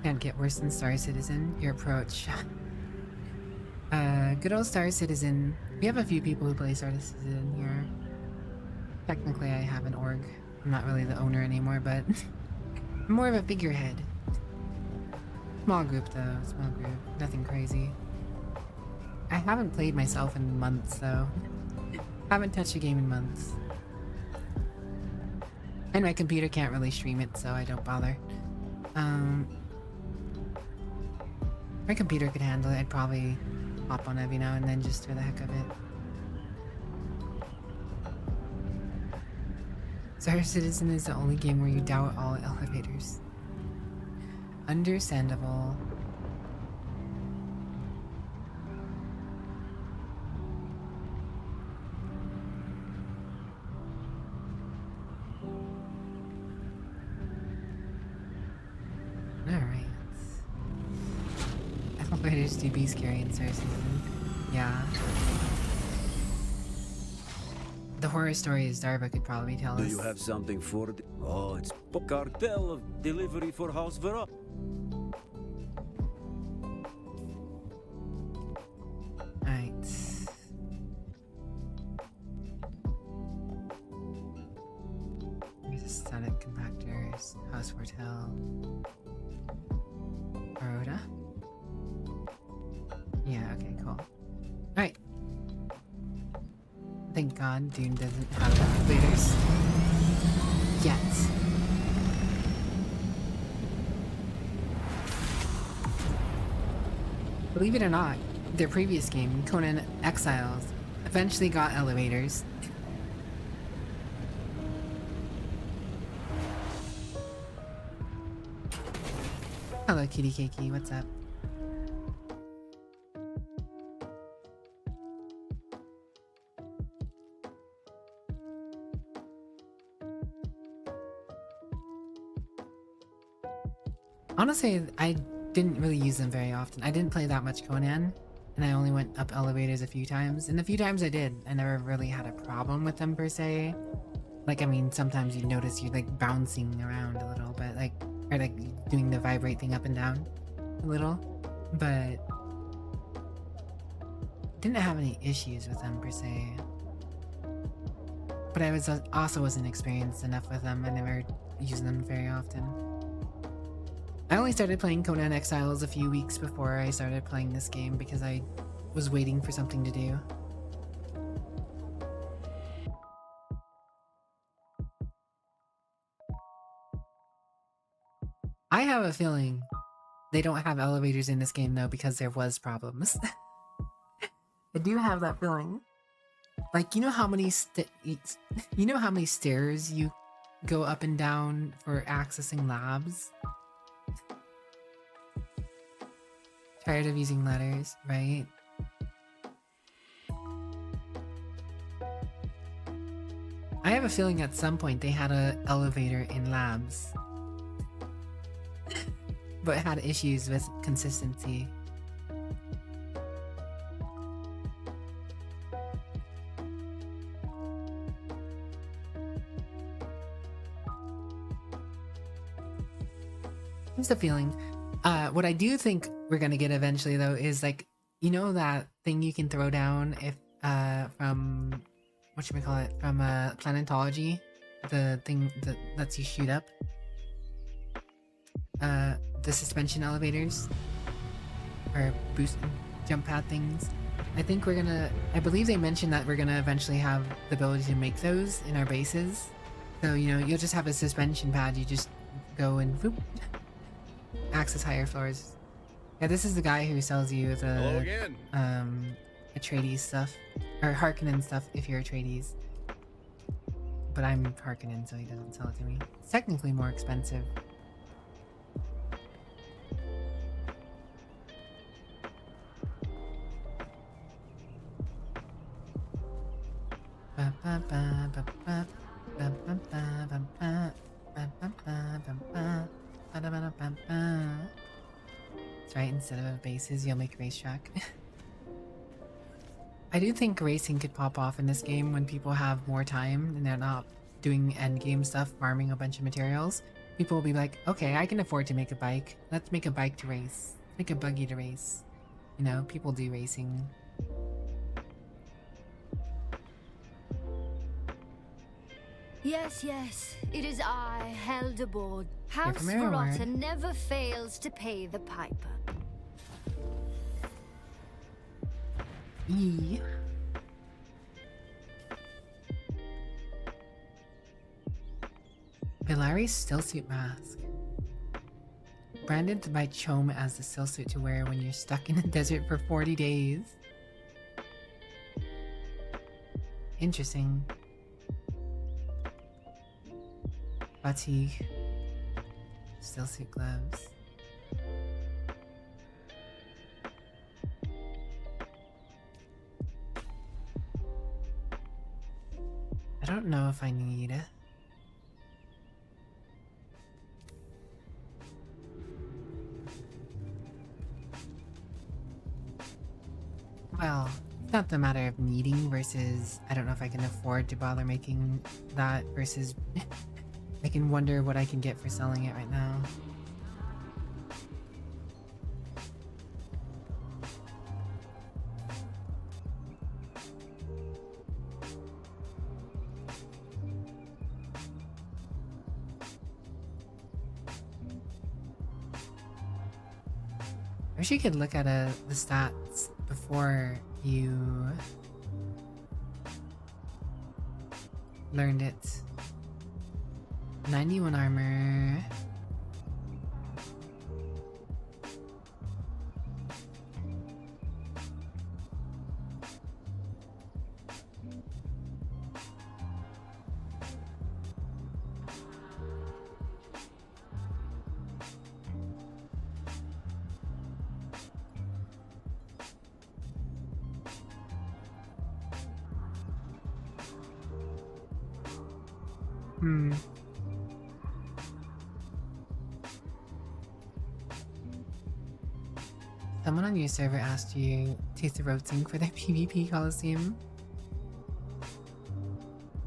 Can't get worse than Star Citizen. Your approach. Good old Star Citizen. We have a few people who play Star Citizen here. Technically, I have an org. I'm not really the owner anymore, but I'm more of a figurehead. Small group, though. Small group. Nothing crazy. I haven't played myself in months, though. Haven't touched a game in months. And my computer can't really stream it, so I don't bother. My computer could handle it. I'd probably hop on every now and then just for the heck of it. Star Citizen is the only game where you doubt all elevators. Understandable. Alright. Elevators do be scary in Star Citizen. Yeah. The horror stories Darva could probably tell us. Do you have something for the... Oh, it's cartel of delivery for House Vera. Alright. There's static compactors, House Hotel. Rhoda? Yeah, okay, cool. Alright. Thank God Dune doesn't have elevators. Yet. Believe it or not, their previous game, Conan Exiles, eventually got elevators. Hello, Kitty Cakey, what's up? Honestly, I didn't really use them very often. I didn't play that much Conan, and I only went up elevators a few times. And the few times I did, I never really had a problem with them per se. Like, I mean, sometimes you notice you're like bouncing around a little bit, like, or like doing the vibrate thing up and down a little, but didn't have any issues with them per se. But I was also wasn't experienced enough with them. I never used them very often. I only started playing Conan Exiles a few weeks before I started playing this game because I was waiting for something to do. I have a feeling they don't have elevators in this game though because there was problems. I do have that feeling. Like, you know how many stairs you go up and down for accessing labs? Tired of using letters, right? I have a feeling at some point they had an elevator in labs. But had issues with consistency. Just a feeling. What I do think we're gonna get eventually though is like, you know that thing you can throw down if from whatchamacallit, from planetology? The thing that lets you shoot up? The suspension elevators? Or boost jump pad things. I think we're gonna, I believe they mentioned that we're gonna eventually have the ability to make those in our bases. So, you know, you'll just have a suspension pad, you just go and whoop, access higher floors. Yeah, this is the guy who sells you the Atreides stuff, or Harkonnen stuff if you're Atreides. But I'm Harkonnen, so he doesn't sell it to me. It's technically more expensive. That's right, instead of bases, you'll make racetrack. I do think racing could pop off in this game when people have more time and they're not doing endgame stuff, farming a bunch of materials. People will be like, okay, I can afford to make a bike. Let's make a bike to race. Make a buggy to race. You know, people do racing. Yes, yes, it is I, Heldeboard. You're House familiar Verrotta word. never fails to pay the piper. E. Bilari's stillsuit mask. Branded by Chome as the stillsuit to wear when you're stuck in the desert for 40 days. Interesting. Fatigue. Stillsuit gloves. I don't know if I need it. Well, it's not the matter of needing versus I don't know if I can afford to bother making that versus I can wonder what I can get for selling it right now. I wish you could look at the stats before you learned it. 91 armor. Someone on your server asked you to throat sync for their PvP Coliseum.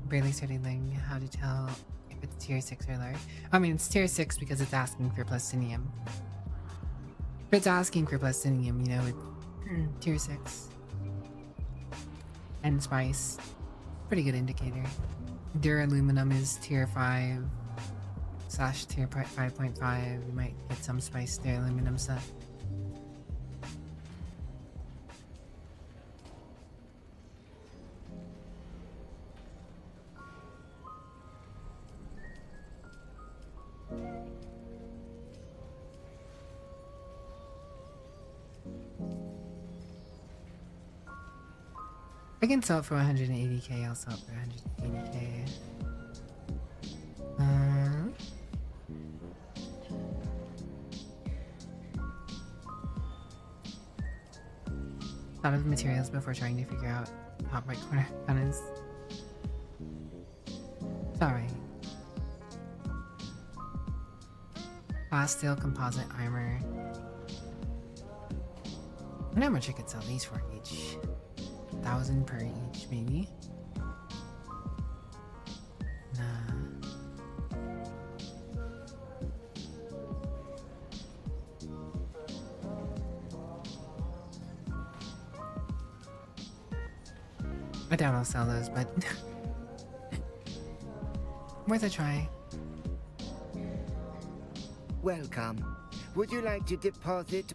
Barely started learning how to tell if it's tier 6 or lower. I mean, it's tier 6 because it's asking for Plastinium. If it's asking for Plastinium, you know, it's tier 6. And spice. Pretty good indicator. Duraluminum is tier 5 / tier 5.5. You might get some spice duraluminum stuff. I can sell it for 180k, I'll sell it for 180k. Thought of materials before trying to figure out top right corner gun is. It's alright. Glass steel composite armor. I wonder how much I could sell these for each. 1,000 per each, maybe. Nah. I doubt I'll sell those, but worth a try. Welcome. Would you like to deposit?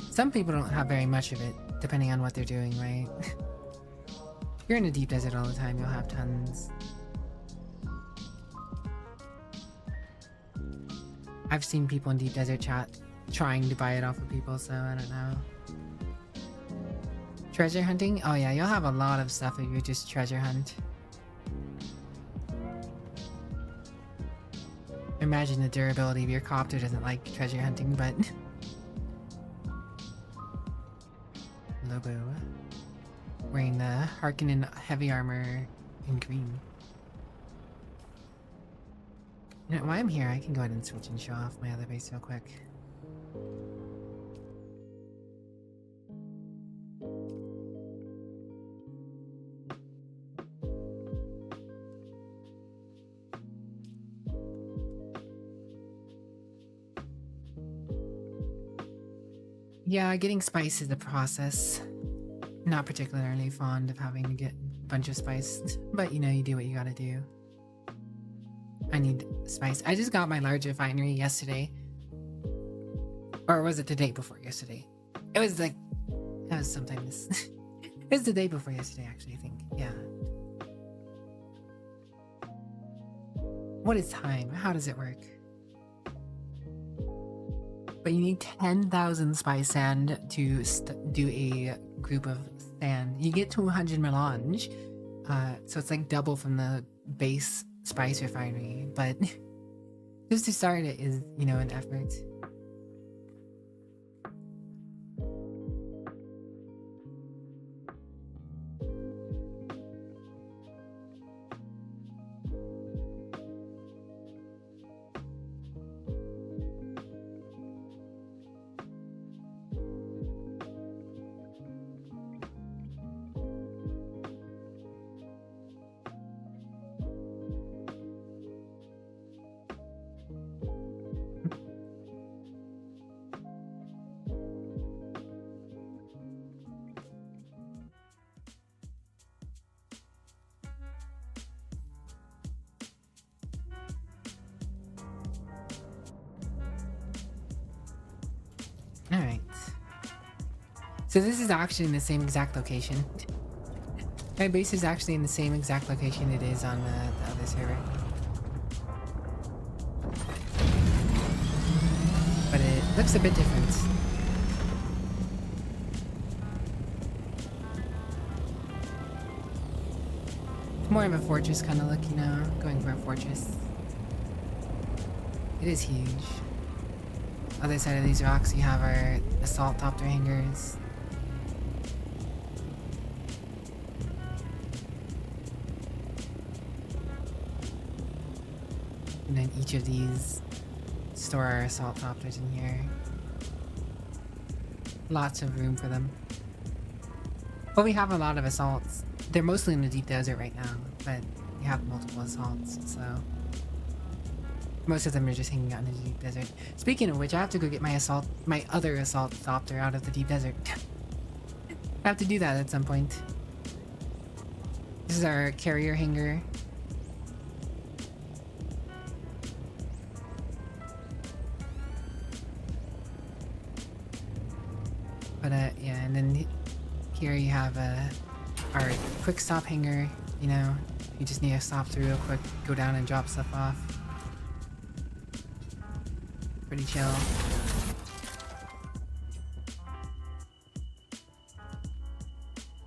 Some people don't have very much of it, depending on what they're doing, right? If you're in a deep desert all the time, you'll have tons. I've seen people in deep desert chat trying to buy it off of people, so I don't know. Treasure hunting? Oh yeah, you'll have a lot of stuff if you just treasure hunt. Imagine the durability of your copter doesn't like treasure hunting, but... Lobo. Wearing the Harkonnen heavy armor in green. You know, while I'm here, I can go ahead and switch and show off my other base real quick. Yeah, getting spice is a process. Not particularly fond of having to get a bunch of spice, but you know, you do what you gotta do. I need spice. I just got my large refinery yesterday. Or was it the day before yesterday? It was like, that was sometime this. It was the day before yesterday, actually, I think. Yeah. What is time? How does it work? But you need 10,000 spice sand to do a group of sand. You get to 100 melange, so it's like double from the base spice refinery. But just to start it is, you know, an effort. Alright. So this is actually in the same exact location. My base is actually in the same exact location it is on the other server. But it looks a bit different. It's more of a fortress kind of look, you know, going for a fortress. It is huge. Other side of these rocks you have our assault copter hangars. And then each of these store our assault copters in here. Lots of room for them. But we have a lot of assaults. They're mostly in the deep desert right now, but we have multiple assaults, so most of them are just hanging out in the deep desert. Speaking of which, I have to go get my other assault copter out of the deep desert. I have to do that at some point. This is our carrier hangar. But yeah, and then here you have our quick stop hangar. You know, you just need to stop through real quick, go down and drop stuff off. Pretty chill.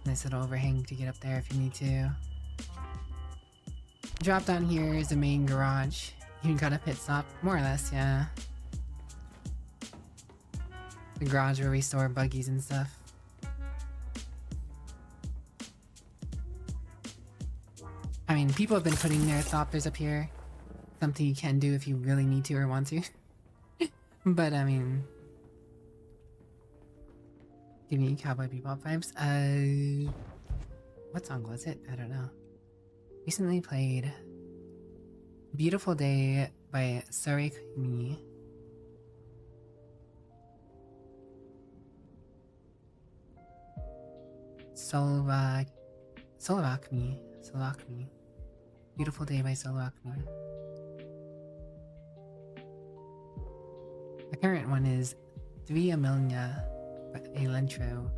Nice little overhang to get up there if you need to. Drop down here is the main garage. You got a pit stop, more or less, yeah. The garage where we store buggies and stuff. I mean, people have been putting their thopters up here. Something you can do if you really need to or want to. But I mean, give me Cowboy Bebop vibes. What song was it? I don't know. Recently played Beautiful Day by Sarek Me. Solvak Me. Beautiful Day by Solvak Me. The current one is 3 Amelia by Elentro.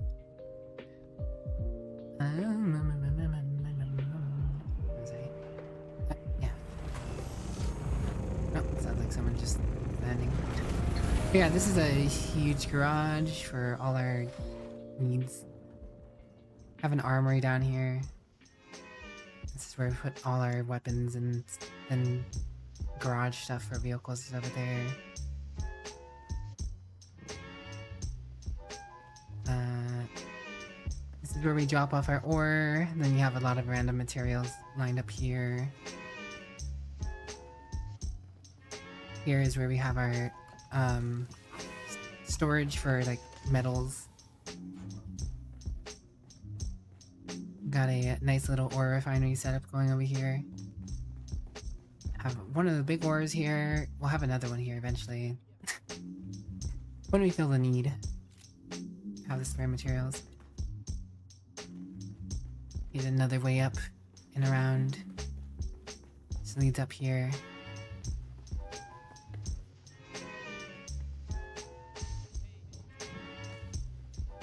Yeah. Oh, sounds like someone just landing. But yeah, this is a huge garage for all our needs. Have an armory down here. This is where we put all our weapons, and then garage stuff for vehicles is over there. This is where we drop off our ore. And then you have a lot of random materials lined up here. Here is where we have our storage for like metals. Got a nice little ore refinery setup going over here. Have one of the big ores here. We'll have another one here eventually. When we feel the need. Have the spare materials. Need another way up and around. This leads up here.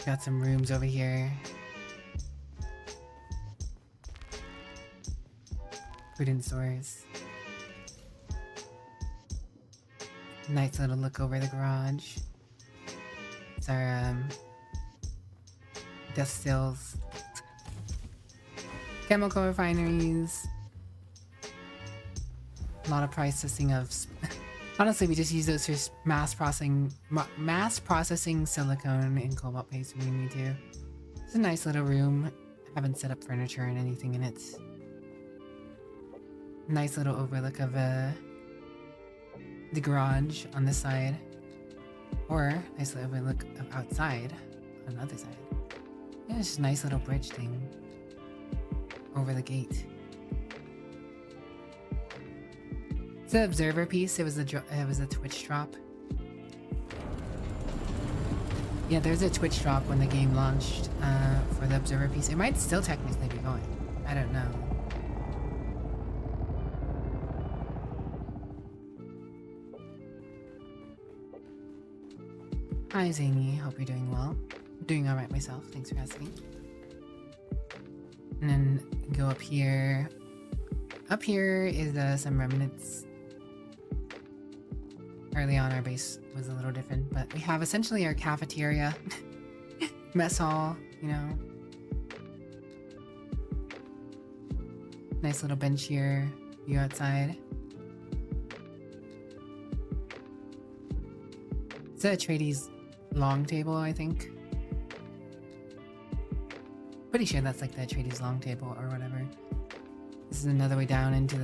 Got some rooms over here. Food and stores. Nice little look over the garage. It's our death stills. Chemical refineries. A lot of processing of honestly, we just use those for mass processing silicone and cobalt paste when we need to. It's a nice little room. Haven't set up furniture and anything in it. Nice little overlook of the garage on this side, or nice little overlook of outside on the other side. Yeah, it's just a nice little bridge thing over the gate. It's the observer piece. It was a Twitch drop. Yeah, there's a Twitch drop when the game launched for the observer piece. It might still technically be going. I don't know. Hi Zany, hope you're doing well. I'm doing alright myself, thanks for asking. And then go up here. Up here is some remnants. Early on our base was a little different, but we have essentially our cafeteria. Mess hall, you know. Nice little bench here, view outside. It's a Atreides long table, I think. Pretty sure that's like the Atreides long table or whatever. This is another way down into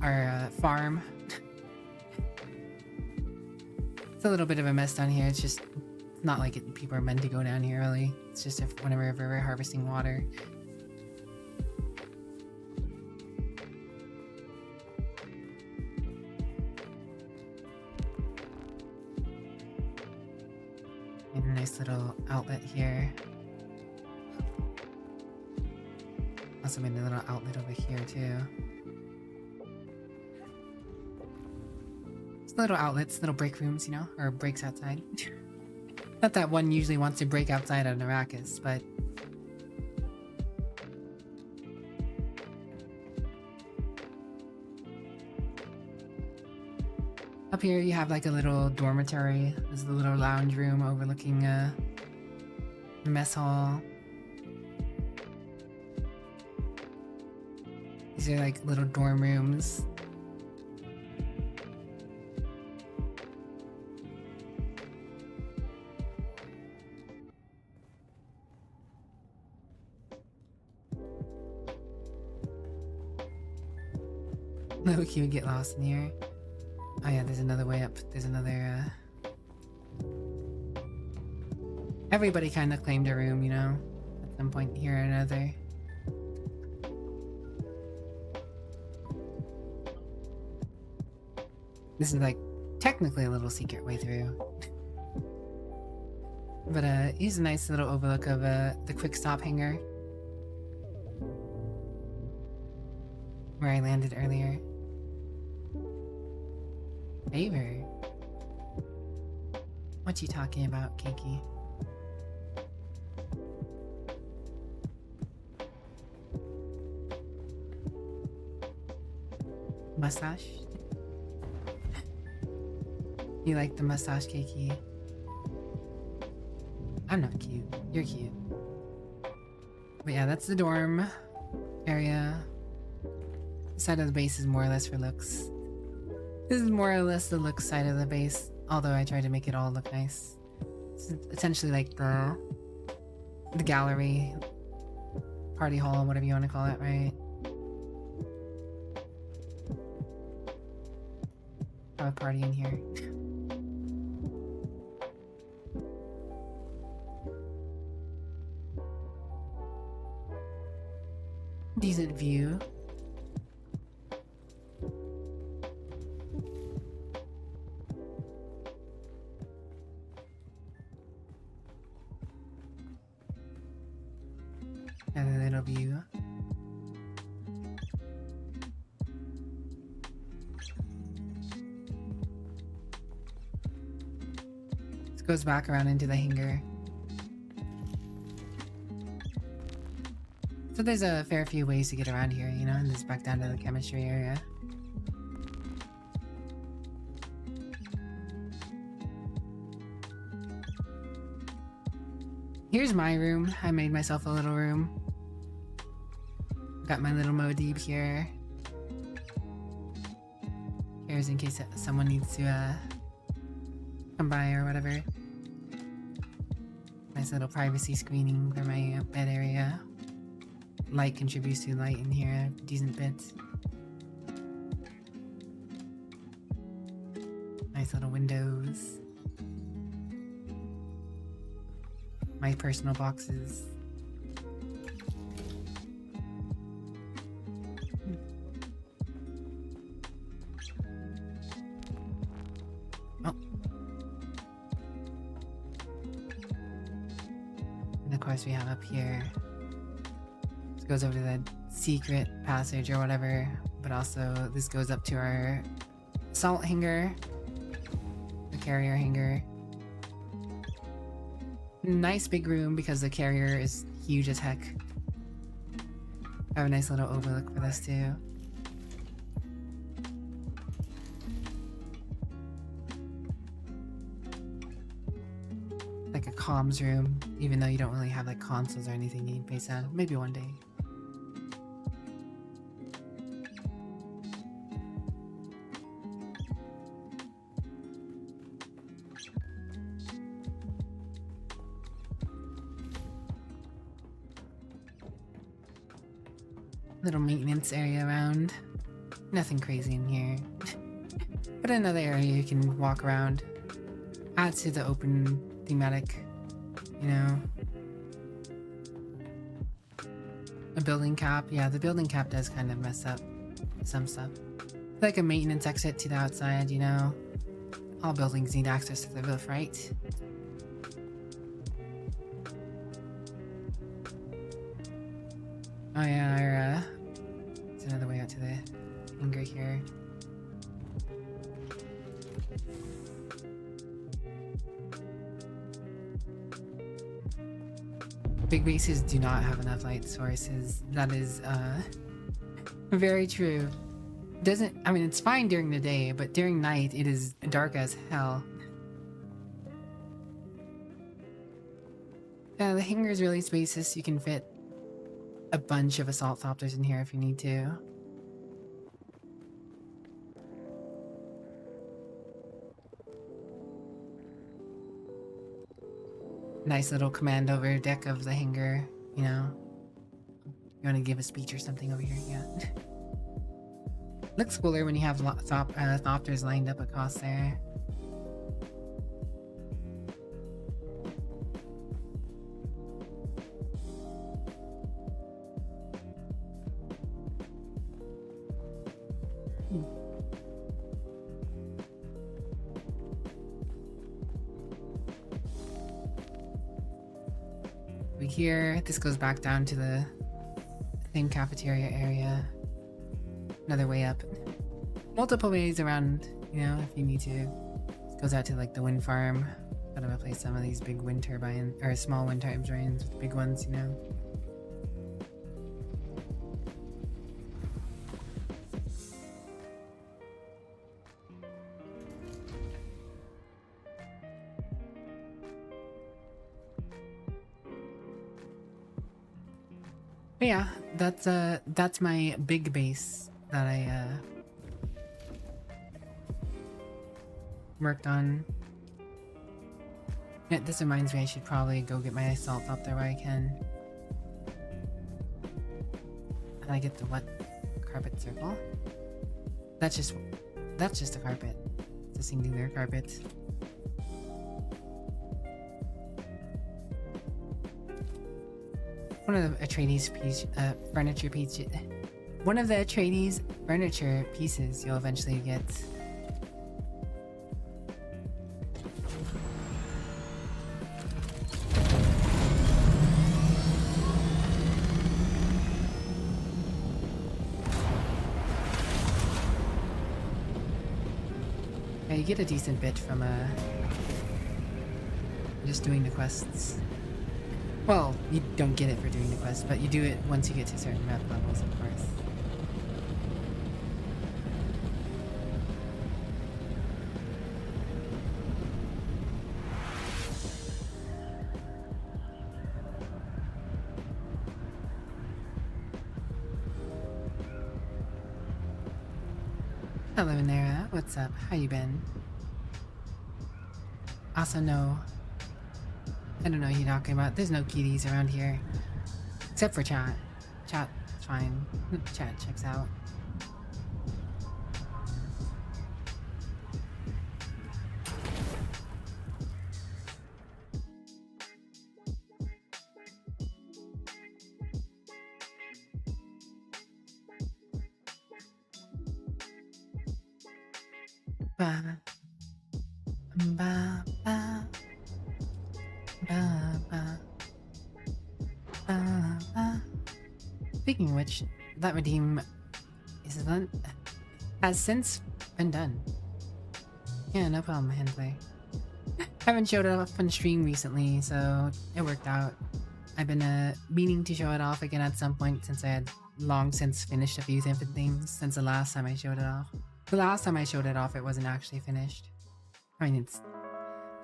our farm. It's a little bit of a mess down here. It's just not like people are meant to go down here really. It's just whenever we're harvesting water. And a nice little outlet here. Also made a little outlet over here too. Just little outlets, little break rooms, you know, or breaks outside. Not that one usually wants to break outside on Arrakis, but up here you have like a little dormitory. There's a little lounge room overlooking the mess hall. These are like little dorm rooms. No, you would get lost in here. Oh yeah, there's another way up. There's another, everybody kind of claimed a room, you know, at some point here or another. This is like technically a little secret way through. But here's a nice little overlook of the quick stop hangar where I landed earlier. Favor? What you talking about, Keiki? Mustache? You like the mustache, Keiki? I'm not cute. You're cute. But yeah, that's the dorm area. The side of the base is more or less for looks. This is more or less the look side of the base, although I tried to make it all look nice. It's essentially like the gallery, party hall, whatever you want to call it, right? have a party in here. Decent view. Another little view. This goes back around into the hangar. So there's a fair few ways to get around here, you know, and this back down to the chemistry area. Here's my room. I made myself a little room. Got my little Modib here. Here's in case someone needs to come by or whatever. Nice little privacy screening for my bed area. Light contributes to light in here a decent bit. Nice little windows. My personal boxes. Oh. And of course we have up here. This goes over to the secret passage or whatever, but also this goes up to our salt hangar, the carrier hangar. Nice big room because the carrier is huge as heck. I have a nice little overlook for this too. Like a comms room, even though you don't really have like consoles or anything you can face on. Maybe one day. Little maintenance area around. Nothing crazy in here. But another area you can walk around. Add to the open thematic, you know. A building cap. Yeah, the building cap does kind of mess up some stuff. Like a maintenance exit to the outside, you know. All buildings need access to the roof, right? Oh yeah, it's another way out to the hangar here. Big bases do not have enough light sources. That is very true. I mean, it's fine during the day, but during night it is dark as hell. Yeah, the hangar is really spacious. You can fit a bunch of assault thopters in here if you need to. Nice little command over deck of the hangar, you know. You want to give a speech or something over here? Yeah. Looks cooler when you have thopters lined up across there. Here, this goes back down to the same cafeteria area. Another way up. Multiple ways around, you know, if you need to. This goes out to like the wind farm. Gotta replace some of these big wind turbines, or small wind turbines with big ones, you know. But yeah, that's my big base that I worked on. Yeah, this reminds me I should probably go get my assault up there where I can. And I get the what? Carpet circle? That's just a carpet. practicing their carpet. One of the Atreides furniture pieces. One of the Atreides furniture pieces you'll eventually get. Yeah, you get a decent bit from just doing the quests. Well, you don't get it for doing the quest, but you do it once you get to certain map levels, of course. Hello, Nera. What's up? How you been? Also, no. I don't know what you're talking about. There's no kitties around here. Except for chat. Chat's fine. Chat checks out. Ba, ba, ba. Speaking of which, that redeem has since been done. Yeah, no problem, handplay. Haven't showed it off on stream recently, so it worked out. I've been meaning to show it off again at some point since I had long since finished a few different things since the last time I showed it off. The last time I showed it off, it wasn't actually finished. I mean, it's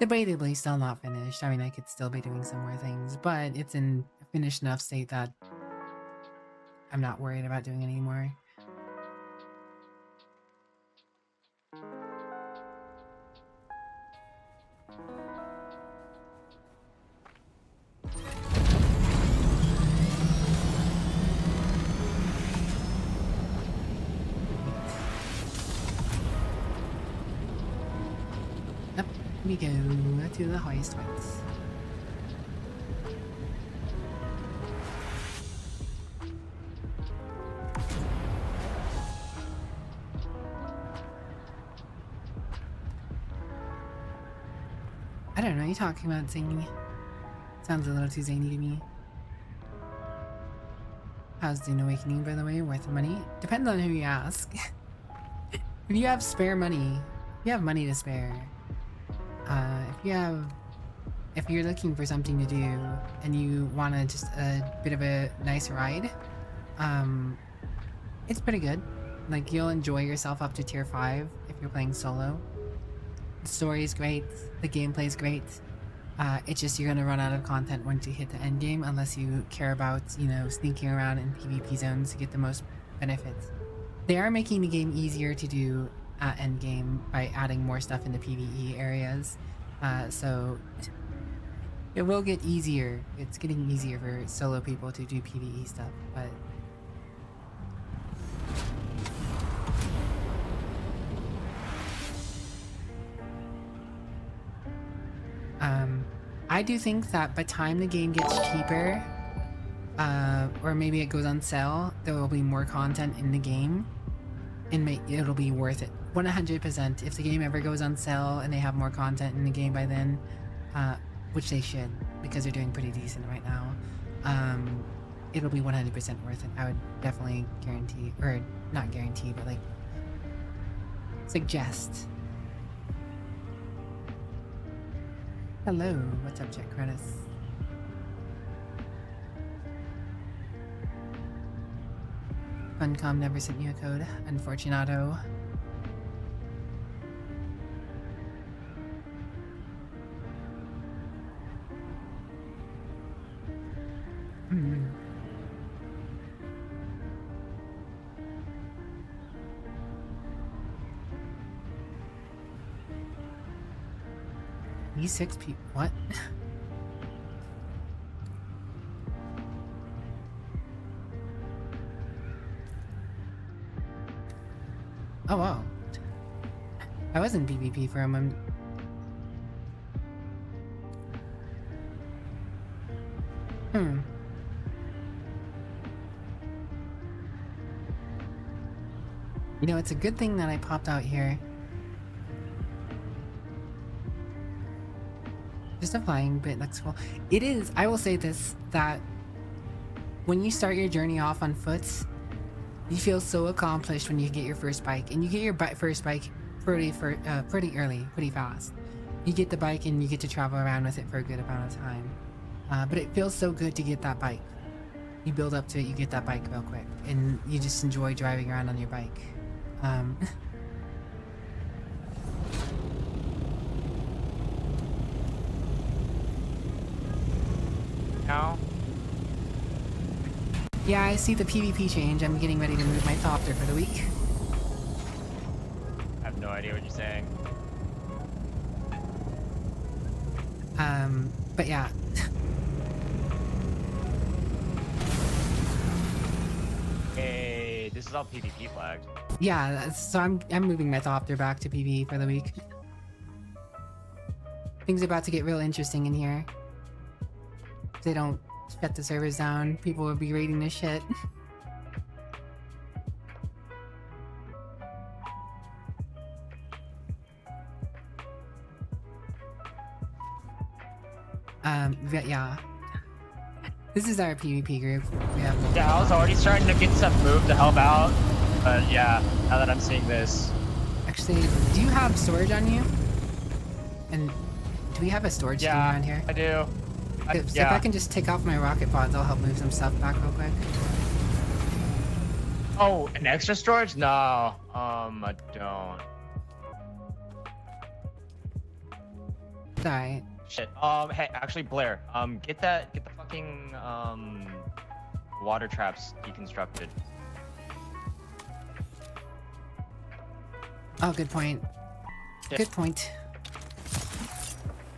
debatably still not finished. I mean, I could still be doing some more things, but it's in a finished enough state that I'm not worried about doing it anymore. Up we go to the highest heights. I don't know, you talking about zany? Sounds a little too zany to me. How's Dune Awakening, by the way? Worth the money? Depends on who you ask. If you have spare money, if you have money to spare, if you're looking for something to do and you want just a bit of a nice ride, it's pretty good. Like, you'll enjoy yourself up to tier 5 if you're playing solo. The story is great, the gameplay is great. It's just you're gonna run out of content once you hit the end game unless you care about, you know, sneaking around in PvP zones to get the most benefits. They are making the game easier to do at end game by adding more stuff in the PvE areas. So it will get easier. It's getting easier for solo people to do PvE stuff, but I do think that by the time the game gets cheaper, or maybe it goes on sale, there will be more content in the game, and it'll be worth it. 100%. If the game ever goes on sale and they have more content in the game by then, which they should, because they're doing pretty decent right now, it'll be 100% worth it. I would definitely guarantee, or not guarantee, but like suggest. Hello, what's up, Jack Credits? Funcom never sent you a code, unfortunato. E6 people, what? Oh wow. I was in PvP for a moment. Hmm. You know, it's a good thing that I popped out here. Just a flying bit looks cool. It is, I will say this, that when you start your journey off on foot, you feel so accomplished when you get your first bike. And you get your first bike pretty early, pretty fast. You get the bike and you get to travel around with it for a good amount of time. But it feels so good to get that bike. You build up to it, you get that bike real quick. And you just enjoy driving around on your bike. Now? Yeah, I see the PvP change. I'm getting ready to move my Thopter for the week. I have no idea what you're saying. But yeah. Hey, this is all PvP flagged. Yeah, so I'm moving my Thopter back to PvE for the week. Things are about to get real interesting in here. If they don't shut the servers down, people will be raiding this shit. But yeah. This is our PvP group. We have Yeah, I was already starting to get stuff moved to help out. But yeah, now that I'm seeing this. Actually, do you have storage on you? And do we have a storage thing around here? I do. If I can just take off my rocket pods, I'll help move some stuff back real quick. Oh, an extra storage? No. I don't. It's alright. Shit. Hey, actually, Blair, get the fucking, water traps deconstructed. Oh, good point. Yeah. Good point.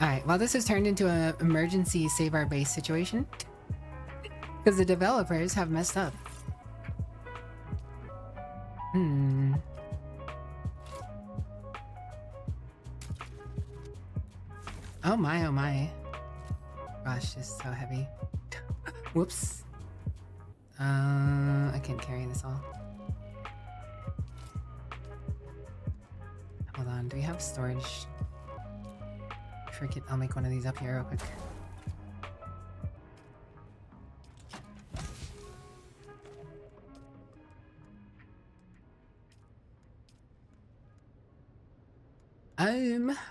Alright, well this has turned into an emergency save our base situation. Because the developers have messed up. Oh my. Gosh, this is so heavy. Whoops. I can't carry this all. Hold on, do we have storage? Forget, I'll make one of these up here real quick.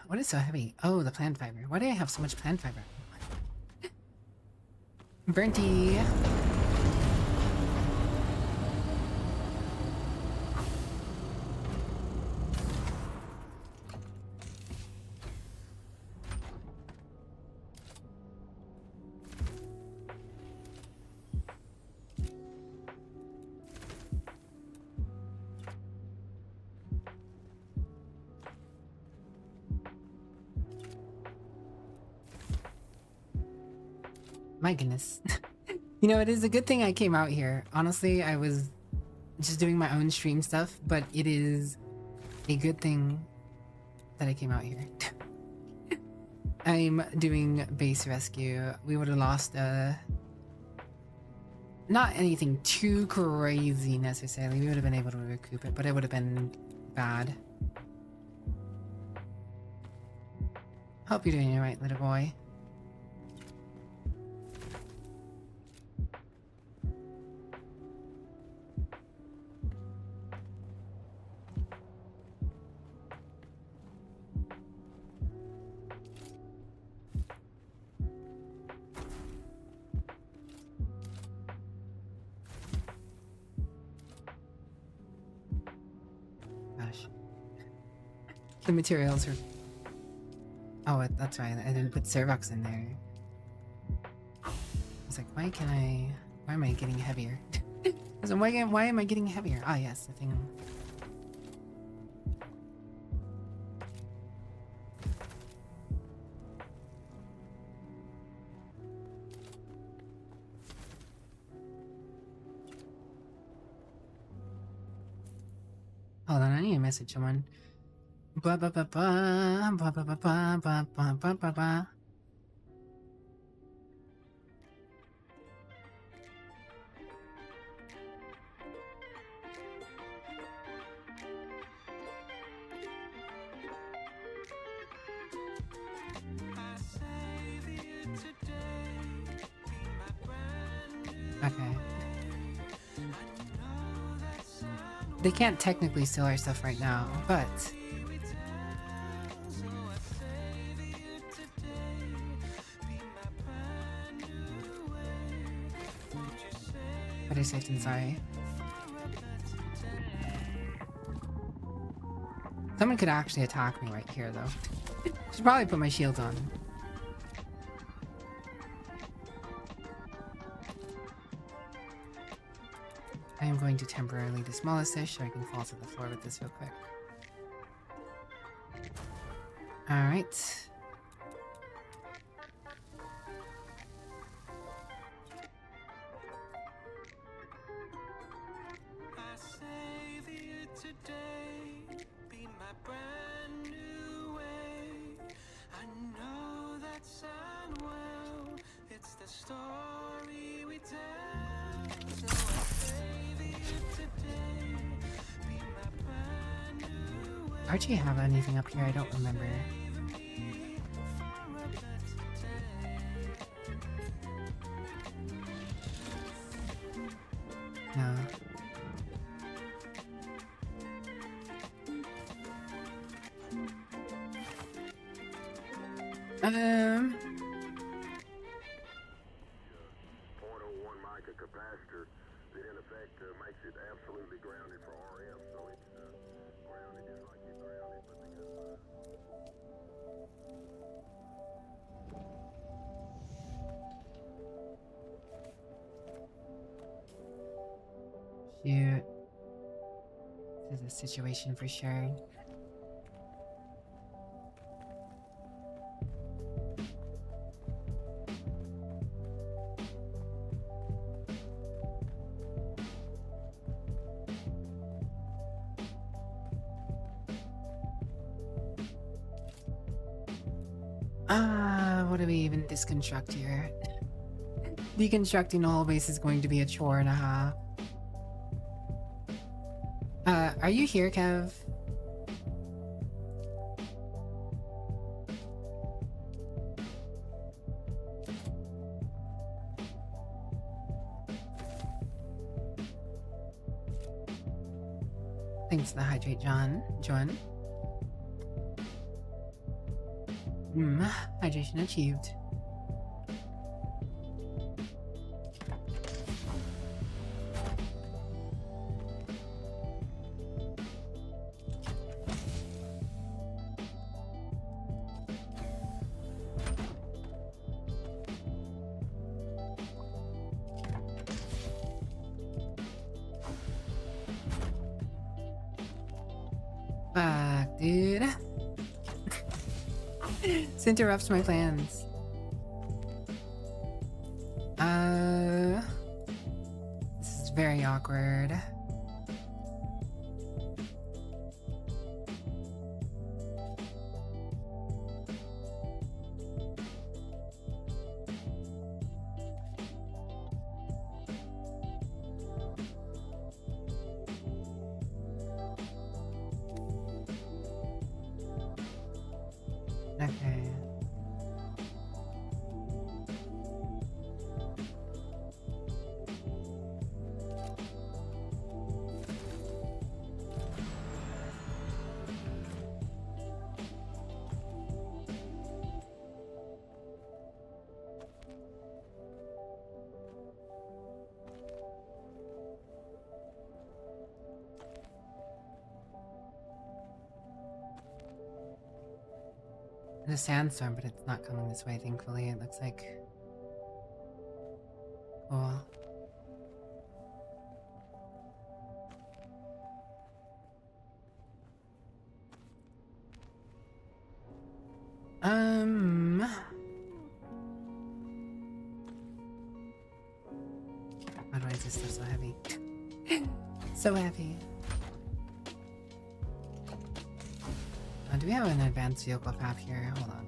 What is so heavy? Oh, the plant fiber. Why do I have so much plant fiber? Burnty. My goodness. You know, it is a good thing I came out here. Honestly, I was just doing my own stream stuff, but it is a good thing that I came out here. I'm doing base rescue. We would have lost, not anything too crazy necessarily. We would have been able to recoup it, but it would have been bad. Hope you're doing it right, little boy. Gosh. The materials are... Oh, that's right. I didn't put Cervox in there. I was like, why am I getting heavier? I was like, why am I getting heavier? Ah, yes, the thing. Hold on, I need to message someone. Blah blah blah blah blah blah blah blah blah blah blah blah blah. Okay. They can't technically steal our stuff right now, but better safe than sorry. Someone could actually attack me right here, though. Should probably put my shield on. I am going to temporarily demolish this so I can fall to the floor with this real quick. Alright. Archie have anything up here? I don't remember. No. Shoot. This is a situation for sure. What do we even disconstruct here? Deconstructing the whole base is going to be a chore and a half. Are you here, Kev? Thanks for the hydrate, John. Hydration achieved. Fuck, dude. This interrupts my plans. This is very awkward. Okay. There's a sandstorm, but it's not coming this way, thankfully. It looks like... Cool. Why is this stuff so heavy? So heavy. Do we have an advanced vehicle fab here? Hold on.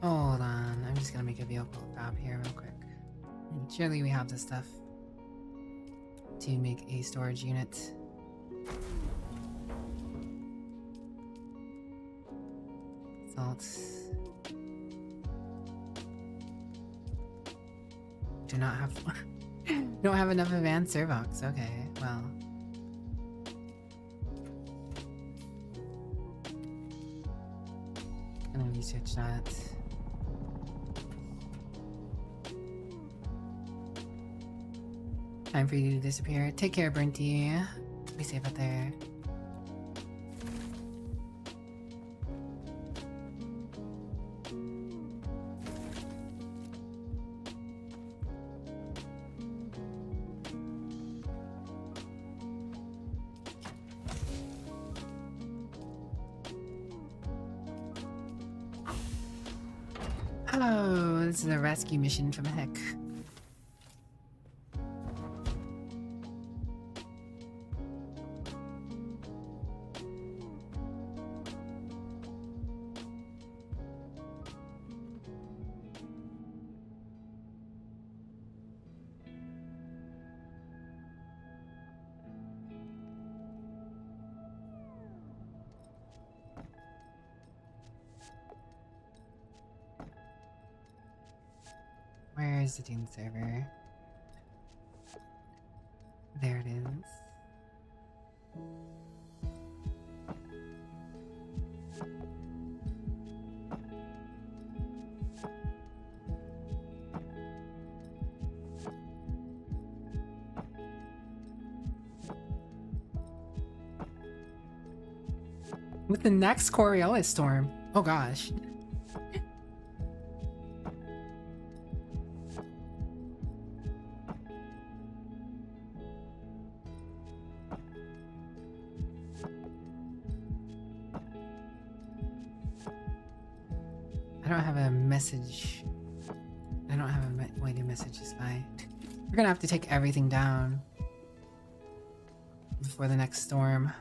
Hold on. I'm just gonna make a vehicle fab here real quick. And surely we have the stuff to make a storage unit. Salt. Do not have don't have enough advanced servox. Okay, well. Gonna research that. Time for you to disappear. Take care, Brinty. Be safe out there. Oh, this is a rescue mission from heck. Where is the Dune server? There it is. With the next Coriolis storm. Oh gosh. I don't have a message. I don't have a way to message this guy. We're gonna have to take everything down before the next storm.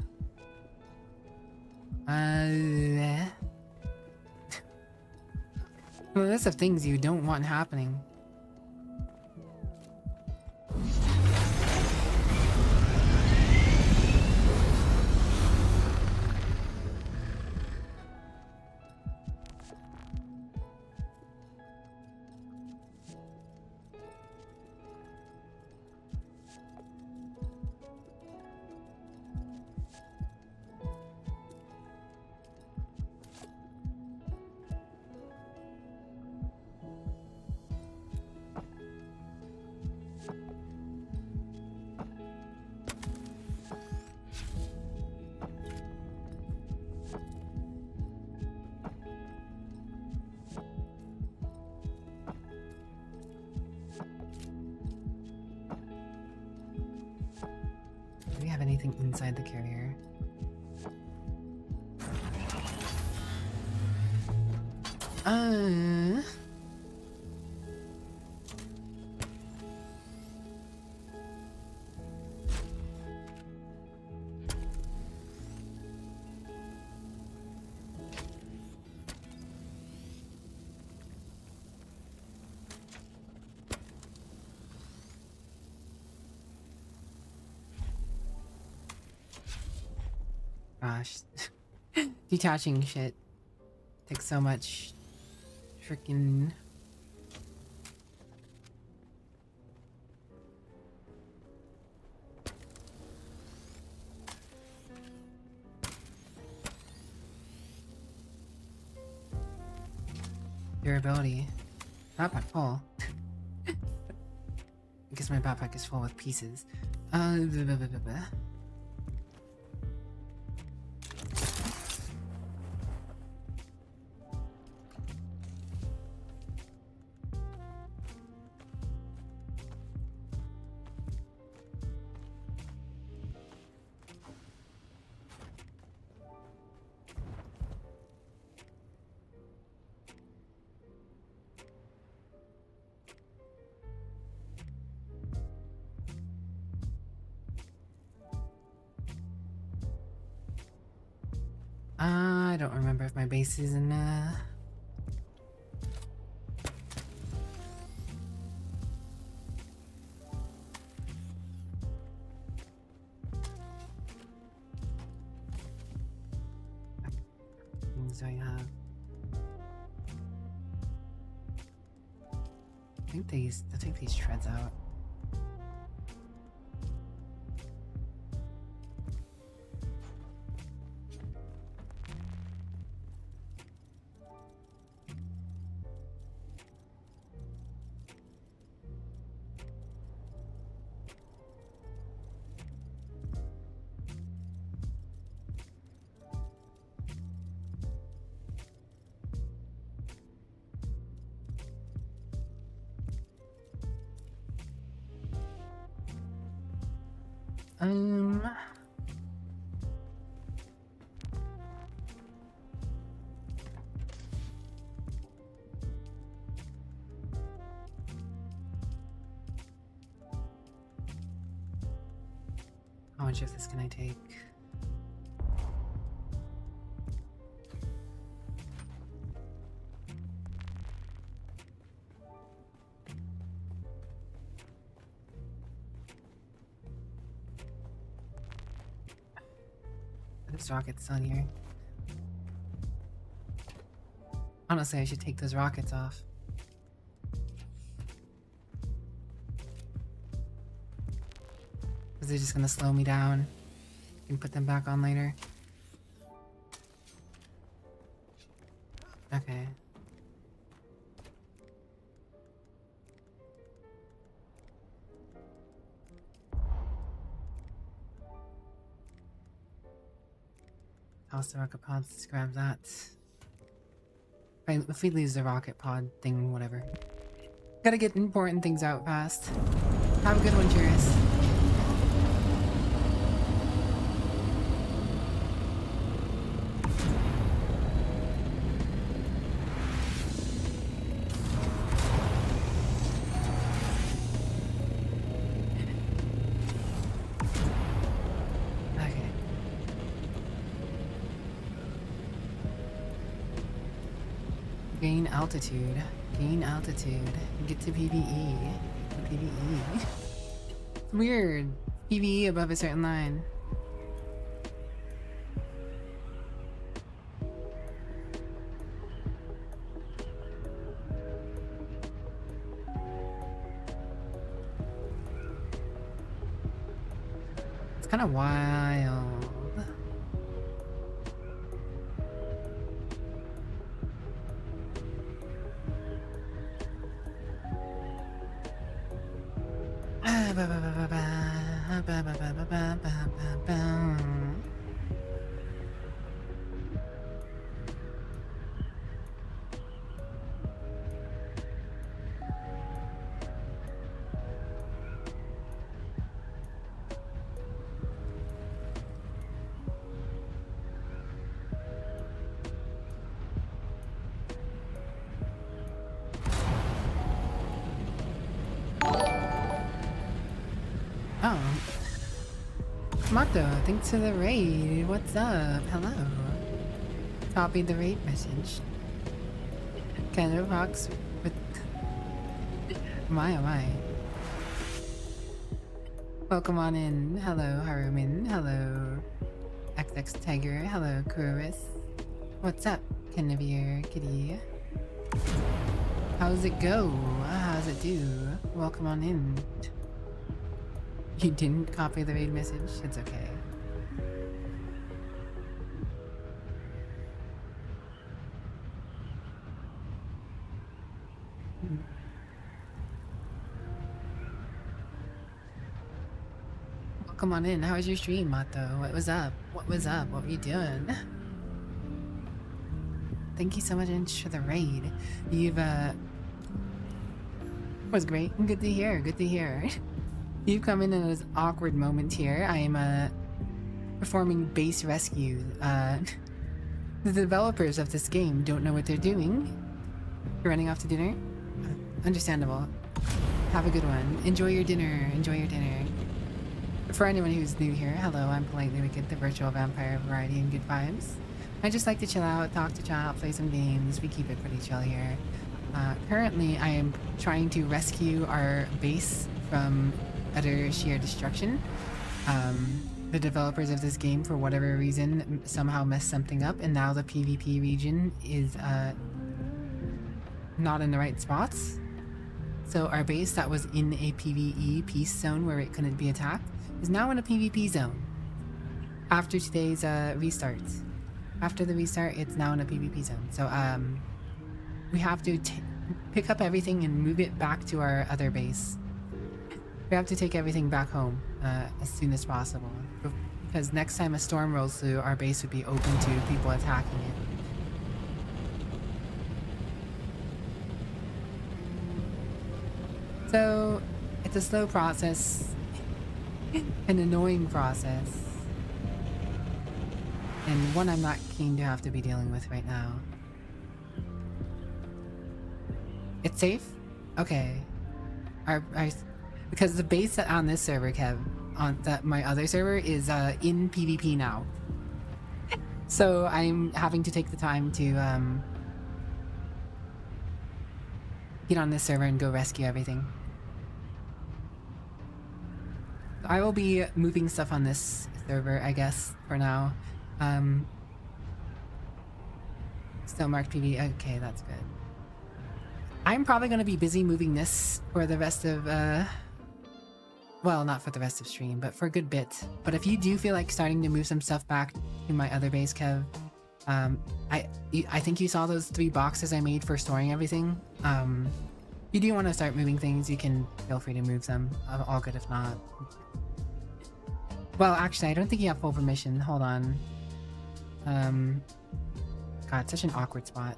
The list of things you don't want happening. Do we have anything inside the carrier? Gosh. Detaching shit takes so much freaking durability. Backpack full. I guess my backpack is full with pieces. Blah, blah, blah, blah, blah. I don't remember if my base is in things do I have? I'll take these shreds out. How much of this can I take? This rocket's on here. Honestly, I should take those rockets off. Because they're just gonna slow me down. I can put them back on later. Okay. Toss the rocket pods, let's grab that. Right, if we lose the rocket pod thing, whatever. Gotta get important things out fast. Have a good one, Juris. Gain altitude. Gain altitude. Get to PvE. PvE. It's weird. PvE above a certain line. It's kind of wild. Oh. Mato, thanks for the raid. What's up? Hello. Copied the raid message. Kind of rocks with... My oh my. Welcome on in. Hello, Harumin. Hello, XX Tiger. Hello, Kuris. What's up, Kenavir Kitty? How's it go? How's it do? Welcome on in. You didn't copy the raid message? It's okay. Welcome on in. How was your stream, Mato? What was up? What was up? What were you doing? Thank you so much for the raid. You've, was great. Good to hear. Good to hear. You've come in this awkward moment here. I am performing base rescue. The developers of this game don't know what they're doing. You're running off to dinner? Understandable. Have a good one. Enjoy your dinner. Enjoy your dinner. For anyone who's new here, hello, I'm PolitelyWicked, the virtual vampire of variety and good vibes. I just like to chill out, talk to chat, play some games. We keep it pretty chill here. Currently, I am trying to rescue our base from utter sheer destruction. The developers of this game, for whatever reason, somehow messed something up, and now the PvP region is not in the right spots. So our base that was in a PvE peace zone where it couldn't be attacked is now in a PvP zone. After today's restart. After the restart, it's now in a PvP zone. So we have to pick up everything and move it back to our other base. We have to take everything back home as soon as possible. Because next time a storm rolls through, our base would be open to people attacking it. So, it's a slow process, an annoying process, and one I'm not keen to have to be dealing with right now. It's safe? Okay. Because the base on this server, Kev, on my other server is in PvP now. So I'm having to take the time to get on this server and go rescue everything. I will be moving stuff on this server, I guess, for now. Still marked PV. Okay, that's good. I'm probably going to be busy moving this for the rest of, well, not for the rest of stream, but for a good bit. But if you do feel like starting to move some stuff back to my other base, Kev, I think you saw those 3 boxes I made for storing everything. If you do want to start moving things, you can feel free to move them. All good if not. Well, actually, I don't think you have full permission. Hold on. God, such an awkward spot.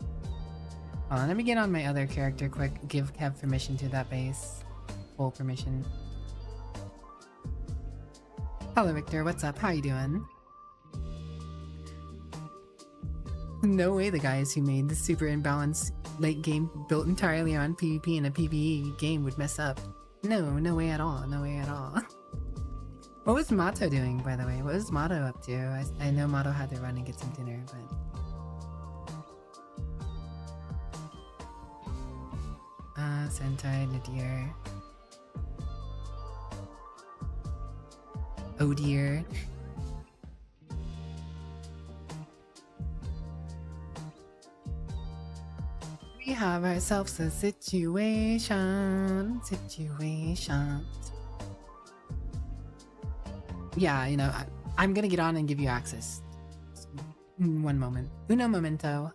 Hold on, let me get on my other character quick. Give Kev permission to that base. Full permission. Hello, Victor. What's up? How you doing? No way the guys who made the super imbalanced late game built entirely on PvP and a PvE game would mess up. No way at all. No way at all. What was Mato doing, by the way? What was Mato up to? I know Mato had to run and get some dinner, but... Sentai, Nadir. Oh dear. We have ourselves a situation. Yeah, you know, I'm gonna get on and give you access. One moment. Uno momento.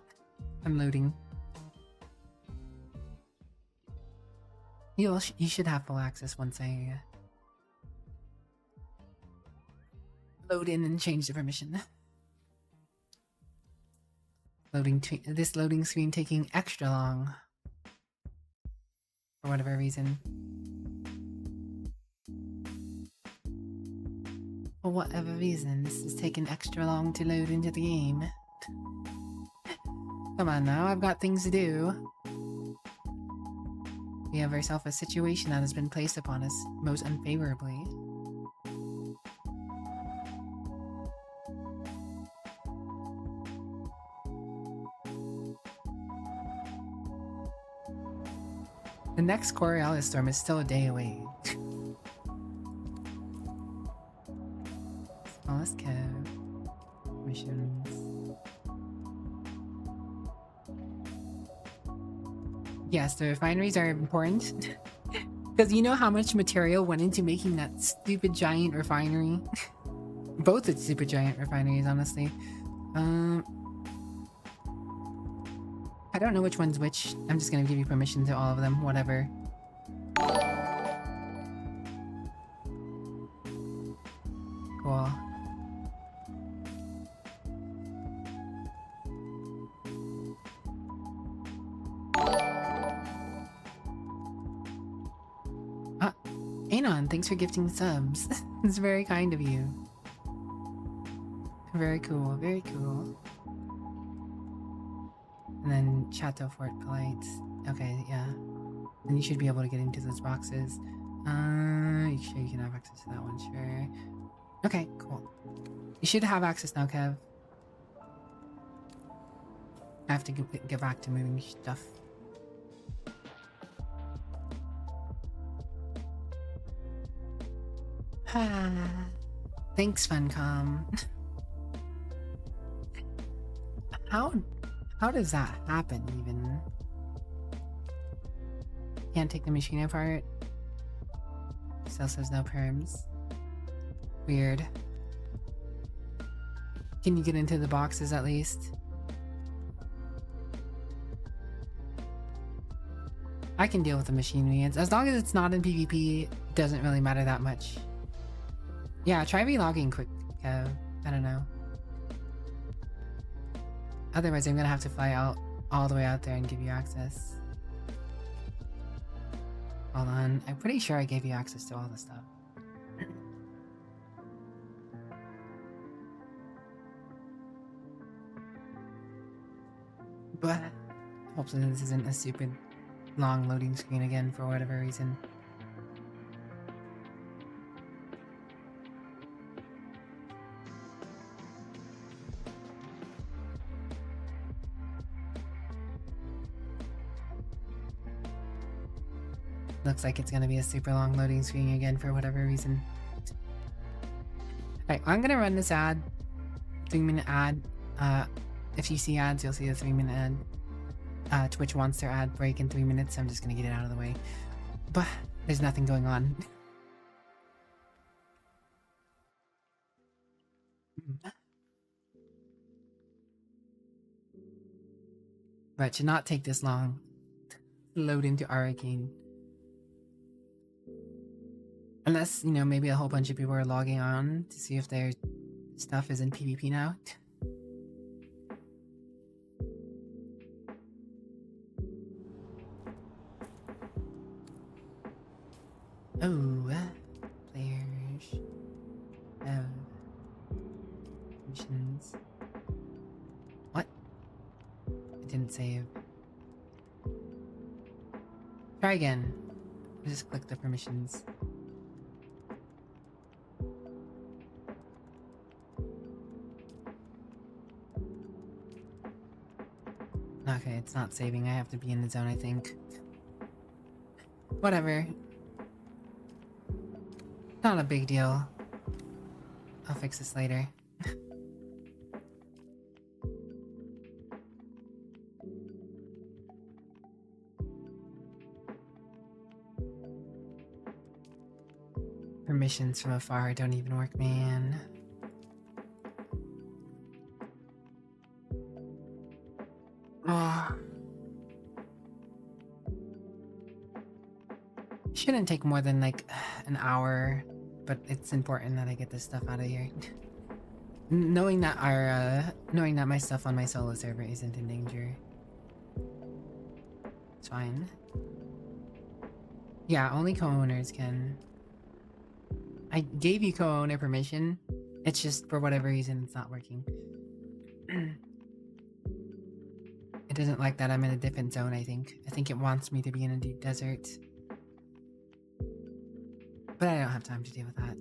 I'm loading. You should have full access once I load in and change the permission. This loading screen taking extra long for whatever reason. For whatever reason, this is taking extra long to load into the game. Come on now, I've got things to do. We have ourselves a situation that has been placed upon us most unfavorably. The next Coriolis storm is still a day away. Smallest Kev. Missions. Yes, the refineries are important. Because you know how much material went into making that stupid giant refinery? Both the super giant refineries, honestly. I don't know which one's which. I'm just gonna give you permission to all of them, whatever. Cool. Anon, thanks for gifting subs. It's very kind of you. Very cool, very cool. And then Chateau Fort Polite. Okay, yeah. Then you should be able to get into those boxes. You sure you can have access to that one? Sure. Okay, cool. You should have access now, Kev. I have to get back to moving stuff. Thanks, Funcom. How does that happen even? Can't take the machine apart. Still says no perms. Weird. Can you get into the boxes at least? I can deal with the machine weeds. As long as it's not in PvP, it doesn't really matter that much. Yeah, try relogging quick, Kev. I don't know. Otherwise, I'm gonna have to fly out all the way out there and give you access. Hold on. I'm pretty sure I gave you access to all the stuff. But hopefully this isn't a stupid long loading screen again for whatever reason. Looks like it's gonna be a super long loading screen again for whatever reason. Alright, I'm gonna run this ad. 3-minute ad. If you see ads, you'll see a 3-minute ad. Twitch wants their ad break in 3 minutes, so I'm just gonna get it out of the way. But there's nothing going on. But it should not take this long to load into Arcane. Unless, you know, maybe a whole bunch of people are logging on to see if their stuff is in PvP now. Oh, players. Missions. What? It didn't save. Try again. Just click the permissions. Okay, it's not saving. I have to be in the zone, I think. Whatever. Not a big deal. I'll fix this later. Permissions from afar don't even work, man. Oh. Shouldn't take more than like an hour, but it's important that I get this stuff out of here. Knowing that my stuff on my solo server isn't in danger. It's fine. Yeah, only co-owners can. I gave you co-owner permission. It's just for whatever reason it's not working. It doesn't like that I'm in a different zone, I think. I think it wants me to be in a deep desert. But I don't have time to deal with that.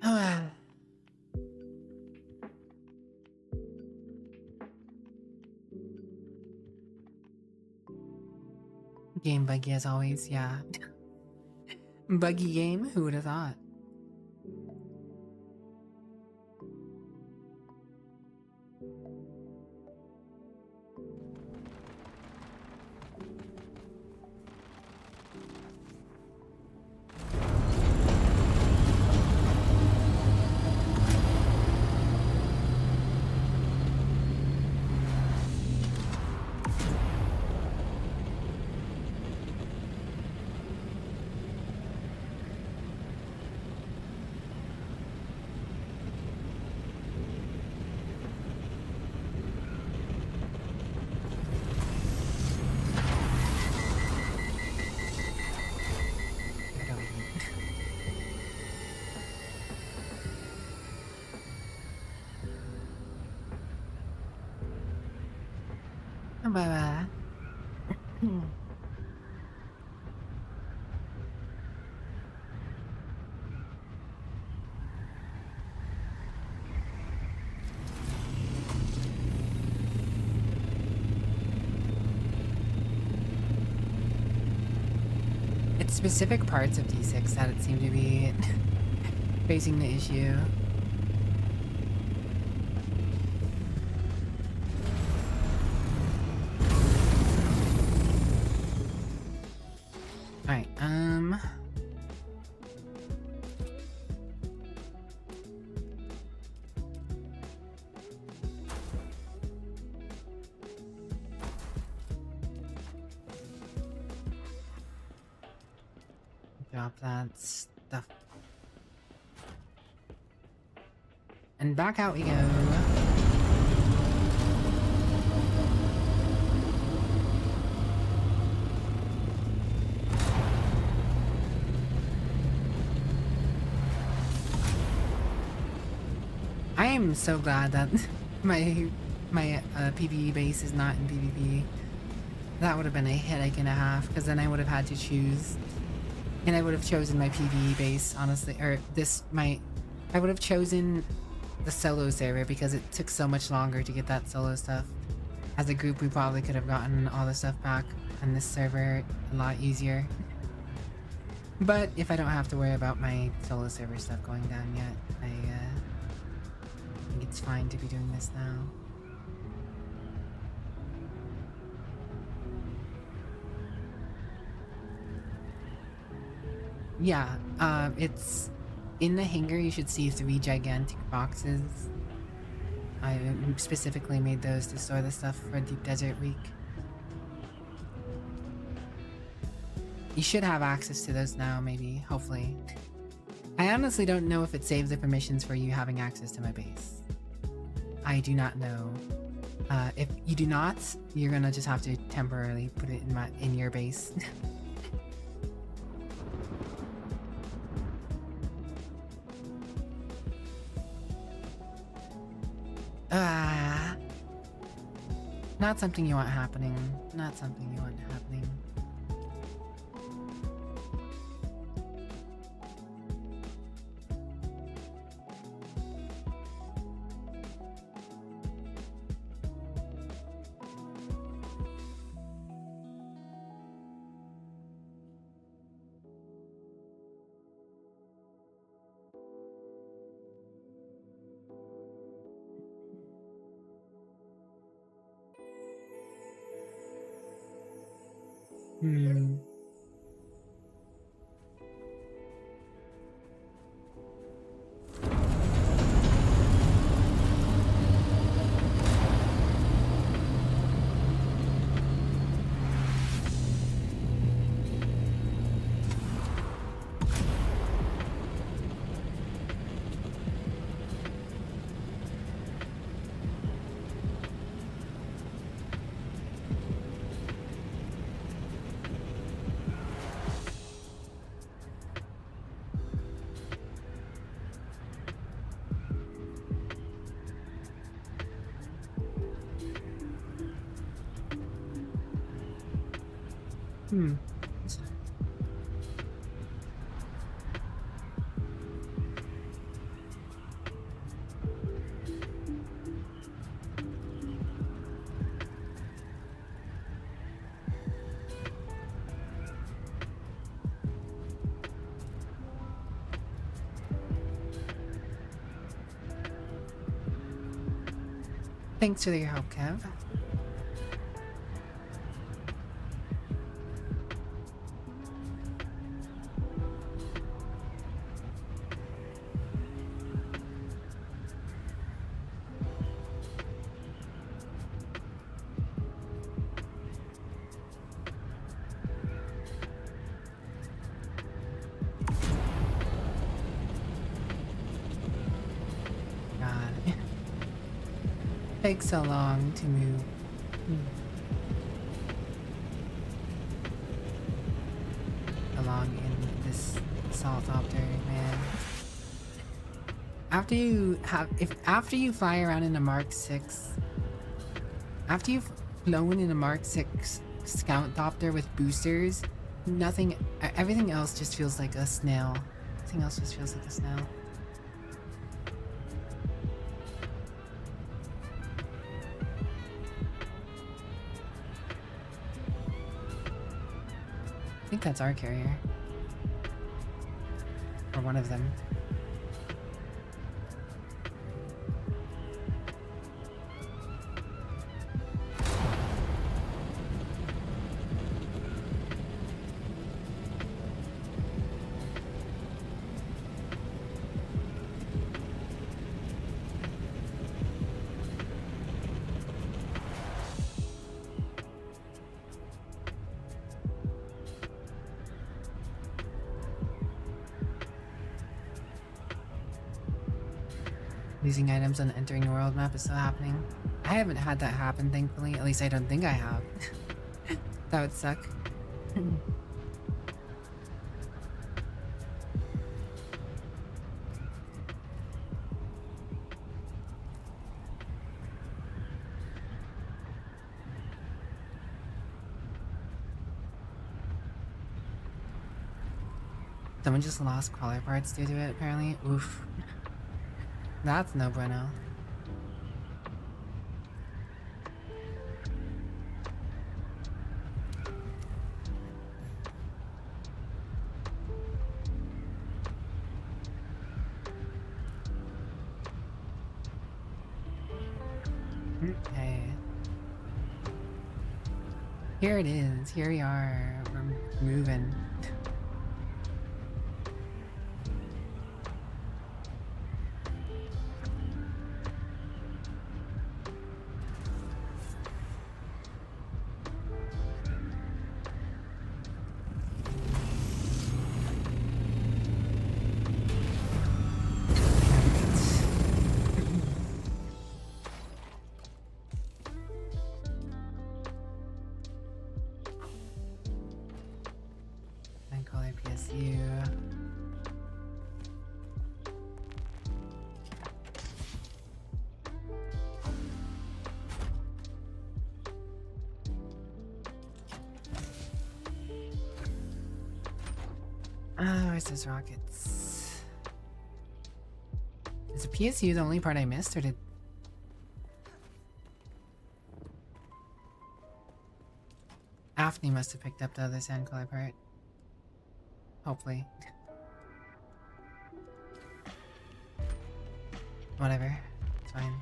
Oh well. Game buggy as always, yeah. Buggy game? Who would have thought? Bye bye. It's specific parts of D6 that it seemed to be facing the issue. Alright, drop that stuff. And back out we go. I am so glad that my PvE base is not in PvP. That would have been a headache and a half, because then I would have had to choose. And I would have chosen my PvE base, honestly, or I would have chosen the solo server because it took so much longer to get that solo stuff. As a group, we probably could have gotten all the stuff back on this server a lot easier. But if I don't have to worry about my solo server stuff going down yet, I think it's fine to be doing this now. Yeah, it's in the hangar. You should see 3 gigantic boxes. I specifically made those to store the stuff for Deep Desert Week. You should have access to those now, maybe, hopefully. I honestly don't know if it saves the permissions for you having access to my base. I do not know. If you do not, you're gonna just have to temporarily put it in your base. Not something you want happening. Not something you want happening. Thanks for your help, Kev. Takes so long to move. Along in this assaultopter, man. After you fly around in a Mark 6, after you've flown in a Mark 6 scout-topter with boosters, everything else just feels like a snail. Everything else just feels like a snail. I think that's our carrier. Or one of them. Losing items on entering the world map is still happening. I haven't had that happen, thankfully. At least I don't think I have. That would suck. Someone just lost crawler parts due to it, apparently. Oof. That's no bueno. Okay. Here it is. Here we are. We're moving. Where's those rockets? Is the PSU the only part I missed, or did... Afni must have picked up the other sandcrawler part. Hopefully. Whatever. It's fine.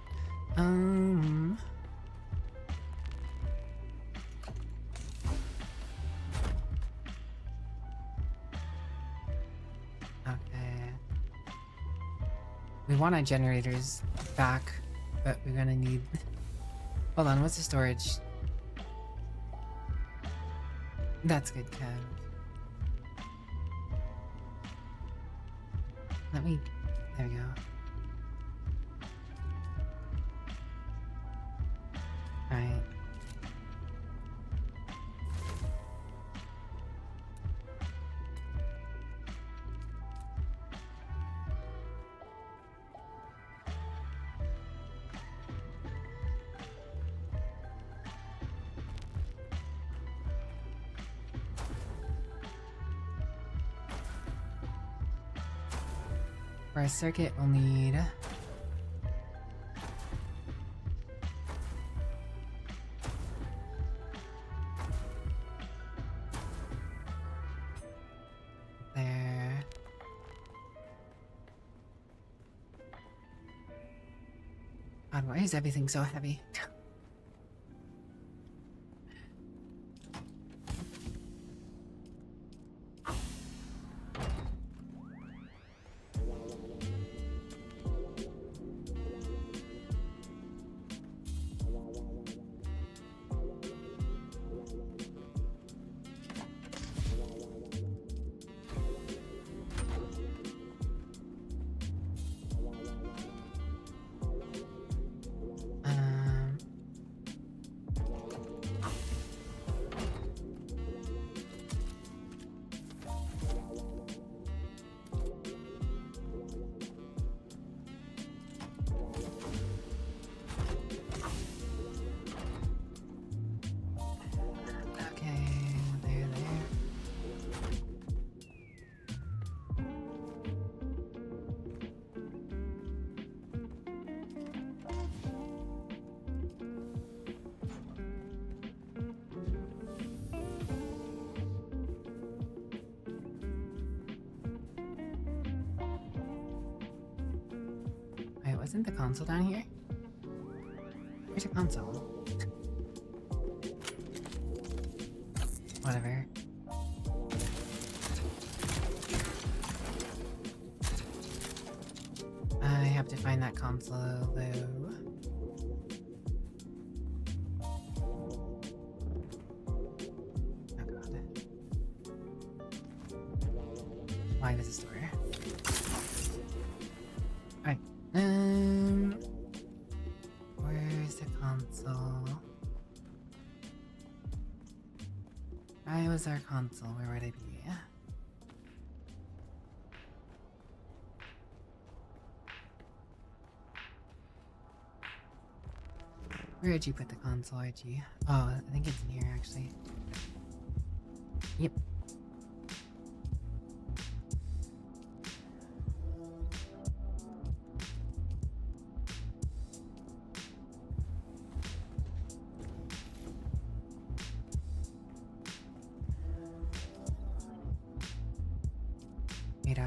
Okay. We want our generators back, but we're gonna need... Hold on, what's the storage? That's good, Kev. Let me... There we go. Alright. For our circuit, we'll need... There. God, why is everything so heavy? Isn't the console down here? Where's the console? Whatever. I have to find that console though. Oh god. Why does this door? Alright. Where's the console? Why was our console? Where would it be? Where did you put the console, RG? Oh, I think it's in here actually. Yep. $8.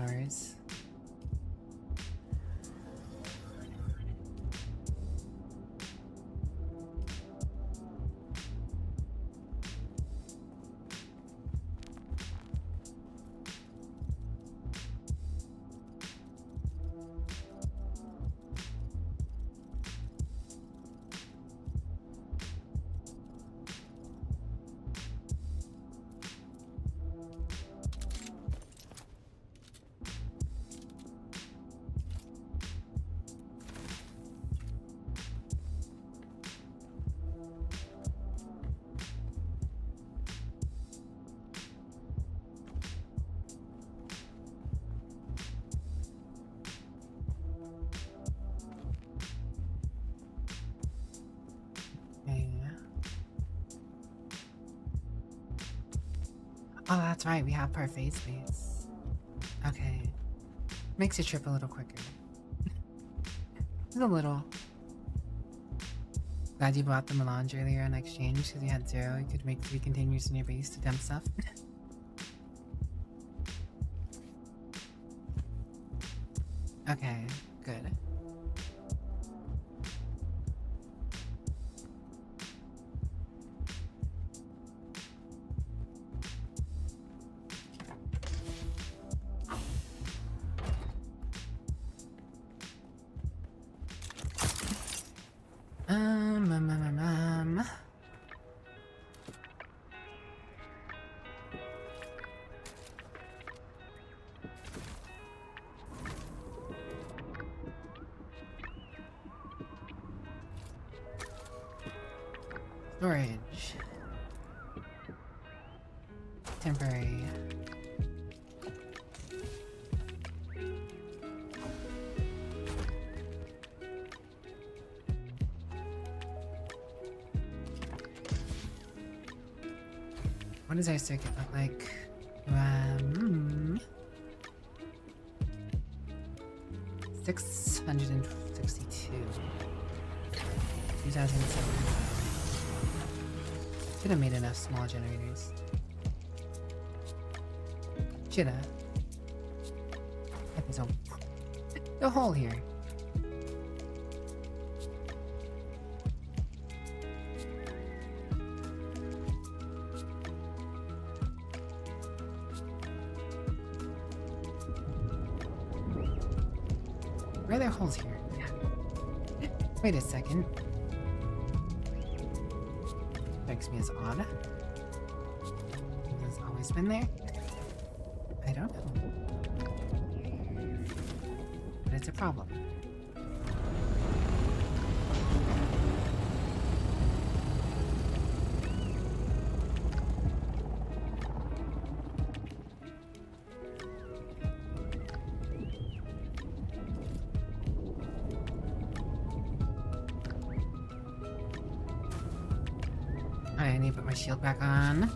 Oh, that's right, we have parfait space. Okay. Makes your trip a little quicker. Just a little. Glad you bought the melange earlier on exchange because you had 0. You could make 3 containers in your base to dump stuff. Okay, good. Storage. Temporary. What does our circuit look like? 662. 2007. Should have made enough small generators. Shoulda. There's a hole here. Where are there holes here? Wait a second. Strikes me as odd. It's always been there? I don't know. But it's a problem. I need to put my shield back on.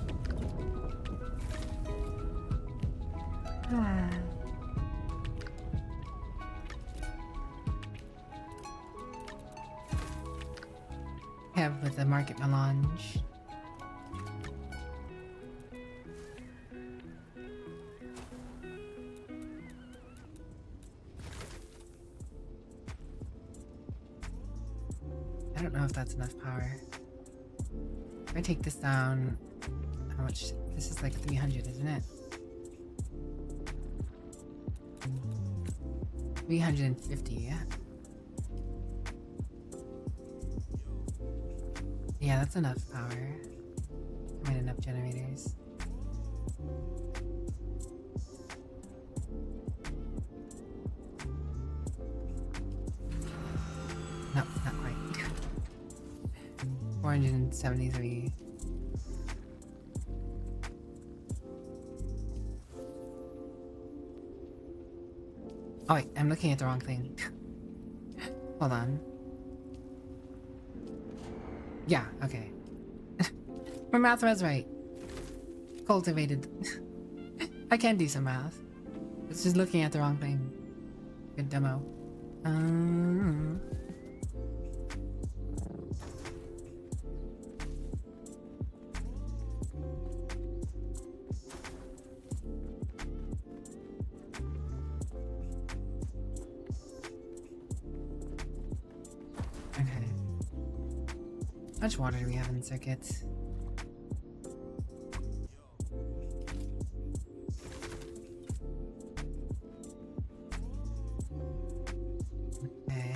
Have with the market melange. don't know if that's enough power. If I take this down, how much? This is like 300, isn't it? 350, yeah. Yeah, that's enough power. I made enough generators. No, not quite. 473. Oh wait, I'm looking at the wrong thing. Hold on. Yeah, okay. My math was right. Cultivated. I can do some math. It's just looking at the wrong thing. Good demo. Okay. How much water do we have in the circuit? Okay.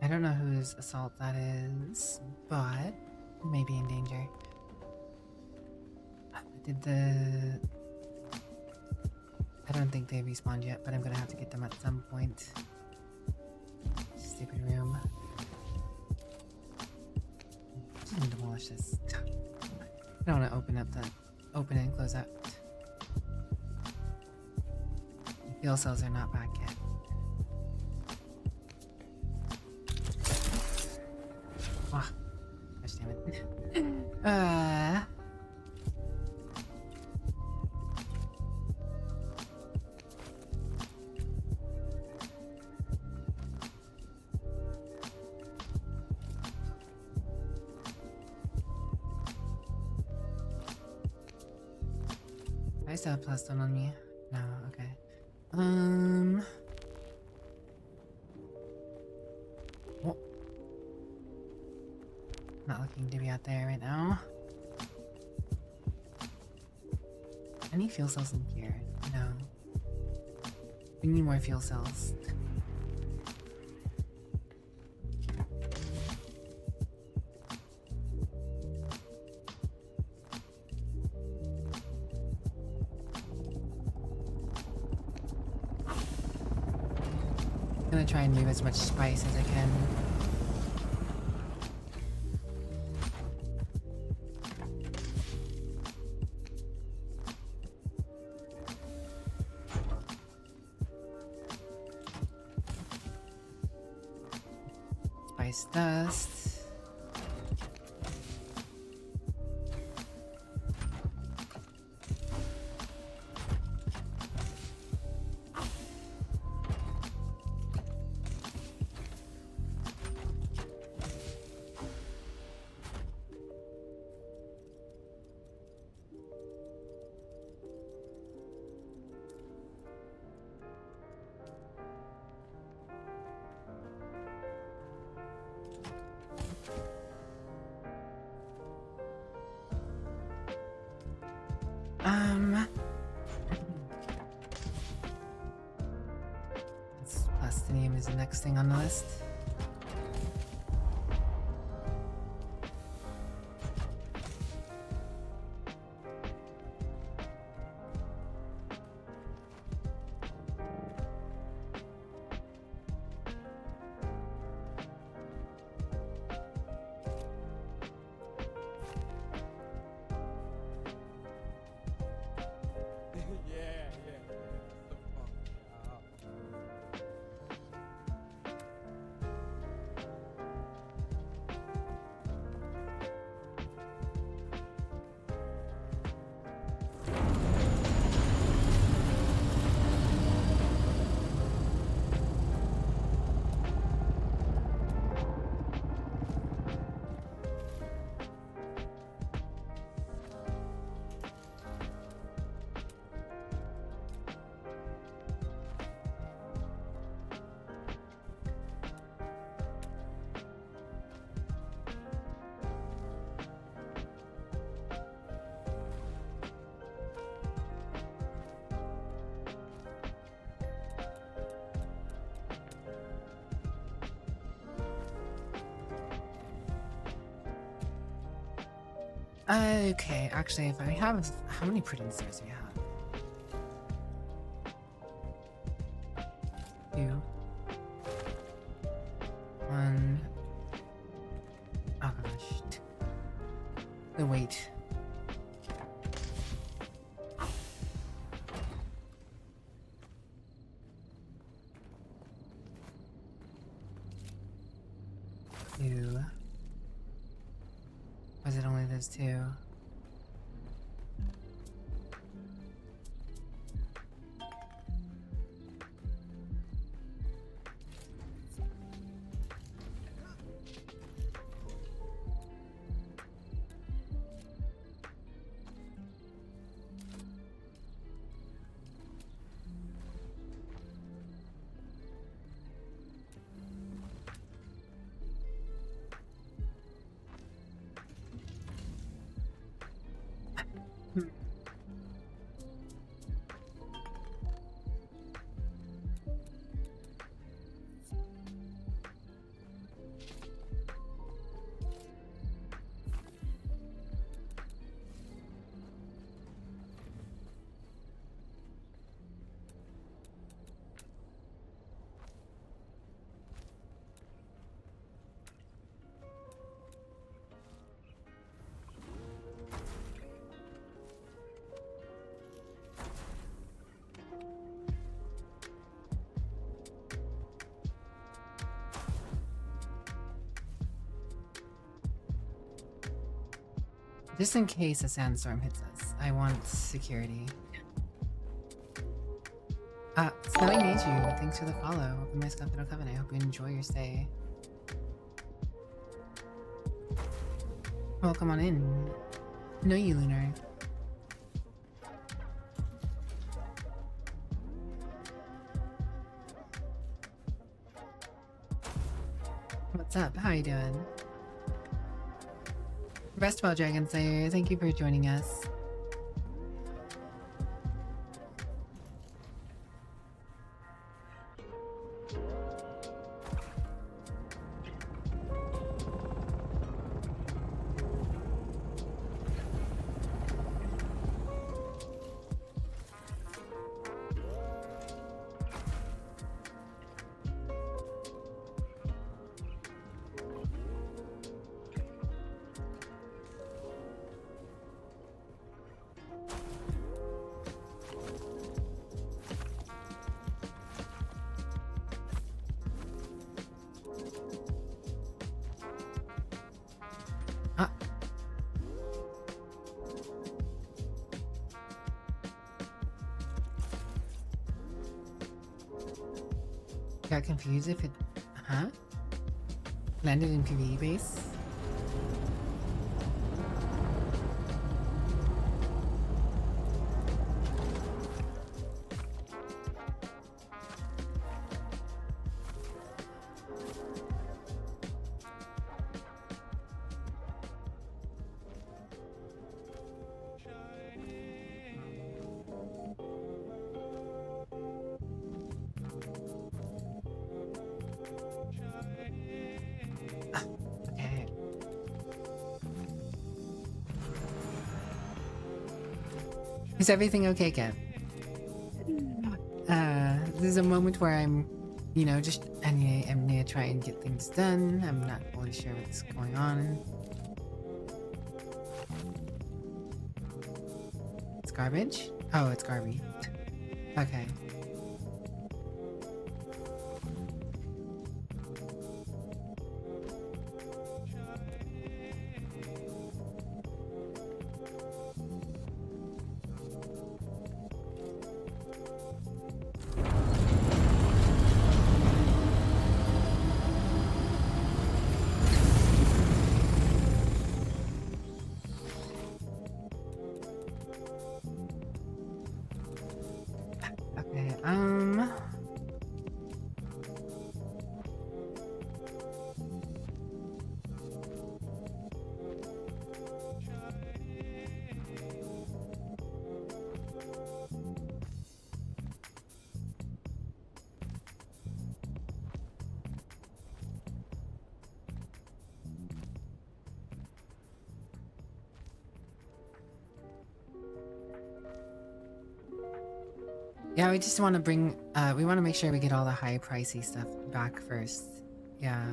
I don't know whose assault that is, but may be in danger. I don't think they respawned yet, but I'm gonna have to get them at some point. Stupid room. I'm gonna demolish this. I don't want to open and close that. Fuel cells are not back yet. Ah, gosh damn it. I still have plus one on me. No, okay. Well, not looking to be out there right now. I need fuel cells in here. No. We need more fuel cells. I'm gonna try and leave as much spice as I can. Spice dust. Plastinium is the next thing on the list. Okay, actually, if I have... How many printing stars do you have? 2. 1. Oh gosh. The weight. Two. Was it only those 2? Just in case a sandstorm hits us, I want security. Snowy needs you. Thanks for the follow. Welcome to Capital Covenant. I hope you enjoy your stay. Welcome on in. Know you, Lunar. What's up? How you doing? Rest well, Dragon Slayer. Thank you for joining us. Got confused if it... Huh? Landed in PvE base? Is everything okay, Ken? This is a moment where I'm, you know, I'm gonna try and get things done. I'm not fully sure what's going on. It's garbage? Oh, it's garbage. Okay. Okay, Yeah, we just want to bring, we want to make sure we get all the high pricey stuff back first. Yeah.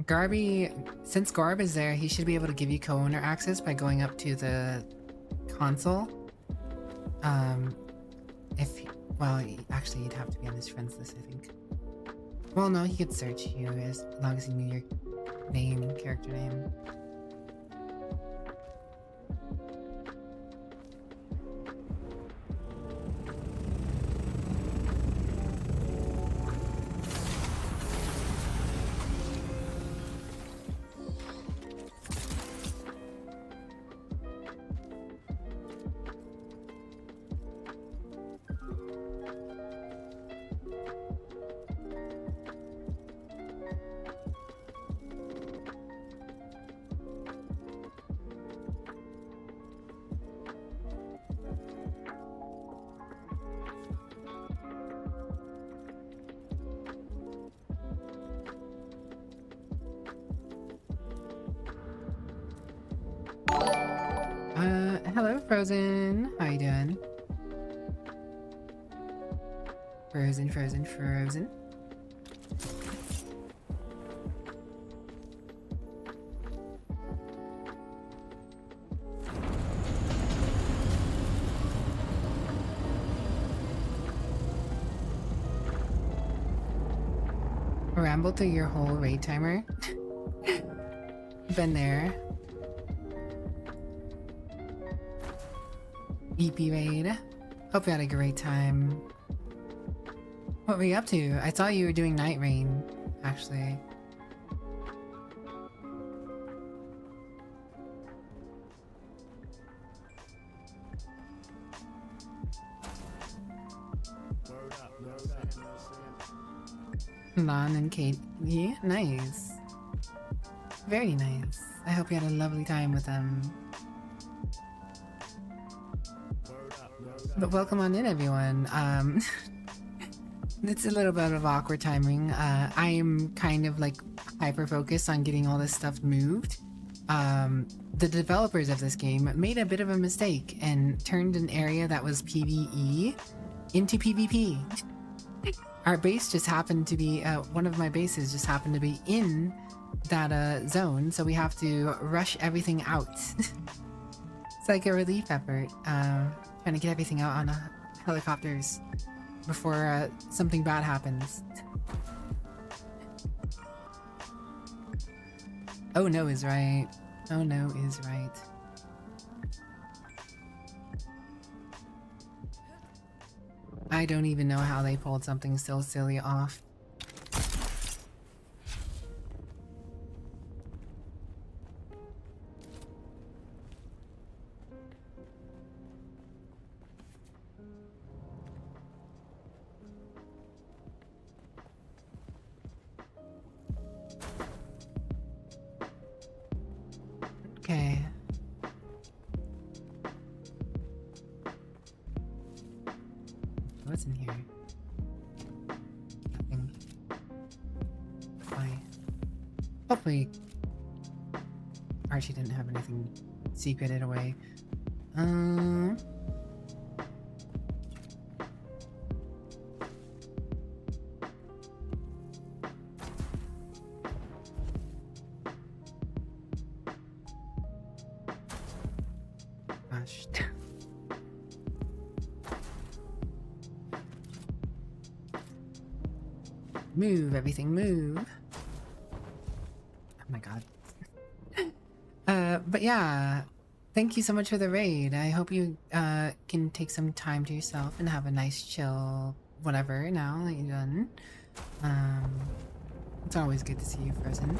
Garby, since Garb is there, he should be able to give you co-owner access by going up to the console. Well, actually, you'd have to be on his friends list, I think. Well, no, he could search you as long as he knew your name, character name. Hello, Frozen. How you doing? Frozen, Frozen, Frozen. Ramble through your whole raid timer. Been there. EP raid. Hope you had a great time. What were you up to? I saw you were doing Night Rain, actually. Lon and Kate. Yeah, nice. Very nice. I hope you had a lovely time with them. But welcome on in, everyone. It's a little bit of awkward timing. I am kind of like hyper focused on getting all this stuff moved. The developers of this game made a bit of a mistake and turned an area that was PvE into PvP. Our base just happened to be, one of my bases just happened to be in that zone, so we have to rush everything out. It's like a relief effort. Trying to get everything out on helicopters before something bad happens. Oh no is right. Oh no is right. I don't even know how they pulled something so silly off. Okay. What's in here? Nothing. Why? Hopefully Archie didn't have anything secreted away. Gosh. Move, everything move. Oh my god. But yeah, thank you so much for the raid. I hope you can take some time to yourself and have a nice chill whatever now that you're done. It's always good to see you, Frozen.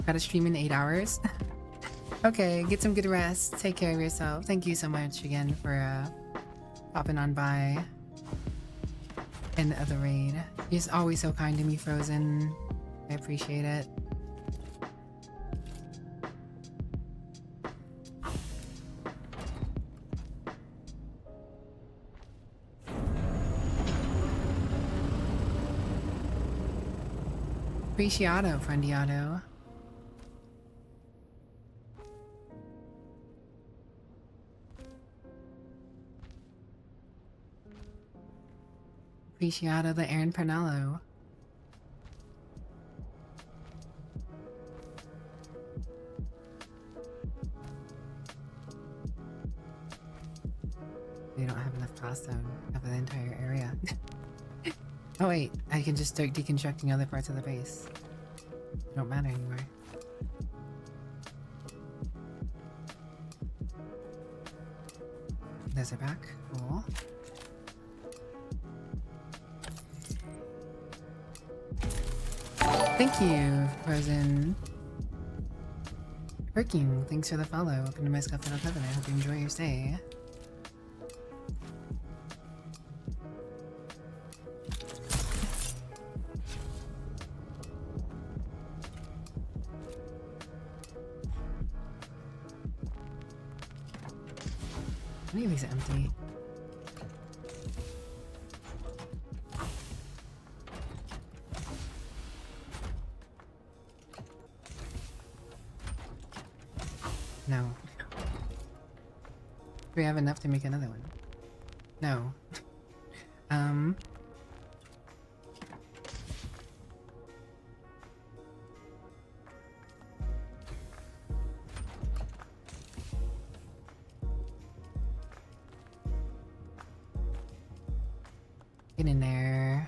Gotta stream in 8 hours. Okay, get some good rest. Take care of yourself. Thank you so much again for popping on by. End of the raid. You're just always so kind to me, Frozen. I appreciate it. Appreciato, friendiato. Appreciato the Aaron Pernello. They don't have enough pasta of the entire area. Oh wait, I can just start deconstructing other parts of the base. It don't matter anymore. Those are back. Cool. Thank you, Frozen. Working, thanks for the follow. Welcome to my Scuffle Coven. I hope you enjoy your stay. Any of these are empty. No. Do we have enough to make another one? No. Get in there.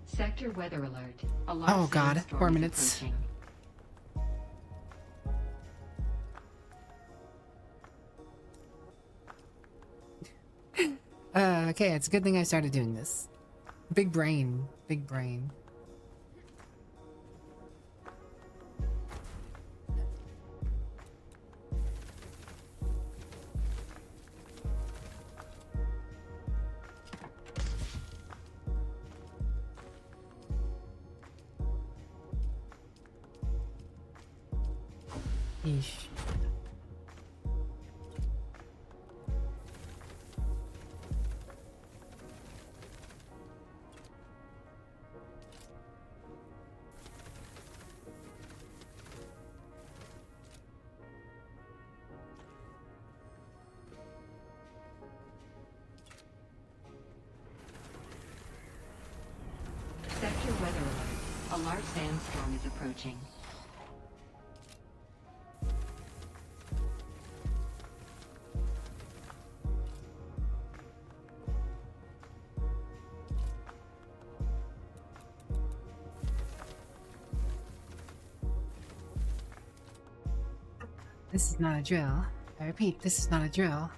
Sector weather alert. Oh god, 4 minutes. Okay, it's a good thing I started doing this. Big brain. Big brain. Yeesh. Sector weather alert. A large sandstorm is approaching. This is not a drill. I repeat, this is not a drill.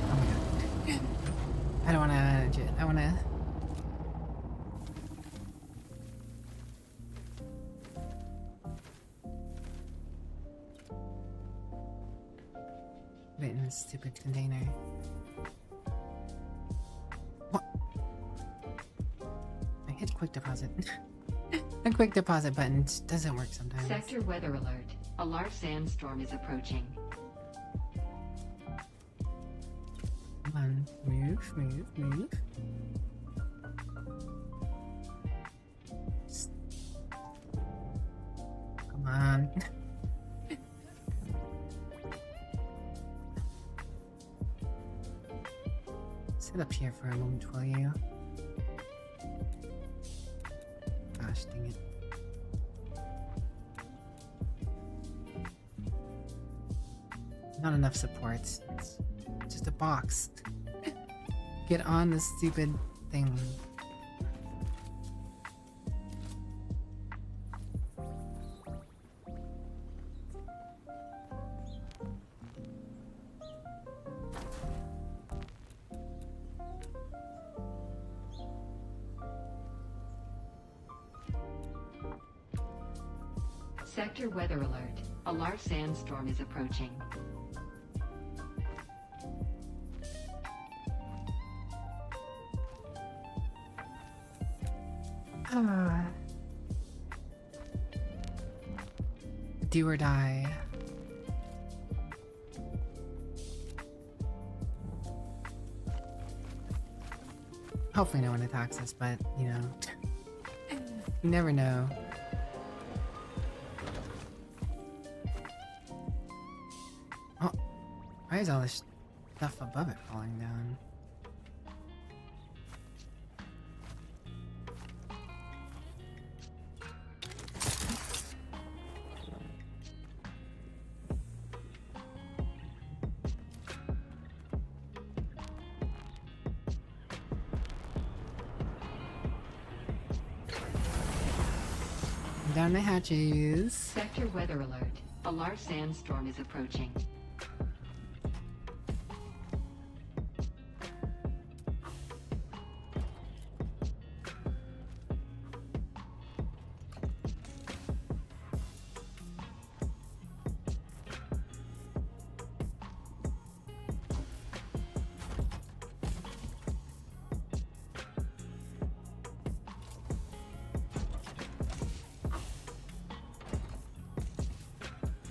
Oh my god. I don't wanna... I wanna... Put it in this stupid container. What? I hit quick deposit. The quick deposit button doesn't work sometimes. Sector weather alert. A large sandstorm is approaching. Come on. Move, move, move. Come on. Sit up here for a moment, will you? Gosh, dang it. Not enough supports. It's just a box. Get on this stupid thing. Sector weather alert. A large sandstorm is approaching. Do or die. Hopefully no one attacks us, but, you know, you never know. Oh, why is all this stuff above it falling down? Down the hatches. Sector weather alert. A large sandstorm is approaching.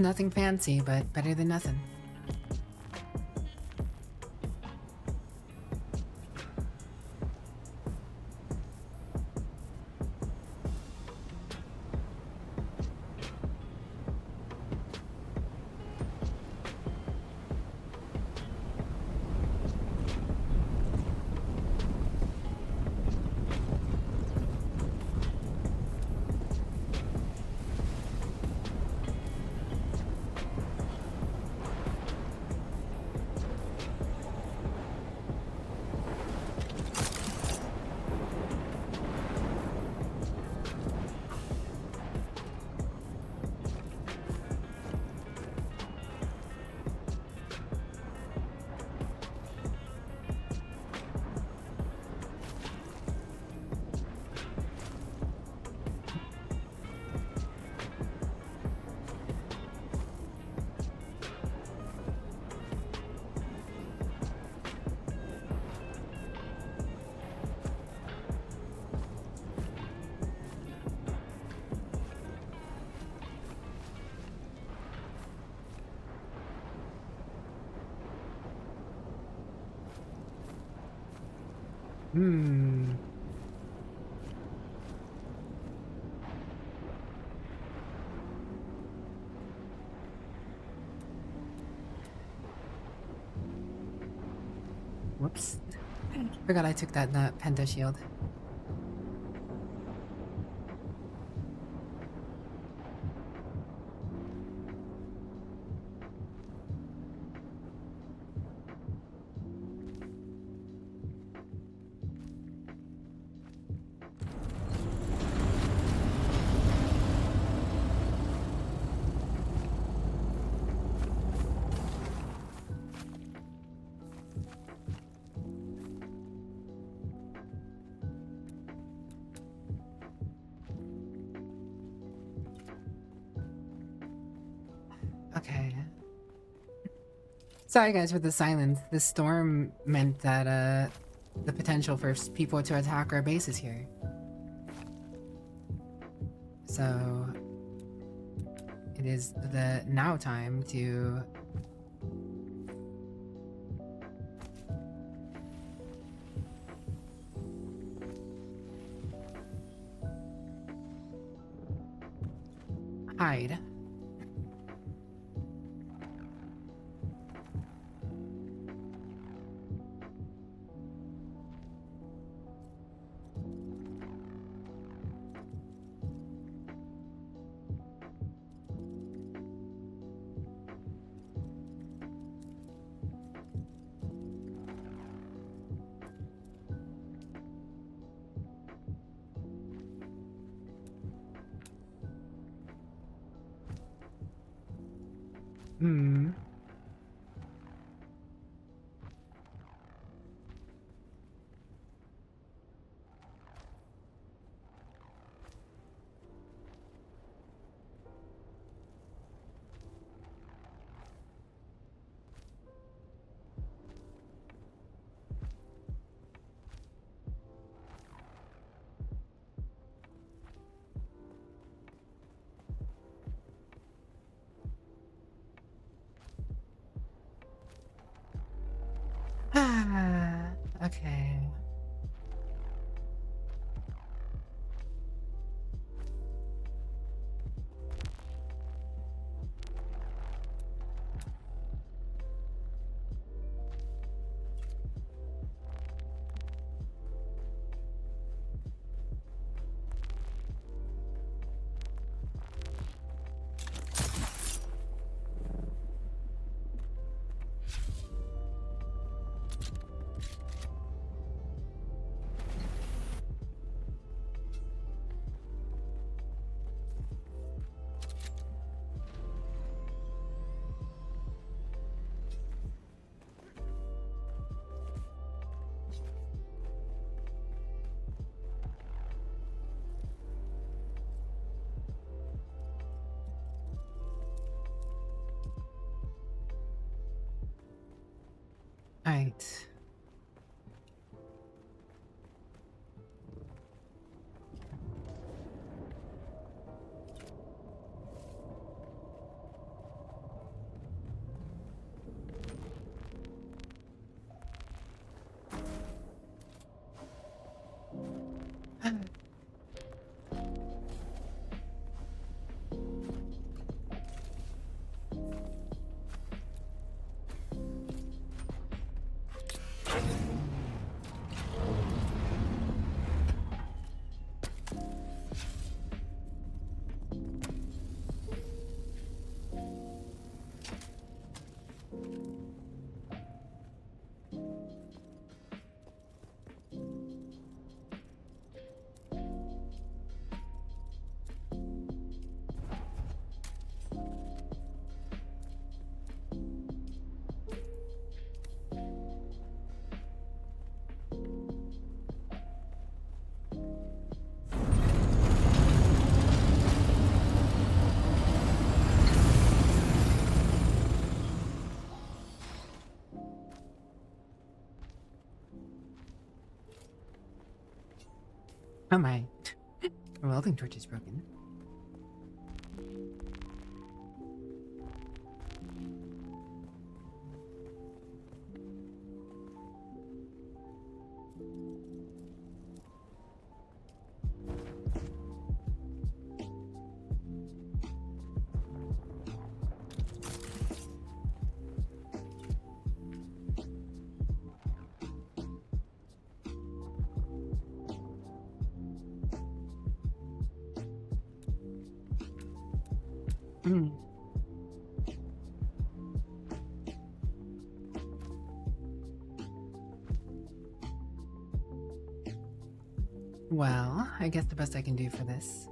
Nothing fancy, but better than nothing. Whoops. Forgot I took that penta shield. Okay. Sorry guys for the silence. The storm meant that the potential for people to attack our base is here. So it is the now time to hide. Okay. All right. Oh my. My welding torch is broken. Hmm. Well, I guess the best I can do for this.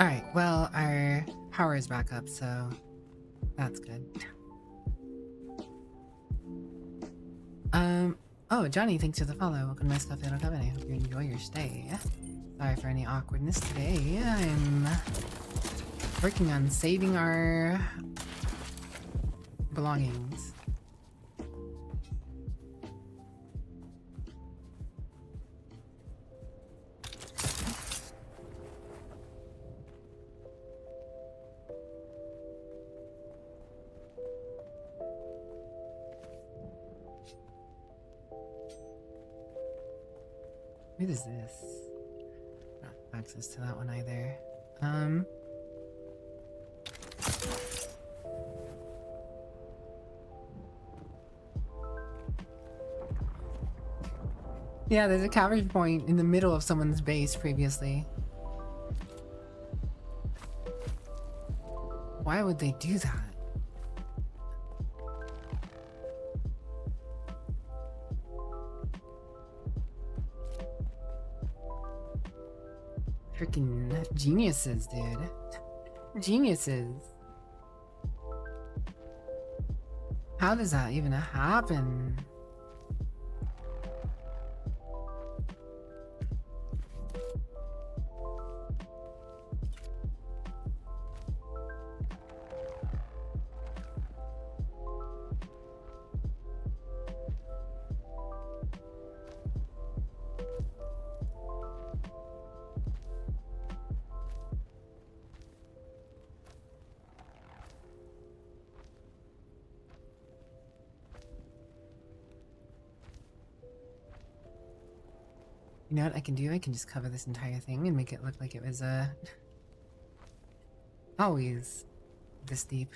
Alright, well, our power is back up, so that's good. Oh, Johnny, thanks for the follow. Welcome to my Scuffle Company. I hope you enjoy your stay. Sorry for any awkwardness today. I'm working on saving our belongings. What is this? Not access to that one either. Yeah, there's a cavalry point in the middle of someone's base previously. Why would they do that? Freaking geniuses, dude. Geniuses. How does that even happen? You know what I can do? I can just cover this entire thing and make it look like it was always this deep.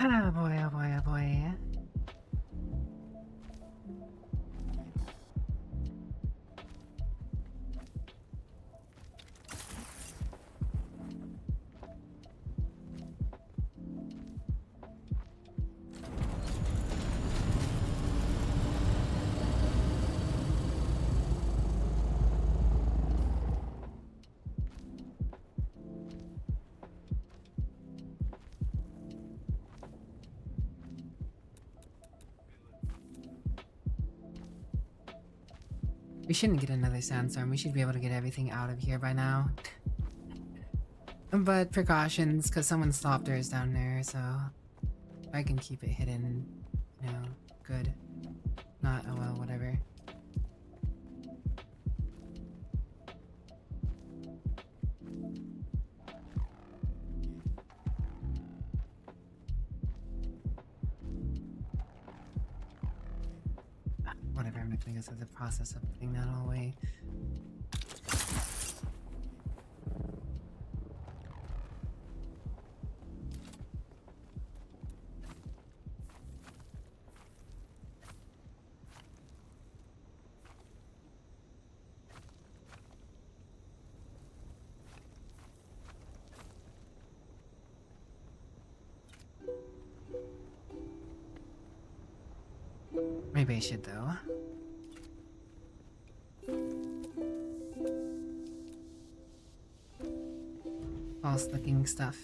Oh boy, oh boy, oh boy. We shouldn't get another sandstorm. We should be able to get everything out of here by now. But precautions, because someone stopped ours down there, so I can keep it hidden, you know, good. Not, oh well, whatever. Whatever, I'm not gonna go through the process of putting that all away. Maybe I should, though. False looking stuff.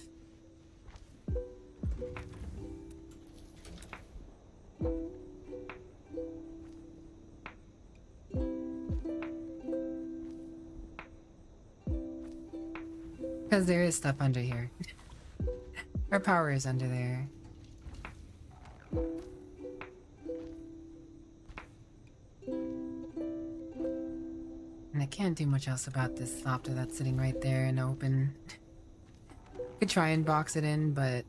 Because there is stuff under here. Our power is under there. And I can't do much else about this Thopter that's sitting right there and open. Could try and box it in, but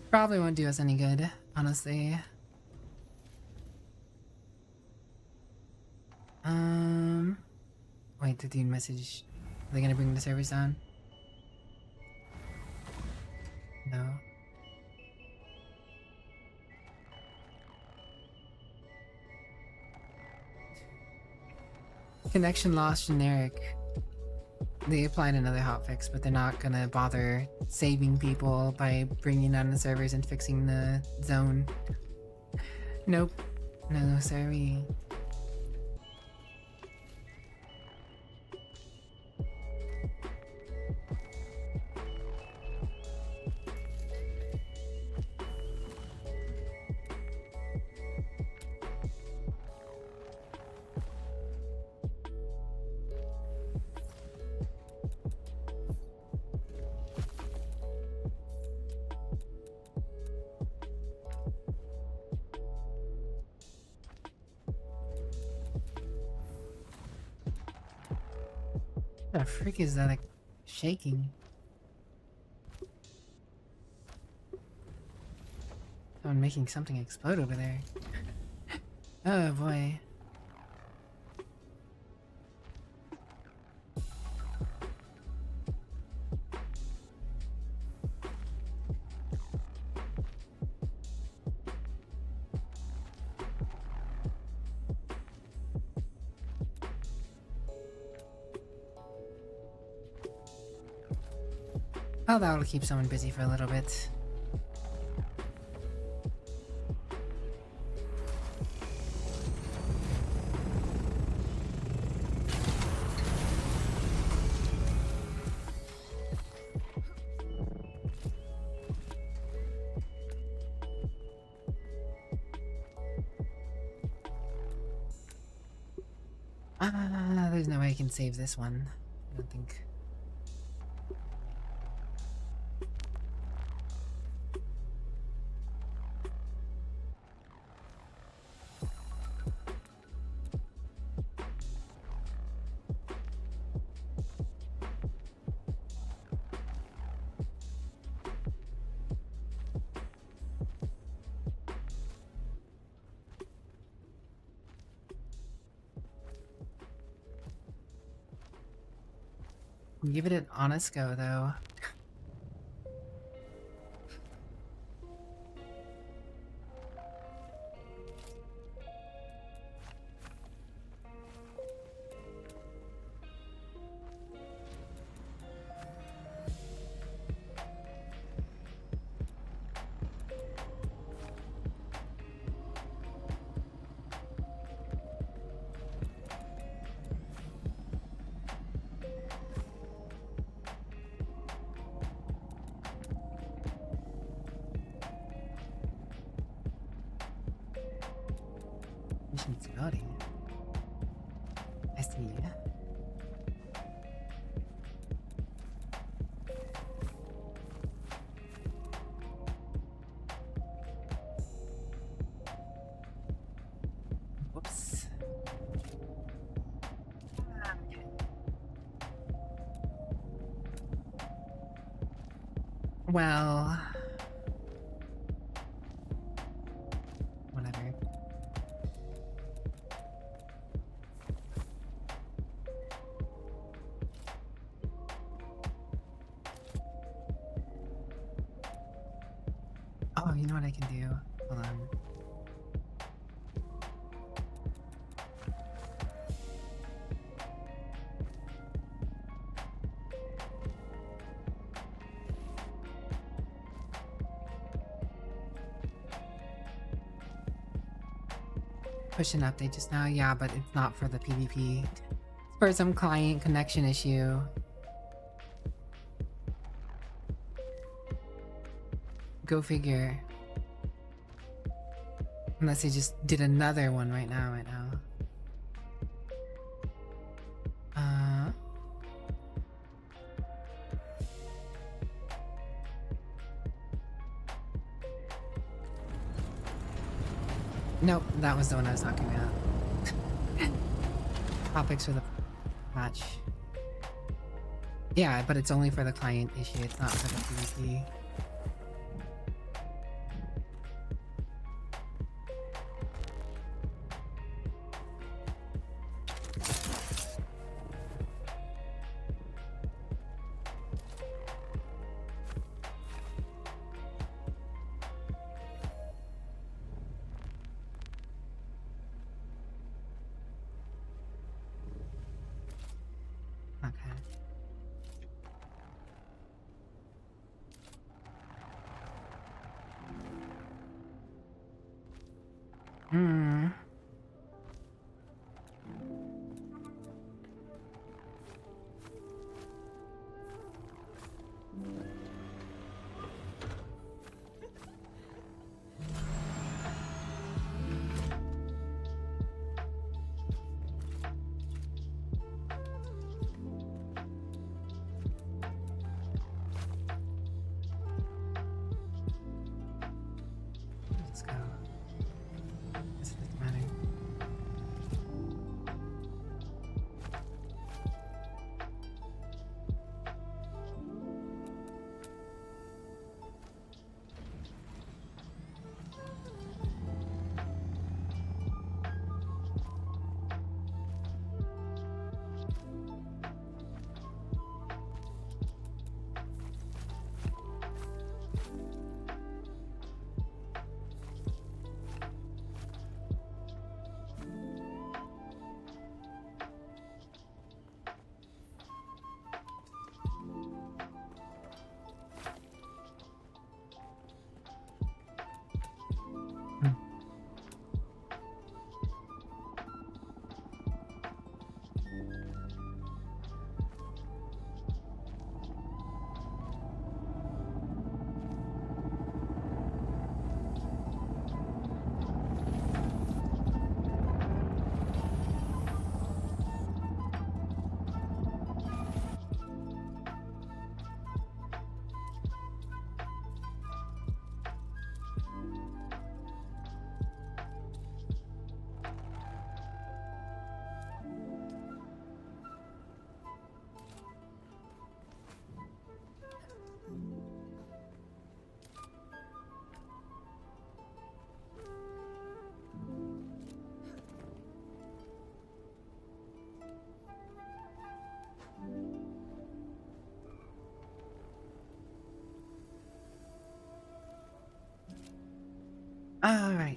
probably won't do us any good, honestly. Wait, the dude message. Are they gonna bring the servers down? No. Connection lost generic. They applied another hotfix, but they're not gonna bother saving people by bringing down the servers and fixing the zone. Nope. No, sorry. What the frick is that, like, shaking? Someone making something explode over there. Oh boy. Oh, that'll keep someone busy for a little bit. There's no way I can save this one. I don't think. Give it an honest go, though. Mission's loading. I see. Whoops. Well, whatever. Oh, you know what I can do? Hold on. Push an update just now, yeah, but it's not for the PvP. It's for some client connection issue. Go figure. Unless they just did another one right now. Nope, that was the one I was talking about. Topics for the patch. Yeah, but it's only for the client issue, it's not for the PvP.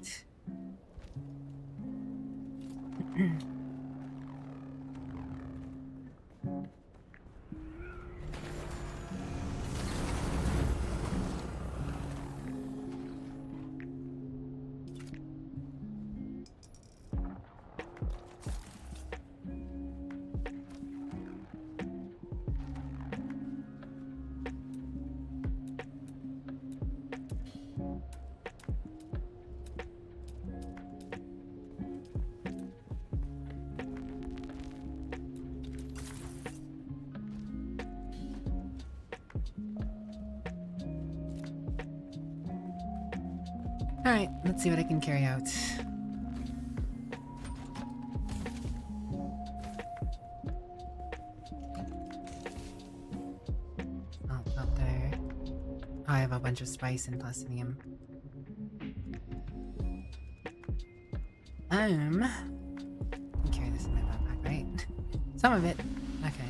right. Alright, let's see what I can carry out. Oh, not there. Oh, I have a bunch of spice and plastinium. I can carry this in my backpack, right? Some of it. Okay.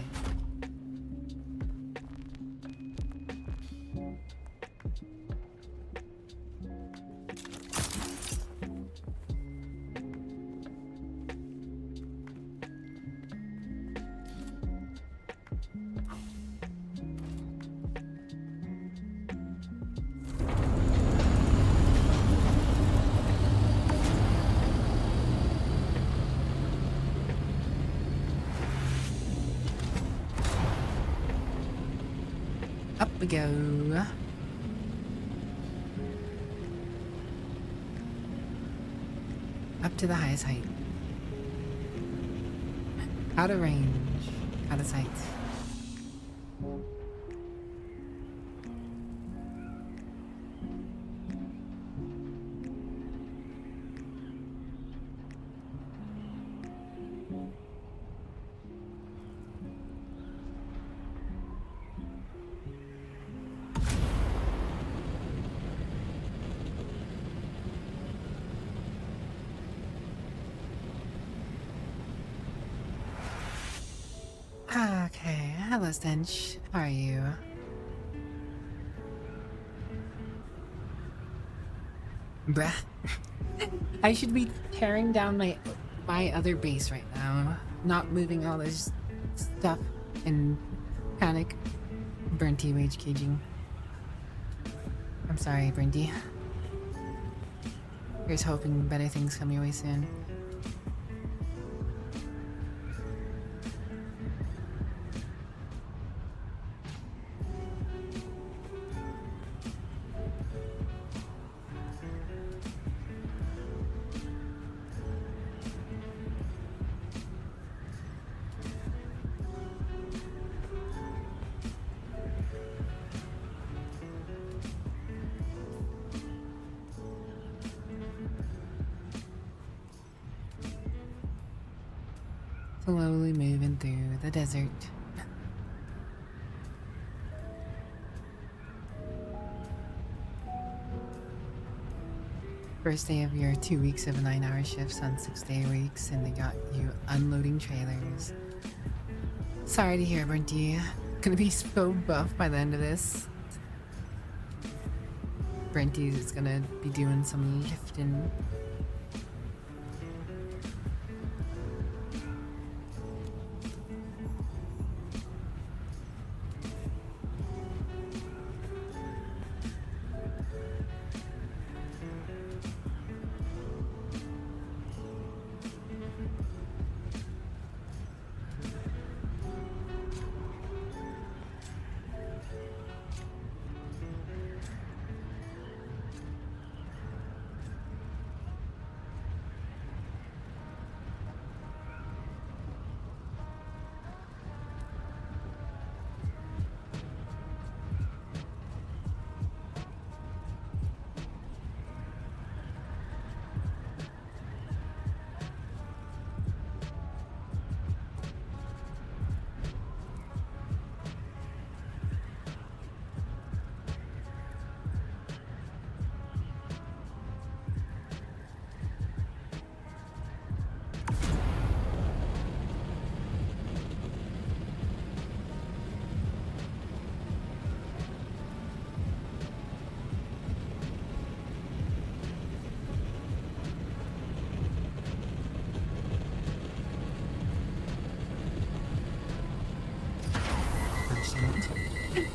Up we go. Up to the highest height. Out of range. Out of sight. Okay, hello Stench. How are you? Bruh. I should be tearing down my other base right now. Not moving all this stuff in panic. Burnty wage caging. I'm sorry, Burnty. Here's hoping better things come your way soon. Slowly moving through the desert. First day of your 2 weeks of 9-hour shifts on 6-day weeks, and they got you unloading trailers. Sorry to hear, Burnty. Gonna be so buff by the end of this. Burnty is gonna be doing some lifting.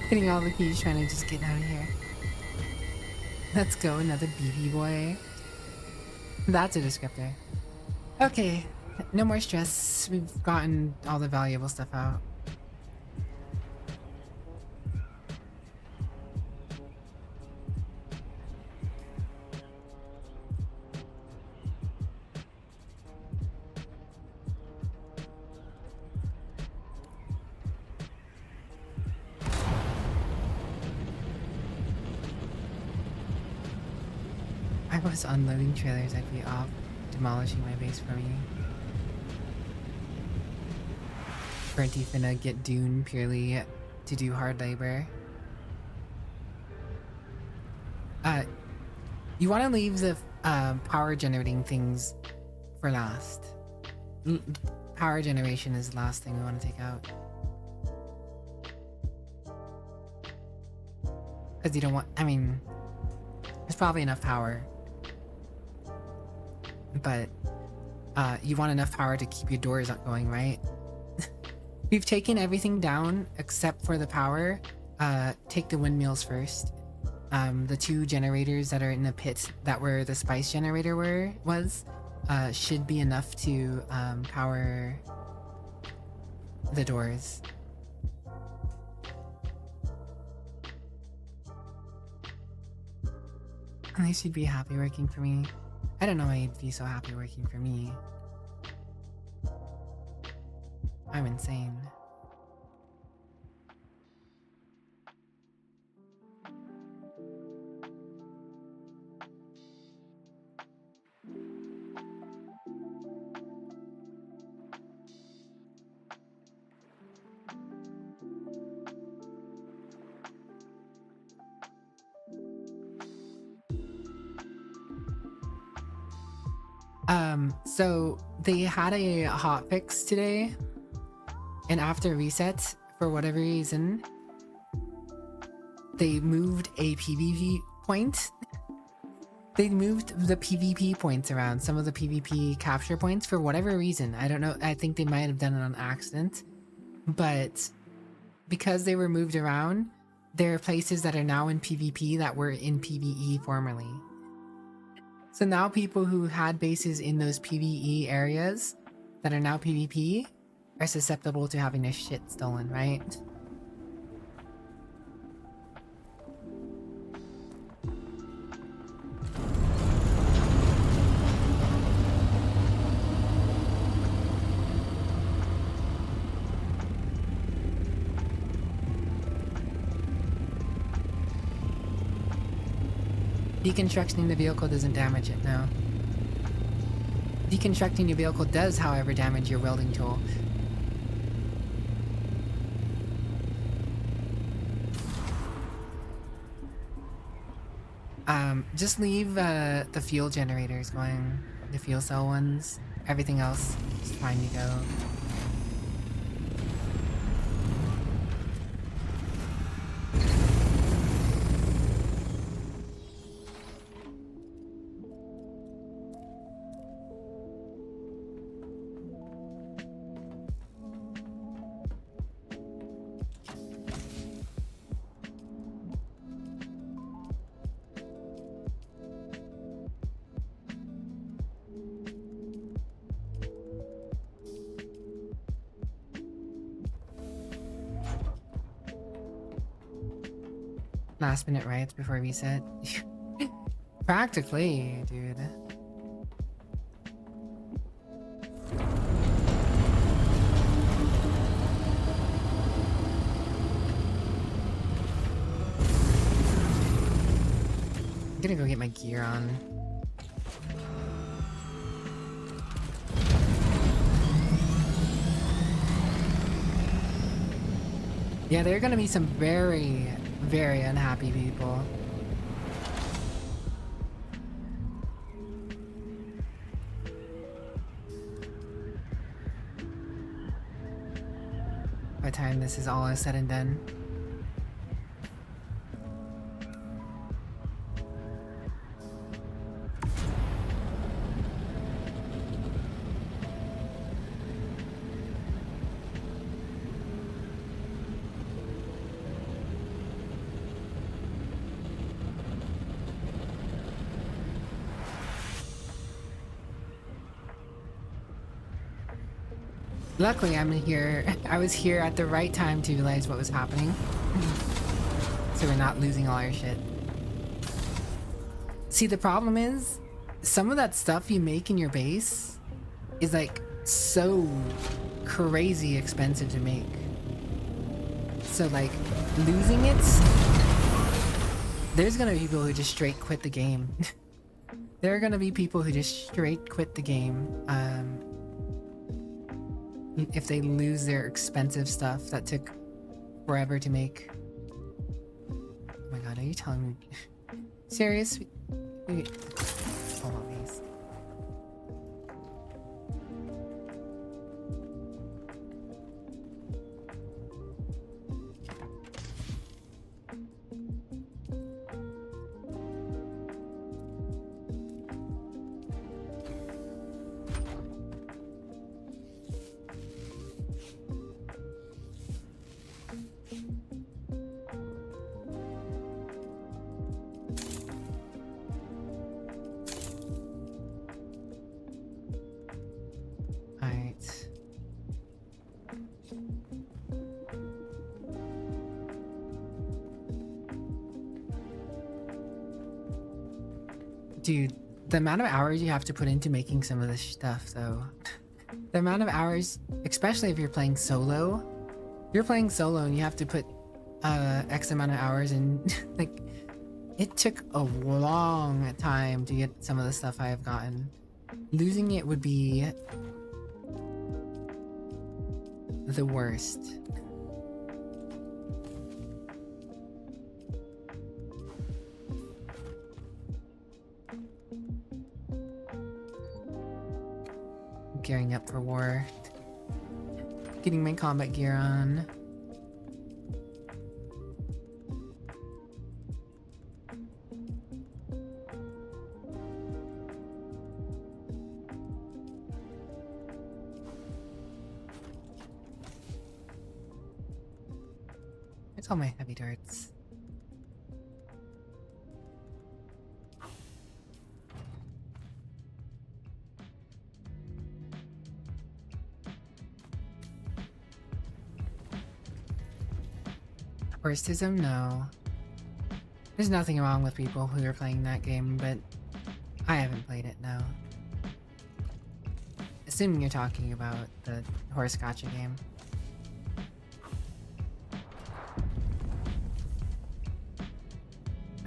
Hitting all the keys, trying to just get out of here. Let's go, another BB boy. That's a descriptor. Okay, no more stress. We've gotten all the valuable stuff out. I was unloading trailers, I'd be off demolishing my base for me. Bertie finna get Dune purely to do hard labor. You want to leave the power generating things for last. Power generation is the last thing we want to take out. Because you don't want, I mean, there's probably enough power. But you want enough power to keep your doors going, right? We've taken everything down except for the power. Take the windmills first. The 2 generators that are in the pit that where the spice generator was should be enough to power the doors. At least you'd be happy working for me. I don't know why you'd be so happy working for me. I'm insane. So they had a hotfix today, and after reset, for whatever reason, they moved a PvP point. They moved the PvP points around, some of the PvP capture points for whatever reason. I don't know, I think they might have done it on accident, but because they were moved around, there are places that are now in PvP that were in PvE formerly. So now people who had bases in those PvE areas that are now PvP are susceptible to having their shit stolen, right? Deconstructing the vehicle doesn't damage it, no. Deconstructing your vehicle does, however, damage your welding tool. Just leave the fuel generators going, the fuel cell ones. Everything else is fine to go. Last minute riots before reset. Practically, dude. I'm gonna go get my gear on. Yeah, there are gonna be some very unhappy people. By the time this is all said and done. Luckily, I'm here. I was here at the right time to realize what was happening. So we're not losing all our shit. See, the problem is, some of that stuff you make in your base is like so crazy expensive to make. So like, losing it, there's gonna be people who just straight quit the game. There are gonna be people who just straight quit the game. If they lose their expensive stuff that took forever to make. Oh my god, are you telling me? Serious? Hold on, please. Dude, the amount of hours you have to put into making some of this stuff, though. The amount of hours, especially if you're playing solo. You're playing solo and you have to put X amount of hours in. Like, it took a long time to get some of the stuff I have gotten. Losing it would be the worst. Gearing up for war. Getting my combat gear on. Where's all my heavy darts? Horstism? No. There's nothing wrong with people who are playing that game, but I haven't played it, no. Assuming you're talking about the horse gotcha game.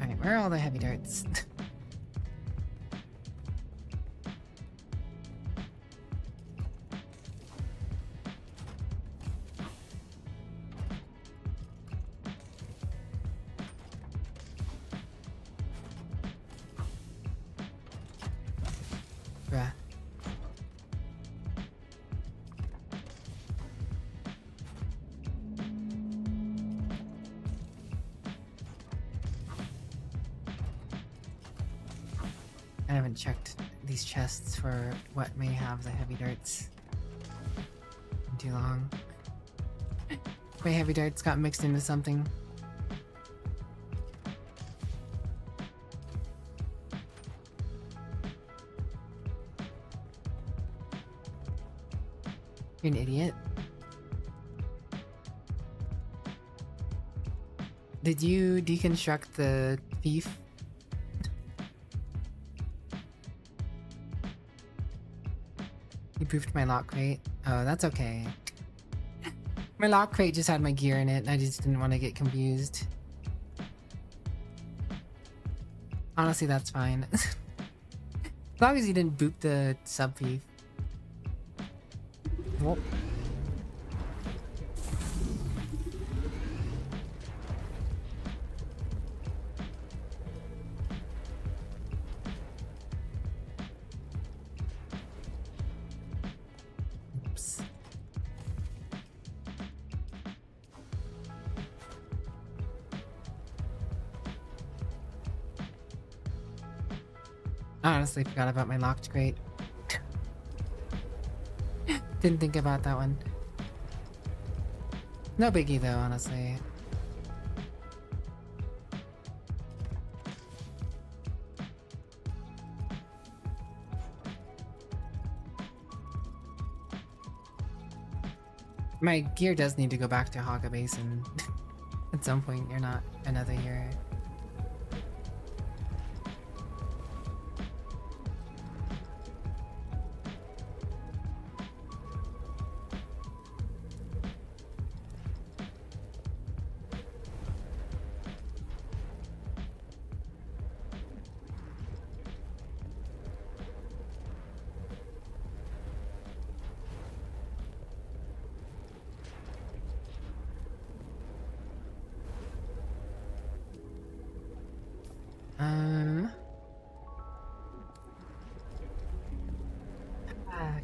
Alright, where are all the heavy darts? Bruh. I haven't checked these chests for what may have the heavy darts in too long. My heavy darts got mixed into something. You're an idiot. Did you deconstruct the thief? You poofed my lock crate? Oh, that's okay. My lock crate just had my gear in it, and I just didn't want to get confused. Honestly, that's fine. As long as you didn't boot the sub thief. Whoop. Oops. I honestly forgot about my locked crate. Didn't think about that one. No biggie though, honestly. My gear does need to go back to Haga Basin at some point. You're not another year.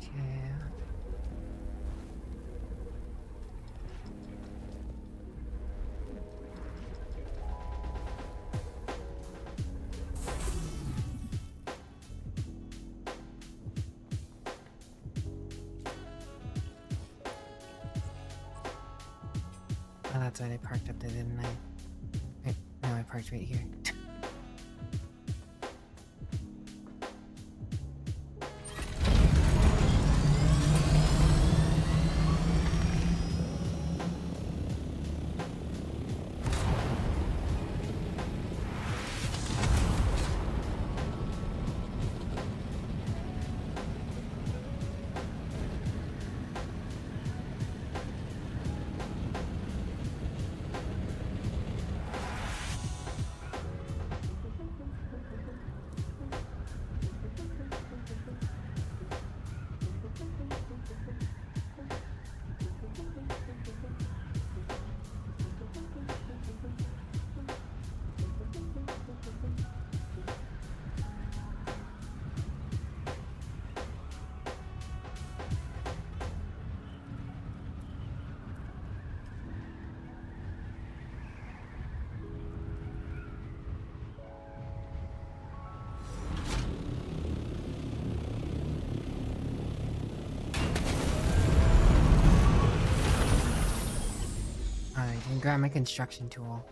Okay. Oh, that's why they parked up there, didn't I? Wait, no, I parked right here. Alright, I can grab my construction tool.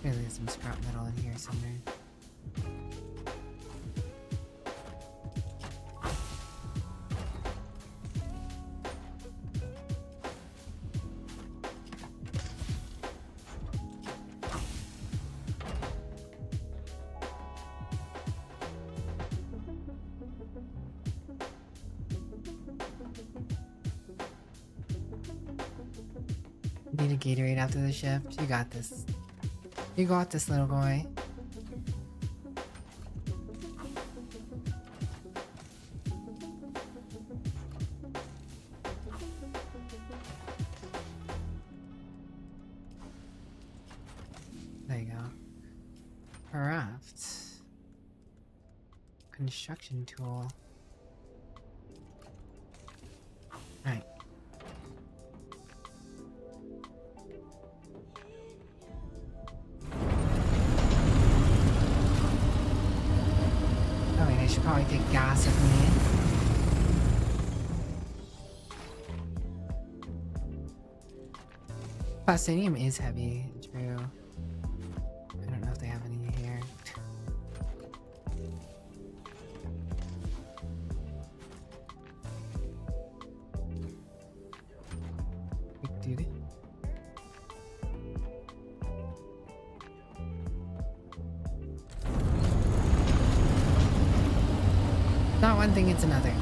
Really, there's some scrap metal in here somewhere. Need a Gatorade after the shift? You got this. You got this, little boy. There you go. Craft. Construction tool. Alright. I should probably take gas with me. Plastinium is heavy, true. I don't know if they have any here. Big dude. Not one thing, it's another.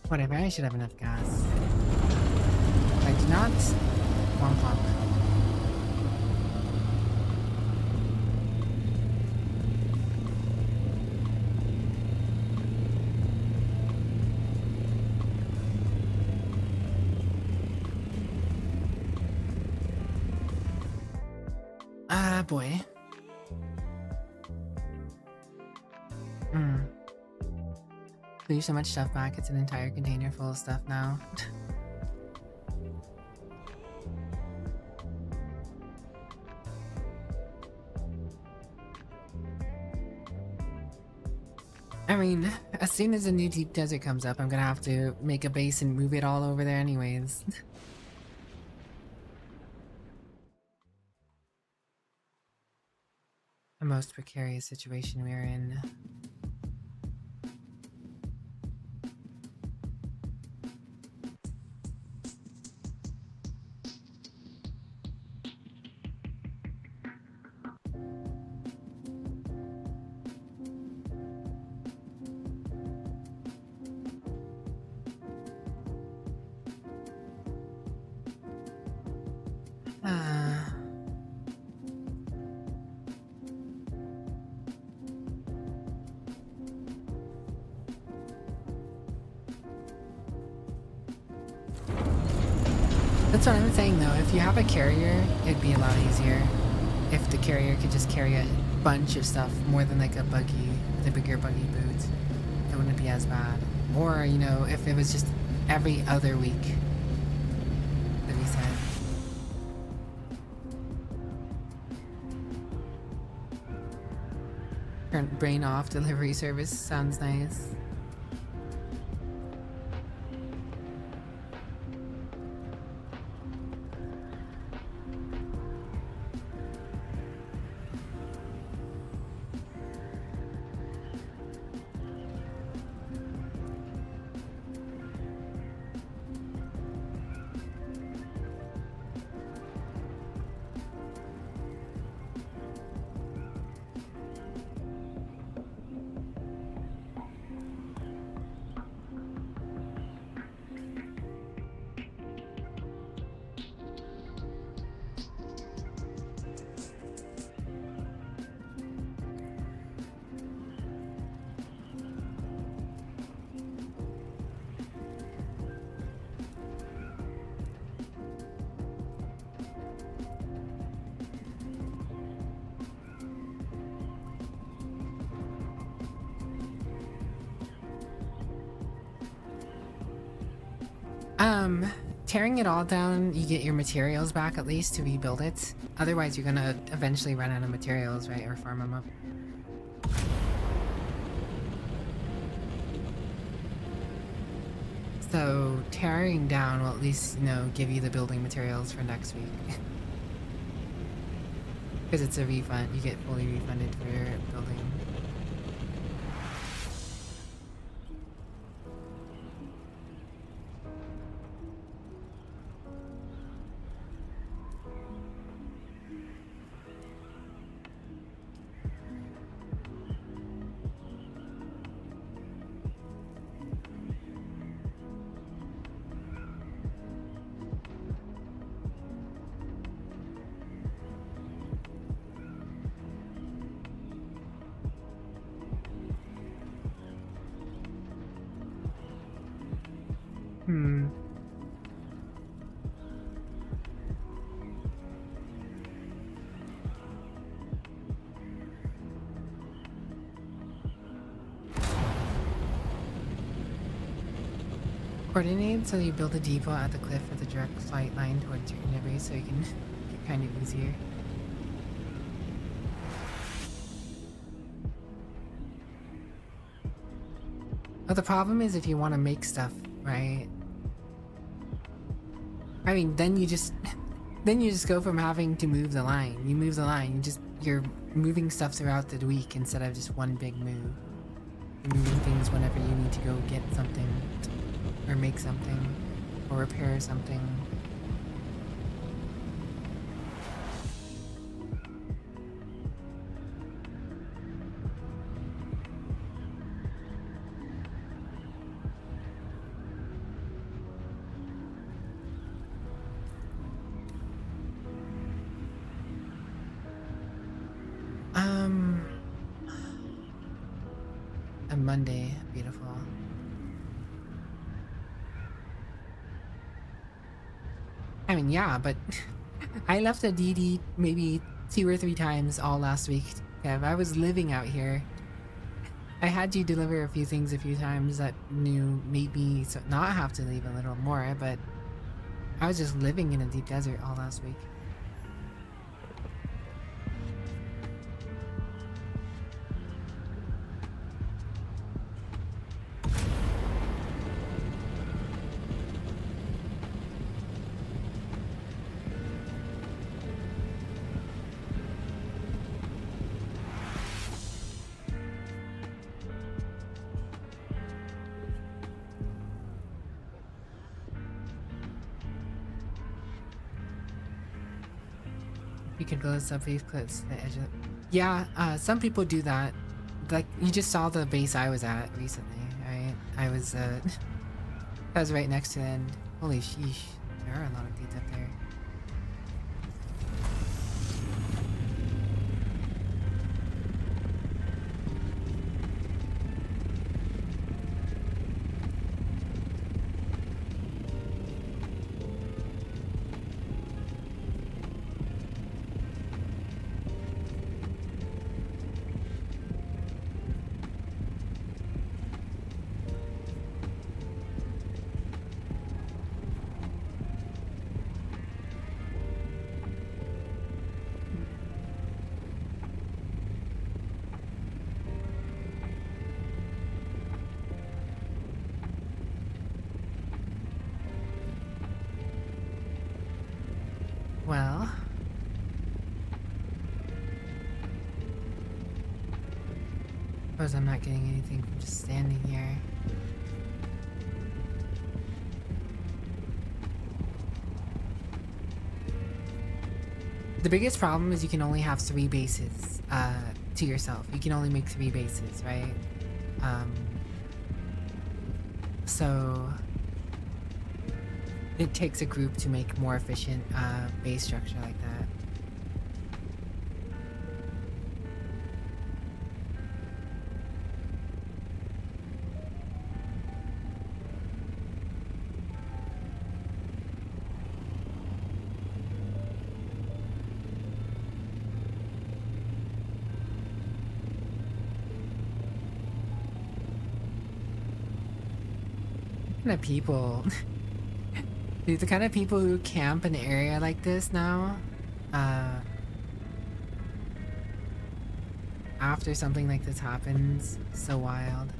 Whatever, I should have enough gas. I not Womp Womp. Ah, boy. Leave so much stuff back, it's an entire container full of stuff now. I mean, as soon as a new deep desert comes up, I'm gonna have to make a base and move it all over there anyways. The most precarious situation we're in. That's what I'm saying though, if you have a carrier, it'd be a lot easier. If the carrier could just carry a bunch of stuff more than like a buggy, the bigger buggy boot, it wouldn't be as bad. Or, you know, if it was just every other week that we said. Turn brain off delivery service sounds nice. Tearing it all down, you get your materials back at least to rebuild it. Otherwise, you're gonna eventually run out of materials, right? Or farm them up. So, tearing down will at least, you know, give you the building materials for next week. Because it's a refund, you get fully refunded for your building. Coordinate so you build a depot at the cliff with a direct flight line towards your delivery so you can get kind of easier. But the problem is if you want to make stuff, right? I mean, then you just go from having to move the line. You move the line, you're moving stuff throughout the week instead of just one big move. You're moving things whenever you need to go get something, or make something, or repair something. Monday. Beautiful. I mean, yeah, but I left a DD maybe 2 or 3 times all last week, Kev. I was living out here. I had to deliver a few things a few times that made me not have to leave a little more, but I was just living in a deep desert all last week. You can build a sub-base clips to the edge of it. Yeah, some people do that. Like, you just saw the base I was at recently, right? I was right next to the end. Holy sheesh. There are a lot of dudes up there. Well, suppose I'm not getting anything from just standing here. The biggest problem is you can only have 3 bases to yourself. You can only make 3 bases, right? So it takes a group to make more efficient base structure like that. What kind of people? Dude, the kind of people who camp in an area like this now, after something like this happens, so wild.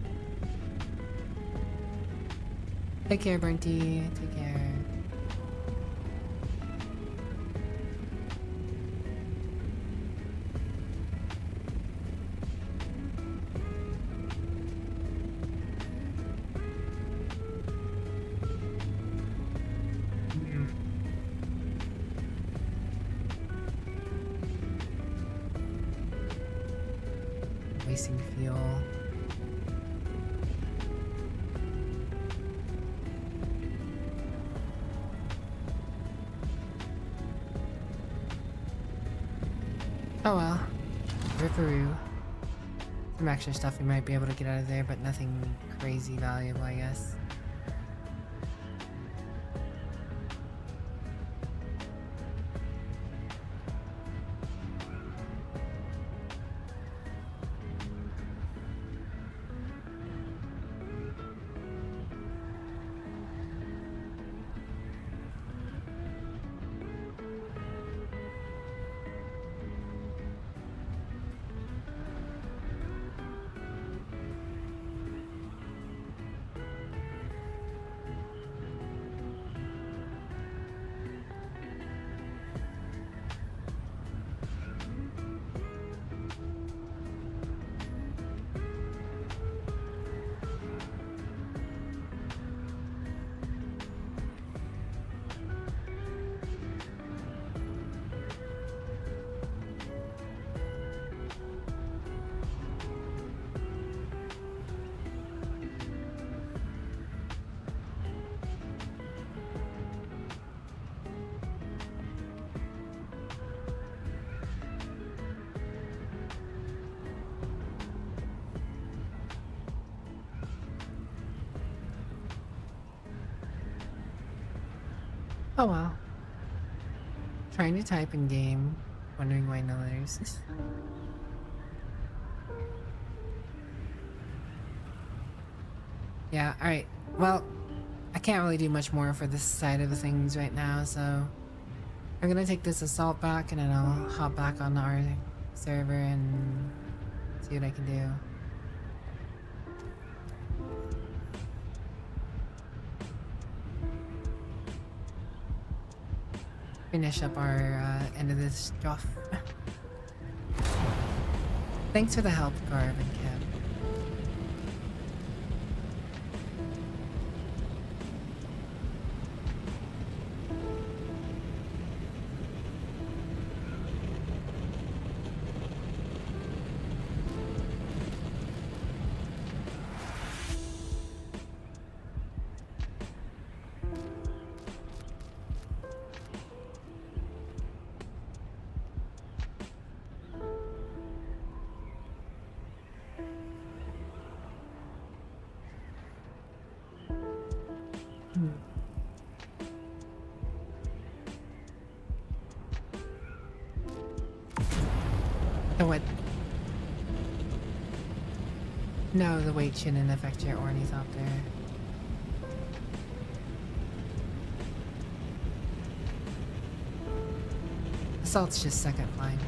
Take care, Burnty. Take care. Wasting fuel. Oh well. Ripperoo. Some extra stuff we might be able to get out of there, but nothing crazy valuable, I guess. Oh well. Trying to type in game, wondering why no letters. Yeah, alright. Well, I can't really do much more for this side of the things right now, so I'm gonna take this assault back and then I'll hop back on our server and see what I can do. Finish up our end of this stuff. Thanks for the help, Garv and Kev. The what? No, the weight shouldn't affect your ornithopter. Assault's just second flying.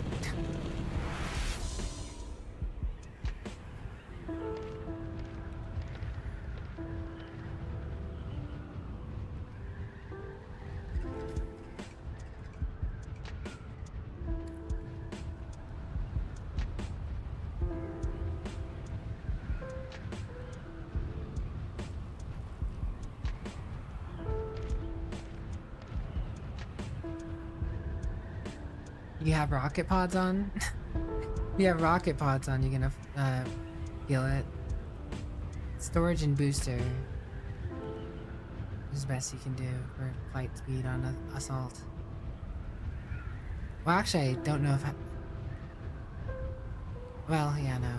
You have rocket pods on? If you have rocket pods on, you're gonna feel it. Storage and booster is the best you can do for flight speed on an assault. Well, actually, I don't know if I... Well, yeah, no.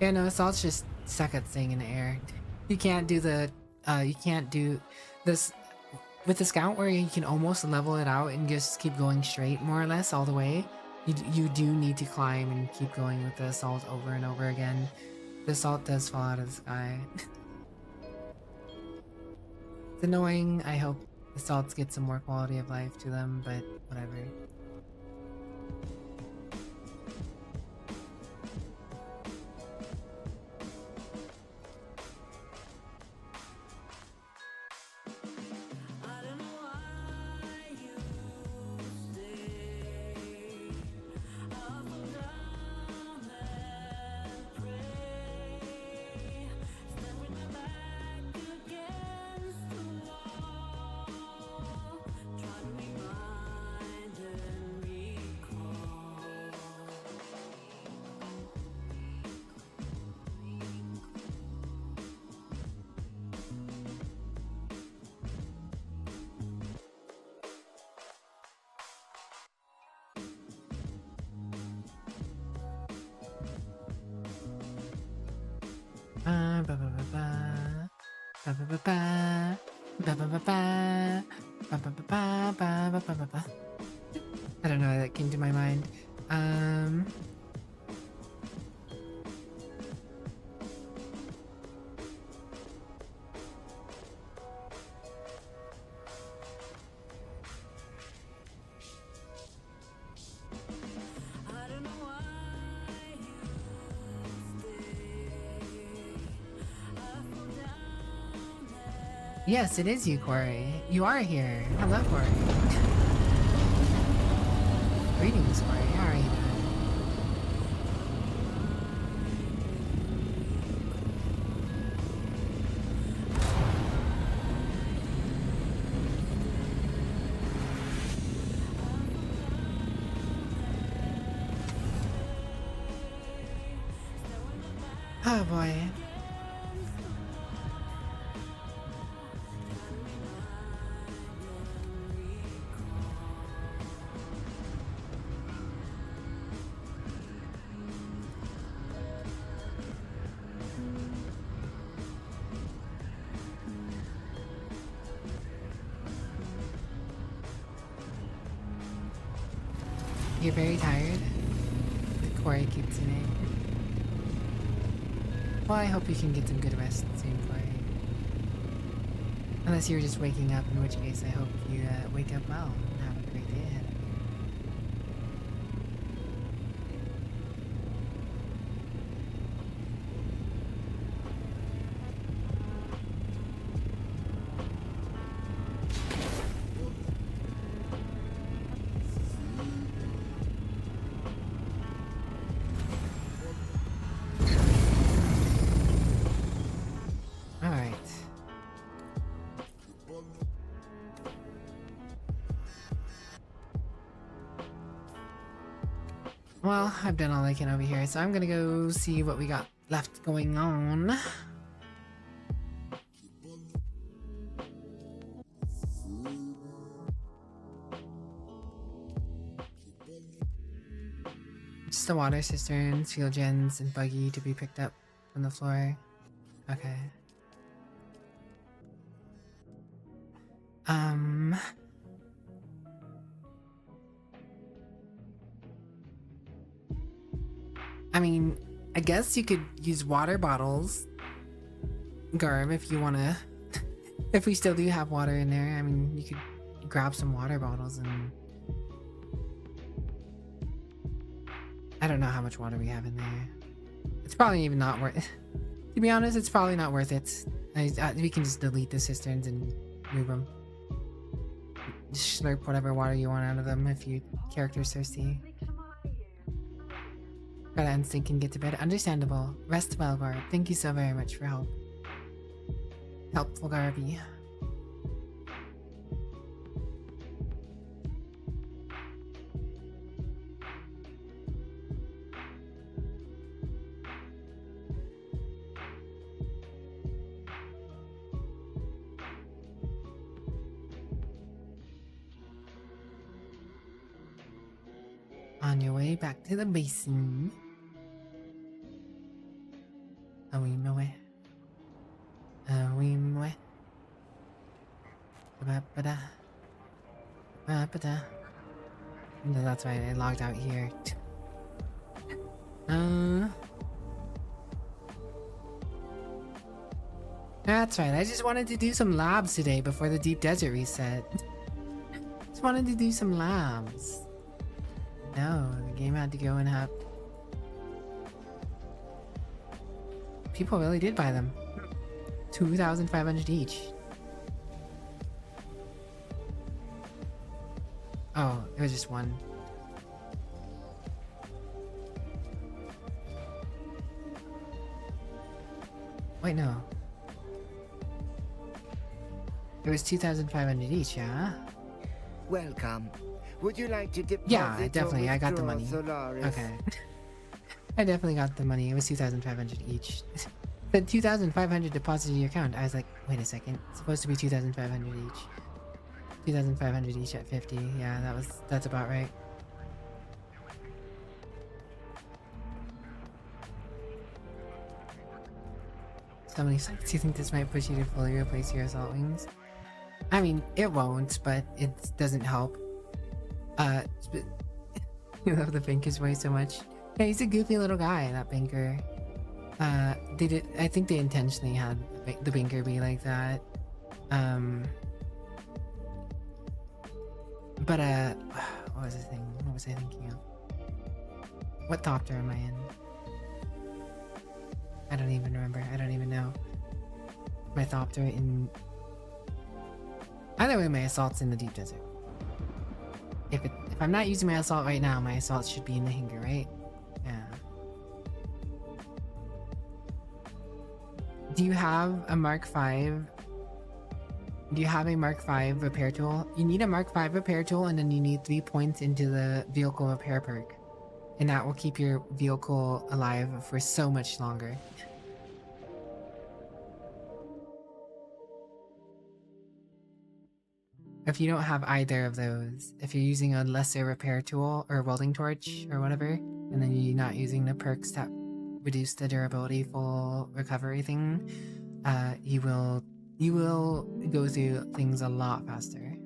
Yeah, no, assault's just second thing in the air. You can't do the... you can't do this with the scout where you can almost level it out and just keep going straight more or less all the way. You do need to climb and keep going with the assault over and over again. The assault does fall out of the sky. It's annoying. I hope assaults get some more quality of life to them, but whatever. I don't know why that came to my mind. Yes, it is you, Corey. You are here. Hello, Corey. Greetings, Corey. How are you doing? Oh boy. You're very tired? Corey Kitsune. Well, I hope you can get some good rest soon, Corey. Unless you're just waking up, in which case I hope you wake up well and have a great day ahead of you. Well, I've done all I can over here, so I'm gonna go see what we got left going on. Just the water cisterns, fuel gens, and buggy to be picked up from the floor. Okay. I mean, I guess you could use water bottles, Garb, if you wanna. If we still do have water in there, I mean, you could grab some water bottles and. I don't know how much water we have in there. It's probably even not worth. To be honest, it's probably not worth it. We can just delete the cisterns and move them. Just slurp whatever water you want out of them if your character's thirsty. Gotta instinct and get to bed. Understandable. Rest well, Garb. Thank you so very much for help. Helpful Garby. On your way back to the basin. Awimwe. Awimwe. Ba-ba-da. Ba-ba-da. No, that's right, I logged out here. That's right, I just wanted to do some labs today before the deep desert reset. Just wanted to do some labs. No, the game had to go and have... People really did buy them. 2,500 each. Oh, it was just one. Wait, no. It was 2,500 each, yeah? Welcome. Would you like to deposit? Yeah, definitely. I got the money. Solaris? Okay. I definitely got the money. It was 2,500 each. The 2,500 deposited in your account. I was like, wait a second. It's supposed to be 2,500 each. 2,500 each at 50. Yeah, that's about right. Somebody said, do you think this might push you to fully replace your assault wings? I mean, it won't, but it doesn't help. You love the banker's voice so much. Yeah, he's a goofy little guy, that banker. I think they intentionally had the banker be like that. But what was the thing? What was I thinking of? What thopter am I in? I don't even remember. I don't even know. My thopter in... Either way, my assault's in the deep desert. If I'm not using my assault right now, my assault should be in the Hinger, right? Yeah. Do you have a Mark V? Do you have a Mark V repair tool? You need a Mark V repair tool, and then you need 3 points into the vehicle repair perk. And that will keep your vehicle alive for so much longer. If you don't have either of those, if you're using a lesser repair tool or welding torch or whatever, and then you're not using the perks that reduce the durability full recovery thing, you will go through things a lot faster.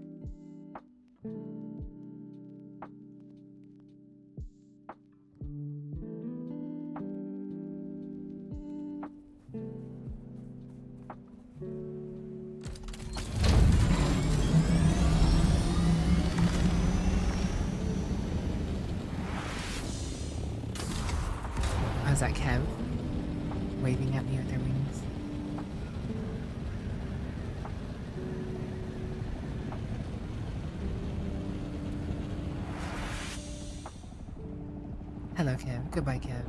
is that Kev? Waving at me with their wings. Hello, Kev. Goodbye, Kev.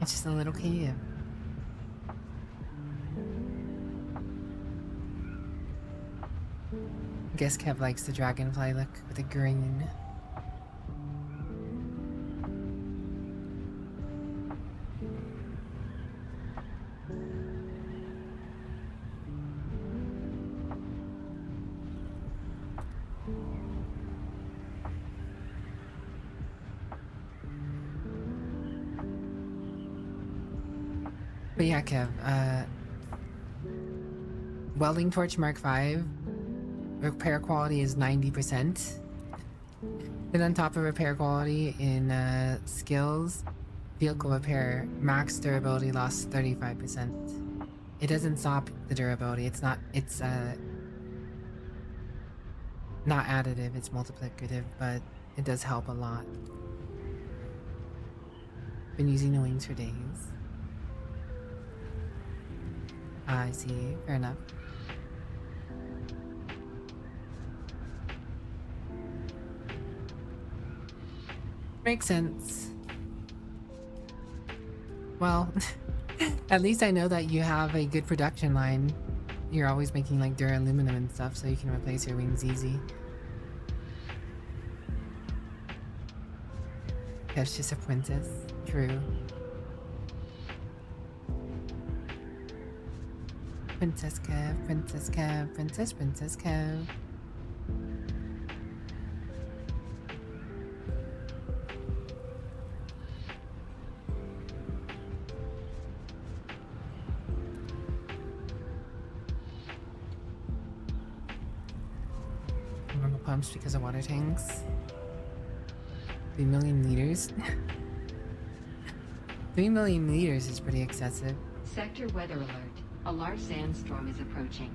It's just a little cave. Guess Kev likes the dragonfly look with the green. But yeah, Kev, welding torch Mark V, repair quality is 90%. Then on top of repair quality in skills, vehicle repair, max durability loss 35%. It doesn't stop the durability, it's not additive, it's multiplicative, but it does help a lot. Been using the wings for days. I see, fair enough. Makes sense. Well, at least I know that you have a good production line. You're always making like duraluminum and stuff, so you can replace your wings easy. That's just a princess. True. Princess Kev, Princess Kev, Princess Kev. Normal pumps because of water tanks. 3 million liters? 3 million liters is pretty excessive. Sector weather alert. A large sandstorm is approaching.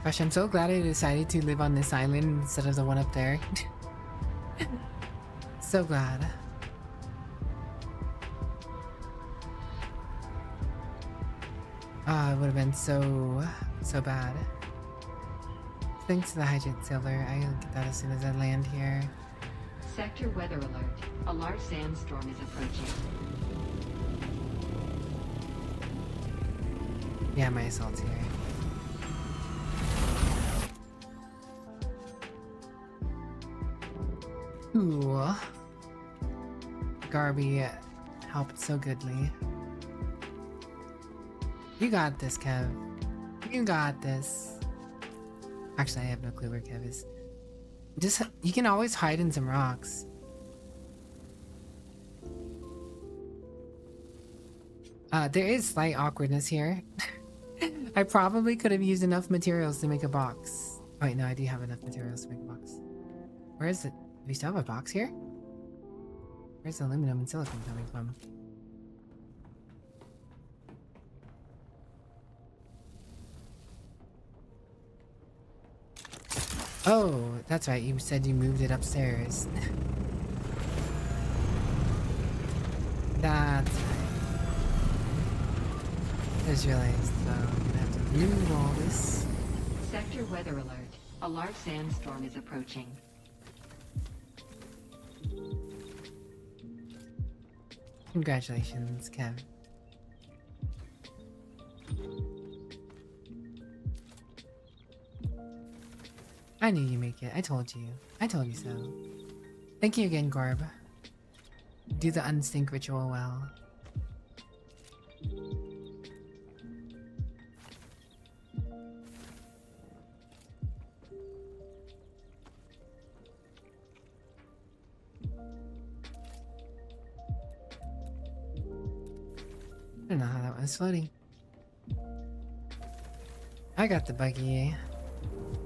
Gosh, I'm so glad I decided to live on this island instead of the one up there. So glad. Ah, it would have been so bad. Thanks to the hydrant silver, I'll get that as soon as I land here. Sector weather alert. A large sandstorm is approaching. Yeah, my assault's here. Ooh. Garby helped so goodly. You got this, Kev. You got this. Actually, I have no clue where Kev is. Just, you can always hide in some rocks. There is slight awkwardness here. I probably could have used enough materials to make a box. Oh, wait, no, I do have enough materials to make a box. Where is it? Do we still have a box here? Where's the aluminum and silicon coming from? Oh, that's right. You said you moved it upstairs. That's right. I just realized, I'm gonna have to move all this. Sector weather alert. A large sandstorm is approaching. Congratulations, Kev. I knew you'd make it. I told you. I told you so. Thank you again, Gorb. Do the unstink ritual well. I don't know how that was floating. I got the buggy.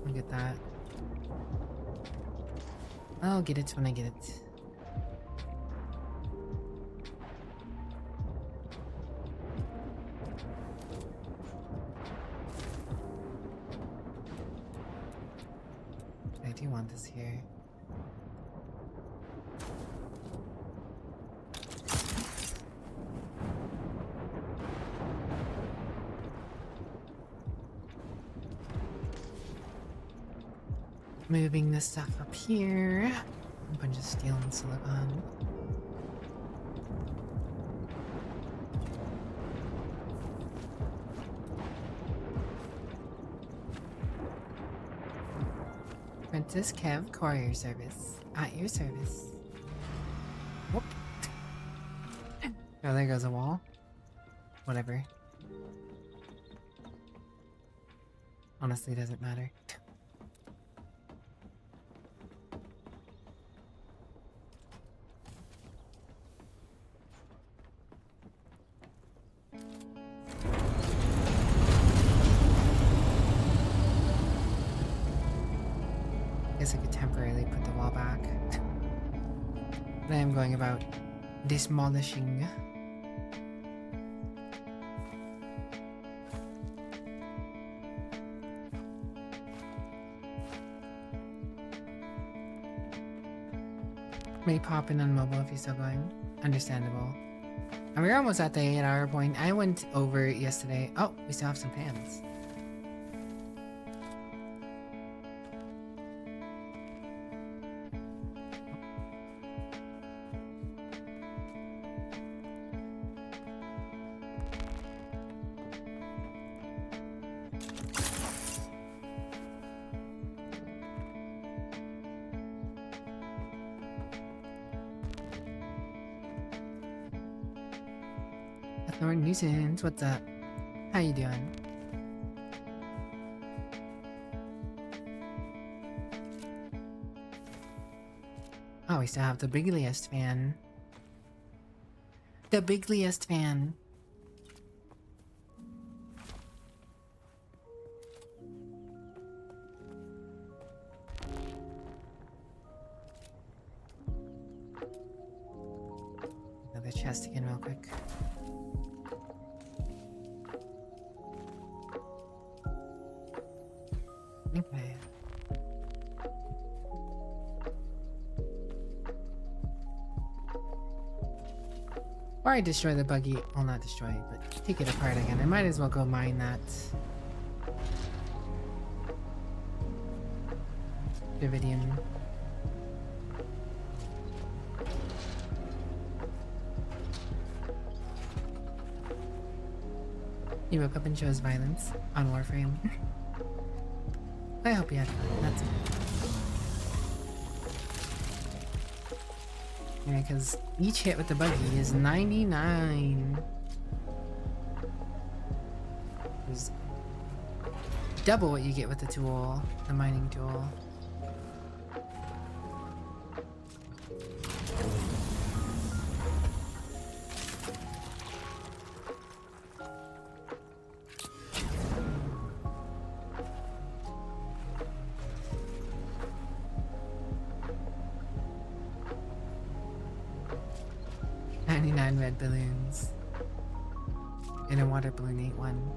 Look at that. I'll get it when I get it. do you want this here? Moving this stuff up here. A bunch of steel and silicon. Princess Kev Courier Service. At your service. Whoop. Oh, there goes a wall. Whatever. Honestly, doesn't matter. Guess I could temporarily put the wall back. But I am going about demolishing. May pop in on mobile if you're still going. Understandable. And we're almost at the 8-hour point. I went over yesterday. Oh, we still have some pans. Thorn Nuisance, what's up? How you doing? Oh, we still have the bigliest fan. The bigliest fan. Another chest again real quick. Okay. Or I destroy the buggy. Well, not destroy it, but take it apart again. I might as well go mine that. Davidium. He woke up and chose violence on Warframe. I hope you had fun. That's good. Yeah, because each hit with the buggy is 99. It's double what you get with the tool, the mining tool. Red balloons. And a water balloon ate one.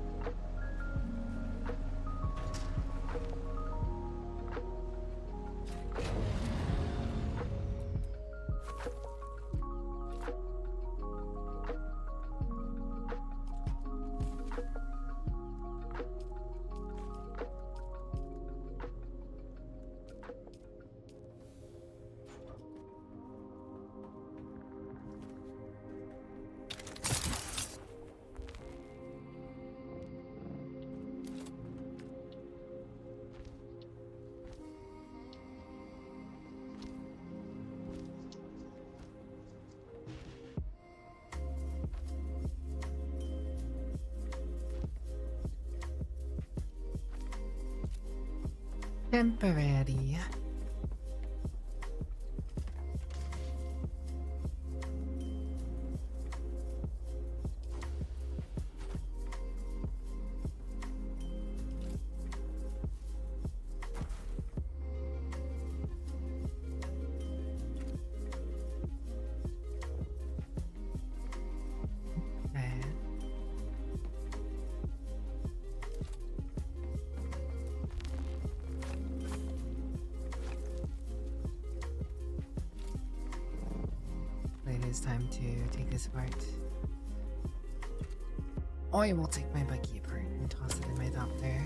Temporary. is time to take this apart. I will take my buggy apart and toss it in my Doppler.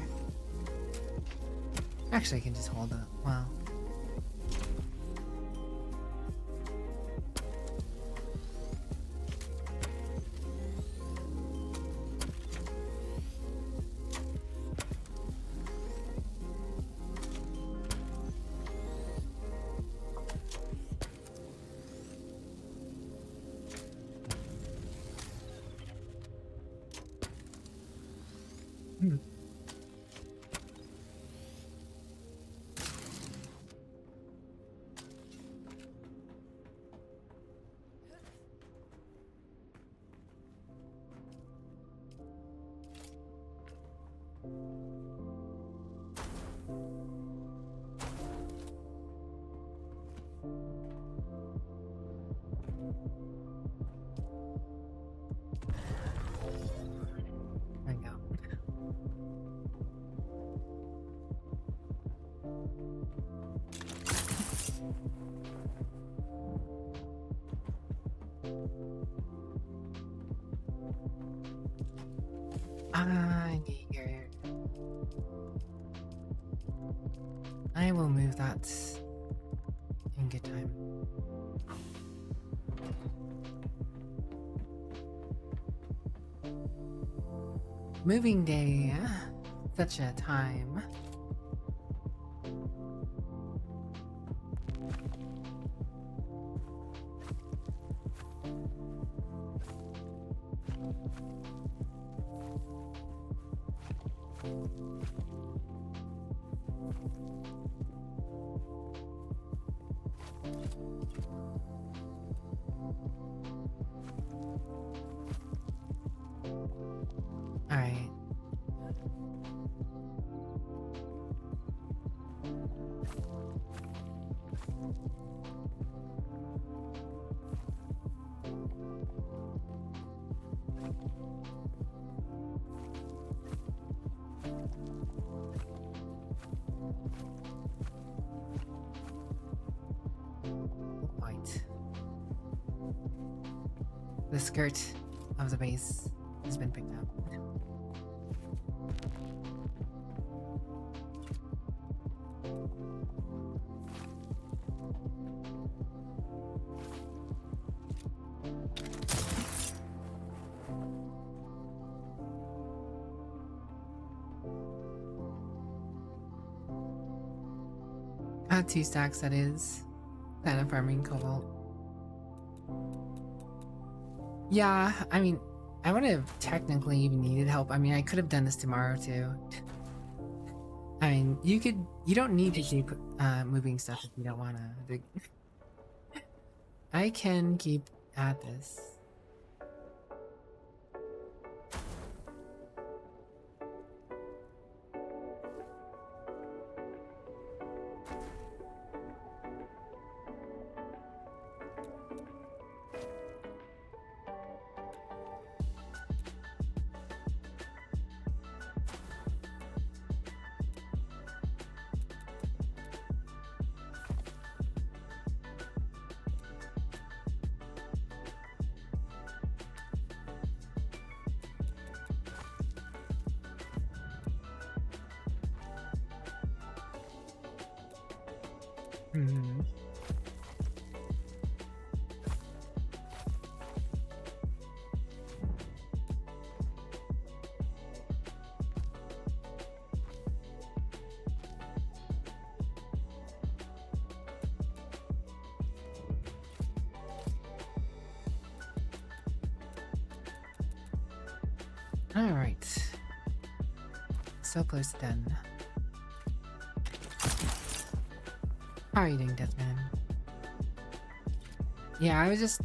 Actually, I can just hold it. Well. There we go. Here. I will move that in good time. Moving day, such a time. All right. White. The skirt of the base has been picked up. Had 2 stacks, that is. Kind of farming cobalt. Yeah, I mean, I would have technically even needed help. I mean, I could have done this tomorrow too. I mean, you don't need to keep moving stuff if you don't want to. I can keep at this. Hmm. All right. So close to done. How are you doing, Deathman? Yeah, I was just...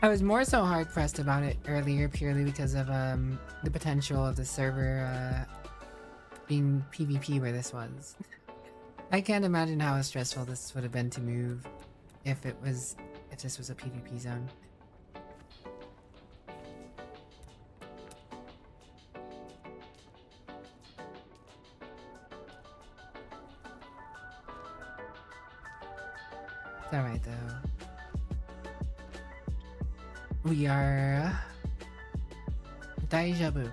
I was more so hard pressed about it earlier purely because of the potential of the server being PvP where this was. I can't imagine how stressful this would have been to move if this was a PvP zone. It's alright though. We are deja vu.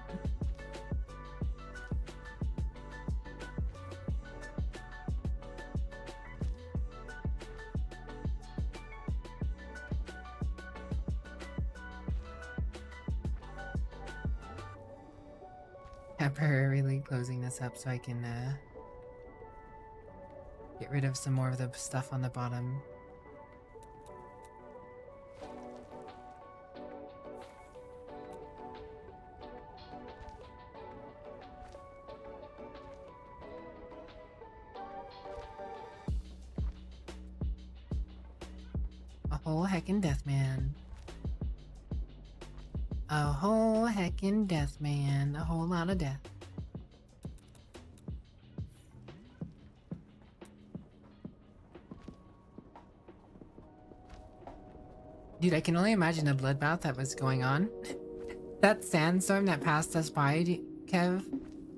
Temporarily closing this up so I can get rid of some more of the stuff on the bottom. A whole heckin' death man. A whole heckin' death man. A whole lot of death. Dude, I can only imagine the bloodbath that was going on. That sandstorm that passed us by, Kev,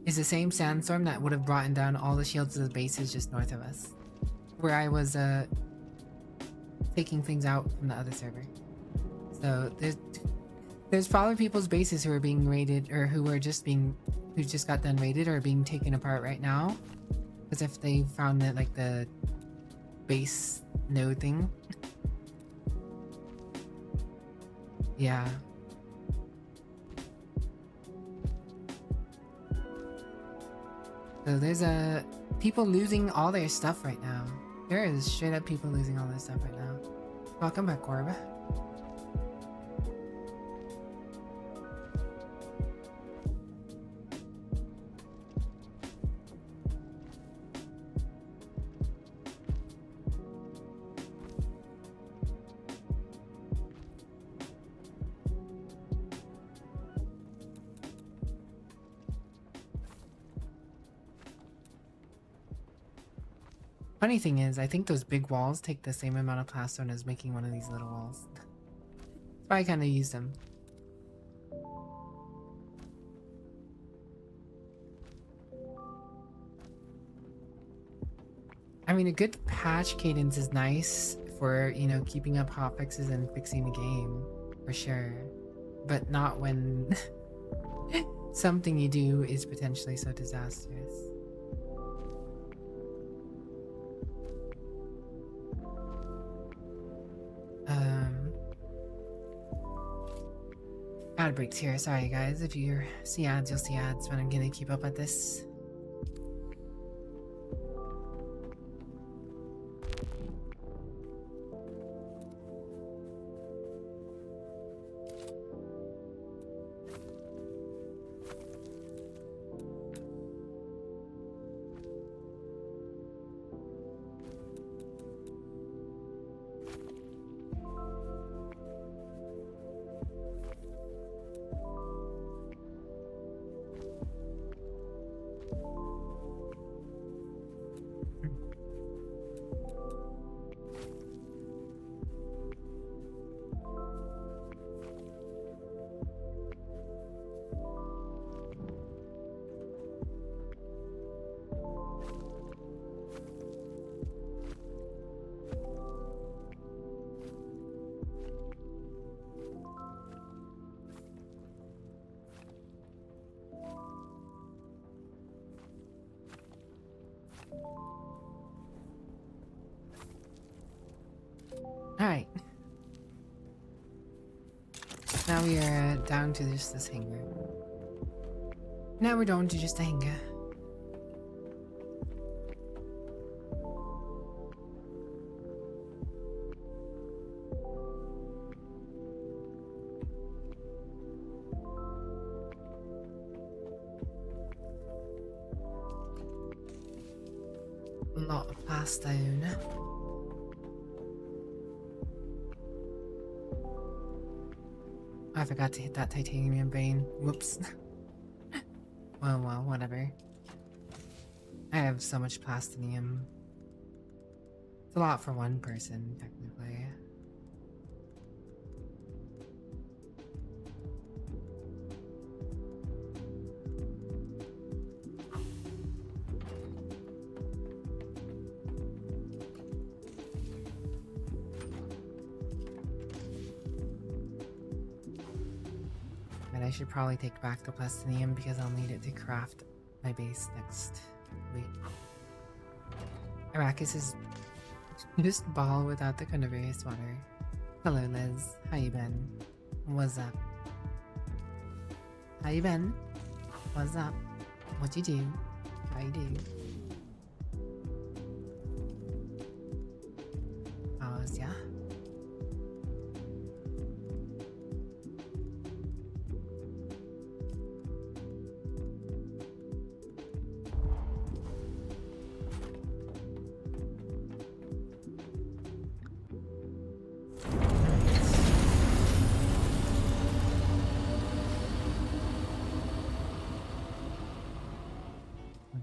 is the same sandstorm that would have brought down all the shields of the bases just north of us. Where I was taking things out from the other server. So there's probably people's bases who are being raided, or who just got done raided or being taken apart right now. Because if they found that, like, the base node thing. Yeah. So there's people losing all their stuff right now. There is straight up people losing all their stuff right now. Welcome back, Corb. Funny thing is, I think those big walls take the same amount of plastone as making one of these little walls. That's why I kind of use them. I mean, a good patch cadence is nice for, you know, keeping up hotfixes and fixing the game, for sure. But not when something you do is potentially so disastrous. Ad breaks here. Sorry guys, if you see ads, you'll see ads when I'm gonna keep up at this. Alright. Now we are down to just this hangar. Now we're down to just a hangar. A lot of plastone. I forgot to hit that titanium vein. Whoops. Well, whatever. I have so much plastinium. It's a lot for one person, technically. should probably take back the plastinium because I'll need it to craft my base next week. Arrakis is just ball without the carnivorous water. Hello Liz, how you been? What's up? How you been? What's up? What you do? How you do? How's ya?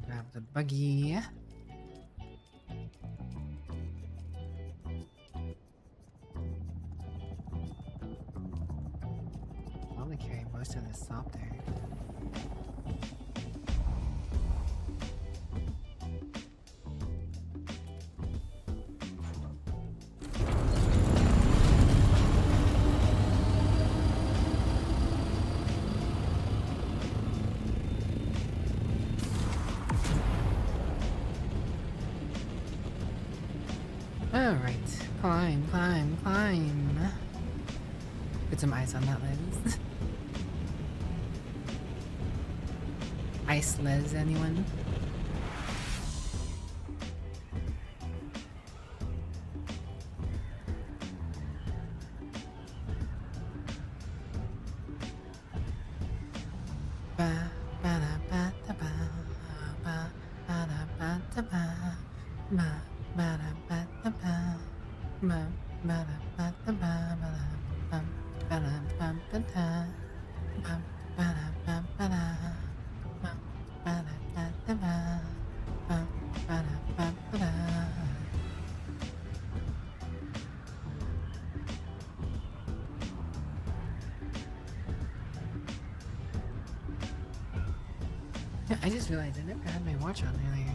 Grab the buggy. Probably carry most of this up there. Alright, climb, climb, climb. Put some ice on that lens. Ice les, anyone? Ba ba da ba da ba ba ba da ba da ba ba ba da ba da ba ba ba da ba da ba ba da ba da ba da da ba ba da ba ba da ba ba da ba da ba ba ba da ba ba da. Yeah, I just realized I never had my watch on earlier.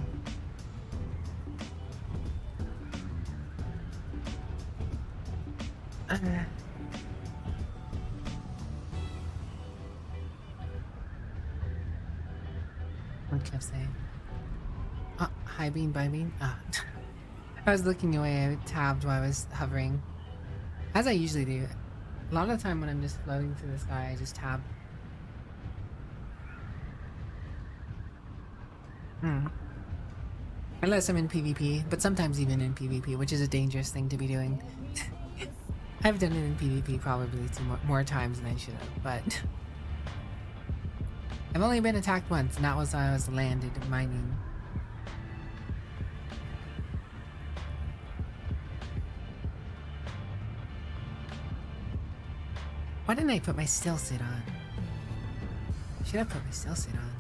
What can I say? High beam, by beam. I was looking away. I tabbed while I was hovering, as I usually do. A lot of the time when I'm just floating through the sky, I just tab. Unless I'm in PvP, but sometimes even in PvP, which is a dangerous thing to be doing. I've done it in PvP probably more times than I should have, but I've only been attacked once, and that was when I was landed mining. Why didn't I put my still sit on? Should have put my still sit on.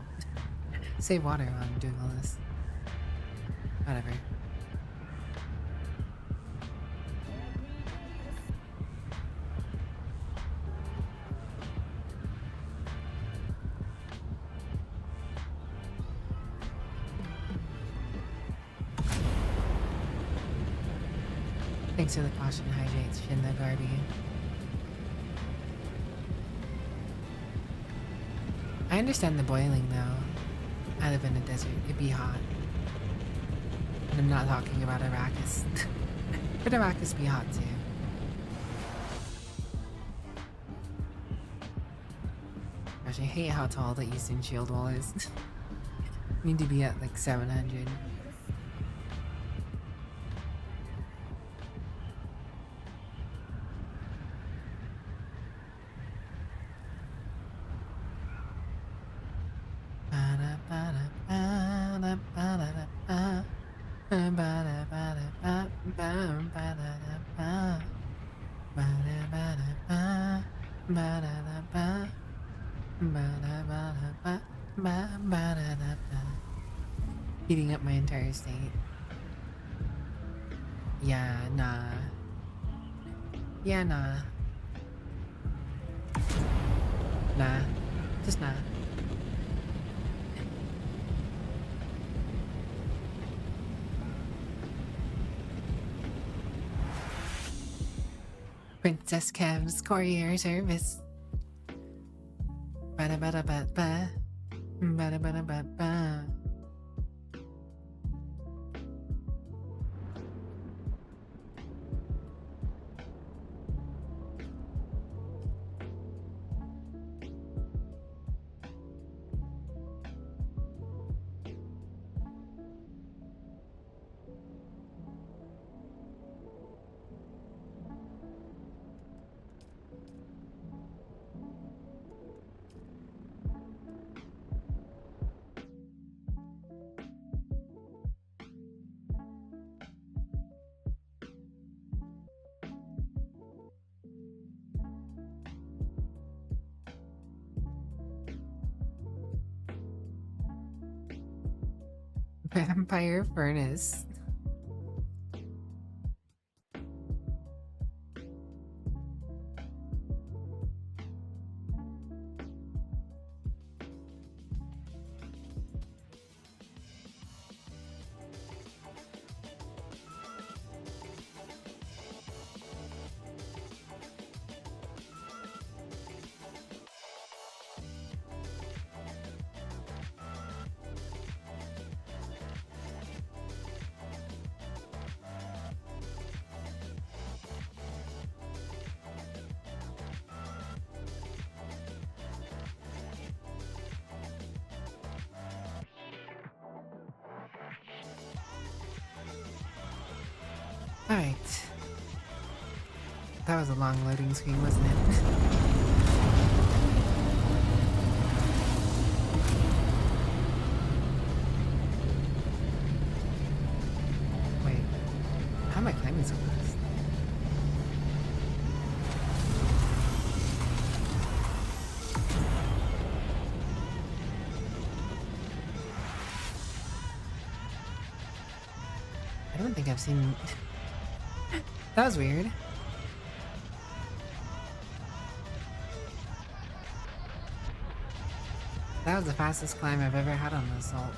Save water while I'm doing all this. Whatever. Thanks for the caution hydrates, Shinda Garby. I understand the boiling though. I live in a desert, it'd be hot. And I'm not talking about Arrakis. But Arrakis be hot too. Gosh, I hate how tall the Eastern Shield Wall is. Need to be at like 700. Heating up my entire state. Yeah, nah. Yeah, nah. Nah. Just nah. Princess Kev's courier service. Ba-da-ba-da-ba-ba. Ba-da-ba-da-ba-ba. Vampire furnace. Alright. That was a long loading screen, wasn't it? Wait. How am I climbing so fast? I don't think I've seen... That was weird. That was the fastest climb I've ever had on the Assault.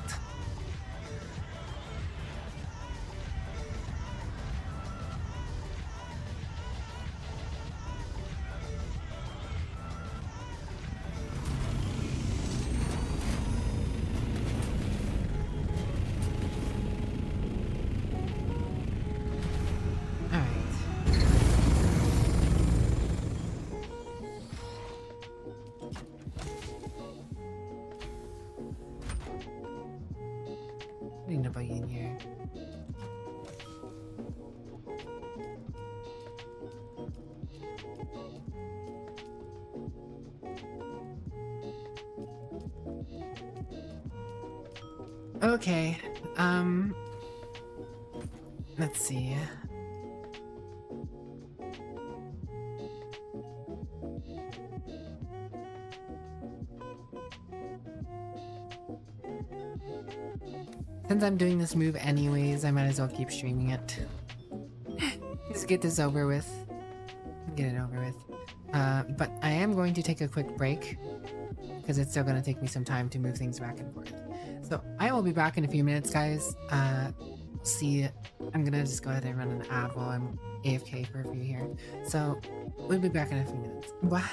Putting the buggy in here. Okay, let's see. Since I'm doing this move anyways, I might as well keep streaming it. Just get this over with. Get it over with. But I am going to take a quick break, because it's still going to take me some time to move things back and forth. So I will be back in a few minutes, guys. See, I'm going to just go ahead and run an ad while I'm AFK for a few here. So we'll be back in a few minutes. What?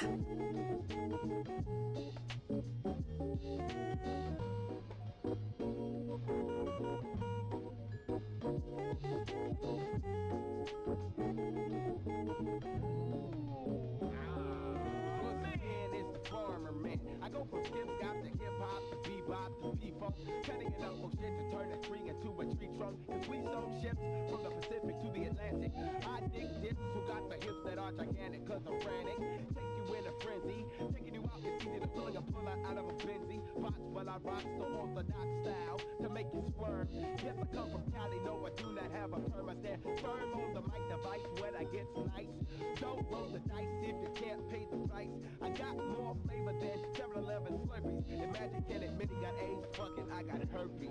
Cutting it up for shit to turn a tree into a tree trunk. Cause we some ships from the Pacific to the Atlantic. I dig dips who got the hips that are gigantic cause I'm frantic. Take you in a frenzy. Taking you out is easy to pulling a puller out of a Benzie. Box while I rock the orthodox style to make you squirm. Yes, I come from Cali, no I do not have a perm. I stand firm on the mic device when I get nice. Don't roll the dice if you can't pay the price. I got more flavor than 7-Eleven Slurpees. Imagine can admit he got AIDS, fuck it, I got herpes.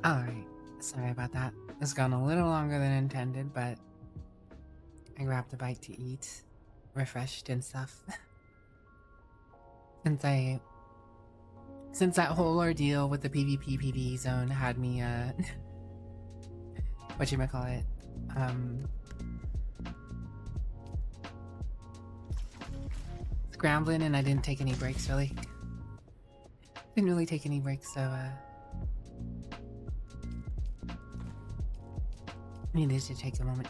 Alright, sorry about that. It's gone a little longer than intended, but I grabbed a bite to eat, refreshed and stuff. Since that whole ordeal with the PvP PvE zone had me whatchamacallit, scrambling, and I didn't take any breaks really. Didn't really take any breaks, so needed to take a moment.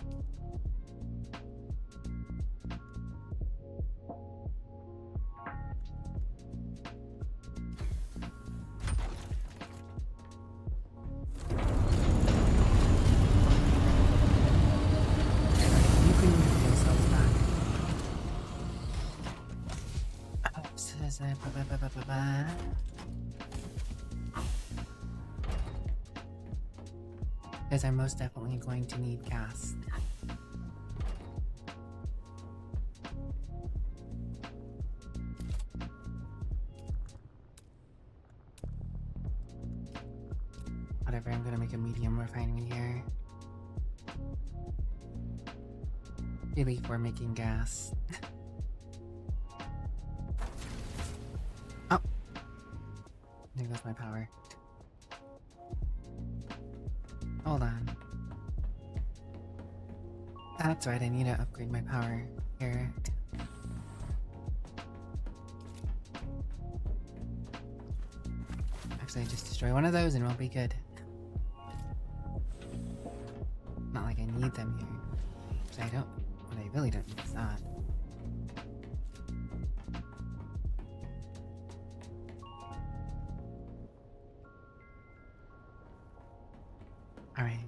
You can move yourselves back. Because I'm most definitely going to need gas. Whatever, I'm gonna make a medium refinery here. Really for making gas. Oh! There goes my power. Hold on. That's right, I need to upgrade my power here. Actually, just destroy one of those and we'll be good. Not like I need them here. So I don't. What I really don't need is that. Alright.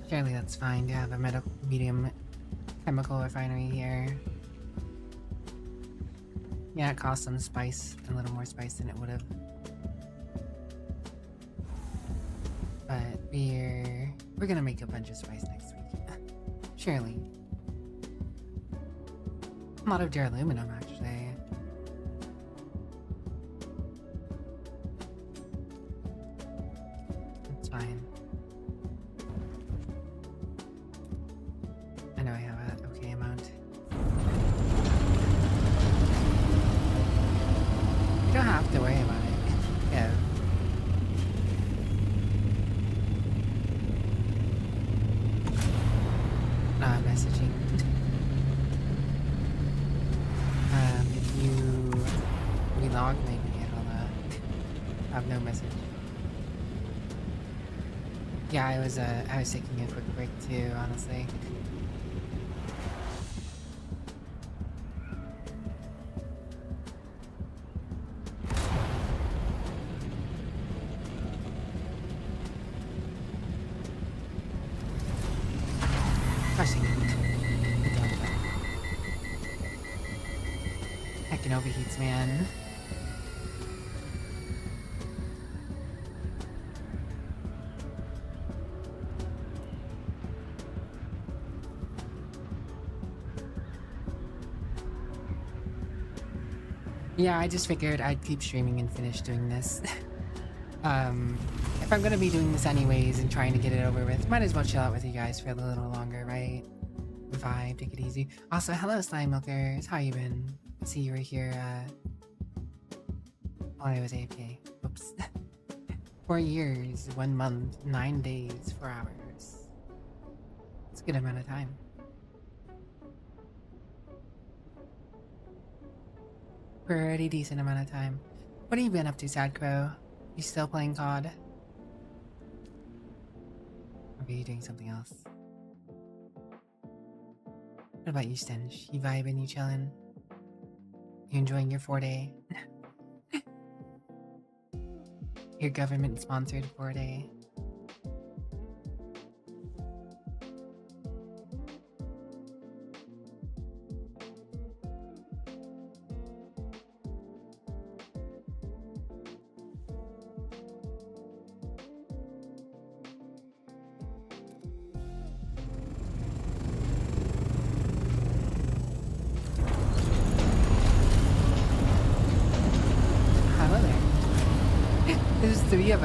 Surely that's fine to have a medium chemical refinery here. Yeah, it cost some spice, a little more spice than it would have. But we're gonna make a bunch of spice next week. Surely. A lot of duraluminum, actually. That's fine. I know I have an okay amount. You don't have to worry about it. Yeah. No, I'm messaging. If you relog, maybe it'll have no message. Yeah, I was taking a quick break too, honestly. Crushing it. Heckin' overheats, man. Yeah, I just figured I'd keep streaming and finish doing this. If I'm gonna be doing this anyways and trying to get it over with, might as well chill out with you guys for a little longer, right? Vibe, take it easy. Also, hello Slime Milkers, how you been? I see you were here, while I was AFK. Whoops. 4 years, 1 month, 9 days, 4 hours. It's a good amount of time. Pretty decent amount of time. What have you been up to, Sad Crow? You still playing COD? Or are you doing something else? What about you, Stench? You vibing? You chilling? You enjoying your 4-day? Your government-sponsored 4-day?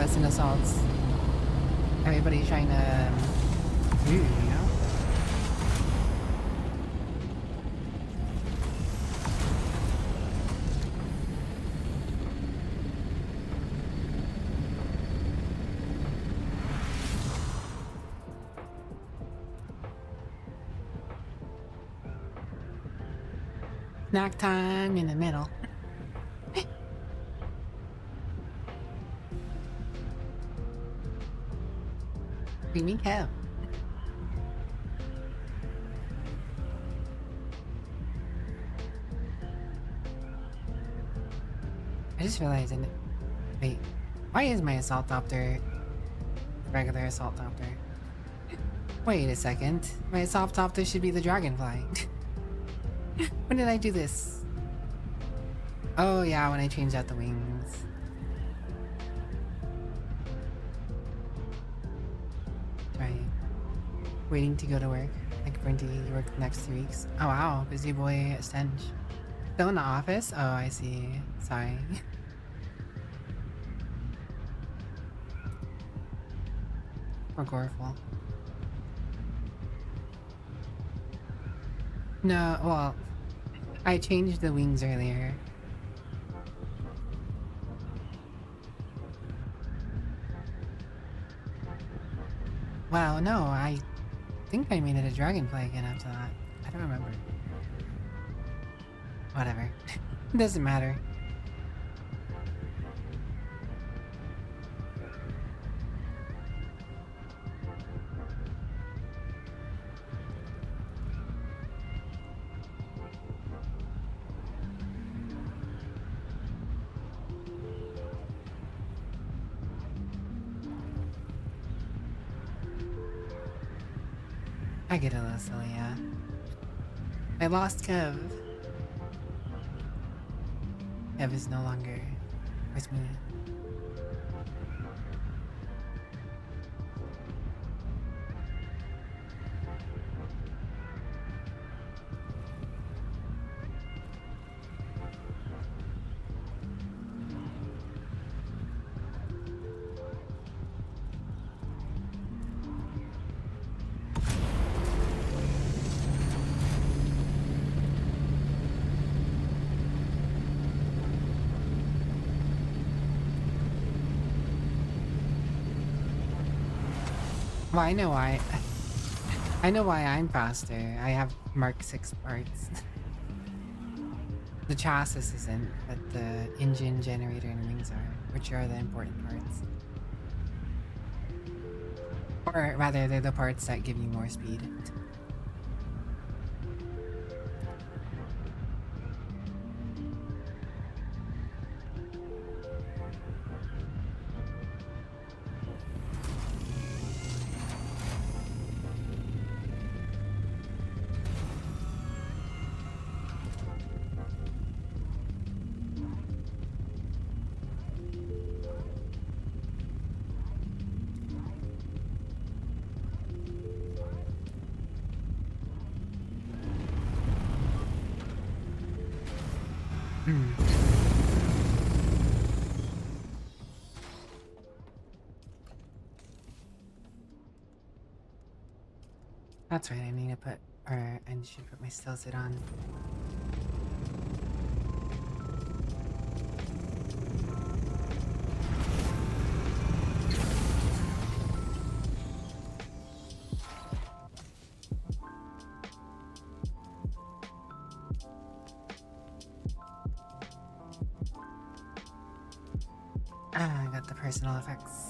conquests and assaults. Everybody's trying to, you know? Snack time in the middle. Creamy cow. I just realized, wait, why is my assault copter regular assault copter? Wait a second, my assault copter should be the dragonfly. When did I do this? Oh yeah, when I changed out the wings. Right. Waiting to go to work. Like going to work the next 2 weeks. Oh wow, busy boy Stench. Still in the office? Oh, I see. Sorry. Or Goreful. No, well, I changed the wings earlier. Wow, no, I think I made it a dragonfly again after that. I don't remember. Whatever. It doesn't matter. I get a little silly, yeah. I lost Kev. Kev is no longer with me. Well, I know why. I know why I'm faster. I have Mark 6 parts. The chassis isn't, but the engine, generator, and wings are, which are the important parts. Or rather, they're the parts that give you more speed. That's right, I need to put, or I should put my still sit on. Ah, I got the personal effects.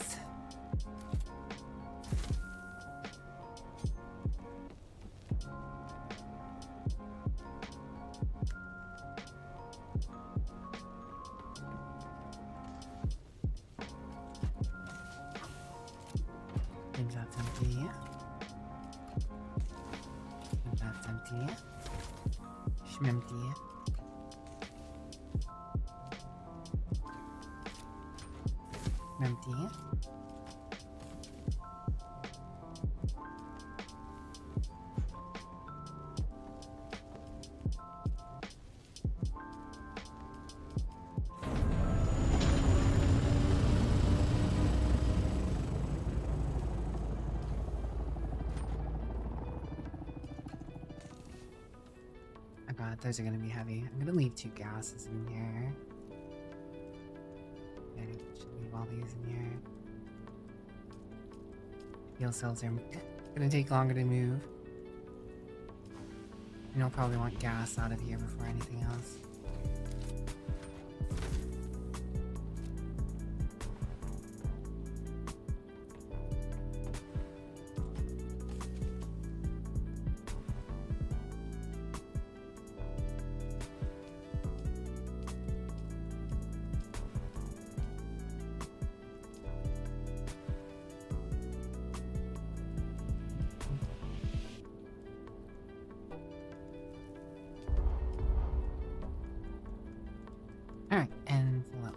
Think that's empty. Think that's empty. Schmempty. Empty. God, those are gonna be heavy. I'm gonna leave 2 gases in here. I should leave all these in here. Fuel cells are gonna take longer to move. And you'll probably want gas out of here before anything else. Alright, and fill up.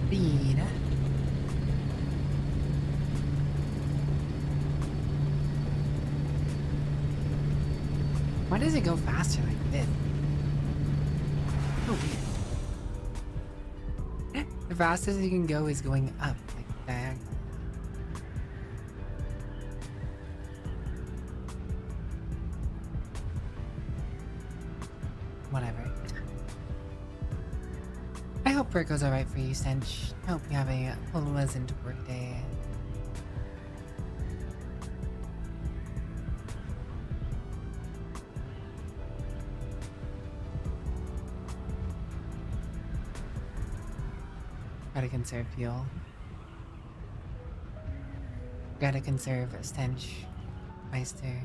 Speed. Why does it go faster like this? Oh, weird. The fastest you can go is going up, like diagonal. Whatever. I hope work goes alright for you, Stench. I hope you have a pleasant work day. Gotta conserve fuel. Gotta conserve Stench, Meister.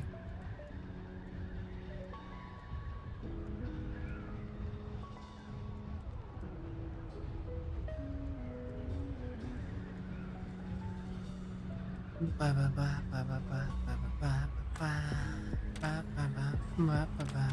Ba ba ba ba ba ba ba ba ba ba ba ba ba ba ba.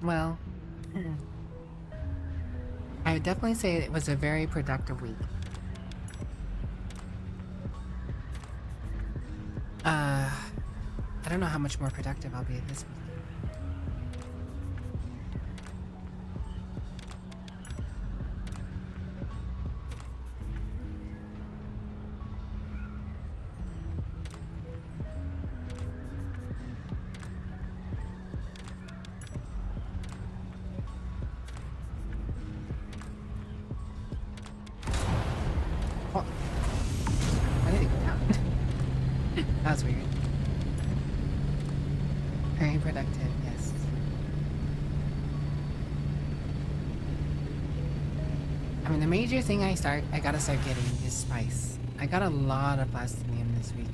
Well, I would definitely say it was a very productive week. I don't know how much more productive I'll be this week. Why did it go down? That was weird. Very productive, yes. I mean, the major thing I gotta start getting is spice. I got a lot of plastinium this week.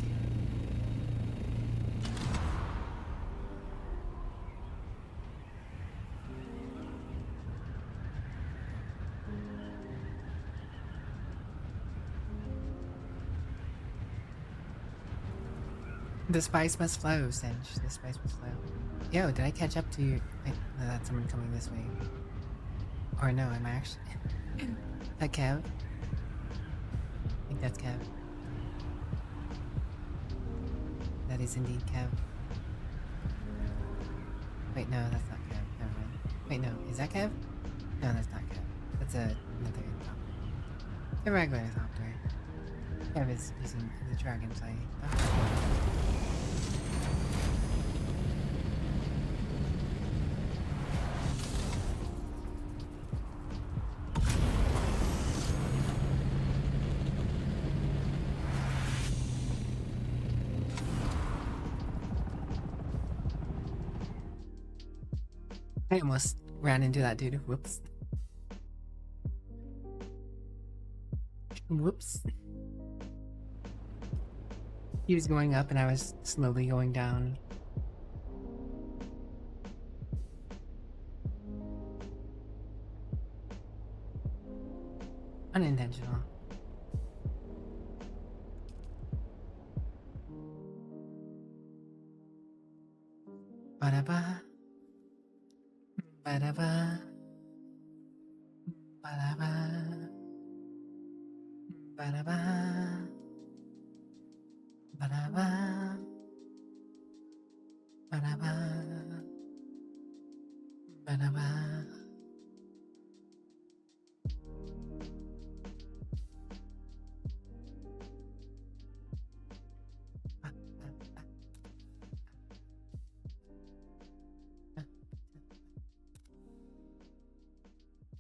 The spice must flow, Stench. The spice must flow. Yo, did I catch up to you? Wait, no, that's someone coming this way. Or no, am I actually... that Kev? I think that's Kev. That is indeed Kev. Wait, no, that's not Kev. Never mind. Wait, no, is that Kev? No, that's not Kev. That's another helicopter. A regular helicopter. Kev is using the dragonfly. I almost ran into that dude. Whoops. Whoops. He was going up and I was slowly going down. Unintentional. Ba-da-ba. Ba-da-ba. Ba-da-ba. Ba-da-ba. Ba-da-ba. Ba-da-ba. Ba-da-ba.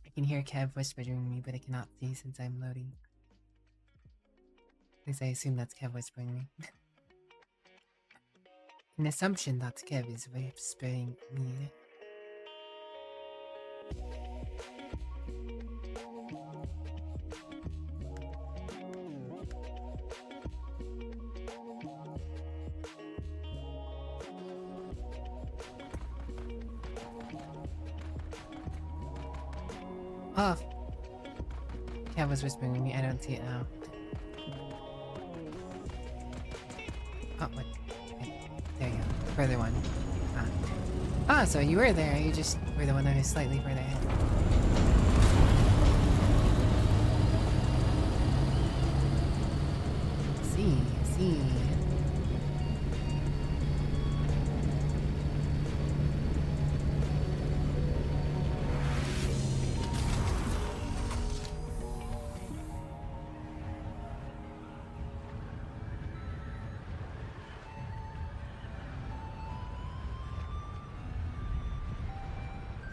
I can hear Kev whispering me, but I cannot see since I'm loading. At least I assume that's Kev whispering me. An assumption that Kev is whispering me. Oh, Kev was whispering to me. I don't see it now. Oh, what? There you go. Further one. Ah, so you were there. You just were the one that was slightly further ahead. See.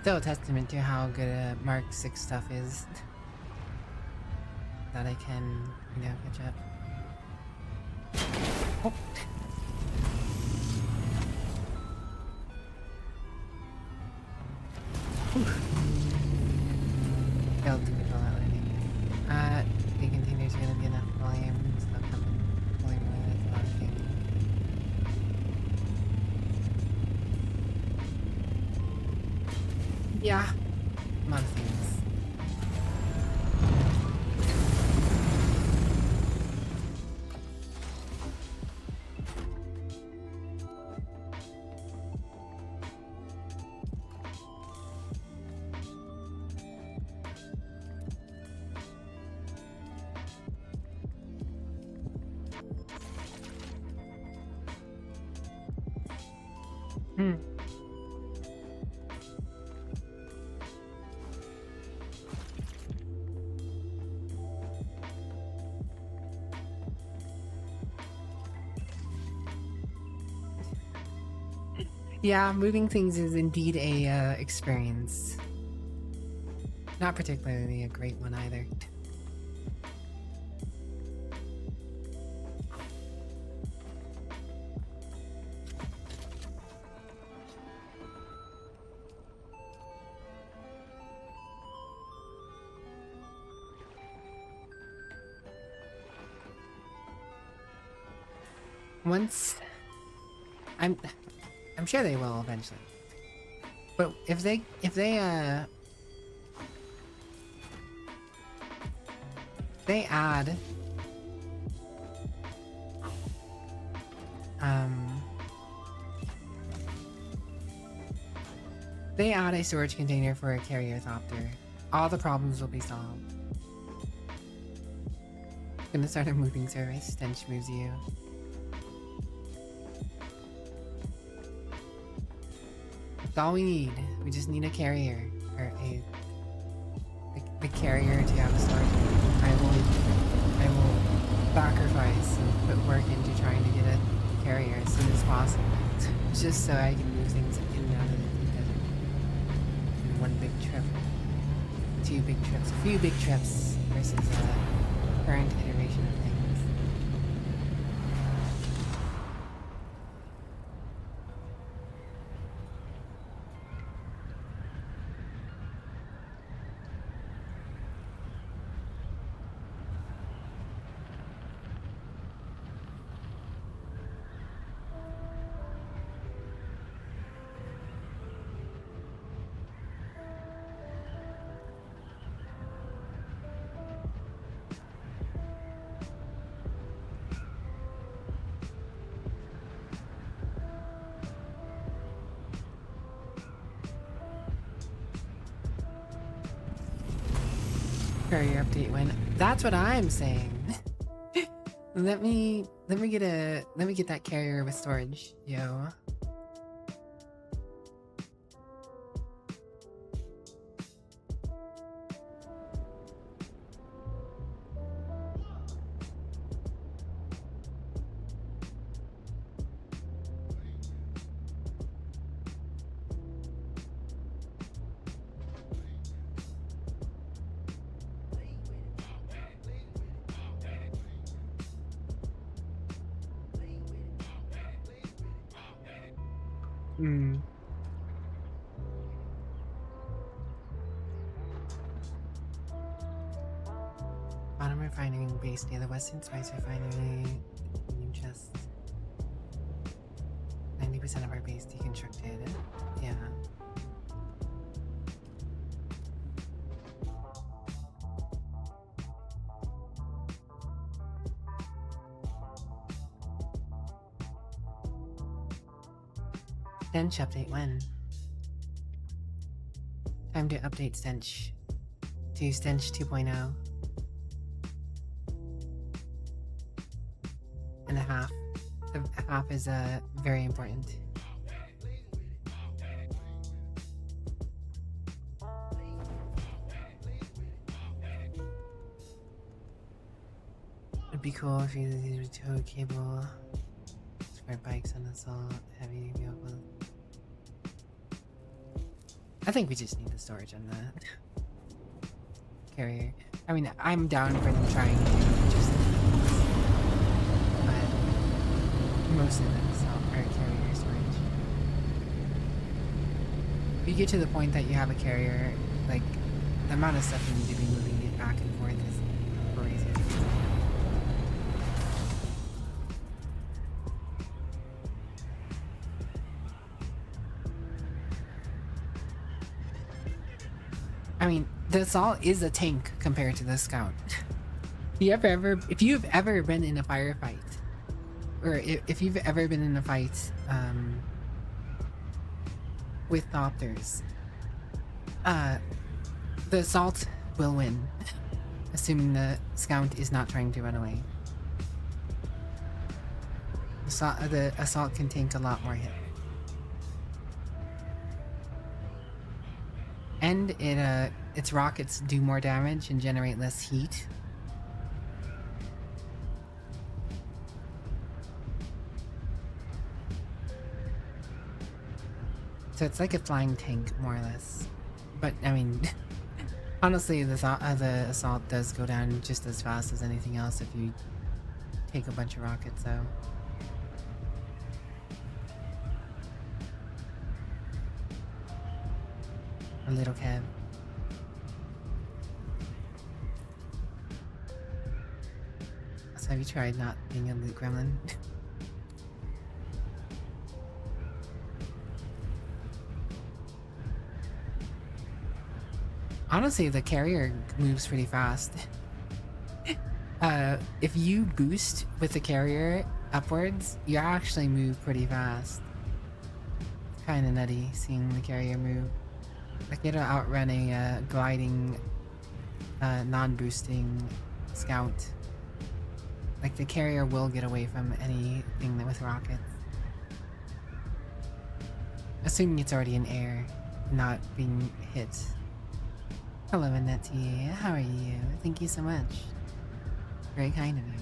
Still a testament to how good Mark 6 stuff is. That I can, catch up. Oh. Failed to control that landing. The container's gonna be enough volume, stuff coming. Volume related to that, I think. Yeah, a lot of things. Yeah, moving things is indeed a experience. Not particularly a great one either. Once I'm sure they will eventually. But if they add they add a storage container for a carrier thopter, all the problems will be solved. Gonna start a moving service. Stench moves you. That's all we need. We just need a carrier, or the carrier to have a storage. I will sacrifice just so I can move things in and out of the desert in one big trip. 2 big trips. A few big trips versus current iteration of things. Carrier update when that's what I'm saying. let me get that carrier with storage, yo. Bottom refining base near the Western Spice Refinery. New chest. 90% of our base deconstructed. Yeah. Stench update when? Time to update Stench to Stench 2.0. And a half. The half is very important. It'd be cool if you used a tow cable for bikes and assault heavy vehicles. I think we just need the storage on the carrier. I mean, I'm down for them trying to just, but most of them are carrier storage. If you get to the point that you have a carrier, like, the amount of stuff you need to be moving it back and forth is crazy. I mean, the assault is a tank compared to the scout. If you've ever been in a firefight, or if you've ever been in a fight with Thopters, the assault will win, assuming the scout is not trying to run away. The assault can tank a lot more hit. And its rockets do more damage and generate less heat. So it's like a flying tank, more or less. But, I mean, honestly, the assault does go down just as fast as anything else if you take a bunch of rockets, so... A little Kev. So have you tried not being a loot gremlin? Honestly, the carrier moves pretty fast. If you boost with the carrier upwards, you actually move pretty fast. It's kind of nutty seeing the carrier move. Like, it'll outrun a gliding, non-boosting scout. Like, the carrier will get away from anything with rockets. Assuming it's already in air, not being hit. Hello, Annette. How are you? Thank you so much. Very kind of you.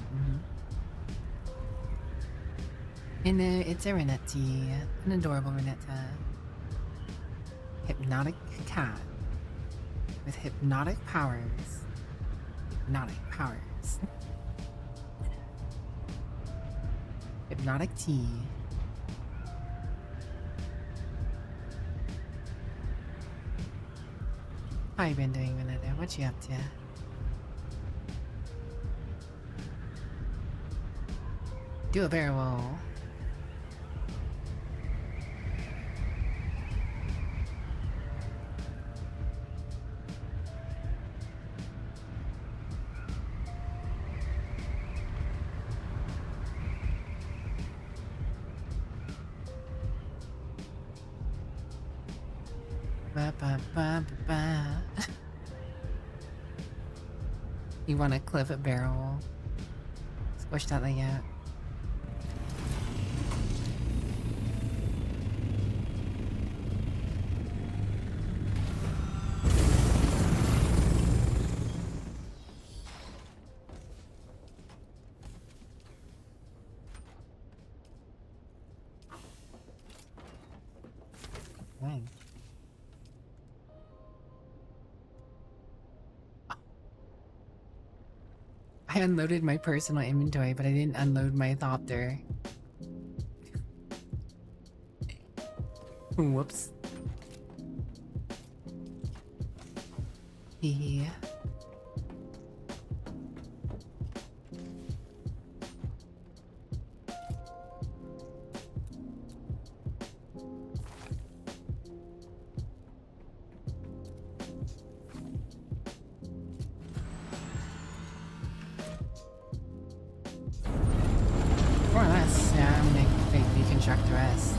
And it's a Renetti, an adorable Renetta. Hypnotic cat with hypnotic powers. Hypnotic powers. Hypnotic tea. How you been doing, Renetta? What you up to? Do a barrel roll. Ba, ba, ba, ba, ba. You want to clip a barrel? Squish that thing out. Dang. I unloaded my personal inventory, but I didn't unload my thopter. Whoops. Yeah. More or less, yeah, I'm gonna deconstruct the rest.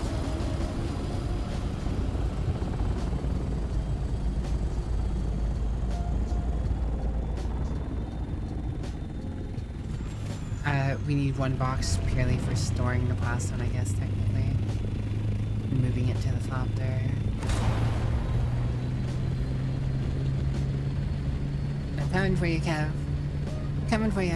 We need one box purely for storing the past one, I guess, technically. And moving it to the top there. I'm coming for you, Kev. Coming for you.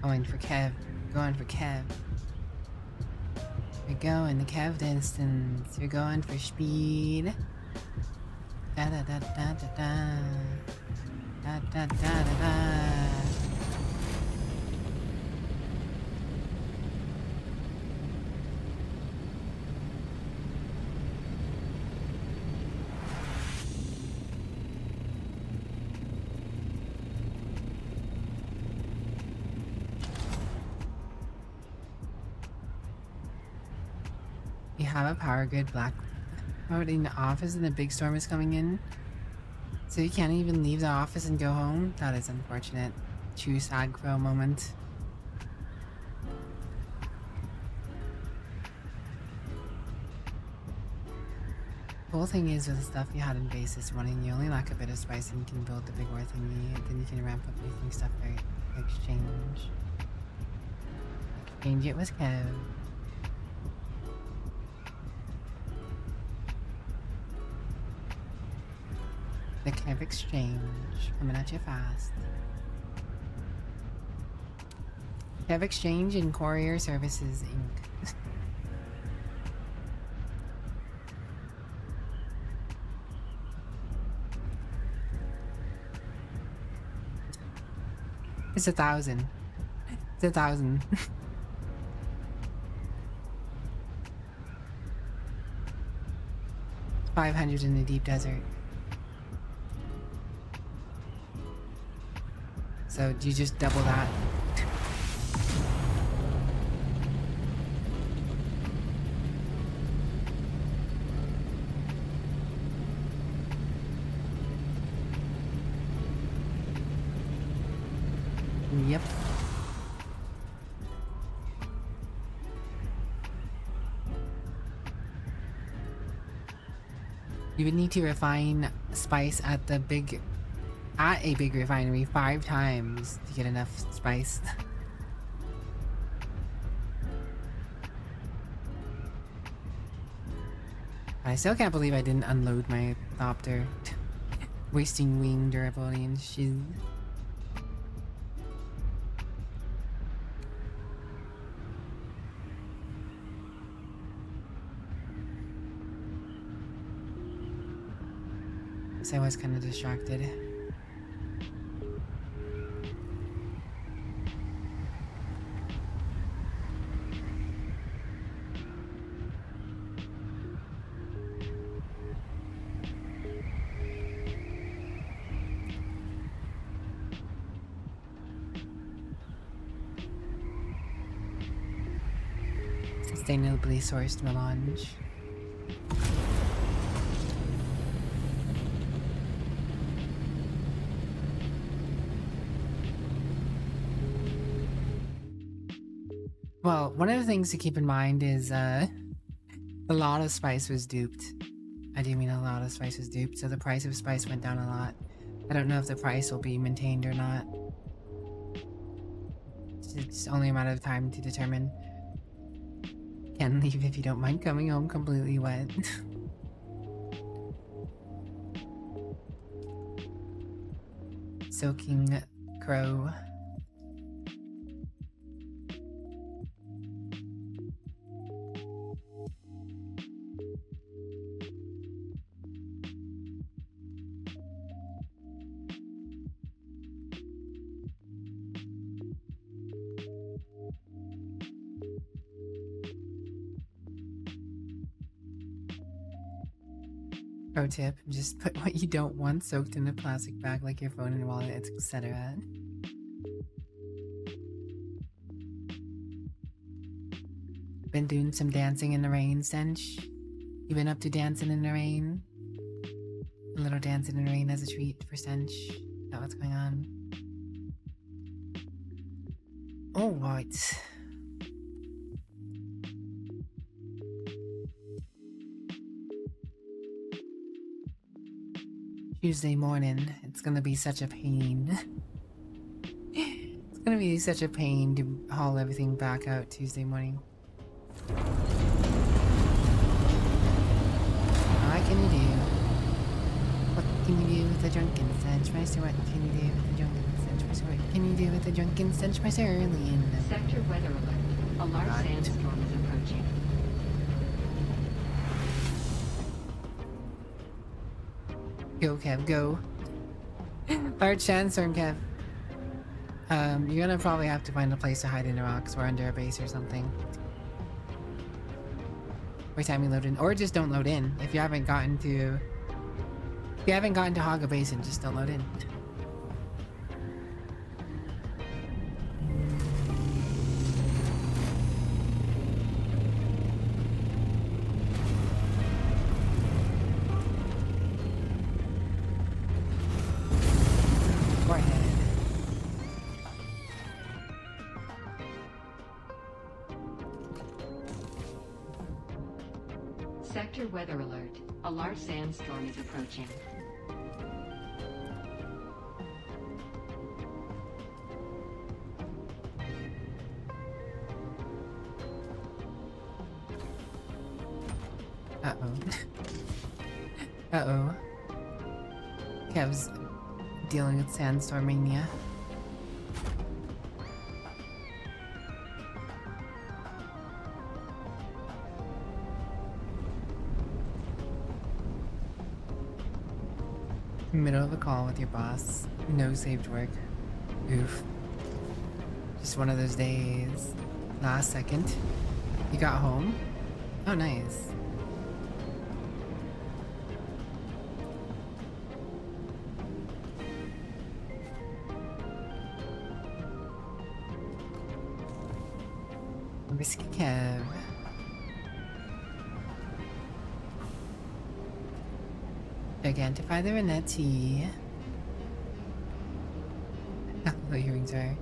Going for Kev. Going for Kev. You're going the Kev distance. You're going for speed. Da da da da da da. Da da da da da. You have a power grid black out in the office and the big storm is coming in. So you can't even leave the office and go home? That is unfortunate. True sad crow moment. Cool thing is with the stuff you had in base this morning, you only lack a bit of spice and can build the big war thingy, then you can ramp up making stuff very exchange. Exchange it with Kev. The Kev exchange. Coming at you fast. Kev exchange and Courier Services Inc. It's 1,000. It's 1,000. 500 in the deep desert. So do you just double that? Yep. You would need to refine spice at a big refinery 5 times to get enough spice. I still can't believe I didn't unload my Thopter. Wasting wing durability and shit. So I was kind of distracted. Sustainably sourced melange. Well, one of the things to keep in mind is a lot of spice was duped. I do mean a lot of spice was duped, so the price of spice went down a lot. I don't know if the price will be maintained or not. It's only a matter of time to determine. Can leave if you don't mind coming home completely wet. Soaking crow. Pro tip, just put what you don't want soaked in a plastic bag like your phone and wallet, etc. Been doing some dancing in the rain, Stench? You been up to dancing in the rain? A little dancing in the rain as a treat for Stench? Is that what's going on? Alright. Tuesday morning, it's gonna be such a pain. It's gonna be such a pain to haul everything back out Tuesday morning. What can you do? What can you do with a drunken stench, Meister? What can you do with a drunken stench, Meister? What can you do with a drunken stench, Meister? Early in the... Sector weather alert. A large sandstorm is approaching. Go, Kev, go. Large sandstorm, Kev. You're gonna probably have to find a place to hide in the rocks or under a base or something. Every time you load in, or just don't load in. If you haven't gotten to Haga Basin, just don't load in. Sector weather alert. A large sandstorm is approaching. Uh-oh. Kev's dealing with sandstorm mania. Middle of a call with your boss. No saved work. Oof. Just one of those days. Last second. You got home? Oh, nice. Risky Kev. Gigantify the Renetti. The earrings are.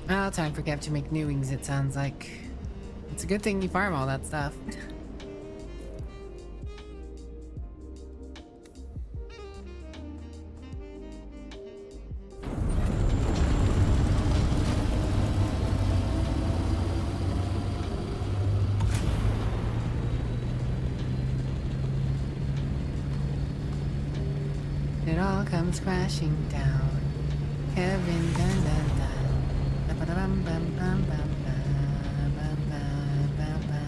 Well, time for Kev to make new wings, it sounds like. It's a good thing you farm all that stuff. comes crashing down. Kevin dun dun dun. Ba-ba-da-bum bum bum bum bum bum bum bum bum.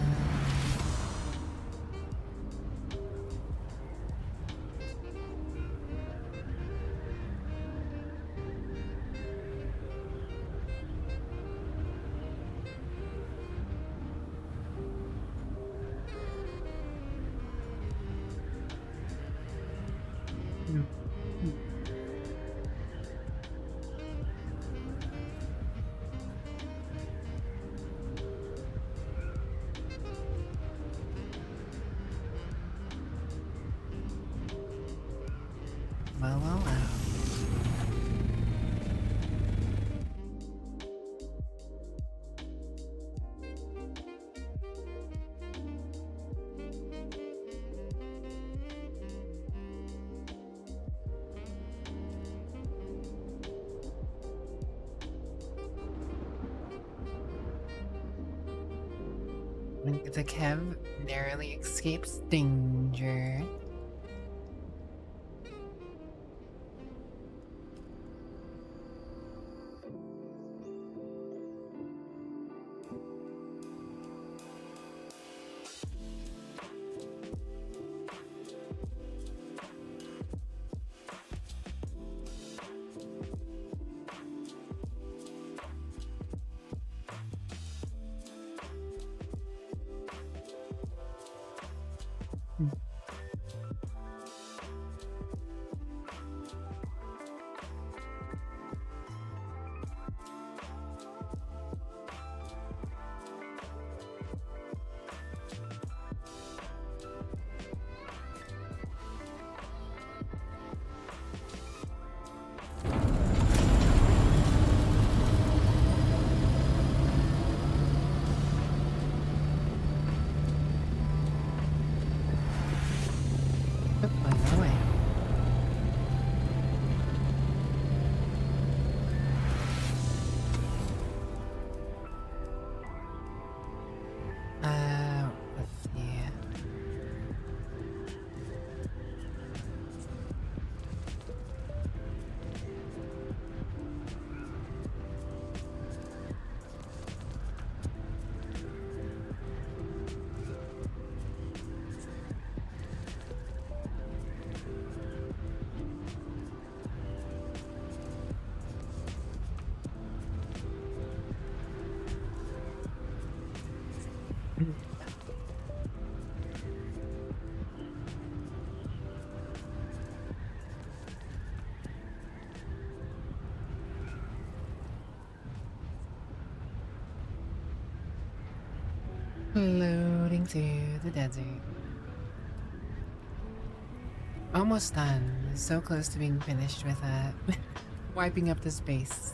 Well. The Kev narrowly escapes danger. Let's see. Floating through the desert. Almost done. So close to being finished with wiping up the space.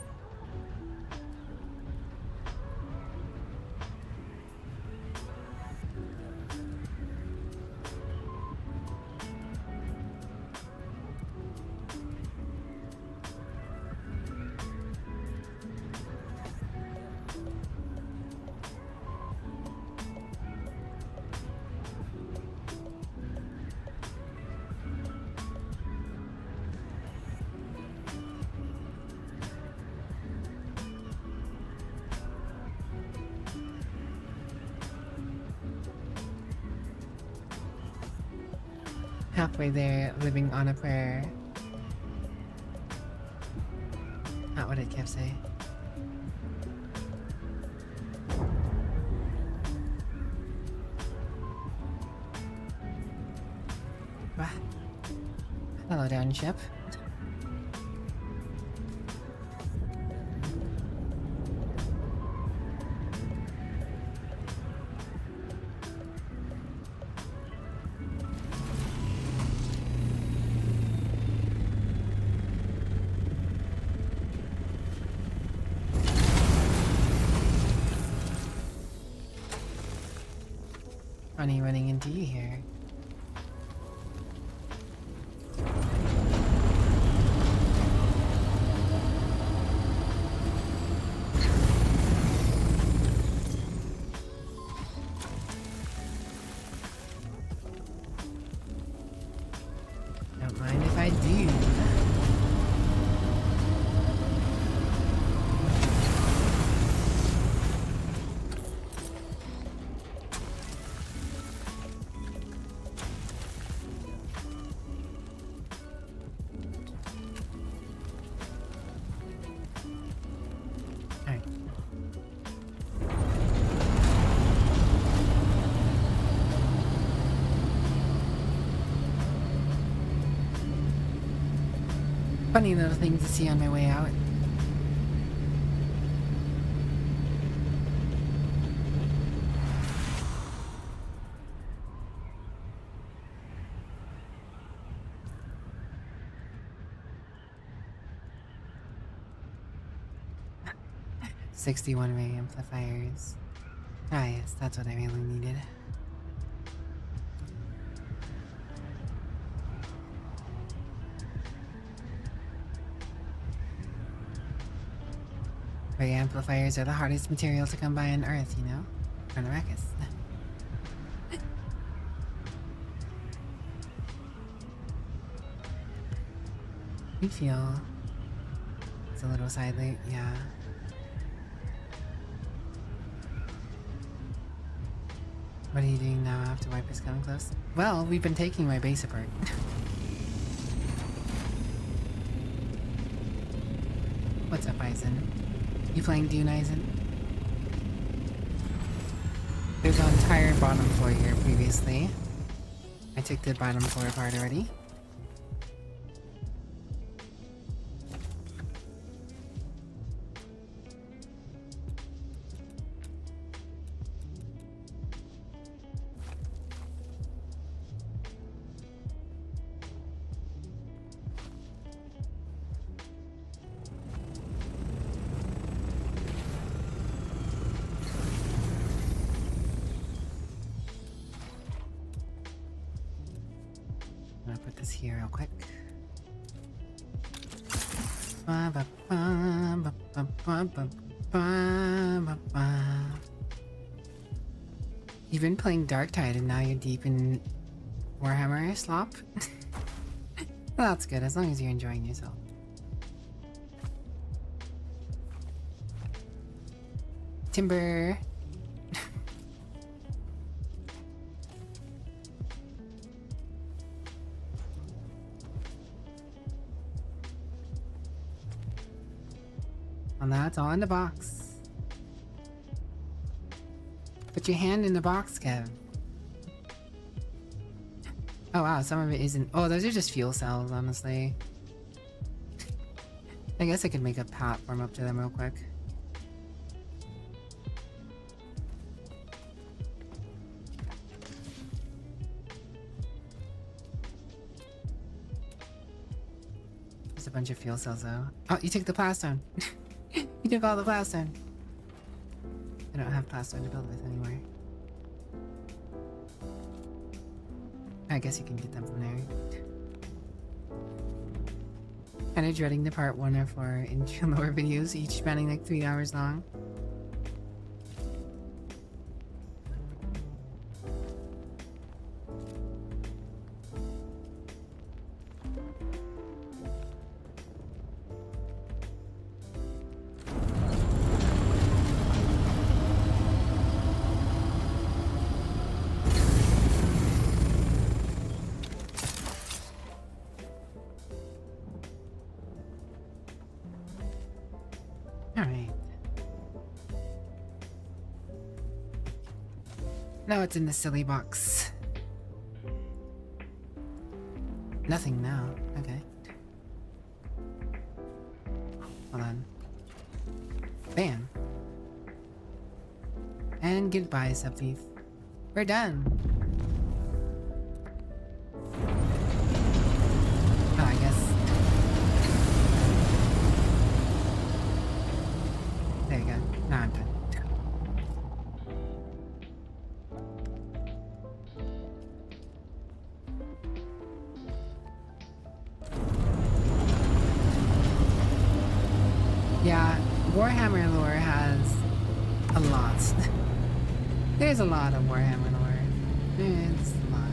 Halfway there, living on a prayer. Not what it kept saying. Hello down, ship. Funny running into you here. Don't mind if I do. Funny little things to see on my way out. '61 ray amplifiers. Ah yes, that's what I really needed. Ray amplifiers are the hardest material to come by on Earth, you know? On Arrakis. We feel it's a little side late, yeah. What are you doing now after Wiper's coming close? Well, we've been taking my base apart. What's up, Eisen? You playing Dune, Eisen? There's an entire bottom floor here previously. I took the bottom floor apart already. I'm gonna put this here real quick. You've been playing Dark Tide and now you're deep in Warhammer slop? Well, that's good, as long as you're enjoying yourself. Timber! And that's all in the box. Put your hand in the box, Kev. Oh wow, some of it isn't. Oh, those are just fuel cells, honestly. I guess I could make a platform up to them real quick. There's a bunch of fuel cells though. Oh, you took the plastone. You took all the plastone. I don't have plastone to build with anymore. I guess you can get them from there. Kinda dreading the part 1 or 4 intro lore videos, each spanning like 3 hours long. Alright. Now it's in the silly box. Nothing now. Okay. Hold on. Bam. And goodbye, Subthief. We're done. Oh, I guess. There you go. Now I'm done. Yeah, Warhammer lore has a lot. There's a lot of Warhammer lore. It's a lot.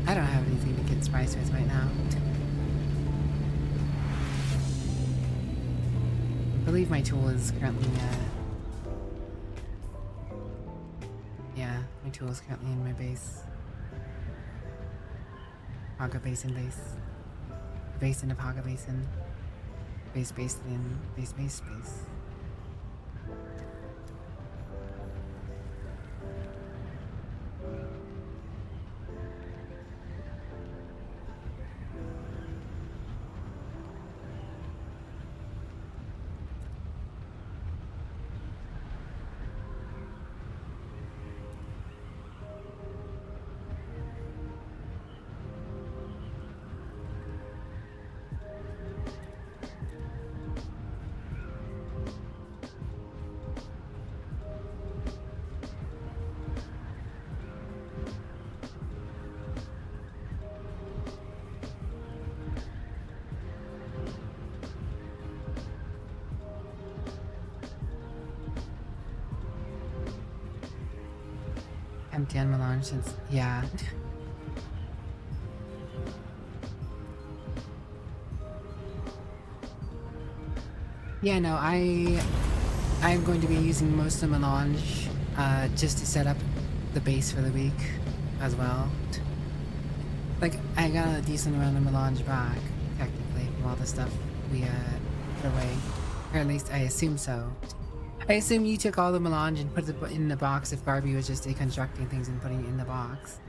I don't have anything to get spiced with right now. I believe my tool is currently, yeah, my tool is currently in my base. Haga Basin base. Basin of Haga Basin. Base in base. Empty on melange since, yeah. Yeah, no, I'm going to be using most of melange just to set up the base for the week as well. Like, I got a decent amount of melange back, technically, from all the stuff we put away. Or at least I assume so. I assume you took all the melange and put it in the box if Barbie was just deconstructing things and putting it in the box.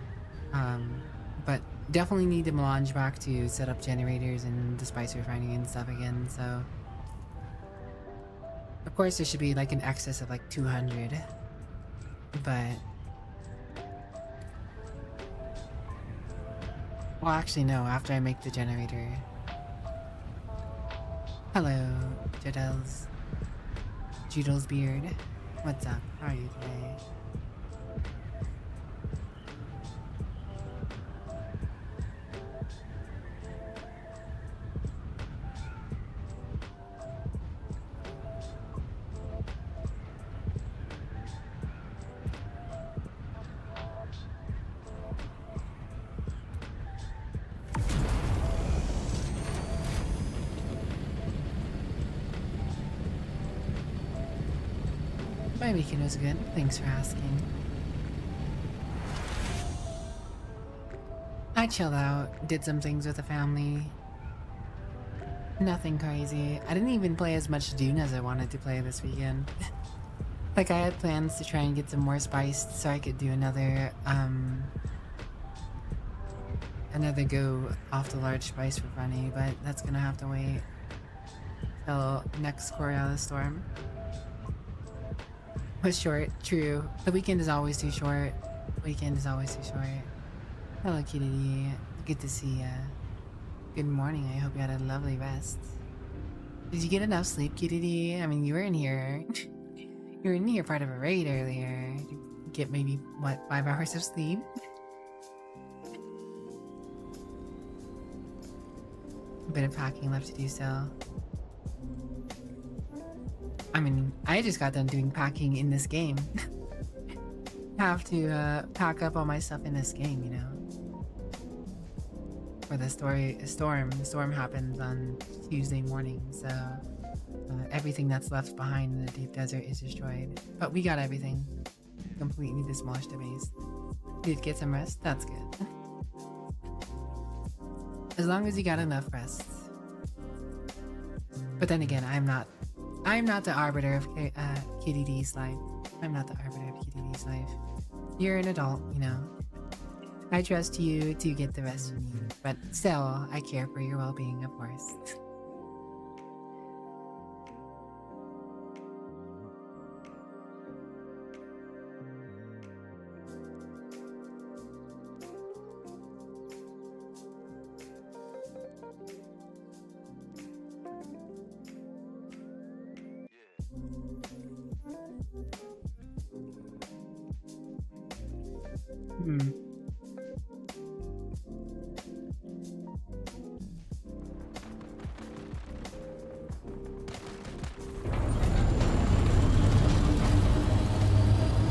But definitely need the melange back to set up generators and the spice refining and stuff again, so... Of course there should be like an excess of like 200. But... Well, actually no, after I make the generator. Hello, Joodle's beard. What's up? How are you today? My weekend was good. Thanks for asking. I chilled out, did some things with the family. Nothing crazy. I didn't even play as much Dune as I wanted to play this weekend. Like, I had plans to try and get some more spiced so I could do another go off the large spice for funny, but that's gonna have to wait till next Coriolis Storm. Was short, true. The weekend is always too short. Hello, Kitty. Good to see ya. Good morning. I hope you had a lovely rest. Did you get enough sleep, Kitty? I mean, you were in here. You were in here part of a raid earlier. Did you get maybe, what, 5 hours of sleep? A bit of packing left to do so. I mean, I just got done doing packing in this game. Have to pack up all my stuff in this game, you know. For the storm. The storm happens on Tuesday morning, so everything that's left behind in the deep desert is destroyed. But we got everything. Completely demolished the base. Did get some rest? That's good. As long as you got enough rest. But then again, I'm not the arbiter of Kitty D's life. I'm not the arbiter of Kitty D's life. You're an adult, you know. I trust you to get the rest you need. But still, I care for your well-being, of course.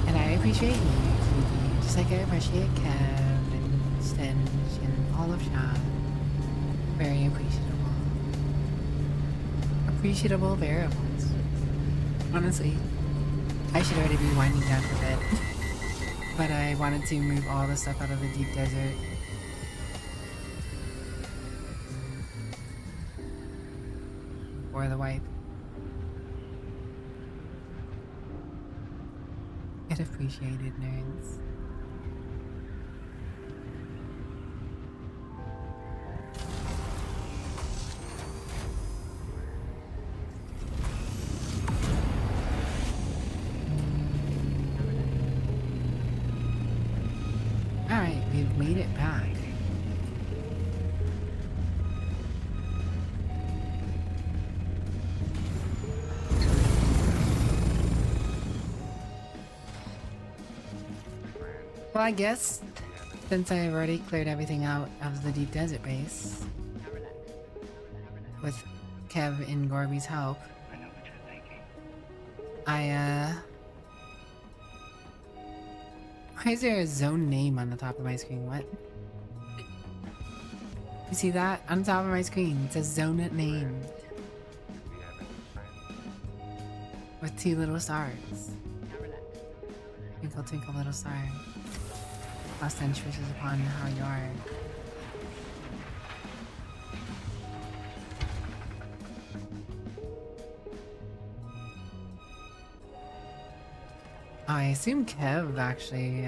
And I appreciate you, Kitty, just like I appreciate Kev and Stench and all of Sean. Very appreciable. Appreciable variables. Honestly, I should already be winding down for bed. But I wanted to move all the stuff out of the deep desert. For the wipe. Get appreciated, nerds. Alright, we've made it back. Well, I guess, since I've already cleared everything out of the deep desert base, with Kev and Gorby's help, Why is there a zone name on the top of my screen? What? You see that? On top of my screen, it says zone name. With 2 little stars. Twinkle, twinkle, little star. Last inch wishes upon how you are. Oh, I assume Kev actually,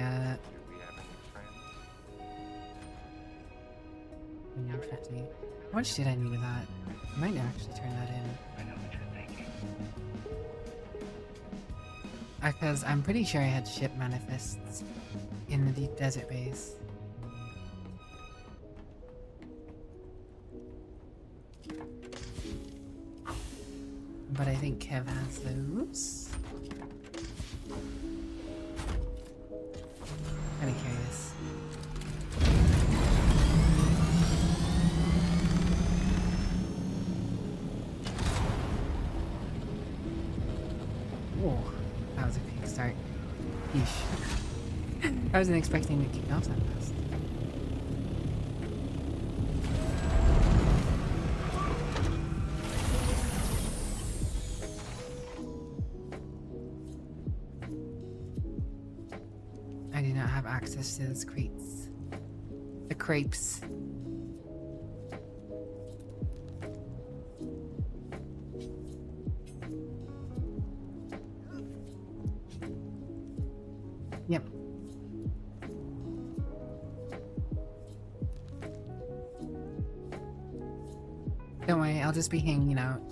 50. How much did I need of that? I might actually turn that in. Because I'm pretty sure I had ship manifests in the deep desert base. But I think Kev has those. Kinda curious. Whoa, that was a quick start. Yeesh. I wasn't expecting to kick off that fast. I do not have access to those crates. The crepes. Yep. Don't worry, I'll just be hanging out.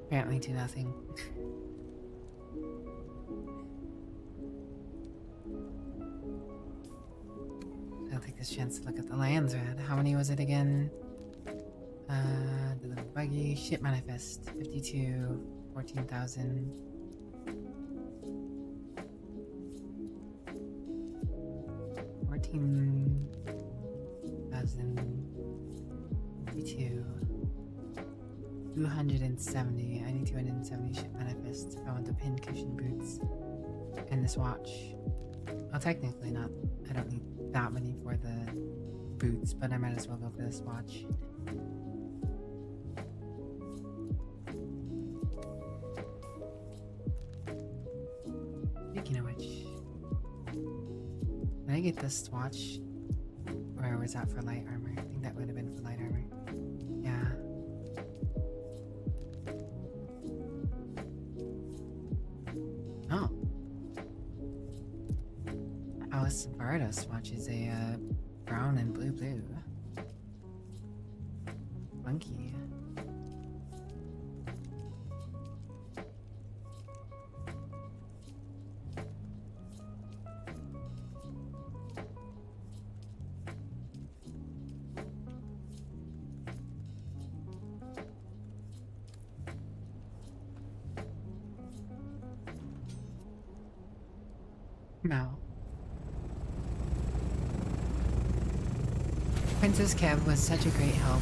Apparently to nothing. I'll take this chance to look at the lands red. How many was it again? The little buggy, ship manifest, 52, 14,000. $52. 270. I need 270 ship manifests if I want the pin cushion boots and this watch. Well, technically not. I don't need that many for the boots, but I might as well go for this watch. Speaking of which, did I get this watch? Or was that for light armor? I think that would have been for light armor. Yeah. Oh. Alice Vardos watch is a brown and blue. Funky. No. Princess Kev was such a great help.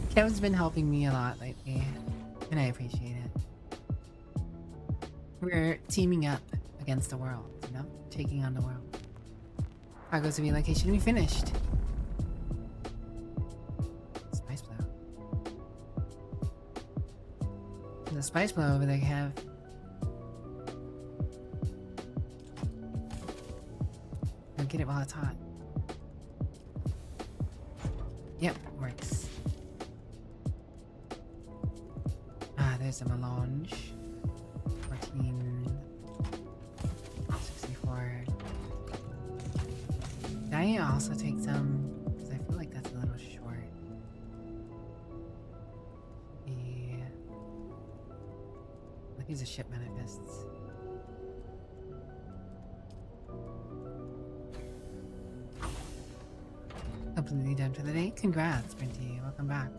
Kev's been helping me a lot lately, and I appreciate it. We're teaming up against the world, you know? Taking on the world. Cargo's relocation, we finished. Spice blow. There's a spice blow over there, Kev. Get it while it's hot. Yep, works. Ah, there's a melange. 1464. Did I also take some? Because I feel like that's a little short. Yeah. Look, these are ship manifests. Completely done for the day. Congrats, Brinty. Welcome back.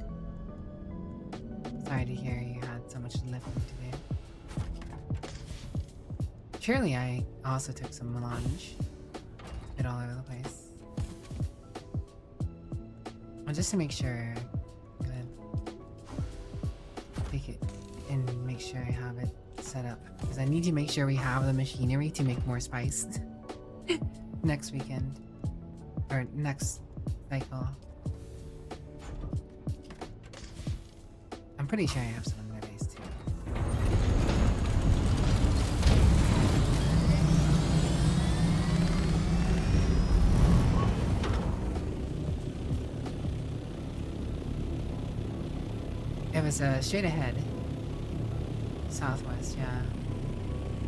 Sorry to hear you had so much lifting today. Surely I also took some melange. Bit all over the place. Well, just to make sure. Good. make sure I have it set up because I need to make sure we have the machinery to make more spice next weekend or next cycle. I'm pretty sure I have some in my base too. It was straight ahead. Southwest, yeah.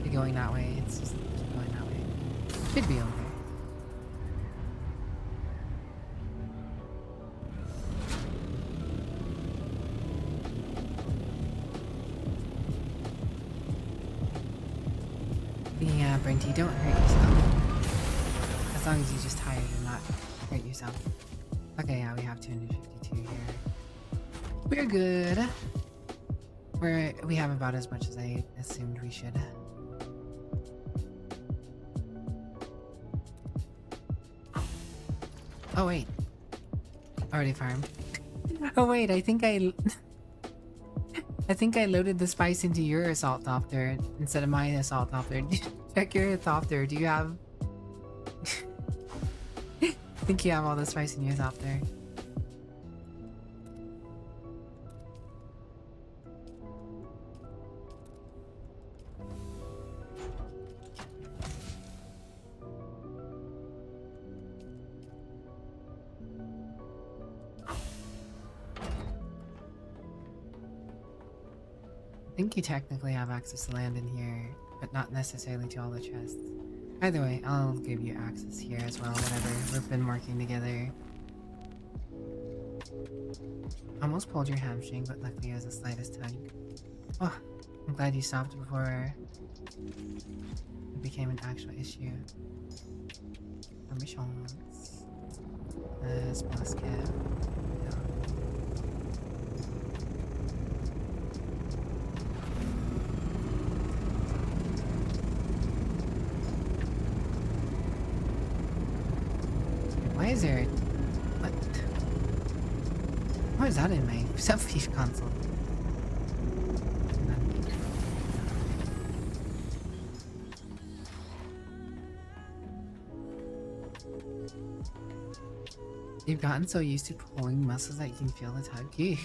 You're going that way, it's just keep going that way. Should be okay. Yeah, Brenty, don't hurt yourself. As long as you're just tired and not hurt yourself. Okay, yeah, we have 252 here. We're good. We have about as much as I assumed we should. Oh wait. Already farmed. Oh wait, I think I loaded the spice into your assault thopter instead of my assault thopter. Check your thopter. Do you have I think you have all the spice in your thopter. I think you technically have access to land in here, but not necessarily to all the chests. Either way, I'll give you access here as well, whatever. We've been working together. Almost pulled your hamstring, but luckily it was the slightest tug. Oh, I'm glad you stopped before it became an actual issue. Permissions. Spell skip. Why is there... What? What is that in my sub-thief console? You've gotten so used to pulling muscles that you can feel the tug. Eesh.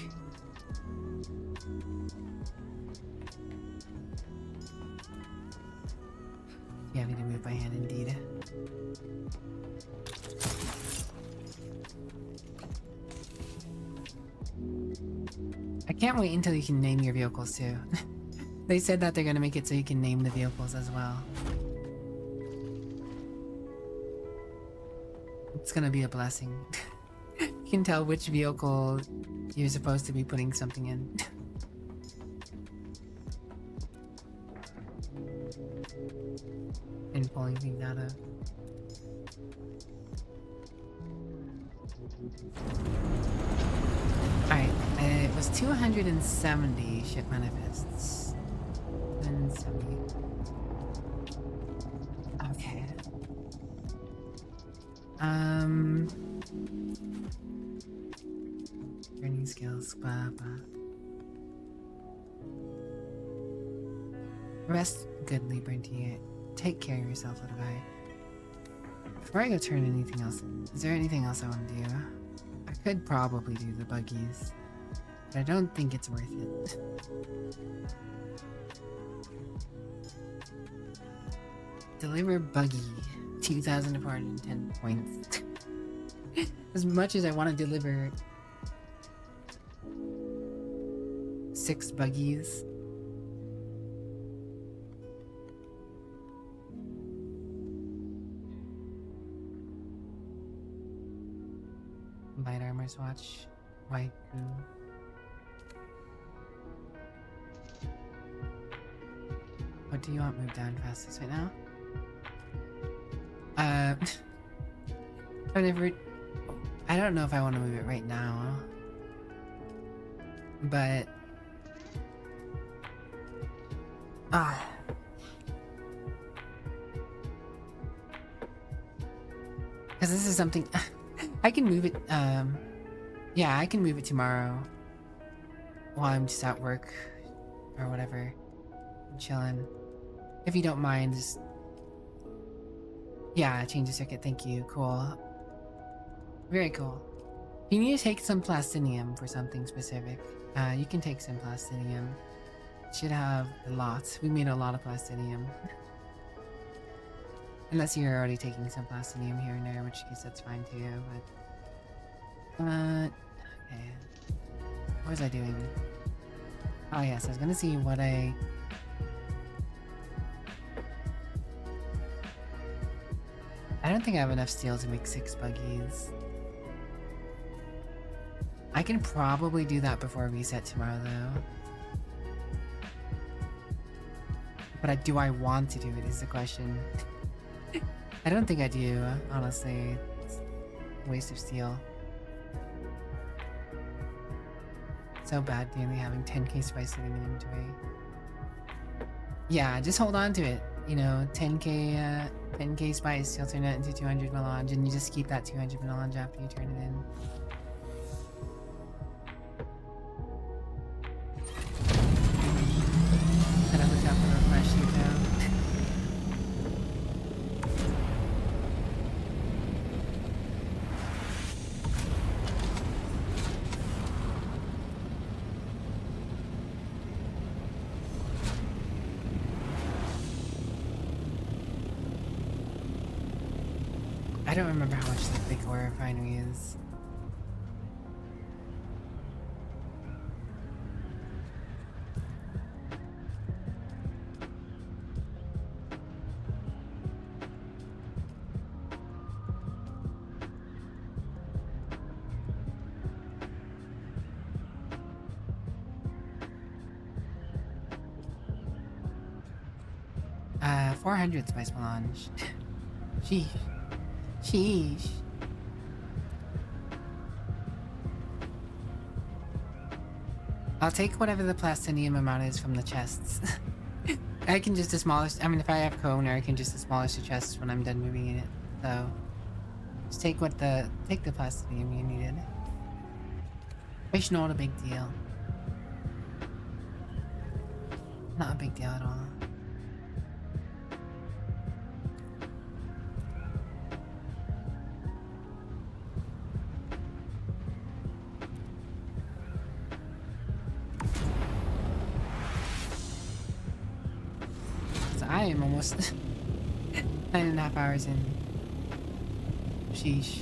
Yeah, I need to move by hand indeed. I can't wait until you can name your vehicles too. They said that they're gonna make it so you can name the vehicles as well. It's gonna be a blessing. You can tell which vehicle you're supposed to be putting something in. And pulling things out of. Alright, it was 270 ship manifests. 270. Okay. Learning skills, blah blah. Rest goodly, Brenty. Take care of yourself, little guy. Before I go turn anything else, is there anything else I want to do? I could probably do the buggies, but I don't think it's worth it. Deliver buggy, 2,410 points. As much as I want to deliver 6 buggies. Light armor swatch, white goo. What do you want moved down fastest right now? I don't know if I want to move it right now, but because this is something I can move it. Yeah, I can move it tomorrow while I'm just at work or whatever. I'm chilling. If you don't mind, just... Yeah, change the circuit, thank you. Cool. Very cool. You need to take some plastinium for something specific. You can take some plastinium. Should have a lot. We made a lot of plastinium. Unless you're already taking some plastinium here and there, in which case that's fine too, but... okay. What was I doing? Oh yes, I was gonna see what I... I don't think I have enough steel to make 6 buggies. I can probably do that before reset tomorrow though. But do I want to do it is the question. I don't think I do, honestly. It's a waste of steel. So bad daily having 10k spice sitting in inventory. Yeah, just hold on to it. You know, 10k spice, you'll turn it into 200 melange, and you just keep that 200 melange after you turn it in. And I'm looking out for refresh though. I don't remember how much the big ore refinery is. Uh, 400 spice melange. Sheesh. Sheesh. I'll take whatever the plastinium amount is from the chests. I can just demolish. I mean, if I have cone, I can just demolish the chests when I'm done moving it. So, just take the plastinium you needed. It's not a big deal. Not a big deal at all. I am almost 9.5 hours in. Sheesh.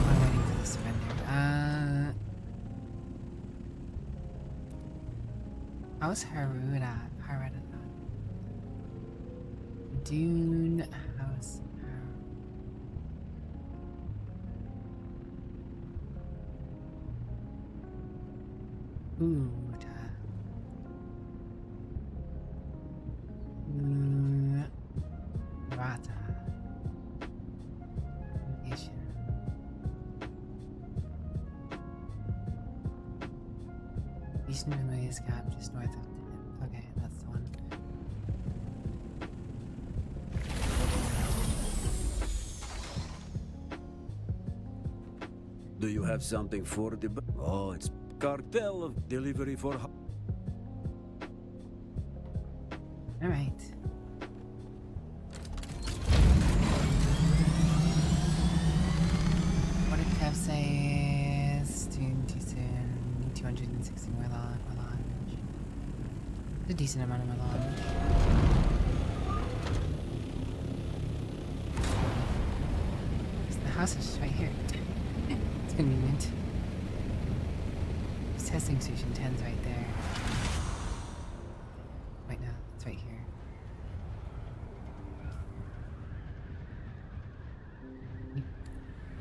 I'm waiting for the surrender. How's Harud at? Harud at? Dune. How's Harud? Ooh. Rata. Nation. Eastern Vermilius Gap, just north of... Okay, that's the one. Do you have something for the... Oh, it's cartel of delivery for... Alright. What did Kev say? Too soon. 260 more melange. A decent amount of melange. The house is just right here. It's convenient. This testing station 10's right there. Wait, no, it's right here.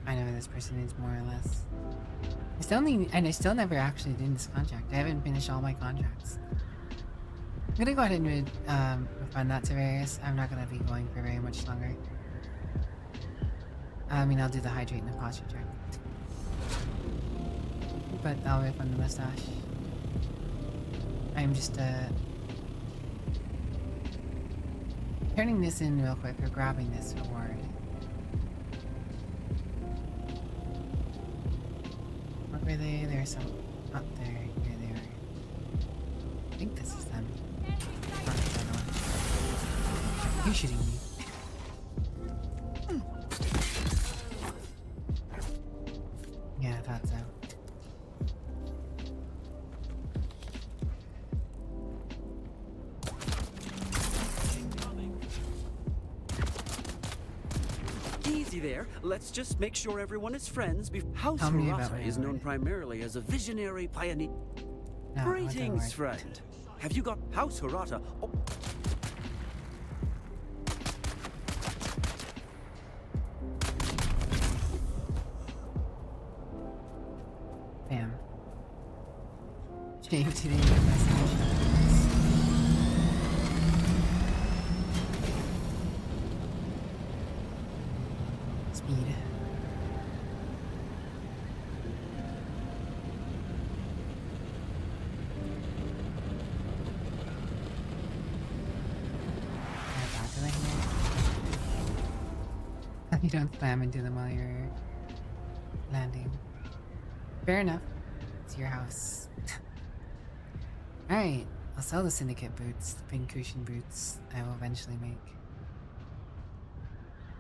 I know where this person is more or less. I still need, and I still never actually did this contract. I haven't finished all my contracts. I'm gonna go ahead and refund that to Various. I'm not gonna be going for very much longer. I mean, I'll do the hydrate and the posture check. But I'll refund the mustache. I'm just turning this in real quick, or grabbing this reward. What were they? There's some up there. Here they are. I think this is them. Not the other one. You're shooting me. Yeah, I thought so. Easy there. Let's just make sure everyone is friends. House Tell me about Hirata is known Hirata. primarily as a visionary pioneer. No, Greetings, friend. Have you got House Hirata? Oh. Bam. Shame today your message. Speed. You don't slam into them while you're landing. Fair enough. It's your house. Alright, I'll sell the syndicate boots, the pincushion boots I will eventually make.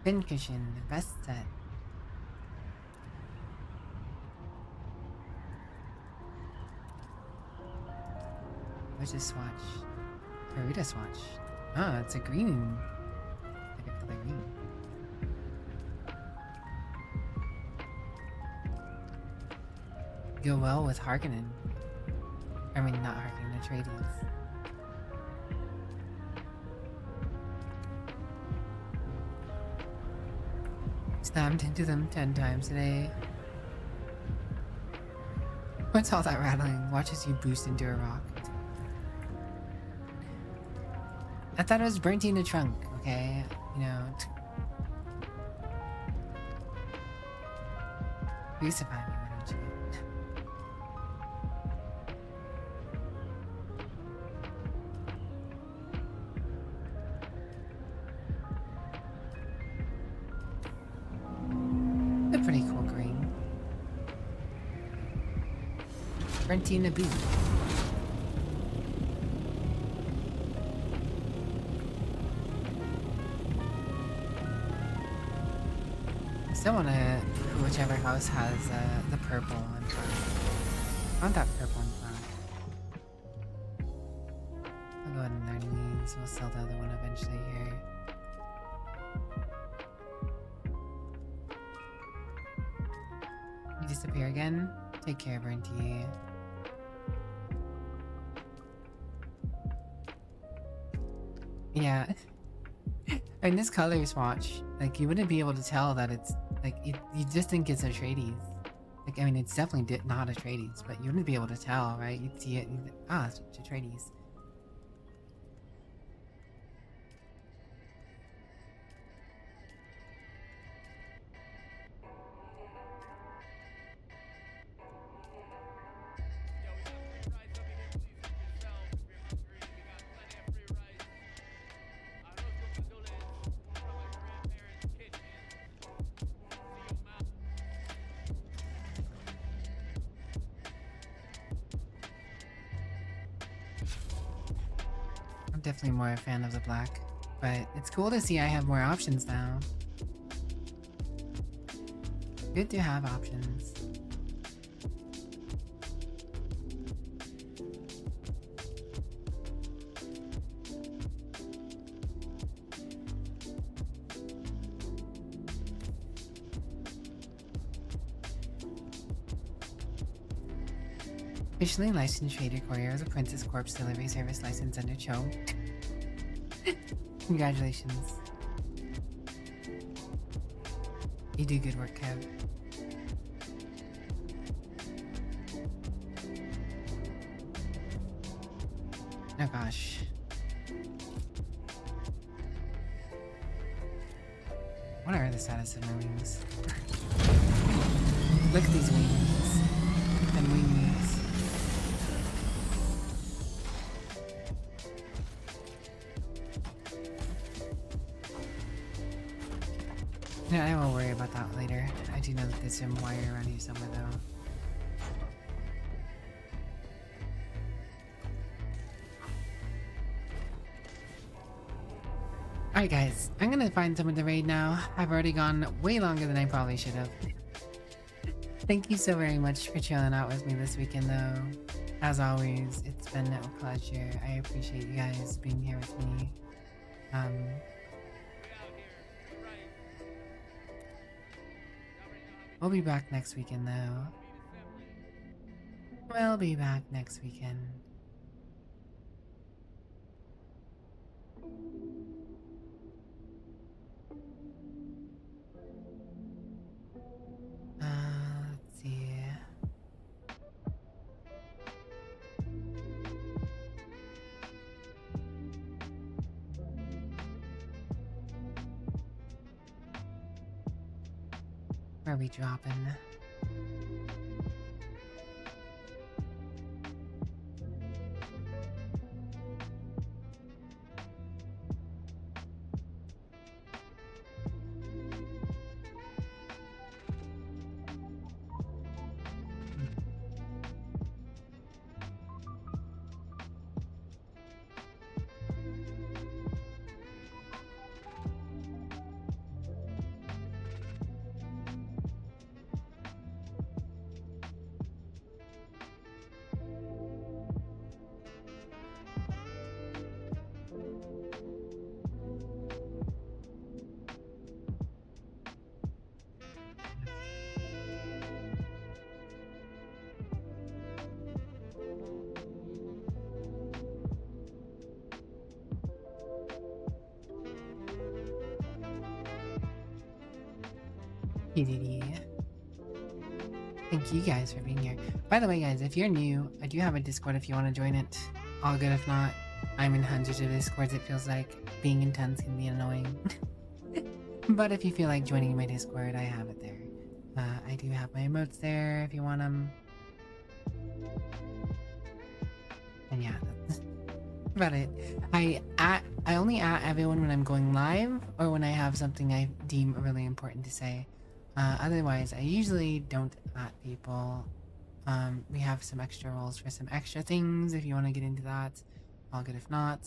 Pincushion, best set. What's this swatch? Garuda swatch. Oh, it's a green. Like a color green. Go well with Harkonnen. I mean, not Harkonnen, Atreides. Slammed into them 10 times today. What's all that rattling? Watch as you boost into a rock. I thought it was burnt in the trunk, okay? You know. Crucify me, why don't you? A pretty cool green. Rentina boot. I still want to whichever house has the purple on front. I want that purple on front. I'll go ahead and learn these. We'll sell the other one eventually here. You disappear again? Take care, Bernty. Yeah. In this color swatch, like, you wouldn't be able to tell that it's, like, you just think it's Atreides. Like, I mean, it's definitely not Atreides, but you wouldn't be able to tell, right? You'd see it and you'd, it's Atreides. Definitely more a fan of the black, but it's cool to see I have more options now. Good to have options. Officially licensed trader courier of the Princess Corps delivery service license under Cho. Congratulations. You do good work, Kev. Oh gosh. What are the status of my wings? Look at these wings. And wings. Yeah, I won't worry about that later. I do know that there's some wire around here somewhere though. Alright guys, I'm gonna find someone to raid now. I've already gone way longer than I probably should have. Thank you so very much for chilling out with me this weekend though. As always, it's been a pleasure. I appreciate you guys being here with me. We'll be back next weekend though. We'll be back next weekend. Let's see. Where are we dropping? Thank you guys for being here. By the way guys, if you're new, I do have a Discord if you want to join it. All good if not. I'm in hundreds of Discords, it feels like. Being intense can be annoying. But if you feel like joining my Discord, I have it there. I do have my emotes there if you want them. And yeah, that's about it. I only at everyone when I'm going live or when I have something I deem really important to say. Otherwise, I usually don't at people. We have some extra roles for some extra things if you want to get into that. All good if not.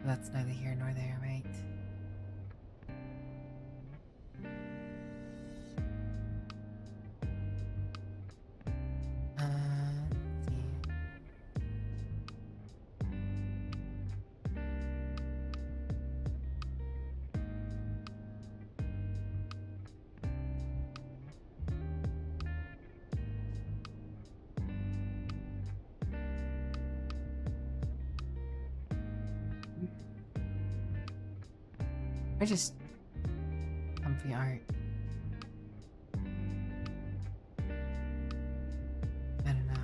That's neither here nor there, right? Let's see. Or just comfy art. I don't know.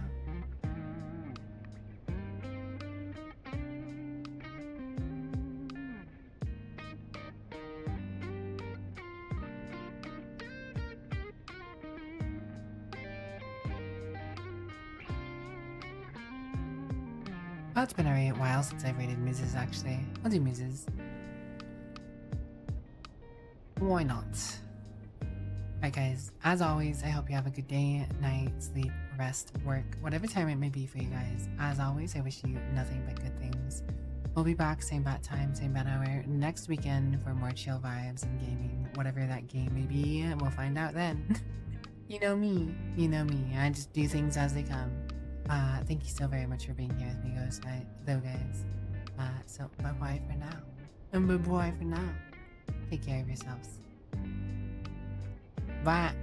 Oh, it's been a while since I've rated Mrs. actually. I'll do Mrs. Why not? Alright guys, as always, I hope you have a good day, night, sleep, rest, work, whatever time it may be for you guys. As always, I wish you nothing but good things. We'll be back same bat time, same bat hour next weekend for more chill vibes and gaming. Whatever that game may be, we'll find out then. You know me. I just do things as they come. Thank you so very much for being here with me, guys. So bye-bye for now. And bye-bye for now. Take care of yourselves. Bye.